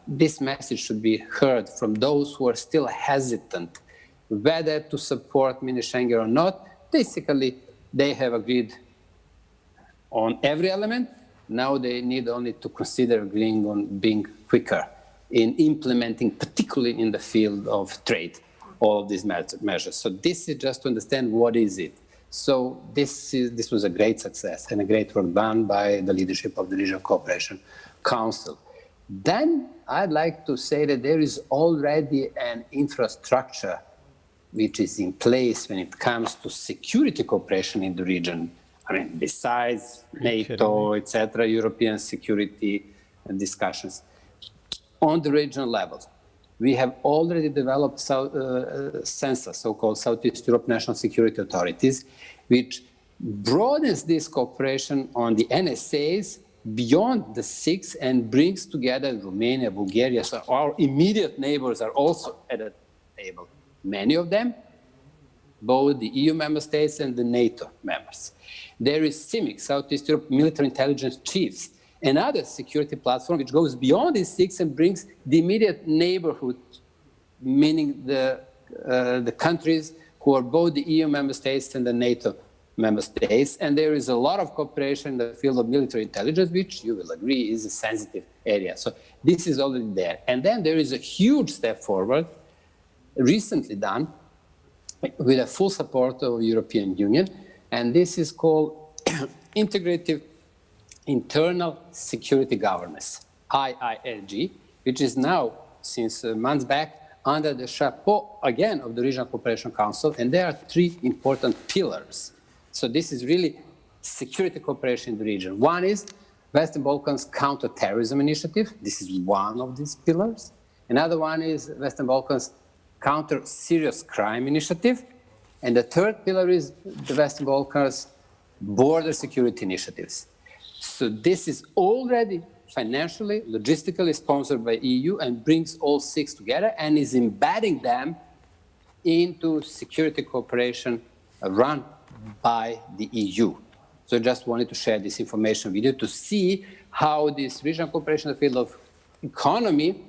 this message should be heard from those who are still hesitant whether to support mini-Schengen or not. Basically, they have agreed on every element. Now they need only to consider agreeing on being quicker in implementing, particularly in the field of trade, all of these measures. So this is just to understand what is it. So this was a great success and a great work done by the leadership of the Regional Cooperation Council. Then I'd like to say that there is already an infrastructure which is in place when it comes to security cooperation in the region. I mean, besides NATO, etc., European security discussions. On the regional level, we have already developed SENSA, so-called Southeast Europe National Security Authorities, which broadens this cooperation on the NSAs beyond the six and brings together Romania, Bulgaria. So our immediate neighbors are also at the table. Many of them, both the EU member states and the NATO members. There is CIMIC, Southeast Europe Military Intelligence Chiefs, another security platform which goes beyond these six and brings the immediate neighborhood, meaning the countries who are both the EU member states and the NATO member states. And there is a lot of cooperation in the field of military intelligence, which you will agree is a sensitive area. So this is already there. And then there is a huge step forward, recently done, with the full support of the European Union. And this is called Integrative Internal Security Governance, IISG, which is now, since months back, under the chapeau, again, of the Regional Cooperation Council. And there are three important pillars. So this is really security cooperation in the region. One is Western Balkans Counter-Terrorism Initiative. This is one of these pillars. Another one is Western Balkans Counter-Serious Crime Initiative. And the third pillar is the Western Balkans Border Security Initiatives. So this is already financially, logistically sponsored by EU and brings all six together and is embedding them into security cooperation run by the EU. So I just wanted to share this information with you to see how this regional cooperation in the field of economy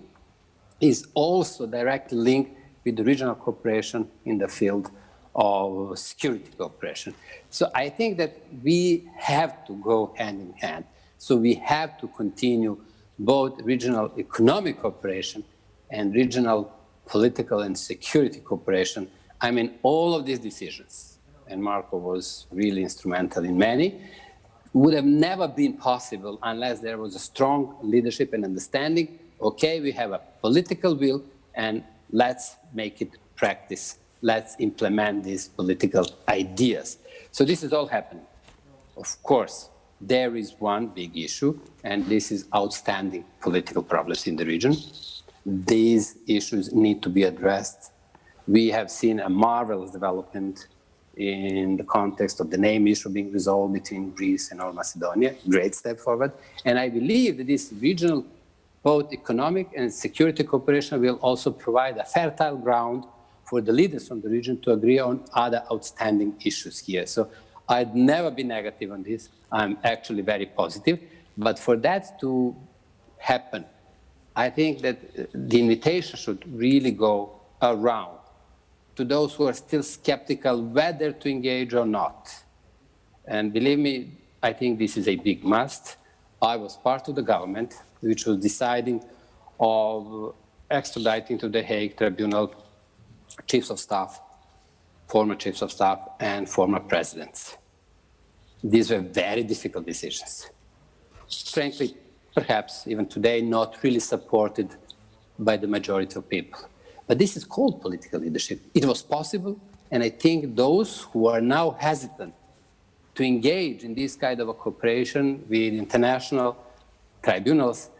is also directly linked with the regional cooperation in the field of security cooperation. So I think that we have to go hand in hand. So we have to continue both regional economic cooperation and regional political and security cooperation. I mean, all of these decisions, and Marco was really instrumental in many, would have never been possible unless there was a strong leadership and understanding. Okay, we have a political will, and let's make it practice. Let's implement these political ideas. So this is all happening. Of course, there is one big issue, and this is outstanding political problems in the region. These issues need to be addressed. We have seen a marvelous development in the context of the name issue being resolved between Greece and North Macedonia. Great step forward. And I believe that this regional, both economic and security cooperation, will also provide a fertile ground for the leaders from the region to agree on other outstanding issues here. So I'd never be negative on this. I'm actually very positive. But for that to happen, I think that the invitation should really go around to those who are still skeptical whether to engage or not. And believe me, I think this is a big must. I was part of the government which was deciding of extraditing to the Hague Tribunal chiefs of staff, former chiefs of staff, and former presidents. These were very difficult decisions. Frankly, perhaps even today, not really supported by the majority of people. But this is called political leadership. It was possible, And I think those who are now hesitant to engage in this kind of a cooperation with international tribunals,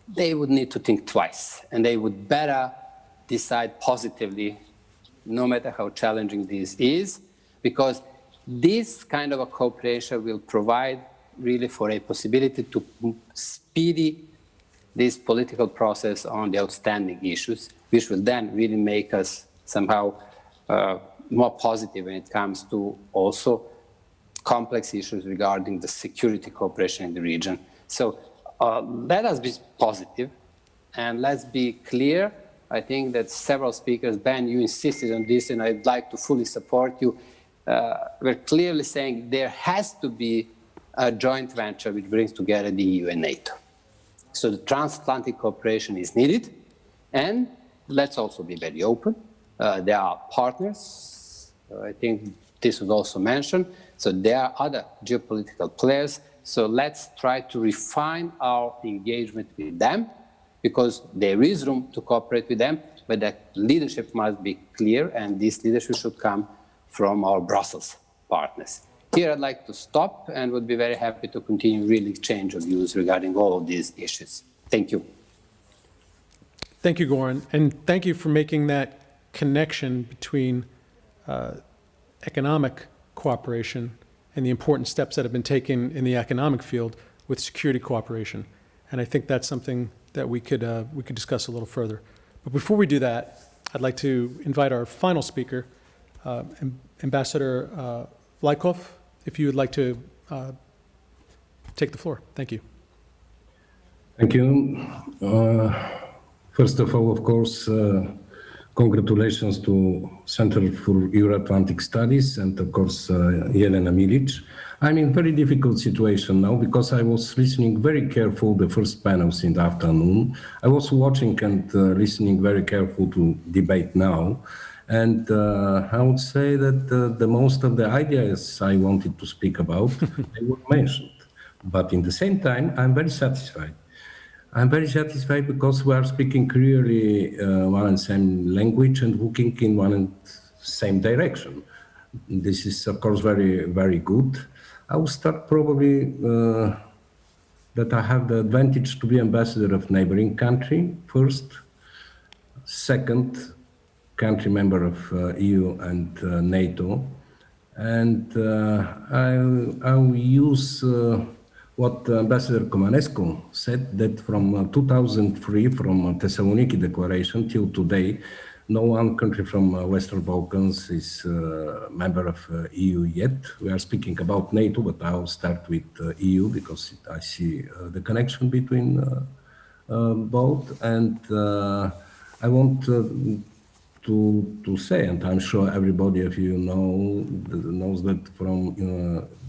they would need to think twice, and they would better decide positively, no matter how challenging this is, because this kind of a cooperation will provide really for a possibility to speedy this political process on the outstanding issues, which will then really make us somehow more positive when it comes to also complex issues regarding the security cooperation in the region. So let us be positive and let's be clear. I think that several speakers, Ben, you insisted on this, and I'd like to fully support you. We're clearly saying there has to be a joint venture which brings together the EU and NATO. So the transatlantic cooperation is needed, and let's also be very open. There are partners, I think this was also mentioned, so there are other geopolitical players, so let's try to refine our engagement with them, because there is room to cooperate with them, but that leadership must be clear, and this leadership should come from our Brussels partners. Here I'd like to stop and would be very happy to continue really exchange of views regarding all of these issues. Thank you. Thank you, Goran, and thank you for making that connection between economic cooperation and the important steps that have been taken in the economic field with security cooperation. And I think that's something that we could discuss a little further. But before we do that, I'd like to invite our final speaker, Ambassador Vlaikov, if you would like to take the floor. Thank you. Thank you. First of all, of course, congratulations to Center for Euro-Atlantic Studies and, of course, Jelena Milic. I'm in a very difficult situation now because I was listening very careful the first panels in the afternoon. I was watching and listening very careful to debate now. And I would say that the most of the ideas I wanted to speak about, they were mentioned. But in the same time, I'm very satisfied. I'm very satisfied because we are speaking clearly one and same language and looking in one and same direction. This is, of course, very, very good. I will start probably that I have the advantage to be ambassador of neighboring country first. Second, country member of EU and NATO. And I will use what Ambassador Comanescu said, that from 2003, from Thessaloniki Declaration till today, no one country from Western Balkans is a member of EU yet. We are speaking about NATO, but I'll start with EU because I see the connection between both. And I want to say, and I'm sure everybody of you knows that from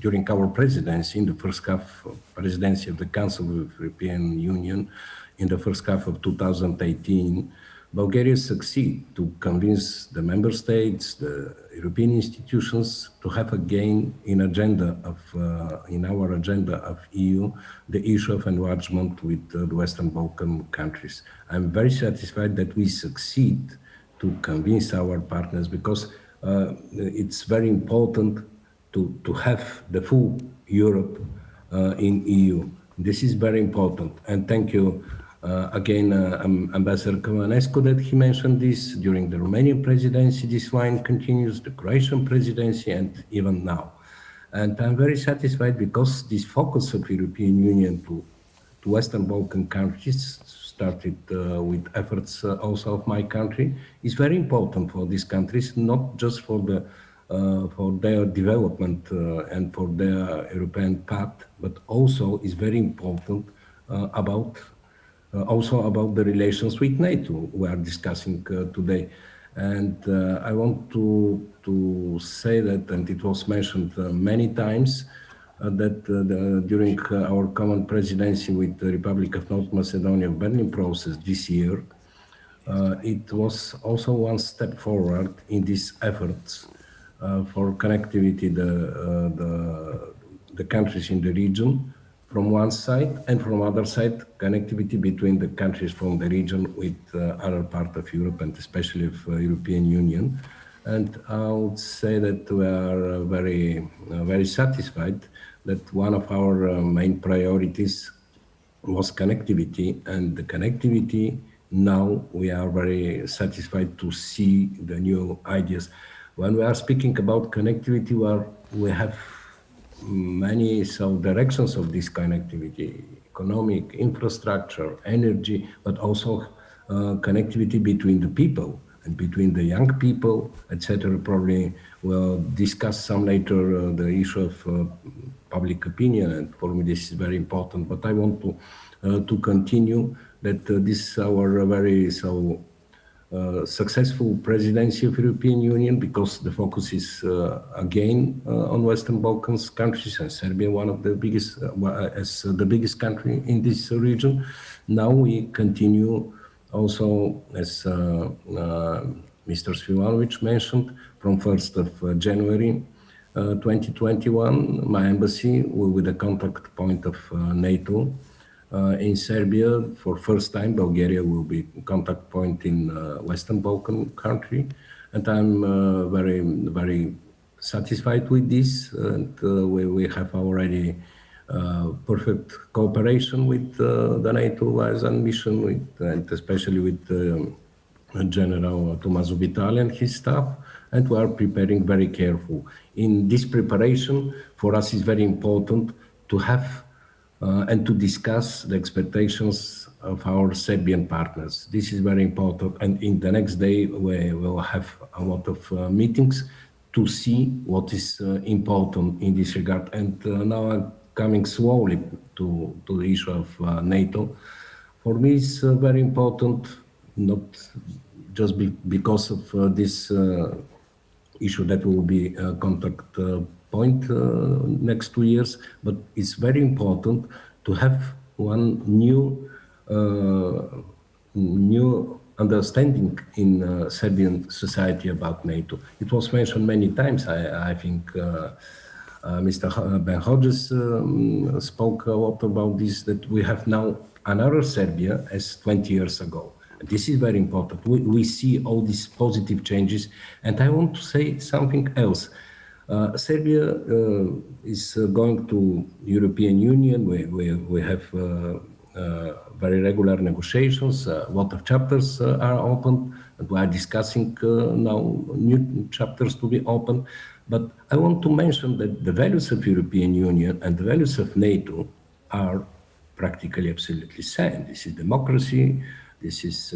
during our presidency, in the first half presidency of the Council of the European Union, in the first half of 2018, Bulgaria succeeded to convince the member states, the European institutions, to have again in our agenda of EU the issue of enlargement with the Western Balkan countries. I'm very satisfied that we succeed to convince our partners, because it's very important to have the full Europe in EU. This is very important, and thank you again, Ambassador Comanescu, that he mentioned this during the Romanian presidency. This line continues, the Croatian presidency, and even now. And I'm very satisfied because this focus of European Union to Western Balkan countries, started with efforts also of my country, is very important for these countries, not just for their development and for their European path, but also is very important about the relations with NATO we are discussing today. And I want to say that, and it was mentioned many times, that during our common presidency with the Republic of North Macedonia of Berlin process this year, it was also one step forward in these efforts for connectivity, the countries in the region from one side, and from other side, connectivity between the countries from the region with other part of Europe and especially of European Union. And I would say that we are very satisfied that one of our main priorities was connectivity, and the connectivity now we are very satisfied to see the new ideas. When we are speaking about connectivity, we have many directions of this connectivity: economic, infrastructure, energy, but also connectivity between the people and between the young people, etc. Probably we'll discuss some later the issue of public opinion, and for me this is very important. But I want to continue that this is our very successful presidency of European Union, because the focus is again on Western Balkans countries, and Serbia, one of the biggest, as the biggest country in this region. Now we continue also, as Mr. Svivanovic mentioned, from 1st of January 2021, my embassy will be the contact point of NATO in Serbia. For first time, Bulgaria will be contact point in Western Balkan country, and I'm very satisfied with this. And we have already perfect cooperation with the NATO liaison mission, and especially with General Tommaso Vitali and his staff, and we are preparing very careful. In this preparation, for us is very important to have and to discuss the expectations of our Serbian partners. This is very important, and in the next day we will have a lot of meetings to see what is important in this regard. And now I'm coming slowly to the issue of NATO. For me, it's very important, not just because of this issue that will be a contact point next 2 years, but it's very important to have one new understanding in Serbian society about NATO. It was mentioned many times. I think Mr. Ben Hodges spoke a lot about this, that we have now another Serbia as 20 years ago. This is very important. We see all these positive changes. And I want to say something else. Serbia is going to European Union. We have very regular negotiations. A lot of chapters are open, and we are discussing now new chapters to be open. But I want to mention that the values of European Union and the values of NATO are practically absolutely same. This is democracy, this is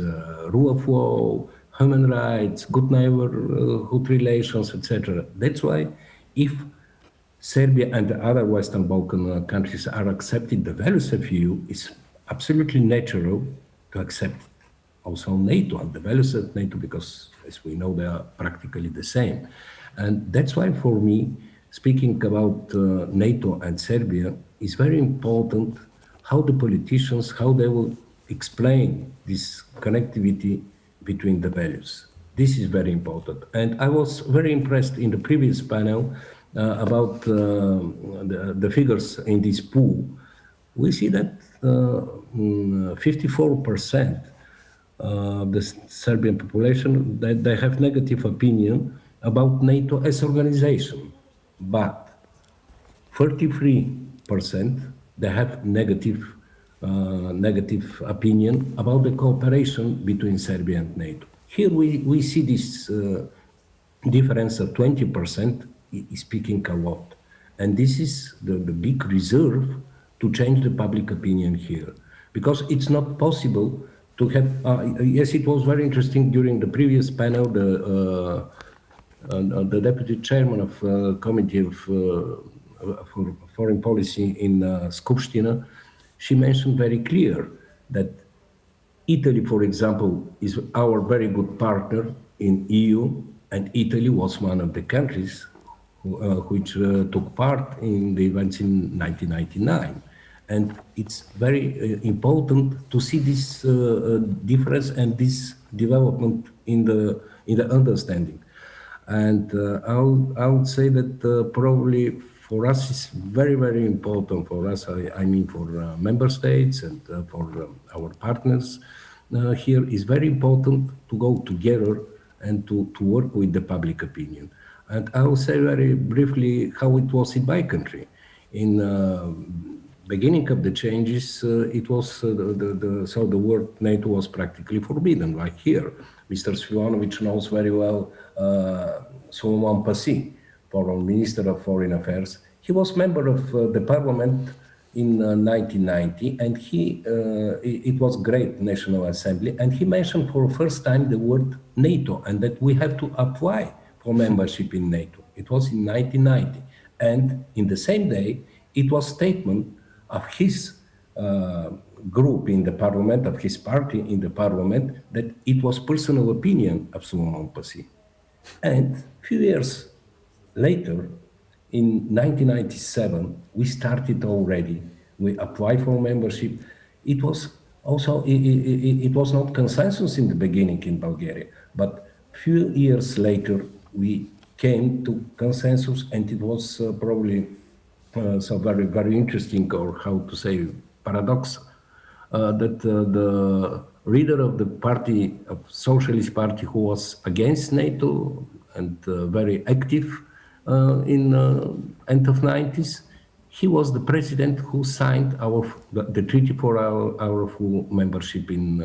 rule of law, human rights, good neighborhood relations, etc. That's why if Serbia and the other Western Balkan countries are accepting the values of EU, it's absolutely natural to accept also NATO and the values of NATO, because as we know, they are practically the same. And that's why for me, speaking about NATO and Serbia is very important, how the politicians, how they will explain this connectivity between the values. This is very important. And I was very impressed in the previous panel about the figures in this pool. We see that 54% of the Serbian population, they have negative opinion about NATO as organization, but 33% they have negative opinion about the cooperation between Serbia and NATO. Here we see this difference of 20% is speaking a lot. And this is the big reserve to change the public opinion here. Because it's not possible to have, yes, it was very interesting during the previous panel, the deputy chairman of Committee of for Foreign Policy in Skupština, she mentioned very clear that Italy, for example, is our very good partner in EU, and Italy was one of the countries which took part in the events in 1999. And it's very important to see this difference and this development in the understanding. And I would say that probably for us it's very, very important, for us, I mean for member states and for our partners here, is very important to go together and to work with the public opinion. And I will say very briefly how it was in my country. In beginning of the changes, it was so the word NATO was practically forbidden, like here. Mr. Svilanovich knows very well Solomon Passy, Foreign Minister of Foreign Affairs. He was member of the parliament in 1990, and it was great National Assembly, and he mentioned for the first time the word NATO, and that we have to apply for membership in NATO. It was in 1990, and in the same day, it was statement of his group in the parliament, of his party in the parliament, that it was personal opinion of Solomon Passy. And a few years later, in 1997, we started already. We applied for membership. It was also, it was not consensus in the beginning in Bulgaria, but few years later, we came to consensus, and it was probably so very, very interesting, or how to say, paradox, that the leader of the party, of Socialist Party, who was against NATO and very active in end of 90s, he was the president who signed the treaty for our full membership in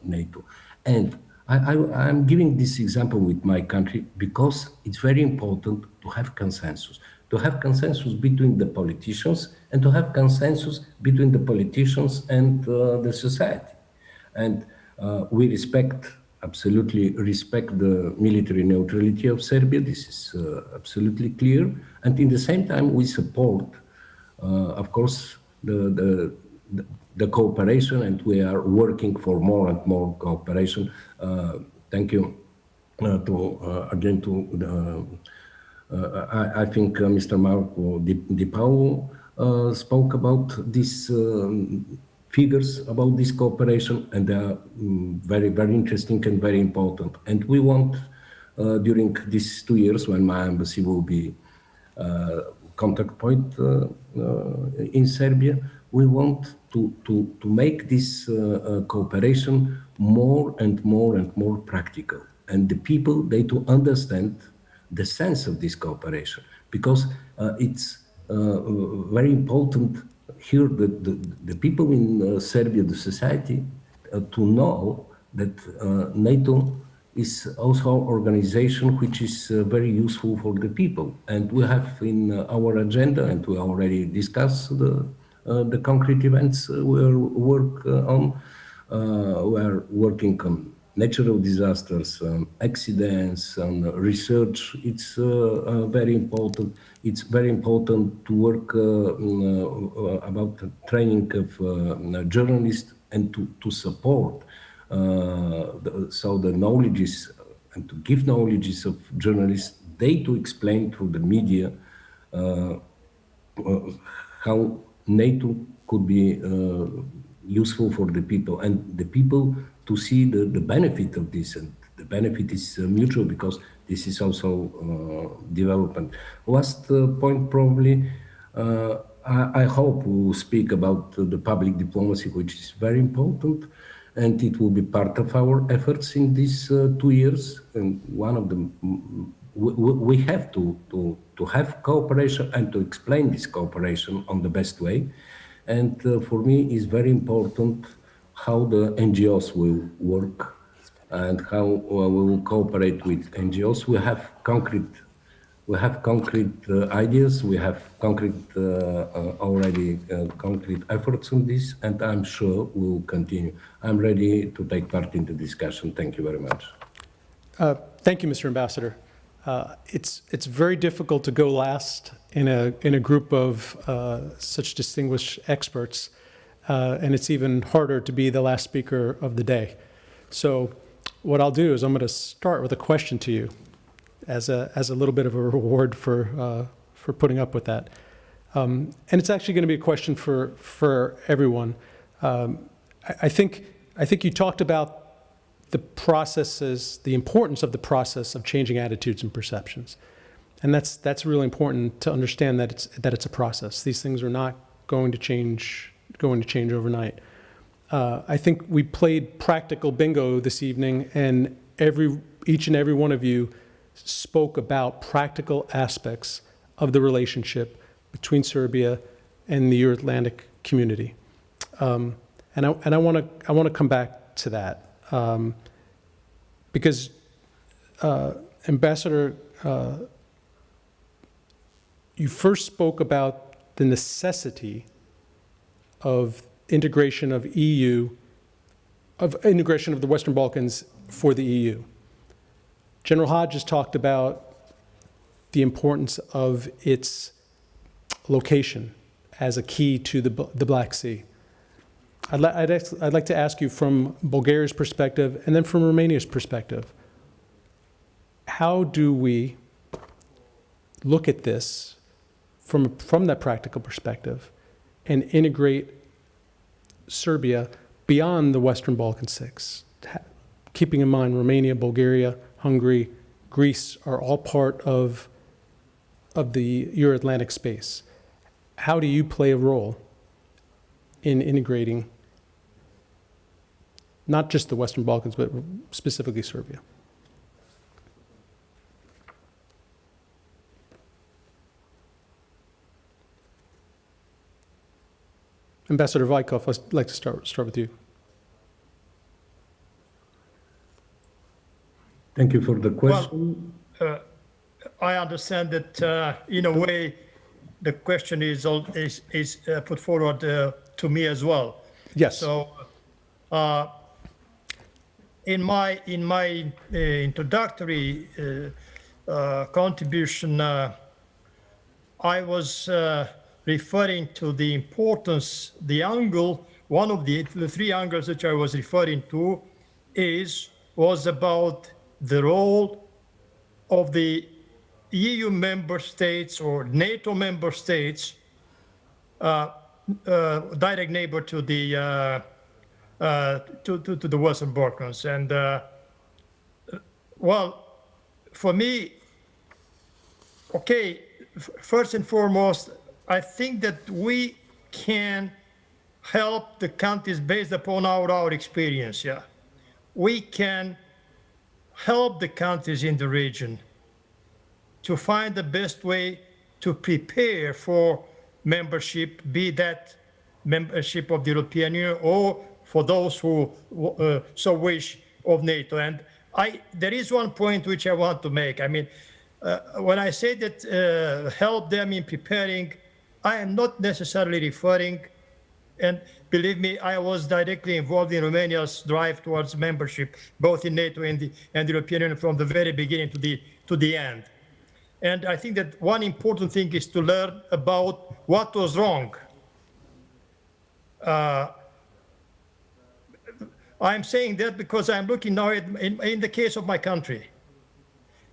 NATO. And I'm giving this example with my country because it's very important to have consensus between the politicians, and to have consensus between the politicians and the society. And we absolutely respect the military neutrality of Serbia. This is absolutely clear. And in the same time, we support, of course, the cooperation, and we are working for more and more cooperation. Thank you I think Mr. Marco Di Paolo spoke about these figures, about this cooperation, and they are very, very interesting and very important. And we want, during these 2 years, when my embassy will be contact point in Serbia, we want to make this cooperation more and more and more practical. And the people, they to understand the sense of this cooperation, because it's very important here that the people in Serbia, the society, to know that NATO is also an organization which is very useful for the people. And we have in our agenda, and we already discussed the concrete events we'll work on. We are working on natural disasters, accidents, and research. It's very important. It's very important to work about the training of journalists, and to support so the knowledges, and to give knowledges of journalists, they to explain through the media how NATO could be useful for the people, and the people to see the benefit of this, and the benefit is mutual, because this is also development. Last point probably, I hope we'll speak about the public diplomacy, which is very important, and it will be part of our efforts in these 2 years. And one of them, we have to have cooperation and to explain this cooperation on the best way. And for me, it's very important how the NGOs will work and how we will cooperate with NGOs. We have concrete ideas. We have already concrete efforts on this, and I'm sure we will continue. I'm ready to take part in the discussion. Thank you very much. Thank you, Mr. Ambassador. It's very difficult to go last in a group of such distinguished experts, and it's even harder to be the last speaker of the day. So what I'll do is I'm going to start with a question to you as a little bit of a reward for putting up with that. And it's actually going to be a question for everyone. I think you talked about the processes, the importance of the process of changing attitudes and perceptions. And that's really important to understand that it's a process. These things are not going to change overnight. I think we played practical bingo this evening, and each and every one of you spoke about practical aspects of the relationship between Serbia and the Euro-Atlantic community. And I want to come back to that because Ambassador, you first spoke about the necessity of integration of integration of the Western Balkans for the EU. General Hodges talked about the importance of its location as a key to the Black Sea. I'd like to ask you from Bulgaria's perspective and then from Romania's perspective, how do we look at this from that practical perspective and integrate Serbia beyond the Western Balkan Six, keeping in mind Romania, Bulgaria, Hungary, Greece are all part of the Euro-Atlantic space. How do you play a role in integrating not just the Western Balkans, but specifically Serbia? Ambassador Vajkov, I'd like to start with you. Thank you for the question. Well, I understand that in a way the question is put forward to me as well. Yes. So in my introductory contribution, I was referring to the importance, the angle, one of the three angles which I was referring to was about the role of the EU member states or NATO member states, direct neighbor to the Western Balkans. And well, for me, okay, first and foremost, I think that we can help the countries based upon our experience. Yeah, we can help the countries in the region to find the best way to prepare for membership, be that membership of the European Union or for those who so wish of NATO. And there is one point which I want to make. I mean, when I say that help them in preparing, I am not necessarily referring, and believe me, I was directly involved in Romania's drive towards membership, both in NATO and the European Union from the very beginning to the end. And I think that one important thing is to learn about what was wrong. I'm saying that because I'm looking now in the case of my country.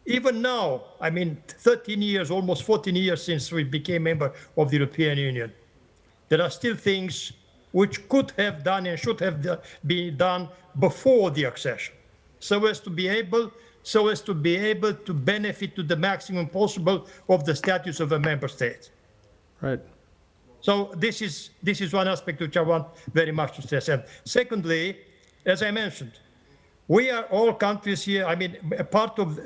Even now, I mean, 13 years, almost 14 years since we became member of the European Union, there are still things which could have done and should have been done before the accession, so as to be able to benefit to the maximum possible of the status of a member state. Right. So this is one aspect which I want very much to stress. And secondly, as I mentioned, we are all countries here, I mean, a part of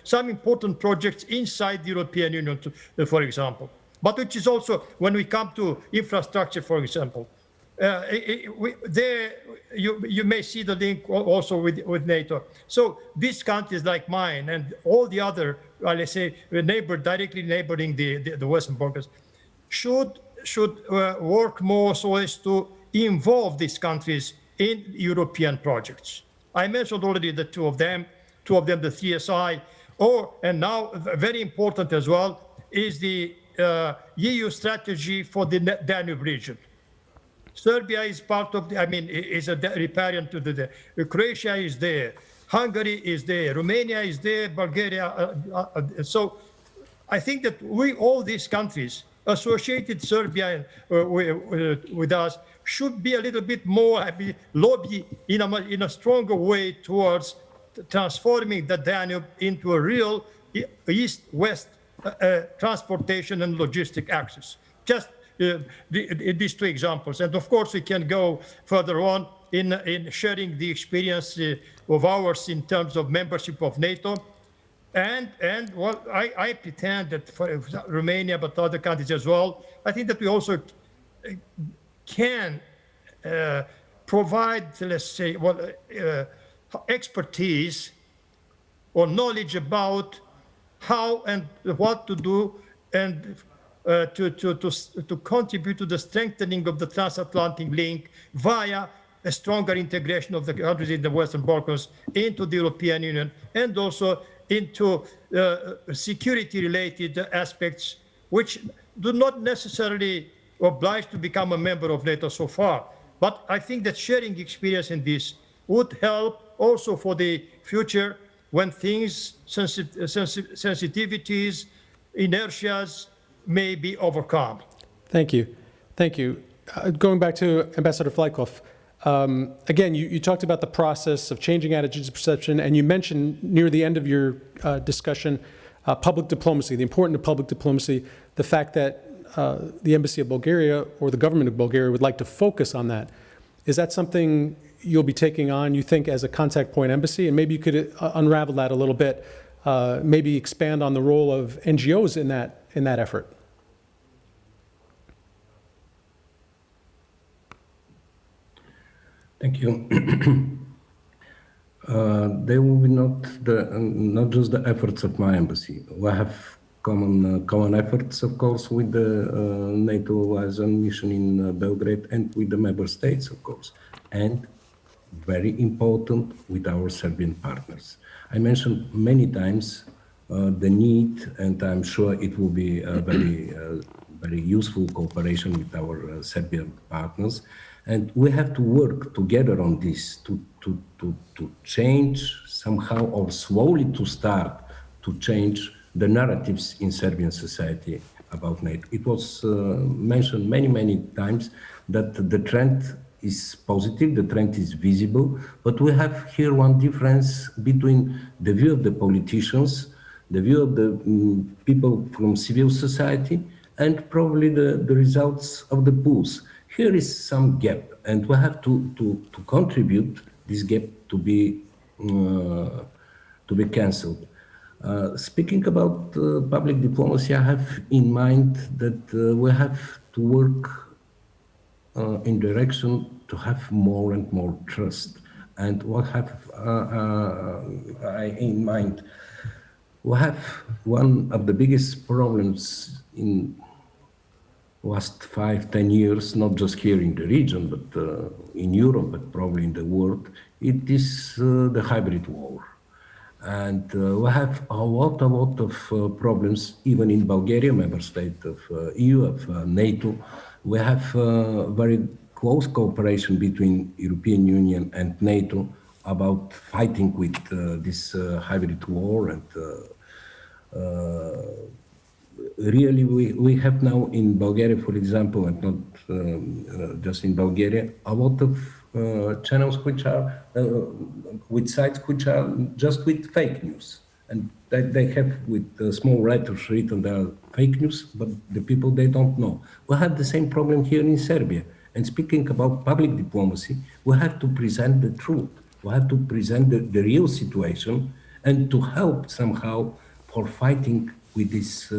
some important projects inside the European Union, for example, but which is also, when we come to infrastructure, for example, there you may see the link also with NATO. So these countries like mine and all the other, let's say, directly neighboring the Western Balkans should work more so as to involve these countries in European projects. I mentioned already the two of them, the CSI, and now very important as well is the EU strategy for the Danube region. Serbia is part of is a riparian to the Croatia is there, Hungary is there, Romania is there, Bulgaria. So I think that all these countries associated Serbia with us should be a little bit more lobby in a stronger way towards transforming the Danube into a real east-west transportation and logistic access. Just these two examples. And of course, we can go further on in sharing the experience of ours in terms of membership of NATO. And well, I pretend that for Romania, but other countries as well, I think that we also can provide, let's say, expertise or knowledge about how and what to do and to contribute to the strengthening of the transatlantic link via a stronger integration of the countries in the Western Balkans into the European Union, and also into security-related aspects, which do not necessarily oblige to become a member of NATO so far. But I think that sharing experience in this would help also for the future when things, sensitivities, inertias may be overcome. Thank you. Thank you. Going back to Ambassador Flykov, again, you talked about the process of changing attitudes of perception, and you mentioned near the end of your discussion public diplomacy, the importance of public diplomacy, the fact that the Embassy of Bulgaria or the government of Bulgaria would like to focus on that. Is that something you'll be taking on, you think, as a contact point embassy? And maybe you could unravel that a little bit, maybe expand on the role of NGOs in that effort. Thank you. They will be not just the efforts of my embassy. We have common efforts, of course, with the NATO liaison mission in Belgrade and with the member states, of course, and very important with our Serbian partners. I mentioned many times the need, and I'm sure it will be a very useful cooperation with our Serbian partners. And we have to work together on this to change somehow, or slowly to start to change the narratives in Serbian society about NATO. It was mentioned many times that the trend is positive, the trend is visible, but we have here one difference between the view of the politicians, the view of the people from civil society, and probably the results of the polls. Here is some gap, and we have to contribute this gap to be cancelled. Speaking about public diplomacy, I have in mind that we have to work in direction to have more and more trust. And what have I in mind? We have one of the biggest problems in last 5-10 years, not just here in the region, but in Europe, but probably in the world. It is the hybrid war. And we have a lot of problems, even in Bulgaria, member state of EU, of NATO. We have very close cooperation between European Union and NATO about fighting with this hybrid war. And really, we have now in Bulgaria, for example, and not just in Bulgaria, a lot of channels which are with sites which are just with fake news, and they have with small letters written there fake news, but the people, they don't know. We have the same problem here in Serbia. And speaking about public diplomacy, we have to present the truth. We have to present the real situation and to help somehow for fighting with these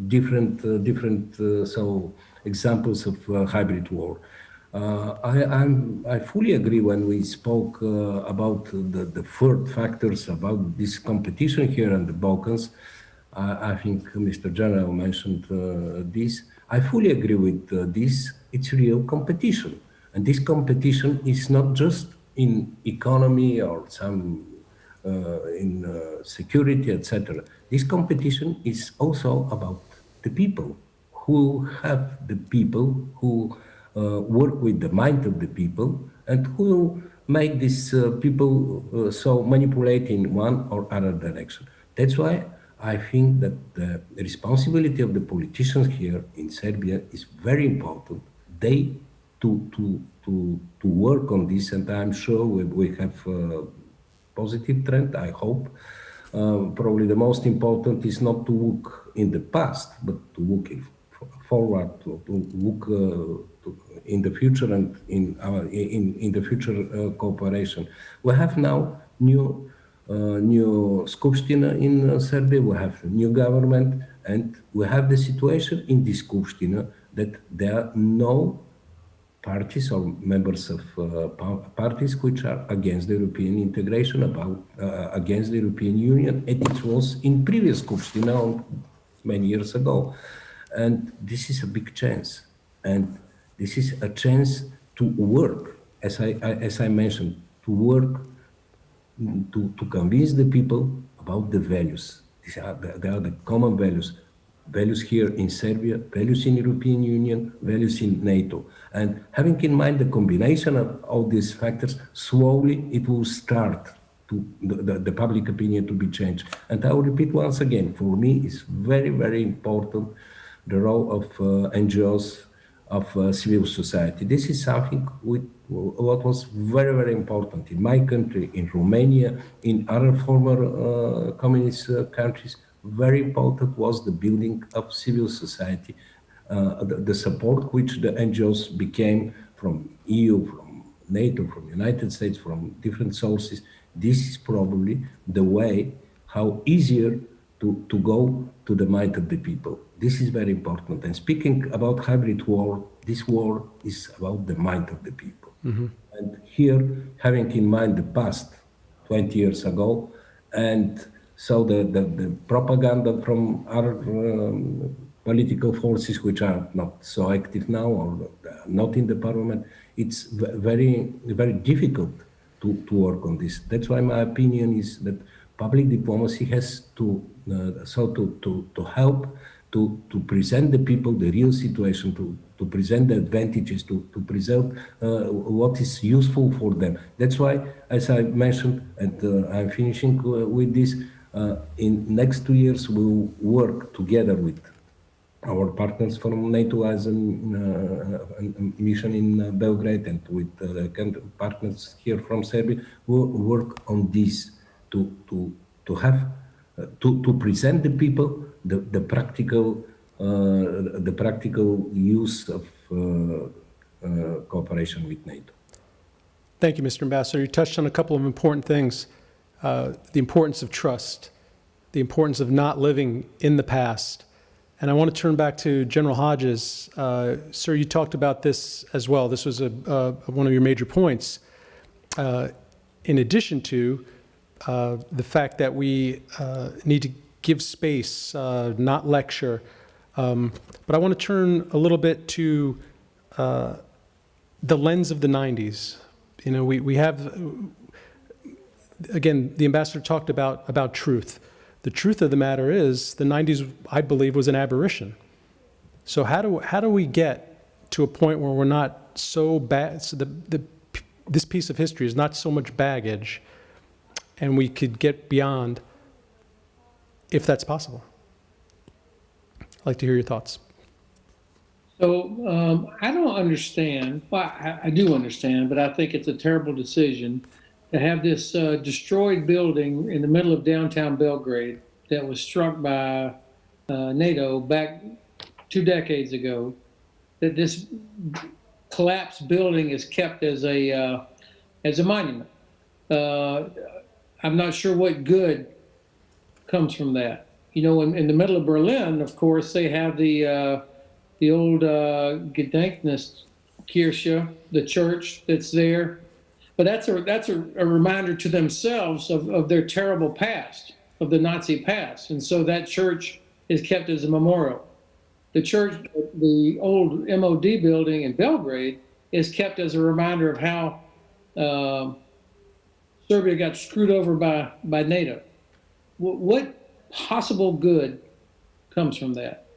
different examples of hybrid war. I fully agree when we spoke about the third factors about this competition here in the Balkans. I think Mr. General mentioned this. I fully agree with this. It's real competition. And this competition is not just in economy or some in security, etc. This competition is also about the people who work with the mind of the people and who make these people so manipulate in one or other direction. That's why I think that the responsibility of the politicians here in Serbia is very important. They to work on this, and I'm sure we have a positive trend, I hope. Probably the most important is not to look in the past, but to look forward to look in the future and in the future cooperation. We have now new Skupština in Serbia. We have new government, and we have the situation in this Skupština that there are no parties or members of parties which are against the European integration, against the European Union, and it was in previous Skupština many years ago. And this is a big chance. And this is a chance to work, as I mentioned, to work to convince the people about the values. They are the common values. Values here in Serbia, values in European Union, values in NATO. And having in mind the combination of all these factors, slowly it will start to the public opinion to be changed. And I will repeat once again, for me it's very, very important the role of NGOs, of civil society. This is something what was very, very important in my country, in Romania, in other former communist countries. Very important was the building of civil society, the support which the NGOs became from EU, from NATO, from United States, from different sources. This is probably the way how easier to go to the mind of the people. This is very important. And speaking about hybrid war, this war is about the mind of the people. Mm-hmm. And here, having in mind the past 20 years ago, and so the propaganda from other political forces which are not so active now or not in the parliament, it's very, very difficult to work on this. That's why my opinion is that public diplomacy has to help to present the people the real situation, to present the advantages, to present what is useful for them. That's why, as I mentioned, and I'm finishing with this, in next 2 years we'll work together with our partners from NATO as a mission in Belgrade and with partners here from Serbia. We'll work on this to have to present the people the practical use of cooperation with NATO. Thank you, Mr. Ambassador. You touched on a couple of important things. The importance of trust, the importance of not living in the past. And I want to turn back to General Hodges. Sir, you talked about this as well. This was one of your major points. In addition to the fact that we need to give space, not lecture. But I want to turn a little bit to the lens of the 90s. You know, we have, again, the ambassador talked about truth. The truth of the matter is the 90s, I believe, was an aberration. So how do we get to a point where we're not so bad, so this piece of history is not so much baggage, and we could get beyond, if that's possible? I'd like to hear your thoughts. So I don't understand, well, I do understand, but I think it's a terrible decision to have this destroyed building in the middle of downtown Belgrade that was struck by NATO back 2 decades ago, that this collapsed building is kept as a monument. I'm not sure what good comes from that. You know, in the middle of Berlin, of course, they have the old Gedächtniskirche, the church that's there. But that's a reminder to themselves of their terrible past, of the Nazi past. And so that church is kept as a memorial. The church, the old MOD building in Belgrade, is kept as a reminder of how Serbia got screwed over by NATO. What possible good comes from that?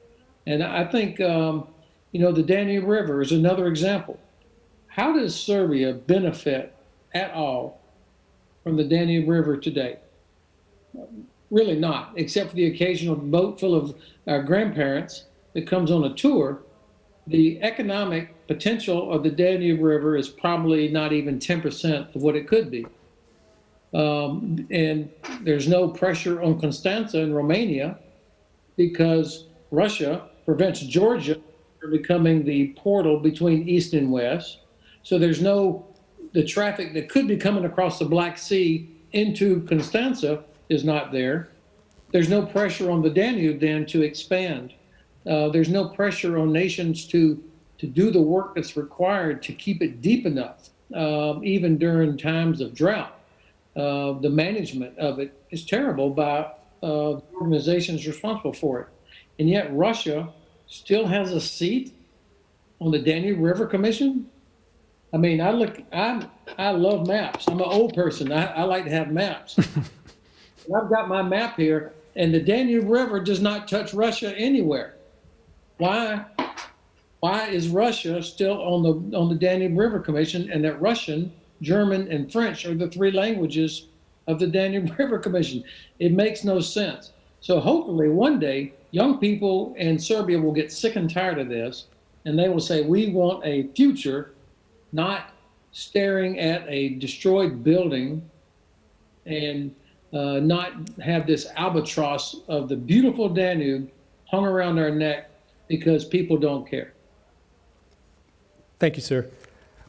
And I think, you know, the Danube River is another example. How does Serbia benefit at all from the Danube River today? Really not, except for the occasional boat full of our grandparents that comes on a tour. The economic potential of the Danube River is probably not even 10% of what it could be. And there's no pressure on Constanța in Romania because Russia prevents Georgia from becoming the portal between East and West. So there's the traffic that could be coming across the Black Sea into Constanza is not there. There's no pressure on the Danube then to expand. There's no pressure on nations to do the work that's required to keep it deep enough, even during times of drought. The management of it is terrible by the organizations responsible for it. And yet Russia still has a seat on the Danube River Commission. I mean, I love maps. I'm an old person. I like to have maps. I've got my map here, and the Danube River does not touch Russia anywhere. Why is Russia still on the Danube River Commission, and that Russian, German, and French are the three languages of the Danube River Commission? It makes no sense. So hopefully one day, young people in Serbia will get sick and tired of this, and they will say, we want a future, not staring at a destroyed building and not have this albatross of the beautiful Danube hung around our neck because people don't care. Thank you, sir.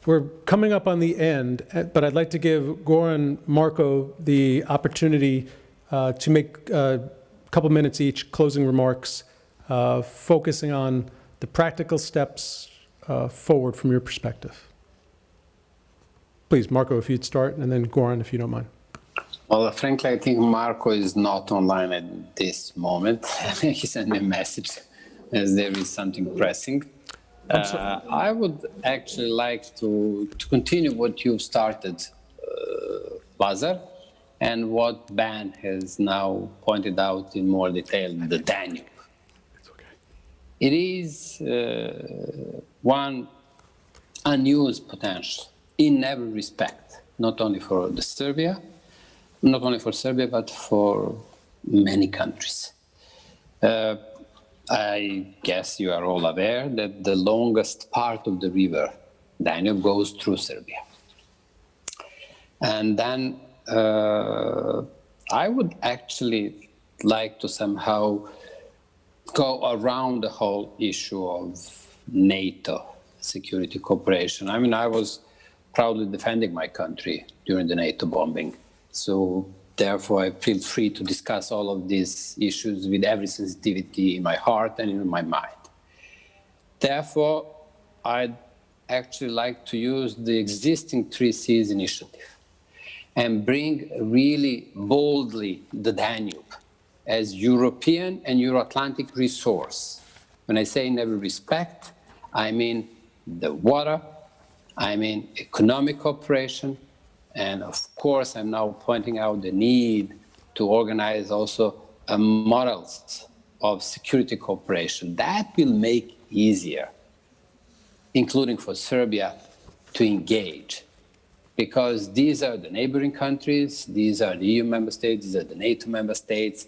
We're coming up on the end, but I'd like to give Goran, Marko the opportunity to make a couple minutes each, closing remarks, focusing on the practical steps forward from your perspective. Please, Marko, if you'd start, and then Goran, if you don't mind. Well, frankly, I think Marko is not online at this moment. He sent me a message as there is something pressing. I would actually like to continue what you've started, Lazar, and what Ben has now pointed out in more detail, the Danube. It is one unused potential in every respect, not only for Serbia, but for many countries. I guess you are all aware that the longest part of the river Danube goes through Serbia. And then I would actually like to somehow go around the whole issue of NATO security cooperation. I mean, I was proudly defending my country during the NATO bombing. So therefore, I feel free to discuss all of these issues with every sensitivity in my heart and in my mind. Therefore, I'd actually like to use the existing 3Cs initiative and bring really boldly the Danube as European and Euro-Atlantic resource. When I say in every respect, I mean the water, I mean economic cooperation, and of course, I'm now pointing out the need to organize also a models of security cooperation. That will make easier, including for Serbia, to engage. Because these are the neighboring countries, these are the EU member states, these are the NATO member states,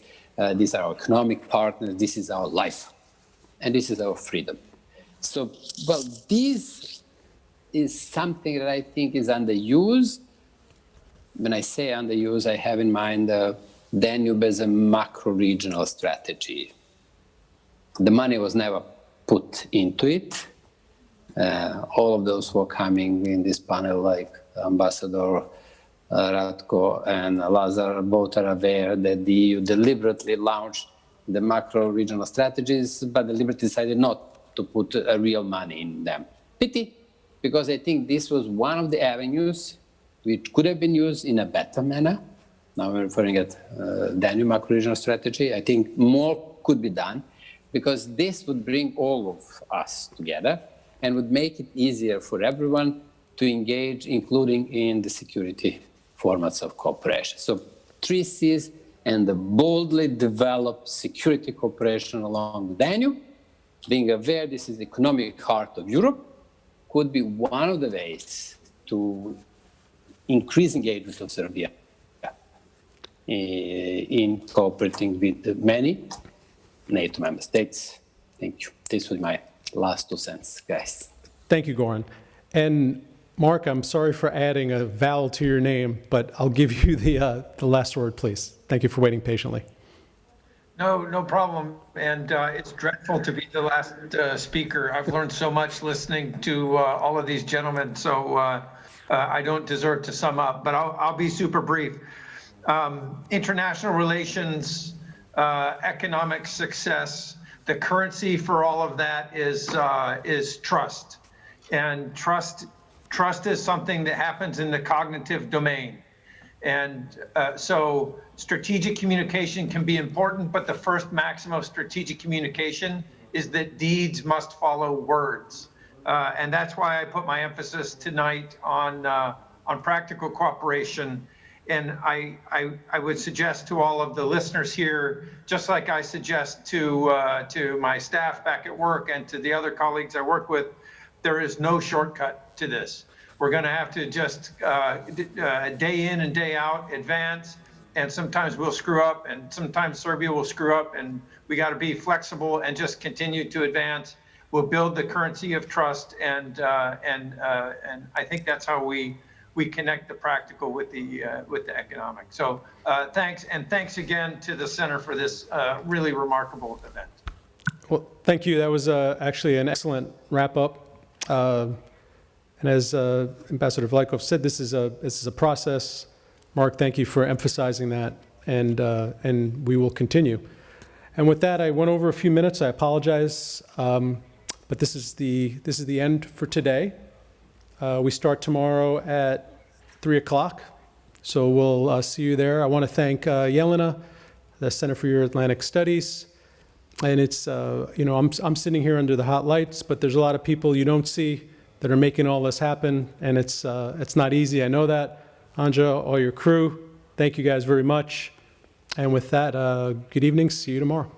these are our economic partners, this is our life, and this is our freedom. So, well, this is something that I think is underused. When I say underused, I have in mind the Danube as a macro-regional strategy. The money was never put into it. All of those who are coming in this panel, like Ambassador Ratko and Lazar, both are aware that the EU deliberately launched the macro-regional strategies, but deliberately decided not to put real money in them. Pity, because I think this was one of the avenues which could have been used in a better manner. Now we're referring at Danube macro-regional strategy. I think more could be done because this would bring all of us together and would make it easier for everyone to engage, including in the security formats of cooperation. So 3Cs and the boldly developed security cooperation along the Danube, being aware this is the economic heart of Europe, could be one of the ways to increase engagement of Serbia in cooperating with many NATO member states. Thank you. This was my last 2 cents, guys. Thank you, Goran. And Mark, I'm sorry for adding a vowel to your name, but I'll give you the last word, please. Thank you for waiting patiently. No problem. And it's dreadful to be the last speaker. I've learned so much listening to all of these gentlemen, so I don't deserve to sum up, but I'll be super brief. International relations, economic success, the currency for all of that is trust. And trust is something that happens in the cognitive domain. And so strategic communication can be important, but the first maxim of strategic communication is that deeds must follow words. And that's why I put my emphasis tonight on practical cooperation. And I would suggest to all of the listeners here, just like I suggest to my staff back at work and to the other colleagues I work with, there is no shortcut to this. We're going to have to just day in and day out advance, and sometimes we'll screw up, and sometimes Serbia will screw up, and we got to be flexible and just continue to advance. We'll build the currency of trust, and I think that's how we connect the practical with the economic. So thanks, and thanks again to the Center for this really remarkable event. Well, thank you. That was actually an excellent wrap up. And as Ambassador Vlykov said, this is a process. Mark, thank you for emphasizing that, and we will continue. And with that, I went over a few minutes. I apologize, but this is the end for today. We start tomorrow at 3 o'clock, so we'll see you there. I want to thank Yelena, the Center for Euro-Atlantic Studies, and it's I'm sitting here under the hot lights, but there's a lot of people you don't see that are making all this happen, and it's not easy. I know that. Anja, all your crew, thank you guys very much. And with that, good evening. See you tomorrow.